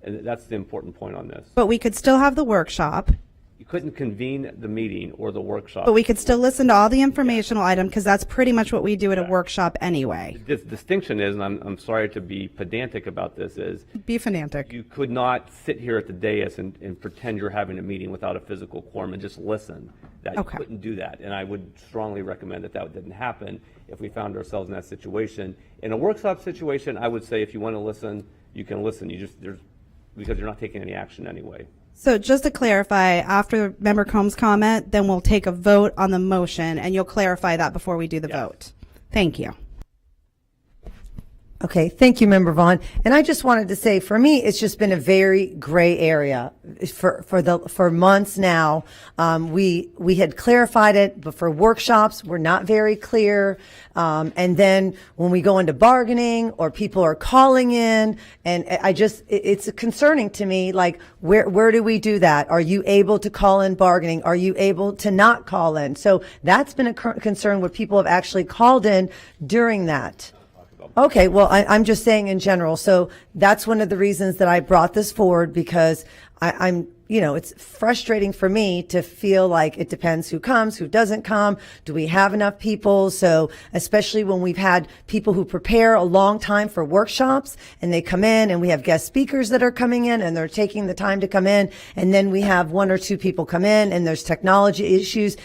and that's the important point on this. But we could still have the workshop. You couldn't convene the meeting or the workshop. But we could still listen to all the informational items because that's pretty much what we do at a workshop anyway. This distinction is, and I'm sorry to be pedantic about this, is be pedantic. You could not sit here at the dais and pretend you're having a meeting without a physical quorum and just listen. You couldn't do that, and I would strongly recommend that didn't happen if we found ourselves in that situation. In a workshop situation, I would say if you want to listen, you can listen. Because you're not taking any action anyway. So just to clarify, after Member Combs' comment, then we'll take a vote on the motion, and you'll clarify that before we do the vote. Thank you. Okay, thank you, Member Vaughn. And I just wanted to say, for me, it's just been a very gray area for months now. We had clarified it, but for workshops, we're not very clear. And then when we go into bargaining or people are calling in, and it's concerning to me, like, where do we do that? Are you able to call in bargaining? Are you able to not call in? So that's been a concern where people have actually called in during that. Okay, well, I'm just saying in general. So that's one of the reasons that I brought this forward, because I'm it's frustrating for me to feel like it depends who comes, who doesn't come. Do we have enough people? So especially when we've had people who prepare a long time for workshops and they come in, and we have guest speakers that are coming in and they're taking the time to come in. And then we have 1 or 2 people come in and there's technology issues.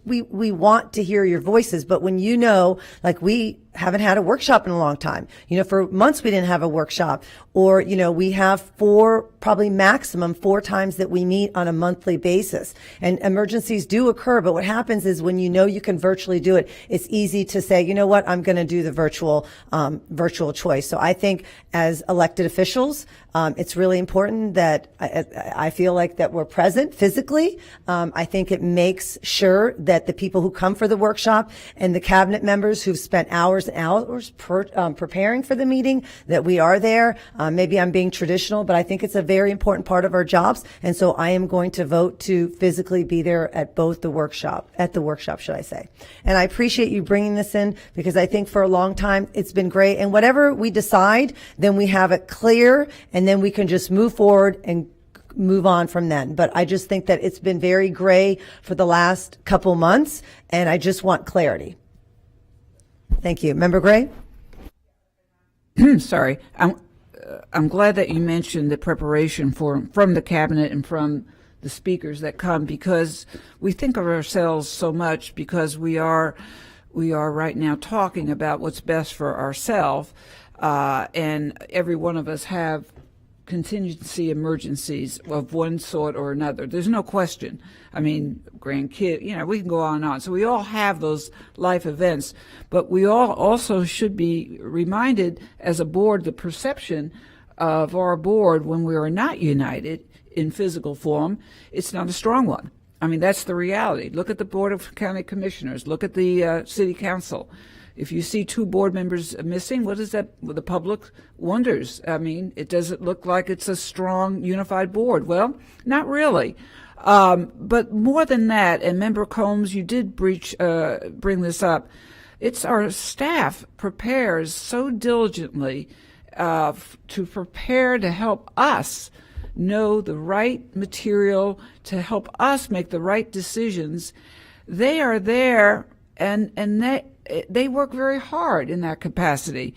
We want to hear your voices, but when like we haven't had a workshop in a long time. For months we didn't have a workshop, or, we have 4, probably maximum 4 times that we meet on a monthly basis. And emergencies do occur, but what happens is when you can virtually do it, it's easy to say, you know what, I'm going to do the virtual choice. So I think as elected officials, it's really important that I feel like that we're present physically. I think it makes sure that the people who come for the workshop and the cabinet members who've spent hours and hours preparing for the meeting, that we are there. Maybe I'm being traditional, but I think it's a very important part of our jobs. And so I am going to vote to physically be there at the workshop, should I say. And I appreciate you bringing this in, because I think for a long time it's been great. And whatever we decide, then we have it clear, and then we can just move forward and move on from then. But I just think that it's been very gray for the last couple months, and I just want clarity. Thank you. Member Gray? Sorry. I'm glad that you mentioned the preparation from the cabinet and from the speakers that come, because we think of ourselves so much because we are right now talking about what's best for ourselves, and every one of us have contingency emergencies of one sort or another. There's no question. I mean, grandkid, we can go on and on. So we all have those life events, but we all also should be reminded as a board, the perception of our board when we are not united in physical form, it's not a strong one. I mean, that's the reality. Look at the Board of County Commissioners. Look at the City Council. If you see 2 board members missing, what is that? Well, the public wonders. I mean, it doesn't look like it's a strong, unified board. Well, not really. But more than that, and Member Combs, you did bring this up, it's our staff prepares so diligently to prepare to help us know the right material, to help us make the right decisions. They are there, and they work very hard in that capacity.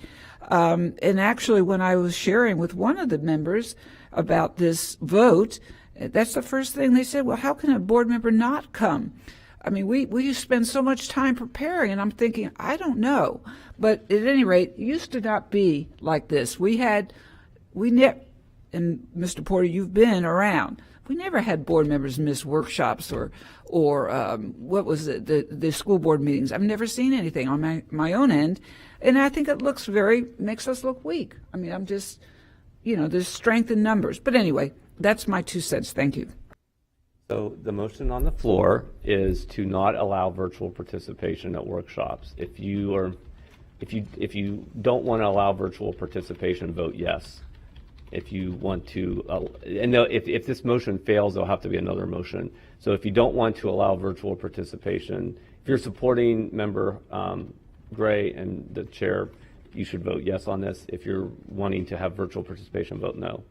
And actually, when I was sharing with one of the members about this vote, that's the first thing they said, well, how can a board member not come? I mean, we spend so much time preparing, and I'm thinking, I don't know. But at any rate, it used to not be like this. And Mr. Porter, you've been around. We never had board members miss workshops or what was it, the school board meetings. I've never seen anything on my own end, and I think it makes us look weak. I mean, I'm just, there's strength in numbers. But anyway, that's my 2 cents. Thank you. So the motion on the floor is to not allow virtual participation at workshops. If you don't want to allow virtual participation, vote yes. If you want to, if this motion fails, there'll have to be another motion. So if you don't want to allow virtual participation, if you're supporting Member Gray and the chair, you should vote yes on this. If you're wanting to have virtual participation, vote no.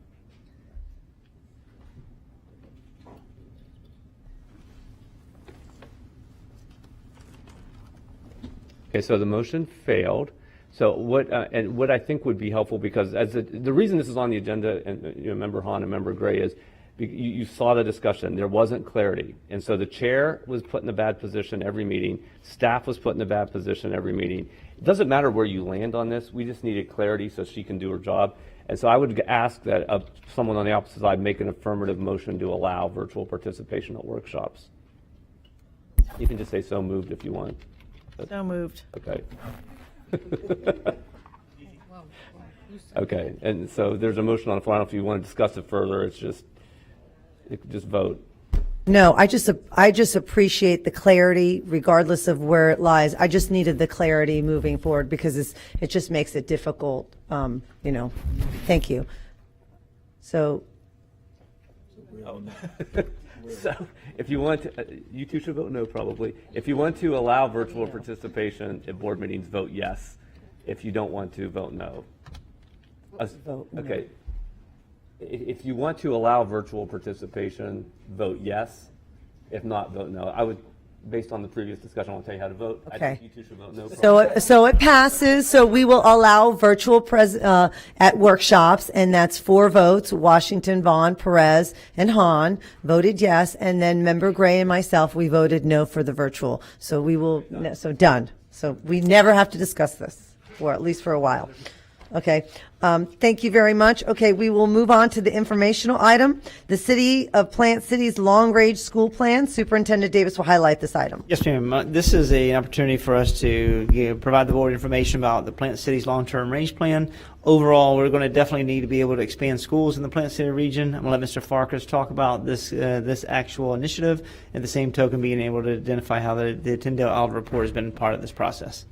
Okay, so the motion failed. So what I think would be helpful, because as the reason this is on the agenda, and Member Hahn and Member Gray, is you saw the discussion. There wasn't clarity, and so the chair was put in a bad position every meeting. Staff was put in a bad position every meeting. It doesn't matter where you land on this. We just needed clarity so she can do her job. And so I would ask that someone on the opposite side make an affirmative motion to allow virtual participation at workshops. You can just say so moved if you want. So moved. Okay. Okay, and so there's a motion on the floor. I don't know if you want to discuss it further. Just vote. No, I just appreciate the clarity regardless of where it lies. I just needed the clarity moving forward because it just makes it difficult, Thank you. So So if you want to, you two should vote no probably. If you want to allow virtual participation at board meetings, vote yes. If you don't want to, vote no. Okay. If you want to allow virtual participation, vote yes. If not, vote no. I would, based on the previous discussion, I won't tell you how to vote. Okay. I think you two should vote no. So it passes. So we will allow virtual at workshops, and that's 4 votes. Washington, Vaughn, Perez, and Hahn voted yes, and then Member Gray and myself, we voted no for the virtual. So we will, so done. So we never have to discuss this, or at least for a while. Okay. Thank you very much. Okay, we will move on to the informational item. The City of Plant City's long-range school plan. Superintendent Davis will highlight this item. Yes, ma'am. This is an opportunity for us to provide the board information about the Plant City's long-term range plan. Overall, we're going to definitely need to be able to expand schools in the Plant City region. I'm going to let Mr. Farkas talk about this actual initiative. At the same token, being able to identify how the Tyndale Oliver report has been part of this process.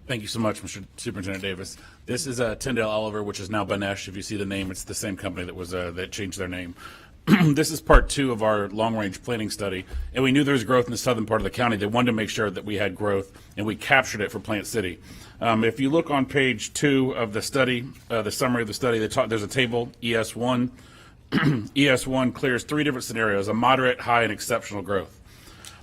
Thank you so much, Mr. Superintendent Davis. This is Tyndale Oliver, which is now Banesh. If you see the name, it's the same company that changed their name. This is part 2 of our long-range planning study, and we knew there was growth in the southern part of the county. They wanted to make sure that we had growth, and we captured it for Plant City. If you look on page 2 of the study, the summary of the study, there's a table, ES1. ES1 clears 3 different scenarios: a moderate, high, and exceptional growth.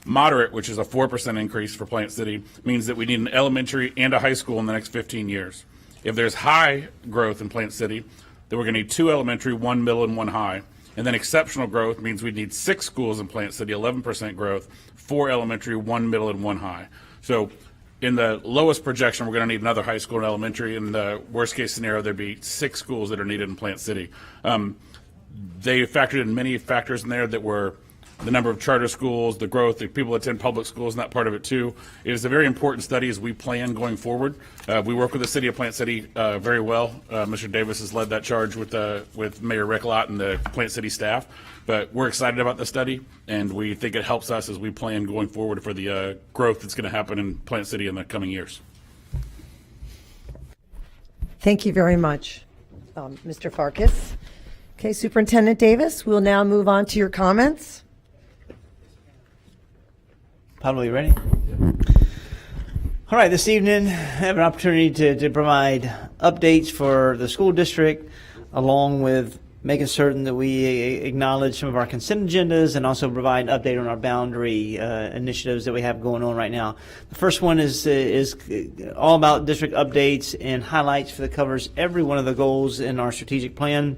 Moderate, which is a 4% increase for Plant City, means that we need an elementary and a high school in the next 15 years. If there's high growth in Plant City, then we're going to need 2 elementary, 1 middle, and 1 high. And then exceptional growth means we need 6 schools in Plant City, 11% growth, 4 elementary, 1 middle, and 1 high. So in the lowest projection, we're going to need another high school and elementary. In the worst case scenario, there'd be 6 schools that are needed in Plant City. They factored in many factors in there that were the number of charter schools, the growth, the people that attend public schools, and that part of it too. It is a very important study as we plan going forward. We work with the City of Plant City very well. Mr. Davis has led that charge with Mayor Rick Lott and the Plant City staff. But we're excited about the study, and we think it helps us as we plan going forward for the growth that's going to happen in Plant City in the coming years. Thank you very much, Mr. Farkas. Okay, Superintendent Davis, we'll now move on to your comments. Pablo, you ready? All right, this evening I have an opportunity to provide updates for the school district, along with making certain that we acknowledge some of our consent agendas and also provide an update on our boundary initiatives that we have going on right now. The first one is all about district updates and highlights that covers every one of the goals in our strategic plan.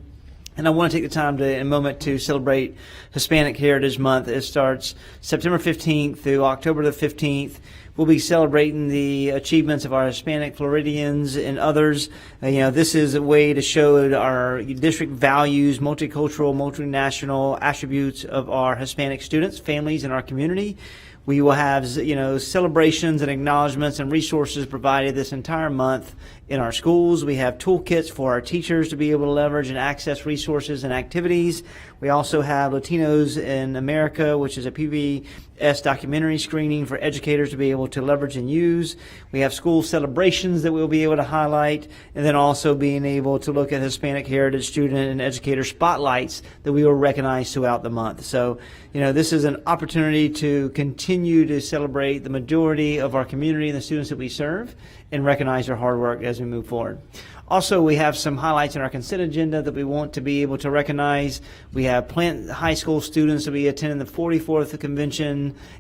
And I want to take the time to, in a moment, to celebrate Hispanic Heritage Month. It starts September 15th through October the 15th. We'll be celebrating the achievements of our Hispanic Floridians and others. This is a way to show our district values, multicultural, multinational attributes of our Hispanic students, families in our community. We will have, celebrations and acknowledgments and resources provided this entire month in our schools. We have toolkits for our teachers to be able to leverage and access resources and activities. We also have Latinos in America, which is a PBS documentary screening for educators to be able to leverage and use. We have school celebrations that we'll be able to highlight, and then also being able to look at Hispanic Heritage student and educator spotlights that we will recognize throughout the month. So, this is an opportunity to continue to celebrate the majority of our community and the students that we serve and recognize their hard work as we move forward. Also, we have some highlights in our consent agenda that we want to be able to recognize. We have Plant High School students to be attending the 44th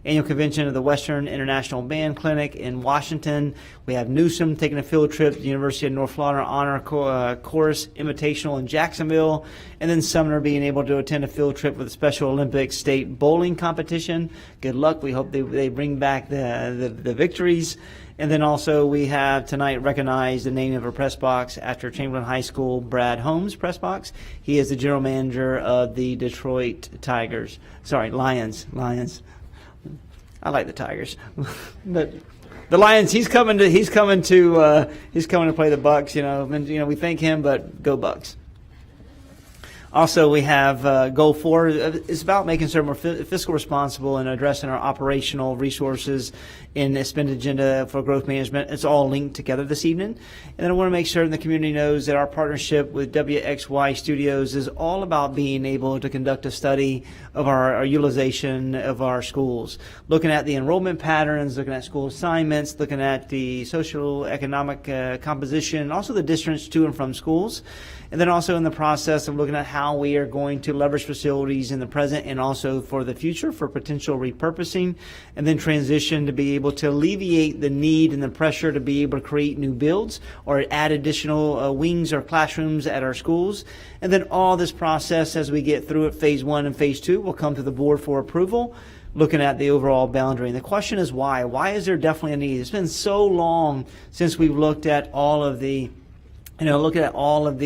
annual convention of the Western International Band Clinic in Washington. We have Newsom taking a field trip to the University of North Florida Honor Chorus Invitational in Jacksonville, and then Sumner being able to attend a field trip with the Special Olympics State Bowling Competition. Good luck. We hope they bring back the victories. And then also we have tonight recognized the name of a press box after Chamberlain High School Brad Holmes press box. He is the general manager of the Detroit Lions. I like the Tigers, but the Lions. He's coming to play the Bucks. We thank him, but go Bucks. Also, we have Goal 4. It's about making sure we're fiscal responsible and addressing our operational resources in the spend agenda for growth management. It's all linked together this evening. And then I want to make sure the community knows that our partnership with WXY Studios is all about being able to conduct a study of our utilization of our schools, looking at the enrollment patterns, looking at school assignments, looking at the social economic composition, also the distance to and from schools. And then also in the process of looking at how we are going to leverage facilities in the present and also for the future for potential repurposing, and then transition to be able to alleviate the need and the pressure to be able to create new builds or add additional wings or classrooms at our schools. And then all this process, as we get through it, phase 1 and phase 2, will come to the board for approval, looking at the overall boundary. And the question is why? Why is there definitely a need? It's been so long since we've looked at all of the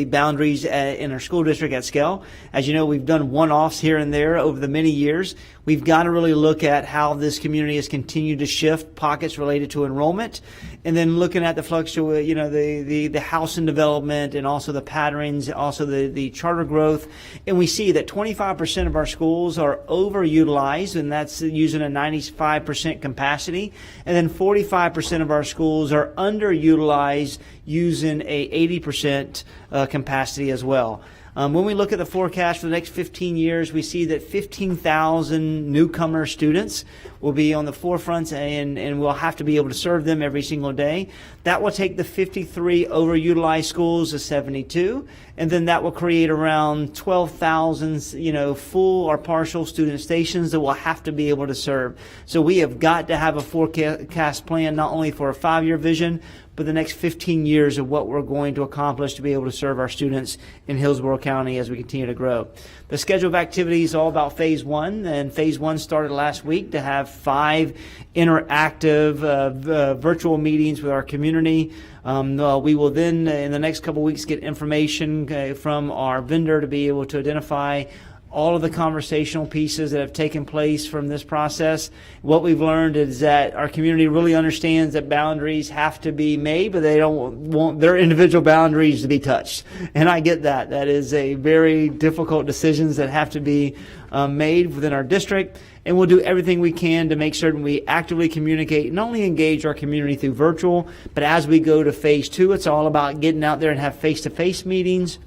boundaries in our school district at scale. As you know, we've done one-offs here and there over the many years. We've got to really look at how this community has continued to shift pockets related to enrollment, and then looking at the the housing development and also the patterns, also the charter growth. And we see that 25% of our schools are overutilized, and that's using a 95% capacity. And then 45% of our schools are underutilized, using a 80% capacity as well. When we look at the forecast for the next 15 years, we see that 15,000 newcomer students will be on the forefront, and we'll have to be able to serve them every single day. That will take the 53 overutilized schools to 72, and then that will create around 12,000, full or partial student stations that we'll have to be able to serve. So we have got to have a forecast plan not only for a 5-year vision, but the next 15 years of what we're going to accomplish to be able to serve our students in Hillsborough County as we continue to grow. The schedule of activities is all about phase 1, and phase 1 started last week to have 5 interactive virtual meetings with our community. We will then, in the next couple of weeks, get information from our vendor to be able to identify all of the conversational pieces that have taken place from this process. What we've learned is that our community really understands that boundaries have to be made, but they don't want their individual boundaries to be touched. And I get that. That is a very difficult decisions that have to be made within our district. And we'll do everything we can to make certain we actively communicate, not only engage our community through virtual, but as we go to phase 2, it's all about getting out there and have face-to-face meetings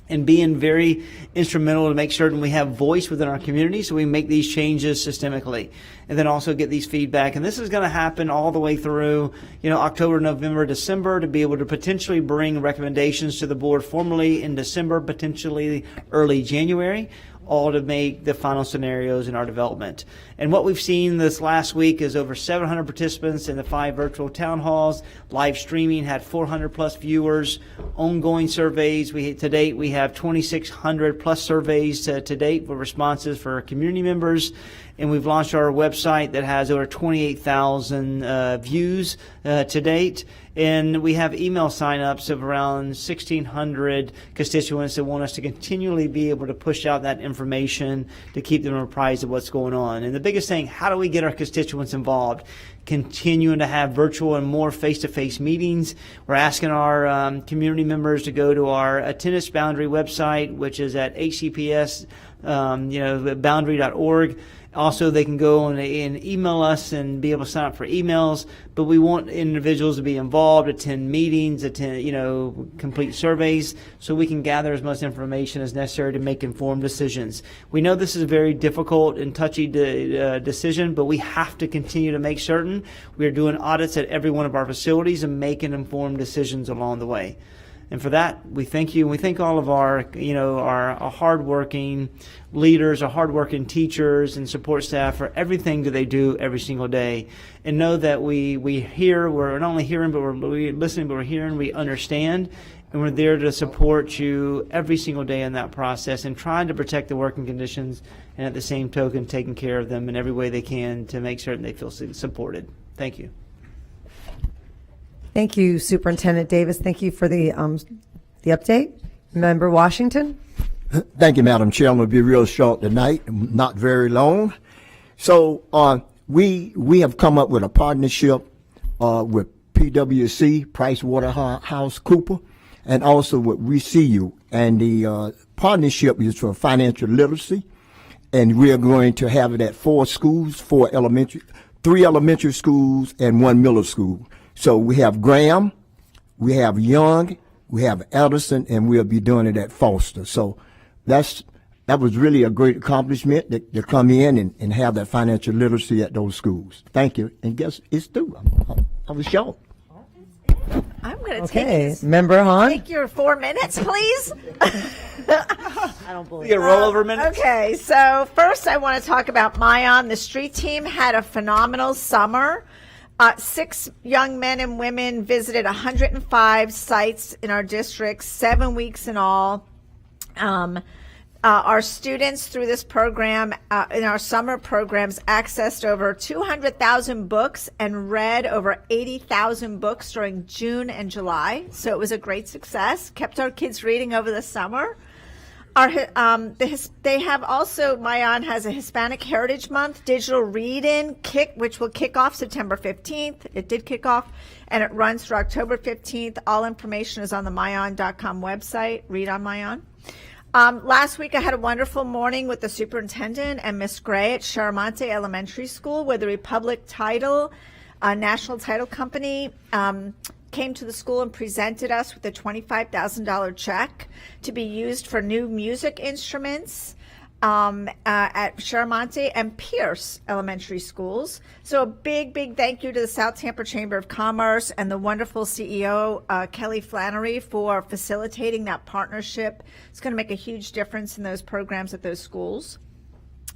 and being very instrumental to make certain we have voice within our community so we make these changes systemically, and then also get these feedback. And this is going to happen all the way through, October, November, December, to be able to potentially bring recommendations to the board formally in December, potentially early January. all to make the final scenarios in our development. And what we've seen this last week is over 700 participants in the 5 virtual town halls. Live streaming had 400 plus viewers. Ongoing surveys, to date we have 2,600 plus surveys to date with responses for our community members. And we've launched our website that has over 28,000 views to date. And we have email signups of around 1,600 constituents that want us to continually be able to push out that information to keep them apprised of what's going on. And the biggest thing, how do we get our constituents involved? Continuing to have virtual and more face-to-face meetings. We're asking our community members to go to our attendance boundary website, which is at hcps, boundary.org. Also, they can go and email us and be able to sign up for emails. But we want individuals to be involved, attend meetings, complete surveys, so we can gather as much information as necessary to make informed decisions. We know this is a very difficult and touchy decision, but we have to continue to make certain we are doing audits at every one of our facilities and making informed decisions along the way. And for that, we thank you, and we thank all of our hardworking leaders, our hardworking teachers and support staff for everything that they do every single day. And know that we're not only hearing, but we're listening, but we're hearing, we understand, and we're there to support you every single day in that process and trying to protect the working conditions, and at the same token, taking care of them in every way they can to make certain they feel supported. Thank you. Thank you, Superintendent Davis. Thank you for the update. Member Washington? Thank you, Madam Chair. I'm going to be real short tonight, not very long. So we have come up with a partnership with PwC, PricewaterhouseCoopers, and also with WeSeeYou. And the partnership is for financial literacy, and we are going to have it at 4 schools, 3 elementary schools, and 1 middle school. So we have Graham, we have Young, we have Edison, and we'll be doing it at Foster. So that was really a great accomplishment to come in and have that financial literacy at those schools. Thank you. And guess it's through. I was shocked. I'm going to take Member Hahn? Take your 4 minutes, please. I don't believe You get a rollover minutes? Okay, so first I want to talk about Mayan. The street team had a phenomenal summer. 6 young men and women visited 105 sites in our district, 7 weeks in all. Our students through this program, in our summer programs, accessed over 200,000 books and read over 80,000 books during June and July. So it was a great success. Kept our kids reading over the summer. They have also, Mayan has a Hispanic Heritage Month digital read-in which will kick off September 15th. It did kick off, and it runs through October 15th. All information is on the Mayan.com website. Read on Mayan. Last week, I had a wonderful morning with the superintendent and Miss Gray at Charamonte Elementary School, where the Republic Title, National Title Company, came to the school and presented us with a $25,000 check to be used for new music instruments at Charamonte and Pierce Elementary Schools. So a big, big thank you to the South Tampa Chamber of Commerce and the wonderful CEO, Kelly Flannery, for facilitating that partnership. It's going to make a huge difference in those programs at those schools.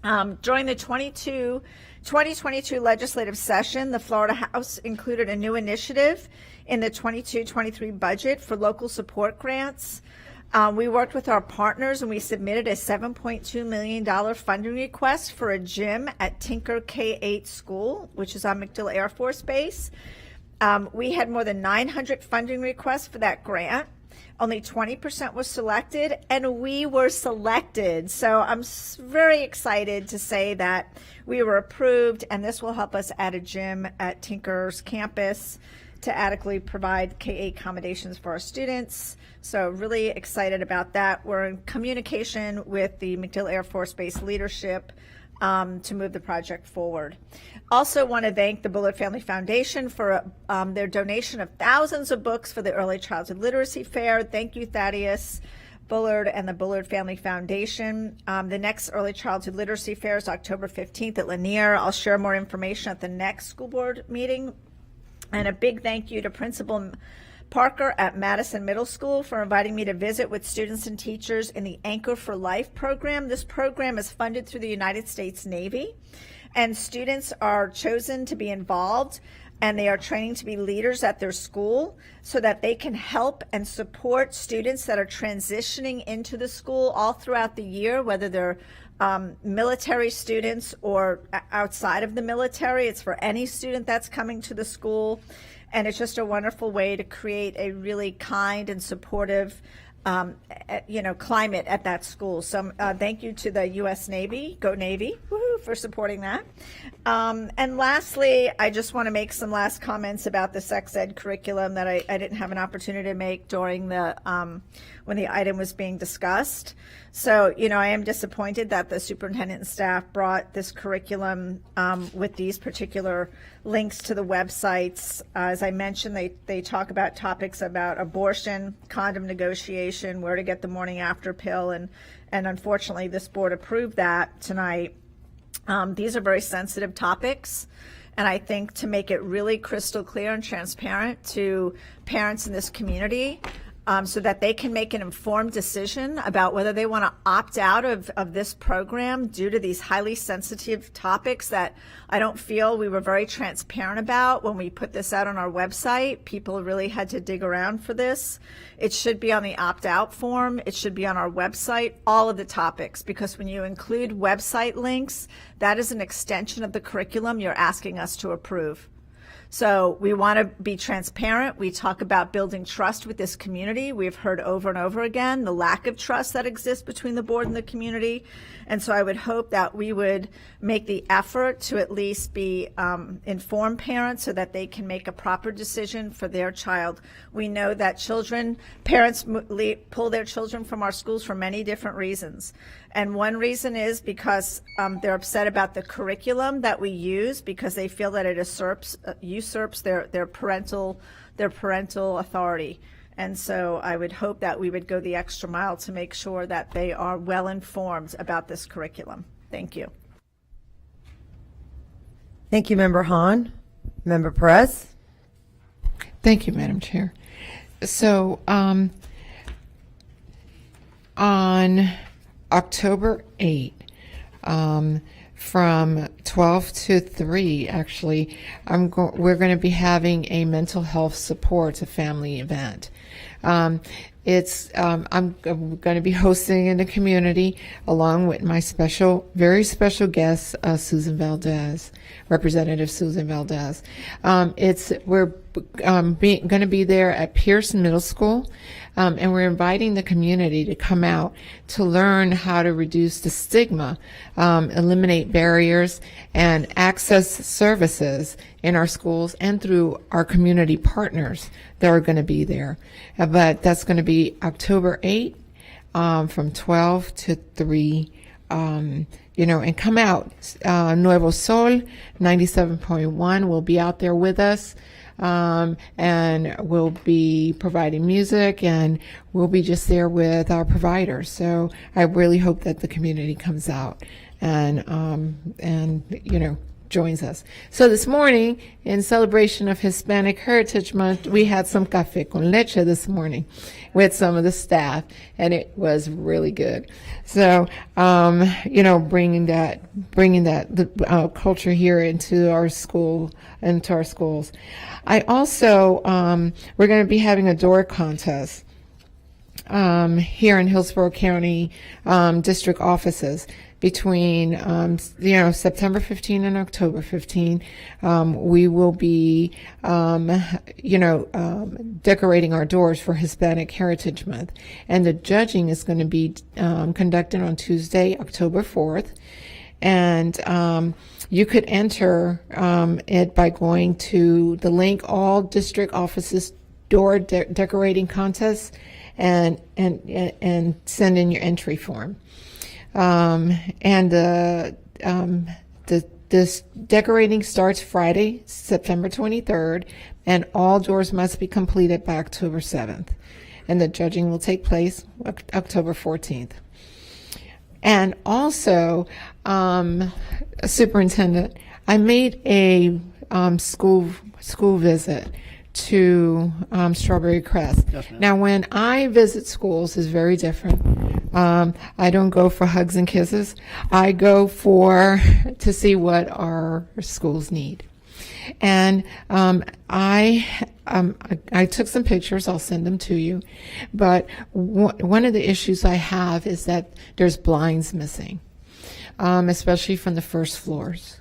During the 2022 legislative session, the Florida House included a new initiative in the 22-23 budget for local support grants. We worked with our partners and we submitted a $7.2 million funding request for a gym at Tinker K-8 School, which is on MacDill Air Force Base. We had more than 900 funding requests for that grant. Only 20% was selected, and we were selected. So I'm very excited to say that we were approved, and this will help us add a gym at Tinker's campus to adequately provide K-8 accommodations for our students. So really excited about that. We're in communication with the MacDill Air Force Base leadership to move the project forward. Also want to thank the Bullard Family Foundation for their donation of thousands of books for the Early Childhood Literacy Fair. Thank you, Thaddeus Bullard and the Bullard Family Foundation. The next Early Childhood Literacy Fair is October 15th at Lanier. I'll share more information at the next school board meeting. And a big thank you to Principal Parker at Madison Middle School for inviting me to visit with students and teachers in the Anchor for Life program. This program is funded through the United States Navy, and students are chosen to be involved, and they are training to be leaders at their school so that they can help and support students that are transitioning into the school all throughout the year, whether they're military students or outside of the military. It's for any student that's coming to the school. And it's just a wonderful way to create a really kind and supportive climate at that school. So thank you to the U.S. Navy, go Navy, woohoo, for supporting that. And lastly, I just want to make some last comments about the sex ed curriculum that I didn't have an opportunity to make during the when the item was being discussed. So, I am disappointed that the superintendent and staff brought this curriculum with these particular links to the websites. As I mentioned, they talk about topics about abortion, condom negotiation, where to get the morning after pill, and unfortunately this board approved that tonight. These are very sensitive topics, and I think to make it really crystal clear and transparent to parents in this community, so that they can make an informed decision about whether they want to opt out of this program due to these highly sensitive topics that I don't feel we were very transparent about when we put this out on our website. People really had to dig around for this. It should be on the opt-out form. It should be on our website, all of the topics, because when you include website links, that is an extension of the curriculum you're asking us to approve. So we want to be transparent. We talk about building trust with this community. We've heard over and over again the lack of trust that exists between the board and the community. And so I would hope that we would make the effort to at least be informed parents so that they can make a proper decision for their child. We know that parents pull their children from our schools for many different reasons. And one reason is because they're upset about the curriculum that we use because they feel that it usurps their parental authority. And so I would hope that we would go the extra mile to make sure that they are well informed about this curriculum. Thank you. Thank you, Member Hahn. Member Perez? Thank you, Madam Chair. So on October 8th, from 12 to 3, actually, we're going to be having a mental health support, a family event. I'm going to be hosting in the community along with my very special guest, Susan Valdez, Representative Susan Valdez. We're going to be there at Pierce Middle School, and we're inviting the community to come out to learn how to reduce the stigma, eliminate barriers, and access services in our schools and through our community partners that are going to be there. But that's going to be October 8th from 12 to 3. And come out. Nuevo Sol 97.1 will be out there with us. And we'll be providing music, and we'll be just there with our providers. So I really hope that the community comes out and joins us. So this morning, in celebration of Hispanic Heritage Month, we had some café con leche this morning with some of the staff, and it was really good. So, bringing that culture here into our schools. I also, we're going to be having a door contest here in Hillsborough County district offices between September 15 and October 15. We will be decorating our doors for Hispanic Heritage Month, and the judging is going to be conducted on Tuesday, October 4th, and you could enter it by going to the link, all district offices door decorating contests, and send in your entry form. This decorating starts Friday, September 23rd, and all doors must be completed by October 7th. And the judging will take place October 14th. And also, Superintendent, I made a school visit to Strawberry Crest. Now, when I visit schools, is very different. I don't go for hugs and kisses. I go to see what our schools need. And I took some pictures. I'll send them to you. But one of the issues I have is that there's blinds missing, especially from the first floors.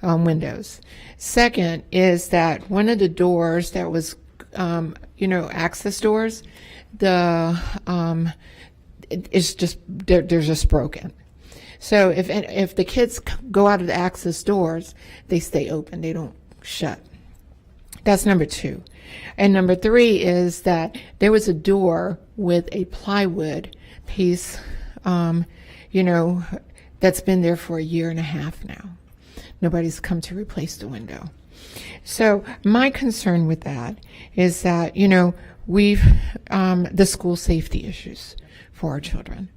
Windows. Second is that one of the doors that was, access doors, it's just they're just broken. So if the kids go out of the access doors, they stay open. They don't shut. That's number 2. And number 3 is that there was a door with a plywood piece, that's been there for a year and a half now. Nobody's come to replace the window. So my concern with that is that, we've, the school safety issues for our children.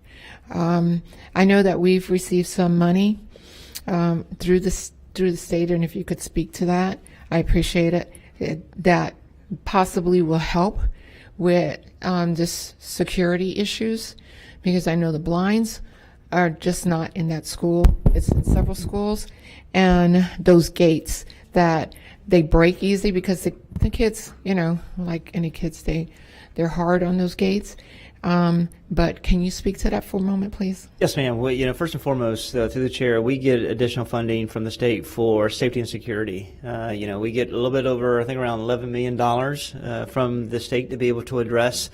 I know that we've received some money through the state, and if you could speak to that, I appreciate it. That possibly will help with this security issues, because I know the blinds are just not in that school. It's in several schools. And those gates that they break easy because the kids, like any kids, they're hard on those gates. But can you speak to that for a moment, please? Yes, ma'am. Well, first and foremost, through the chair, we get additional funding from the state for safety and security. We get a little bit over, I think, around $11 million from the state to be able to address,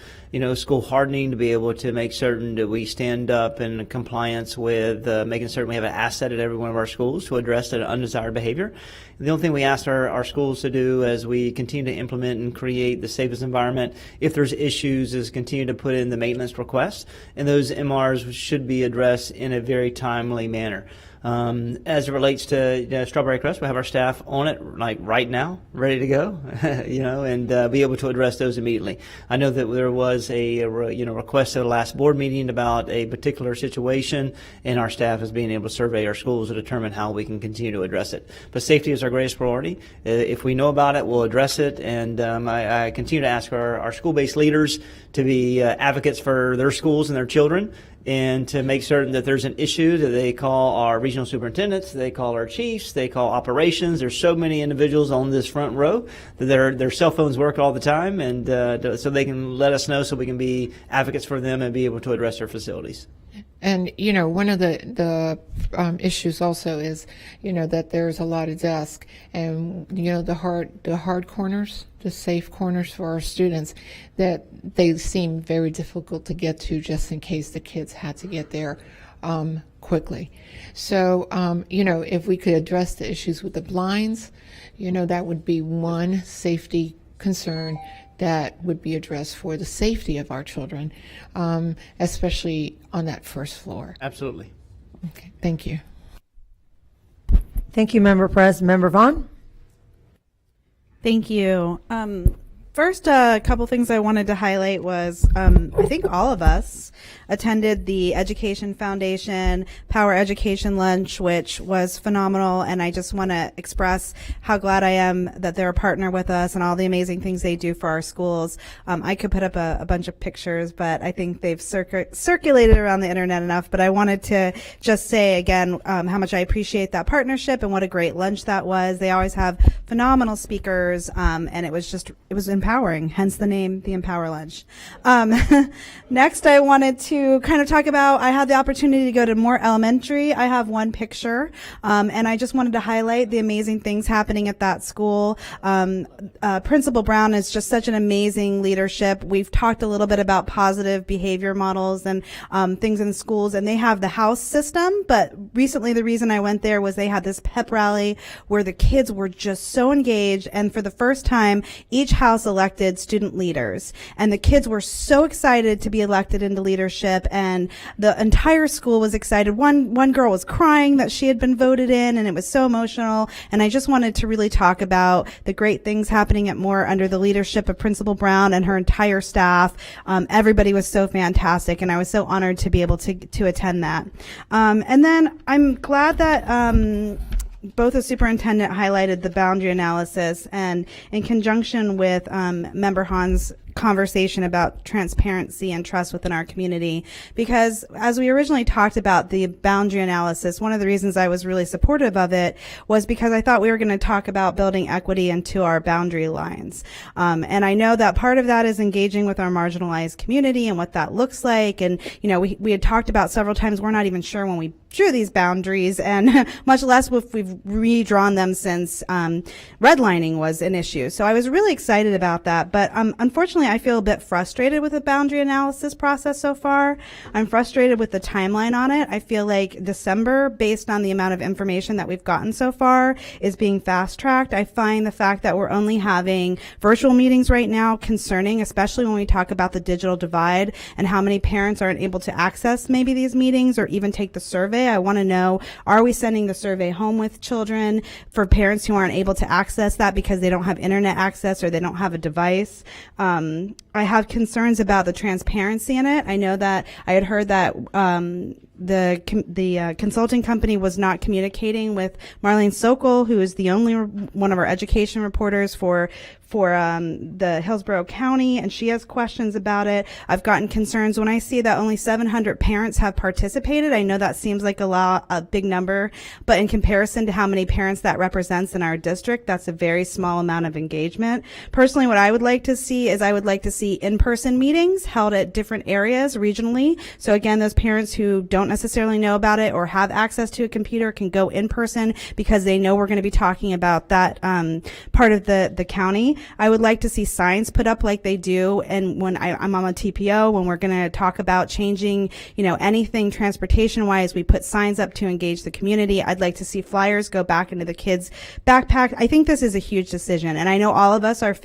school hardening, to be able to make certain that we stand up in compliance with making certain we have an asset at every one of our schools to address that undesired behavior. The only thing we ask our schools to do as we continue to implement and create the safest environment, if there's issues, is continue to put in the maintenance requests, and those MRs should be addressed in a very timely manner. As it relates to Strawberry Crest, we have our staff on it like right now, ready to go, and be able to address those immediately. I know that there was a request at the last board meeting about a particular situation, and our staff is being able to survey our schools to determine how we can continue to address it. But safety is our greatest priority. If we know about it, we'll address it, and I continue to ask our school-based leaders to be advocates for their schools and their children, and to make certain that there's an issue that they call our regional superintendents, they call our chiefs, they call operations. There's so many individuals on this front row that their cell phones work all the time, and so they can let us know so we can be advocates for them and be able to address their facilities. And one of the issues also is that there's a lot of desks, and the hard corners, the safe corners for our students, that they seem very difficult to get to, just in case the kids had to get there quickly. So if we could address the issues with the blinds, that would be one safety concern that would be addressed for the safety of our children, especially on that first floor. Absolutely. Okay, thank you. Thank you, Member Perez. Member Vaughn? Thank you. First, a couple things I wanted to highlight was I think all of us attended the Education Foundation Power Education Lunch, which was phenomenal, and I just want to express how glad I am that they're a partner with us and all the amazing things they do for our schools. I could put up a bunch of pictures, but I think they've circulated around the internet enough, but I wanted to just say again how much I appreciate that partnership and what a great lunch that was. They always have phenomenal speakers, and it was empowering, hence the name, the Empower Lunch. Next, I wanted to kind of talk about, I had the opportunity to go to Moore Elementary. I have one picture, and I just wanted to highlight the amazing things happening at that school. Principal Brown is just such an amazing leadership. We've talked a little bit about positive behavior models and things in schools, and they have the house system, but recently the reason I went there was they had this pep rally where the kids were just so engaged, and for the first time, each house elected student leaders, and the kids were so excited to be elected into leadership, and the entire school was excited. One girl was crying that she had been voted in, and it was so emotional, and I just wanted to really talk about the great things happening at Moore under the leadership of Principal Brown and her entire staff. Everybody was so fantastic, and I was so honored to be able to attend that. And then I'm glad that both the superintendent highlighted the boundary analysis, and in conjunction with Member Hahn's conversation about transparency and trust within our community, because as we originally talked about the boundary analysis, one of the reasons I was really supportive of it was because I thought we were going to talk about building equity into our boundary lines. And I know that part of that is engaging with our marginalized community and what that looks like. And, you know, we had talked about several times, we're not even sure when we drew these boundaries, and much less if we've redrawn them since redlining was an issue. So I was really excited about that. But unfortunately, I feel a bit frustrated with the boundary analysis process so far. I'm frustrated with the timeline on it. I feel like December, based on the amount of information that we've gotten so far, is being fast-tracked. I find the fact that we're only having virtual meetings right now concerning, especially when we talk about the digital divide and how many parents aren't able to access maybe these meetings or even take the survey. I want to know, are we sending the survey home with children for parents who aren't able to access that because they don't have internet access or they don't have a device? I have concerns about the transparency in it. I know that I had heard that the consulting company was not communicating with Marlene Sokol, who is the only one of our education reporters for the Hillsborough County, and she has questions about it. I've gotten concerns when I see that only 700 parents have participated. I know that seems like a big number, but in comparison to how many parents that represents in our district, that's a very small amount of engagement. Personally, what I would like to see is I would like to see in-person meetings held at different areas regionally. So again, those parents who don't necessarily know about it or have access to a computer can go in person because they know we're going to be talking about that part of the county. I would like to see signs put up like they do, and when I'm on a TPO, when we're going to talk about changing, you know, anything transportation-wise, we put signs up to engage the community. I'd like to see flyers go back into the kids' backpack. I think this is a huge decision, and I know all of us are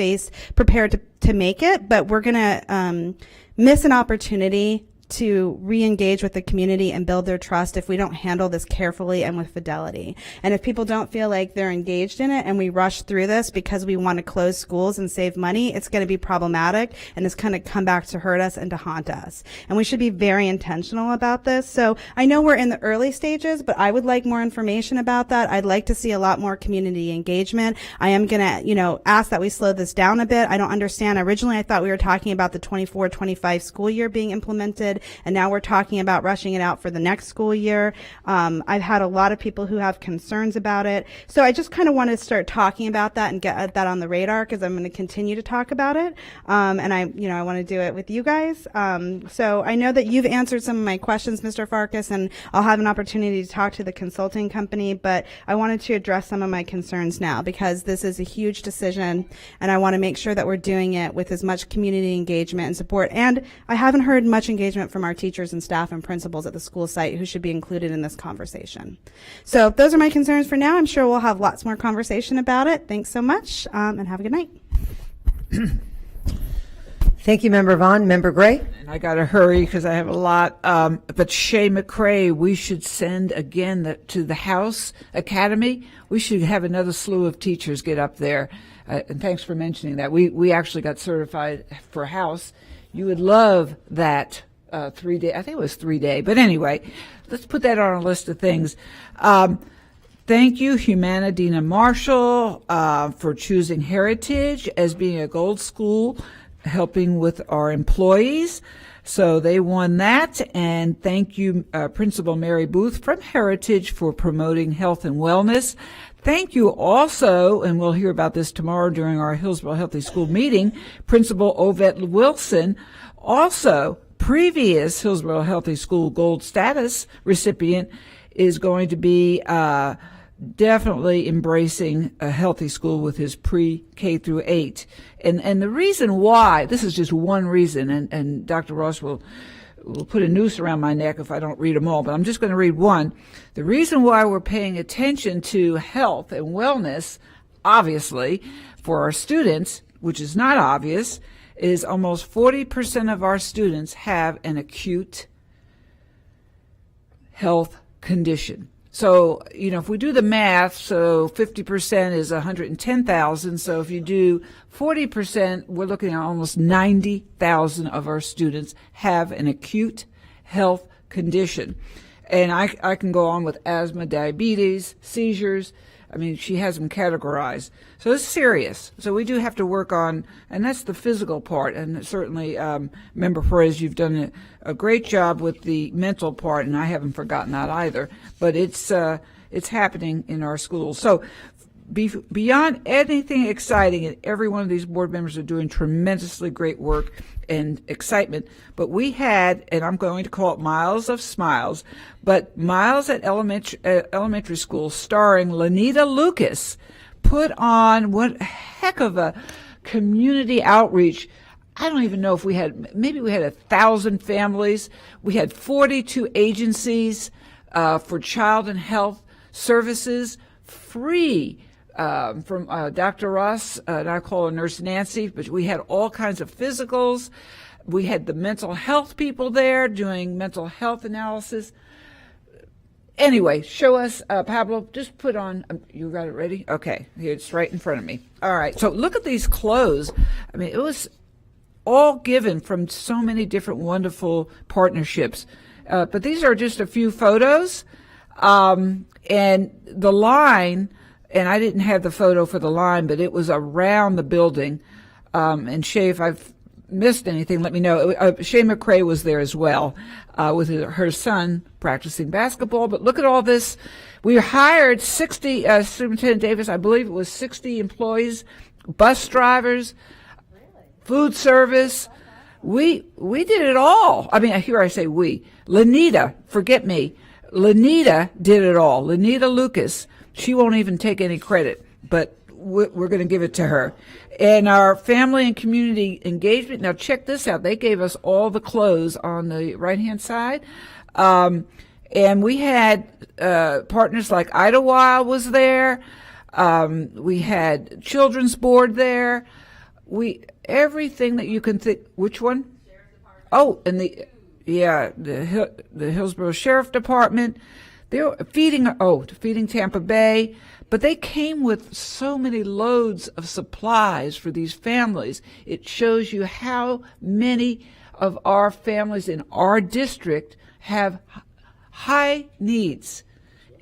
prepared to make it, but we're going to miss an opportunity to re-engage with the community and build their trust if we don't handle this carefully and with fidelity. And if people don't feel like they're engaged in it and we rush through this because we want to close schools and save money, it's going to be problematic and it's going to come back to hurt us and to haunt us. And we should be very intentional about this. So I know we're in the early stages, but I would like more information about that. I'd like to see a lot more community engagement. I am going to, you know, ask that we slow this down a bit. I don't understand. Originally, I thought we were talking about the 24-25 school year being implemented, and now we're talking about rushing it out for the next school year. I've had a lot of people who have concerns about it. So I just kind of want to start talking about that and get that on the radar because I'm going to continue to talk about it. And I want to do it with you guys. So I know that you've answered some of my questions, Mr. Farkas, and I'll have an opportunity to talk to the consulting company, but I wanted to address some of my concerns now because this is a huge decision and I want to make sure that we're doing it with as much community engagement and support. And I haven't heard much engagement from our teachers and staff and principals at the school site who should be included in this conversation. So those are my concerns for now. I'm sure we'll have lots more conversation about it. Thanks so much, and have a good night. Thank you, Member Vaughn. Member Gray? And I got to hurry because I have a lot. But Shay McCrae, we should send again to the House Academy. We should have another slew of teachers get up there. And thanks for mentioning that. We actually got certified for House. You would love that 3-day. I think it was 3-day. But anyway, let's put that on a list of things. Thank you, Humana Dina Marshall, for choosing Heritage as being a gold school, helping with our employees. So they won that. And thank you, Principal Mary Booth from Heritage for promoting health and wellness. Thank you also, and we'll hear about this tomorrow during our Hillsborough Healthy School meeting, Principal Ovette Wilson, also previous Hillsborough Healthy School Gold status recipient, is going to be definitely embracing a healthy school with his pre-K through 8. And the reason why, this is just one reason, and Dr. Ross will put a noose around my neck if I don't read them all, but I'm just going to read one. The reason why we're paying attention to health and wellness, obviously, for our students, which is not obvious, is almost 40% of our students have an acute health condition. So, if we do the math, so 50% is 110,000. So if you do 40%, we're looking at almost 90,000 of our students have an acute health condition. And I can go on with asthma, diabetes, seizures. I mean, she has them categorized. So it's serious. So we do have to work on, and that's the physical part. And certainly, Member Perez, you've done a great job with the mental part, and I haven't forgotten that either. But it's happening in our schools. So beyond anything exciting, and every one of these board members are doing tremendously great work and excitement. But we had, and I'm going to call it Miles of Smiles, but Miles at elementary school, starring Lanita Lucas, put on one heck of a community outreach. I don't even know if maybe we had 1,000 families. We had 42 agencies for child and health services, free. From Dr. Ross, and I call her Nurse Nancy, but we had all kinds of physicals. We had the mental health people there doing mental health analysis. Anyway, show us, Pablo, just put on, you got it ready? Okay, here, it's right in front of me. All right, so look at these clothes. I mean, it was all given from so many different wonderful partnerships. But these are just a few photos. And the line, and I didn't have the photo for the line, but it was around the building. And Shay, if I've missed anything, let me know. Shay McCrae was there as well, with her son practicing basketball. But look at all this. We hired 60, Superintendent Davis, I believe it was 60 employees, bus drivers, food service. We did it all. I mean, here I say we. Lanita, forget me. Lanita did it all. Lanita Lucas. She won't even take any credit, but we're going to give it to her. And our family and community engagement, now check this out. They gave us all the clothes on the right-hand side. And we had partners like Idlewild was there. We had Children's Board there. Everything that you can think. Which one? Oh, and the Hillsborough Sheriff Department. They're feeding Tampa Bay, but they came with so many loads of supplies for these families. It shows you how many of our families in our district have high needs,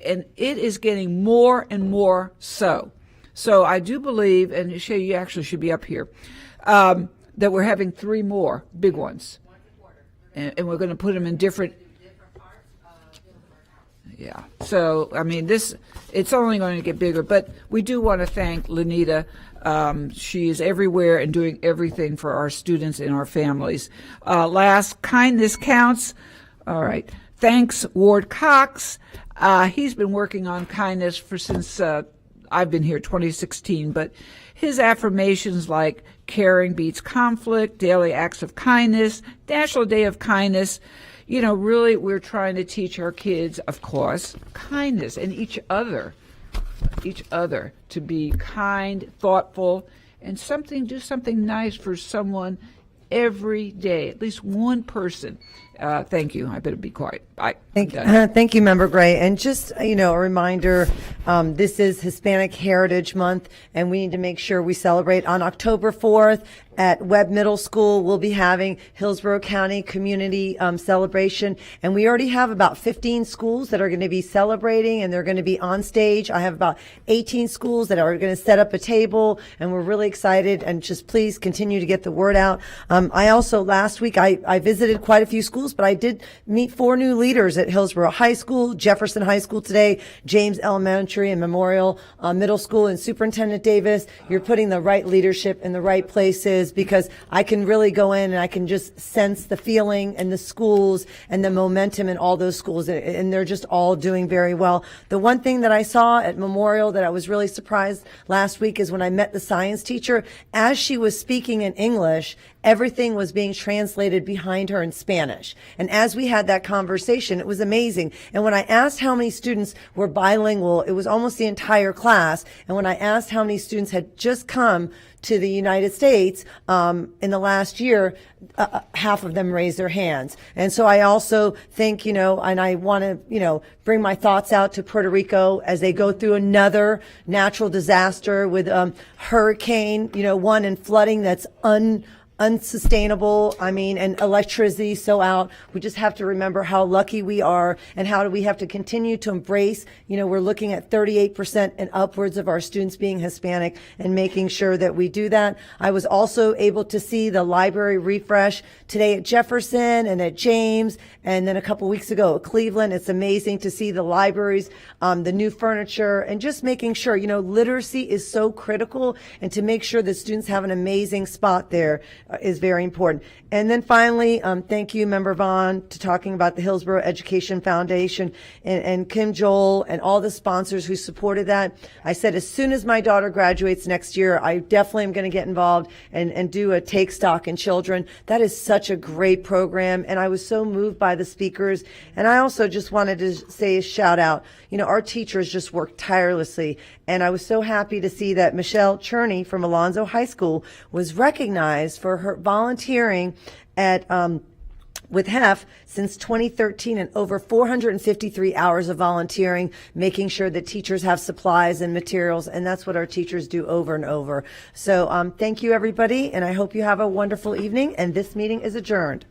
and it is getting more and more so. So I do believe, and Shay, you actually should be up here, that we're having 3 more big ones, and we're going to put them in different. Yeah. So, I mean, it's only going to get bigger, but we do want to thank Lanita. She is everywhere and doing everything for our students and our families. Last, kindness counts. All right. Thanks, Ward Cox. He's been working on kindness since I've been here, 2016, but his affirmations like caring beats conflict, daily acts of kindness, National Day of Kindness. You know, really, we're trying to teach our kids, of course, kindness and each other to be kind, thoughtful, and do something nice for someone every day, at least one person. Thank you. I better be quiet. Bye. Thank you, Member Gray. And just, a reminder, this is Hispanic Heritage Month, and we need to make sure we celebrate on October 4th at Webb Middle School. We'll be having Hillsborough County Community Celebration, and we already have about 15 schools that are going to be celebrating, and they're going to be on stage. I have about 18 schools that are going to set up a table, and we're really excited, and just please continue to get the word out. I also, last week, I visited quite a few schools, but I did meet 4 new leaders at Hillsborough High School, Jefferson High School today, James Elementary and Memorial Middle School. And Superintendent Davis, you're putting the right leadership in the right places, because I can really go in and I can just sense the feeling and the schools and the momentum in all those schools, and they're just all doing very well. The one thing that I saw at Memorial that I was really surprised last week is when I met the science teacher, as she was speaking in English, everything was being translated behind her in Spanish. And as we had that conversation, it was amazing. And when I asked how many students were bilingual, it was almost the entire class. And when I asked how many students had just come to the United States in the last year, half of them raised their hands. And so I also think, and I want to, bring my thoughts out to Puerto Rico as they go through another natural disaster with hurricane, one, and flooding that's unsustainable. I mean, and electricity so out. We just have to remember how lucky we are and how do we have to continue to embrace, we're looking at 38% and upwards of our students being Hispanic and making sure that we do that. I was also able to see the library refresh today at Jefferson and at James, and then a couple weeks ago at Cleveland. It's amazing to see the libraries, the new furniture, and just making sure, literacy is so critical, and to make sure that students have an amazing spot there is very important. And then finally, thank you, Member Vaughn, to talking about the Hillsborough Education Foundation and Kim Joel and all the sponsors who supported that. I said as soon as my daughter graduates next year, I definitely am going to get involved and do a Take Stock in Children. That is such a great program, and I was so moved by the speakers. And I also just wanted to say a shout out. Our teachers just work tirelessly, and I was so happy to see that Michelle Cherney from Alonzo High School was recognized for her volunteering at with HEF since 2013 and over 453 hours of volunteering, making sure that teachers have supplies and materials, and that's what our teachers do over and over. So thank you, everybody, and I hope you have a wonderful evening, and this meeting is adjourned.